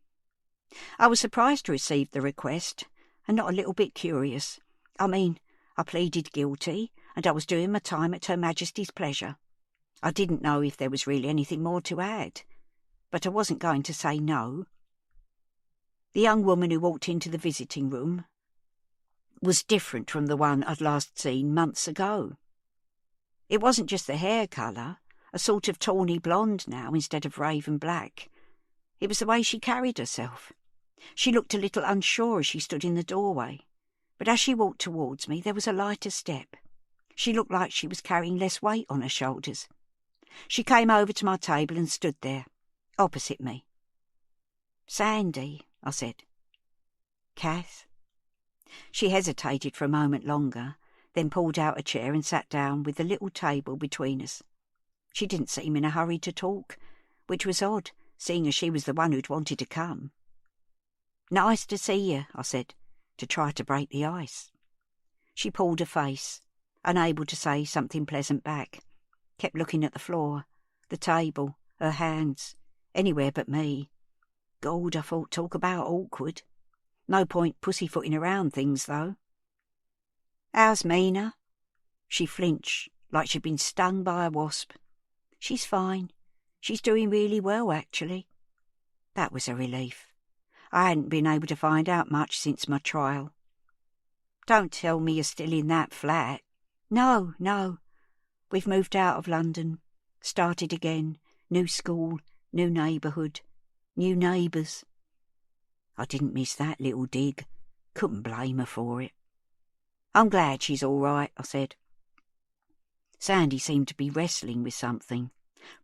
I was surprised to receive the request, and not a little bit curious. I mean, I pleaded guilty, and I was doing my time at Her Majesty's pleasure. I didn't know if there was really anything more to add, but I wasn't going to say no. The young woman who walked into the visiting room was different from the one I'd last seen months ago. It wasn't just the hair colour, a sort of tawny blonde now instead of raven black. It was the way she carried herself. She looked a little unsure as she stood in the doorway, but as she walked towards me there was a lighter step. She looked like she was carrying less weight on her shoulders. She came over to my table and stood there, opposite me. "Sandy," I said. "Kath?" She hesitated for a moment longer, then pulled out a chair and sat down with the little table between us. She didn't seem in a hurry to talk, which was odd, seeing as she was the one who'd wanted to come. "Nice to see you," I said, to try to break the ice. She pulled her face, unable to say something pleasant back, kept looking at the floor, the table, her hands, anywhere but me. God, I thought, talk about awkward. No point pussyfooting around things, though. "How's Mina?" She flinched, like she'd been stung by a wasp. "She's fine. She's doing really well, actually." That was a relief. I hadn't been able to find out much since my trial. "Don't tell me you're still in that flat." No. We've moved out of London, started again, new school, new neighbourhood, new neighbours. I didn't miss that little dig. Couldn't blame her for it. "I'm glad she's all right," I said. Sandy seemed to be wrestling with something,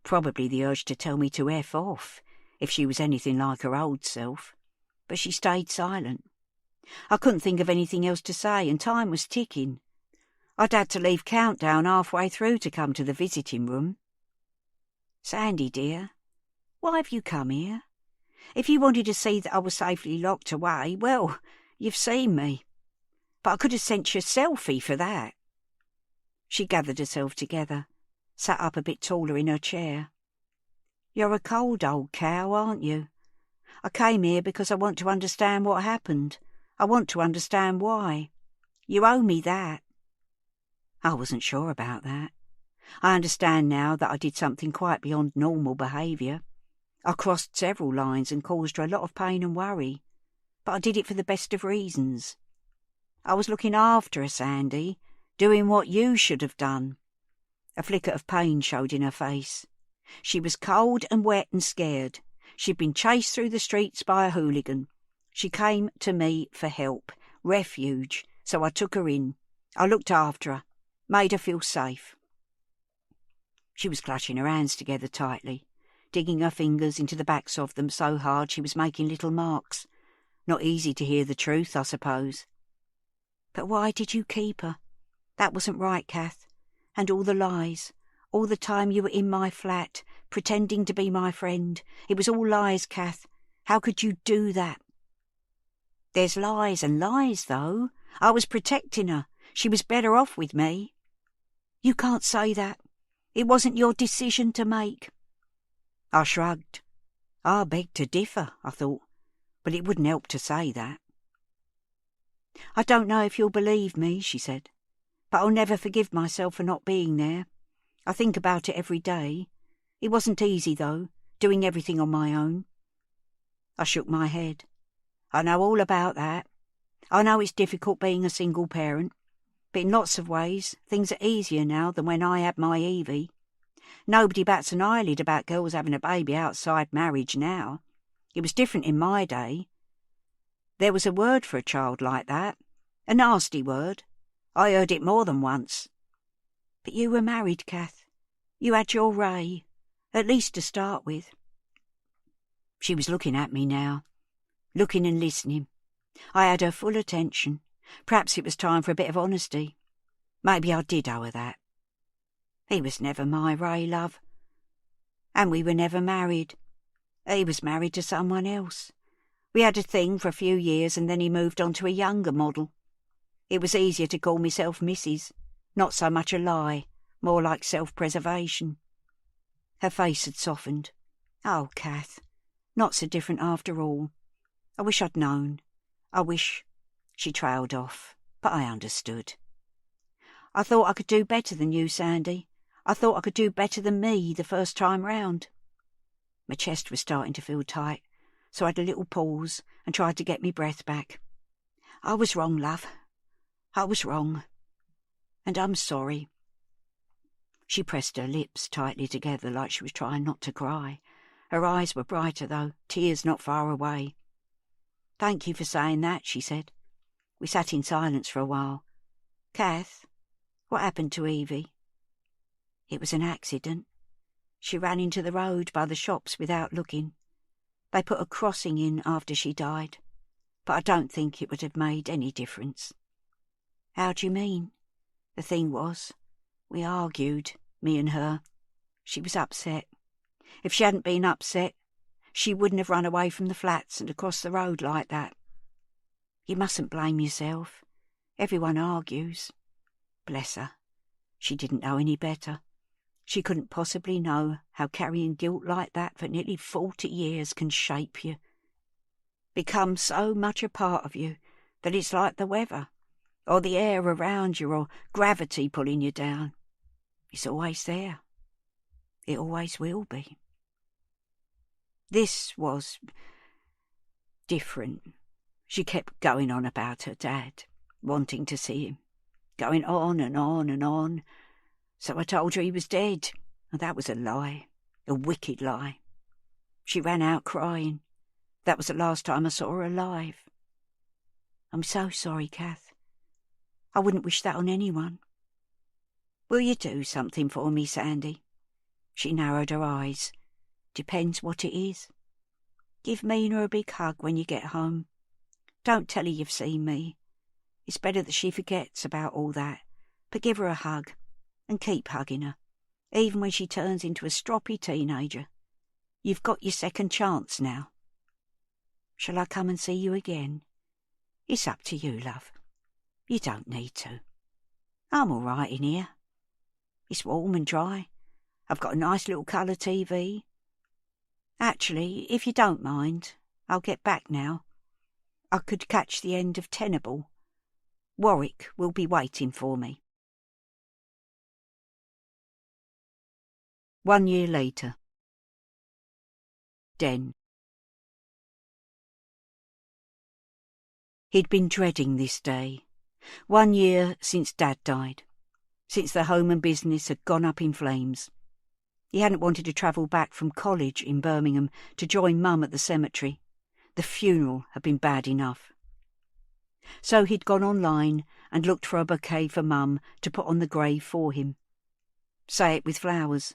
probably the urge to tell me to F off, if she was anything like her old self, but she stayed silent. I couldn't think of anything else to say, and time was ticking. I'd had to leave Countdown halfway through to come to the visiting room. Sandy, dear, why have you come here? If you wanted to see that I was safely locked away, well, you've seen me. But I could have sent you a selfie for that. She gathered herself together, sat up a bit taller in her chair. You're a cold old cow, aren't you? I came here because I want to understand what happened. I want to understand why. You owe me that. I wasn't sure about that. I understand now that I did something quite beyond normal behaviour. I crossed several lines and caused her a lot of pain and worry, but I did it for the best of reasons. I was looking after her, Sandy, doing what you should have done. A flicker of pain showed in her face. She was cold and wet and scared. She'd been chased through the streets by a hooligan. She came to me for help, refuge, so I took her in. I looked after her, made her feel safe. She was clutching her hands together tightly, digging her fingers into the backs of them so hard she was making little marks. Not easy to hear the truth, I suppose. But why did you keep her? That wasn't right, Kath. And all the lies, all the time you were in my flat, pretending to be my friend. It was all lies, Kath. How could you do that? There's lies and lies, though. I was protecting her. She was better off with me. You can't say that. It wasn't your decision to make. I shrugged. I beg to differ, I thought, but it wouldn't help to say that. I don't know if you'll believe me, she said, but I'll never forgive myself for not being there. I think about it every day. It wasn't easy, though, doing everything on my own. I shook my head. I know all about that. I know it's difficult being a single parent, but in lots of ways things are easier now than when I had my Evie. Nobody bats an eyelid about girls having a baby outside marriage now. It was different in my day. There was a word for a child like that, a nasty word. I heard it more than once. But you were married, Kath. You had your Ray, at least to start with. She was looking at me now, looking and listening. I had her full attention. Perhaps it was time for a bit of honesty. Maybe I did owe her that. He was never my Ray, love. And we were never married. He was married to someone else. We had a thing for a few years and then he moved on to a younger model. It was easier to call myself Mrs., not so much a lie, more like self-preservation. Her face had softened. Oh, Kath, not so different after all. I wish I'd known. I wish... She trailed off, but I understood. I thought I could do better than you, Sandy. I thought I could do better than me the first time round. My chest was starting to feel tight, so I had a little pause and tried to get me breath back. I was wrong, love. I was wrong. And I'm sorry. She pressed her lips tightly together like she was trying not to cry. Her eyes were brighter, though, tears not far away. Thank you for saying that, she said. We sat in silence for a while. Kath, what happened to Evie? It was an accident. She ran into the road by the shops without looking. They put a crossing in after she died, but I don't think it would have made any difference. How do you mean? The thing was, we argued, me and her. She was upset. If she hadn't been upset, she wouldn't have run away from the flats and across the road like that. You mustn't blame yourself. Everyone argues. Bless her. She didn't know any better. She couldn't possibly know how carrying guilt like that for nearly 40 years can shape you. Become so much a part of you that it's like the weather, or the air around you, or gravity pulling you down. It's always there. It always will be. This was different. She kept going on about her dad, wanting to see him, going on and on and on. So I told her he was dead, and that was a lie, a wicked lie. She ran out crying. That was the last time I saw her alive. I'm so sorry, Kath. I wouldn't wish that on anyone. Will you do something for me, Sandy? She narrowed her eyes. Depends what it is. Give Mina a big hug when you get home. Don't tell her you've seen me. It's better that she forgets about all that, But give her a hug, and keep hugging her, even when she turns into a stroppy teenager. You've got your second chance now. Shall I come and see you again? It's up to you, love. You don't need to. I'm all right in here. It's warm and dry. I've got a nice little colour TV. Actually, if you don't mind, I'll get back now. I could catch the end of Tenable. Warwick will be waiting for me. 1 year later. Den. He'd been dreading this day. 1 year since Dad died. Since the home and business had gone up in flames. He hadn't wanted to travel back from college in Birmingham to join Mum at the cemetery. The funeral had been bad enough. So he'd gone online and looked for a bouquet for Mum to put on the grave for him. Say it with flowers.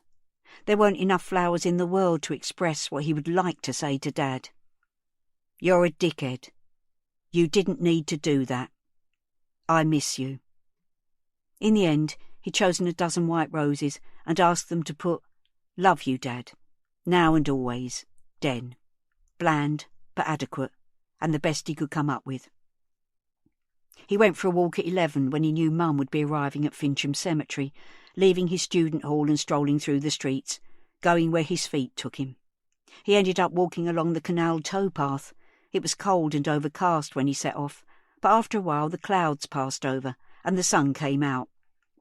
There weren't enough flowers in the world to express what he would like to say to Dad. You're a dickhead. You didn't need to do that. I miss you. In the end, he'd chosen a dozen white roses and asked them to put, Love you, Dad. Now and always. Den. Bland, but adequate, and the best he could come up with. He went for a walk at 11 when he knew Mum would be arriving at Fincham Cemetery, leaving his student hall and strolling through the streets, going where his feet took him. He ended up walking along the canal towpath. It was cold and overcast when he set off, but after a while the clouds passed over and the sun came out,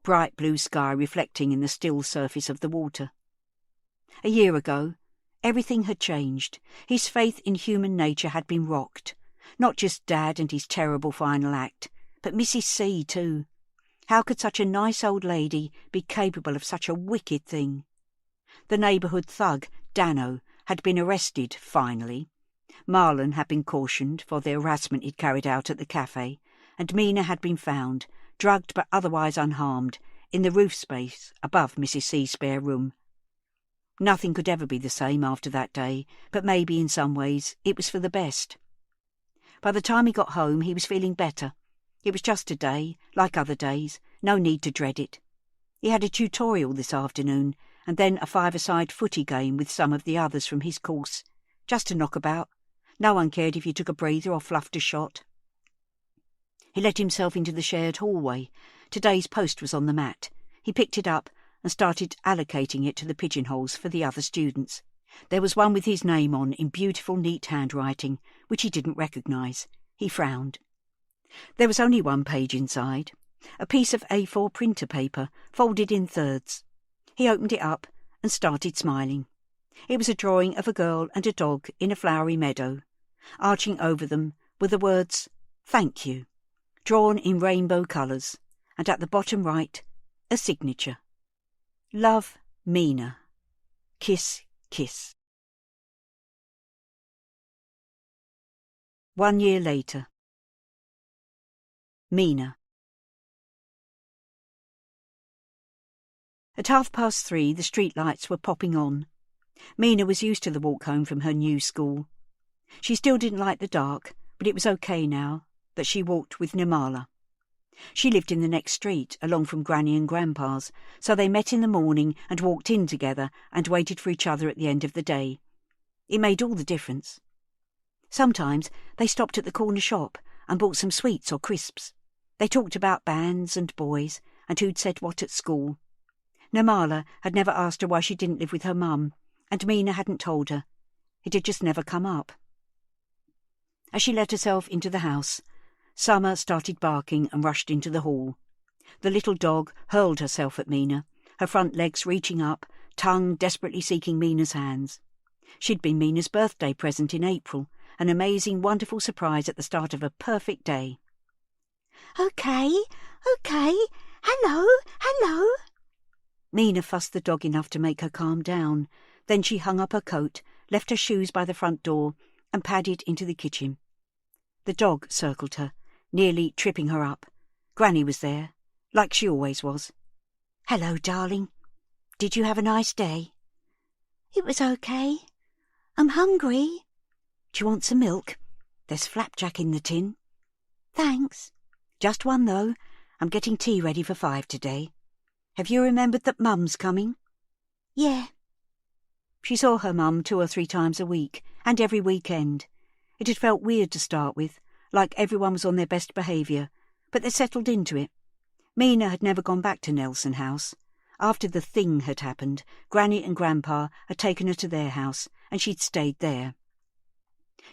bright blue sky reflecting in the still surface of the water. A year ago, everything had changed. His faith in human nature had been rocked. Not just Dad and his terrible final act, but Mrs. C too. How could such a nice old lady be capable of such a wicked thing? The neighbourhood thug, Dano, had been arrested, finally. Marlon had been cautioned for the harassment he'd carried out at the cafe, and Mina had been found, drugged but otherwise unharmed, in the roof space above Mrs. C's spare room. Nothing could ever be the same after that day, but maybe in some ways it was for the best. By the time he got home he was feeling better. It was just a day, like other days, no need to dread it. He had a tutorial this afternoon, and then a five-a-side footy game with some of the others from his course. Just a knockabout. No one cared if you took a breather or fluffed a shot. He let himself into the shared hallway. Today's post was on the mat. He picked it up and started allocating it to the pigeonholes for the other students. There was one with his name on in beautiful, neat handwriting, which he didn't recognise. He frowned. There was only one page inside, a piece of A4 printer paper folded in thirds. He opened it up and started smiling. It was a drawing of a girl and a dog in a flowery meadow. Arching over them were the words, Thank you, drawn in rainbow colours, and at the bottom right, a signature. Love, Mina. Kiss, kiss. 1 year later. Mina. At 3:30 the streetlights were popping on. Mina was used to the walk home from her new school. She still didn't like the dark, but it was okay now that she walked with Nirmala. She lived in the next street, along from Granny and Grandpa's, so they met in the morning and walked in together and waited for each other at the end of the day. It made all the difference. Sometimes they stopped at the corner shop and bought some sweets or crisps. They talked about bands and boys and who'd said what at school. Nirmala had never asked her why she didn't live with her mum, and Mina hadn't told her. It had just never come up. As she let herself into the house, Summer started barking and rushed into the hall. The little dog hurled herself at Mina, her front legs reaching up, tongue desperately seeking Mina's hands. She'd been Mina's birthday present in April, an amazing, wonderful surprise at the start of a perfect day. Okay. Hello. Mina fussed the dog enough to make her calm down. Then she hung up her coat, left her shoes by the front door, and padded into the kitchen. The dog circled her, nearly tripping her up. Granny was there, like she always was. Hello, darling. Did you have a nice day? It was okay. I'm hungry. Do you want some milk? There's flapjack in the tin. Thanks. Just one, though. I'm getting tea ready for 5 today. Have you remembered that Mum's coming?" Yeah. She saw her mum 2 or 3 times a week, and every weekend. It had felt weird to start with, like everyone was on their best behaviour, but they settled into it. Mina had never gone back to Nelson House. After the thing had happened, Granny and Grandpa had taken her to their house, and she'd stayed there.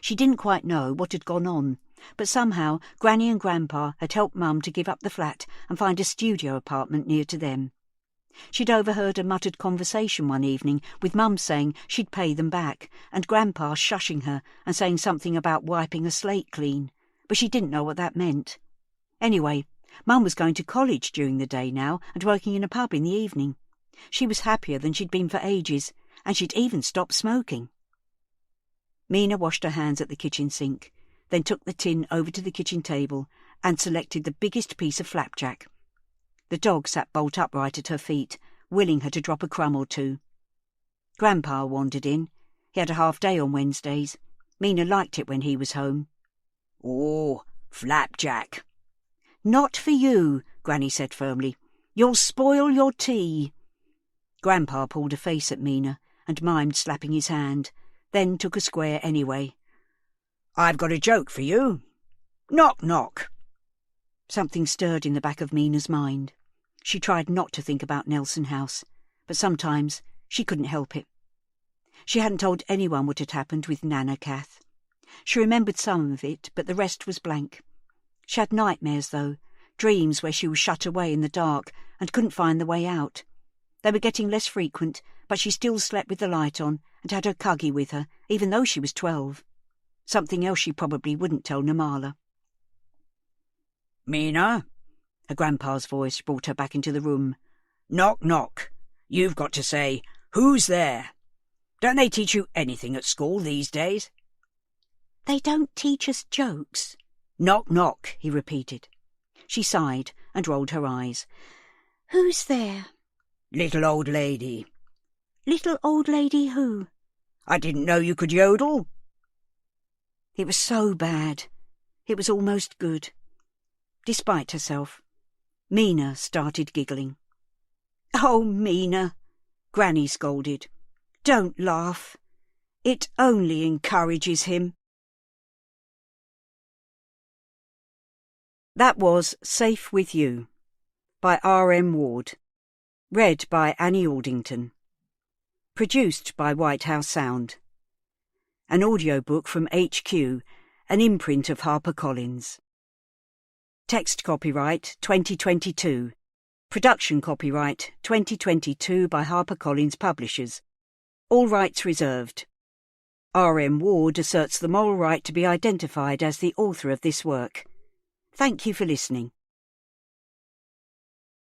She didn't quite know what had gone on, but somehow Granny and Grandpa had helped Mum to give up the flat and find a studio apartment near to them. She'd overheard a muttered conversation one evening, with Mum saying she'd pay them back, and Grandpa shushing her and saying something about wiping a slate clean, but she didn't know what that meant. Anyway, Mum was going to college during the day now and working in a pub in the evening. She was happier than she'd been for ages, and she'd even stopped smoking. Mina washed her hands at the kitchen sink, then took the tin over to the kitchen table and selected the biggest piece of flapjack. The dog sat bolt upright at her feet, willing her to drop a crumb or two. Grandpa wandered in. He had a half day on Wednesdays. Mina liked it when he was home. "Oh, flapjack." "Not for you," Granny said firmly. "You'll spoil your tea." Grandpa pulled a face at Mina and mimed slapping his hand, then took a square anyway. "I've got a joke for you. Knock, knock." Something stirred in the back of Mina's mind. She tried not to think about Nelson House, but sometimes she couldn't help it. She hadn't told anyone what had happened with Nana Kath. She remembered some of it, but the rest was blank. She had nightmares, though, dreams where she was shut away in the dark and couldn't find the way out. They were getting less frequent, but she still slept with the light on and had her cuggy with her, even though she was 12. Something else she probably wouldn't tell Namala. "Mina," her grandpa's voice brought her back into the room. "Knock, knock. You've got to say, 'Who's there?' Don't they teach you anything at school these days?" They don't teach us jokes. "Knock, knock," he repeated. She sighed and rolled her eyes. Who's there? "Little old lady." Little old lady who? "I didn't know you could yodel." It was so bad. It was almost good. Despite herself, Mina started giggling. "Oh, Mina," Granny scolded. "Don't laugh. It only encourages him." That was Safe With You by R.M. Ward. Read by Annie Aldington. Produced by White House Sound. An audiobook from HQ, an imprint of HarperCollins. Text copyright 2022. Production copyright 2022 by HarperCollins Publishers. All rights reserved. R.M. Ward asserts the moral right to be identified as the author of this work. Thank you for listening.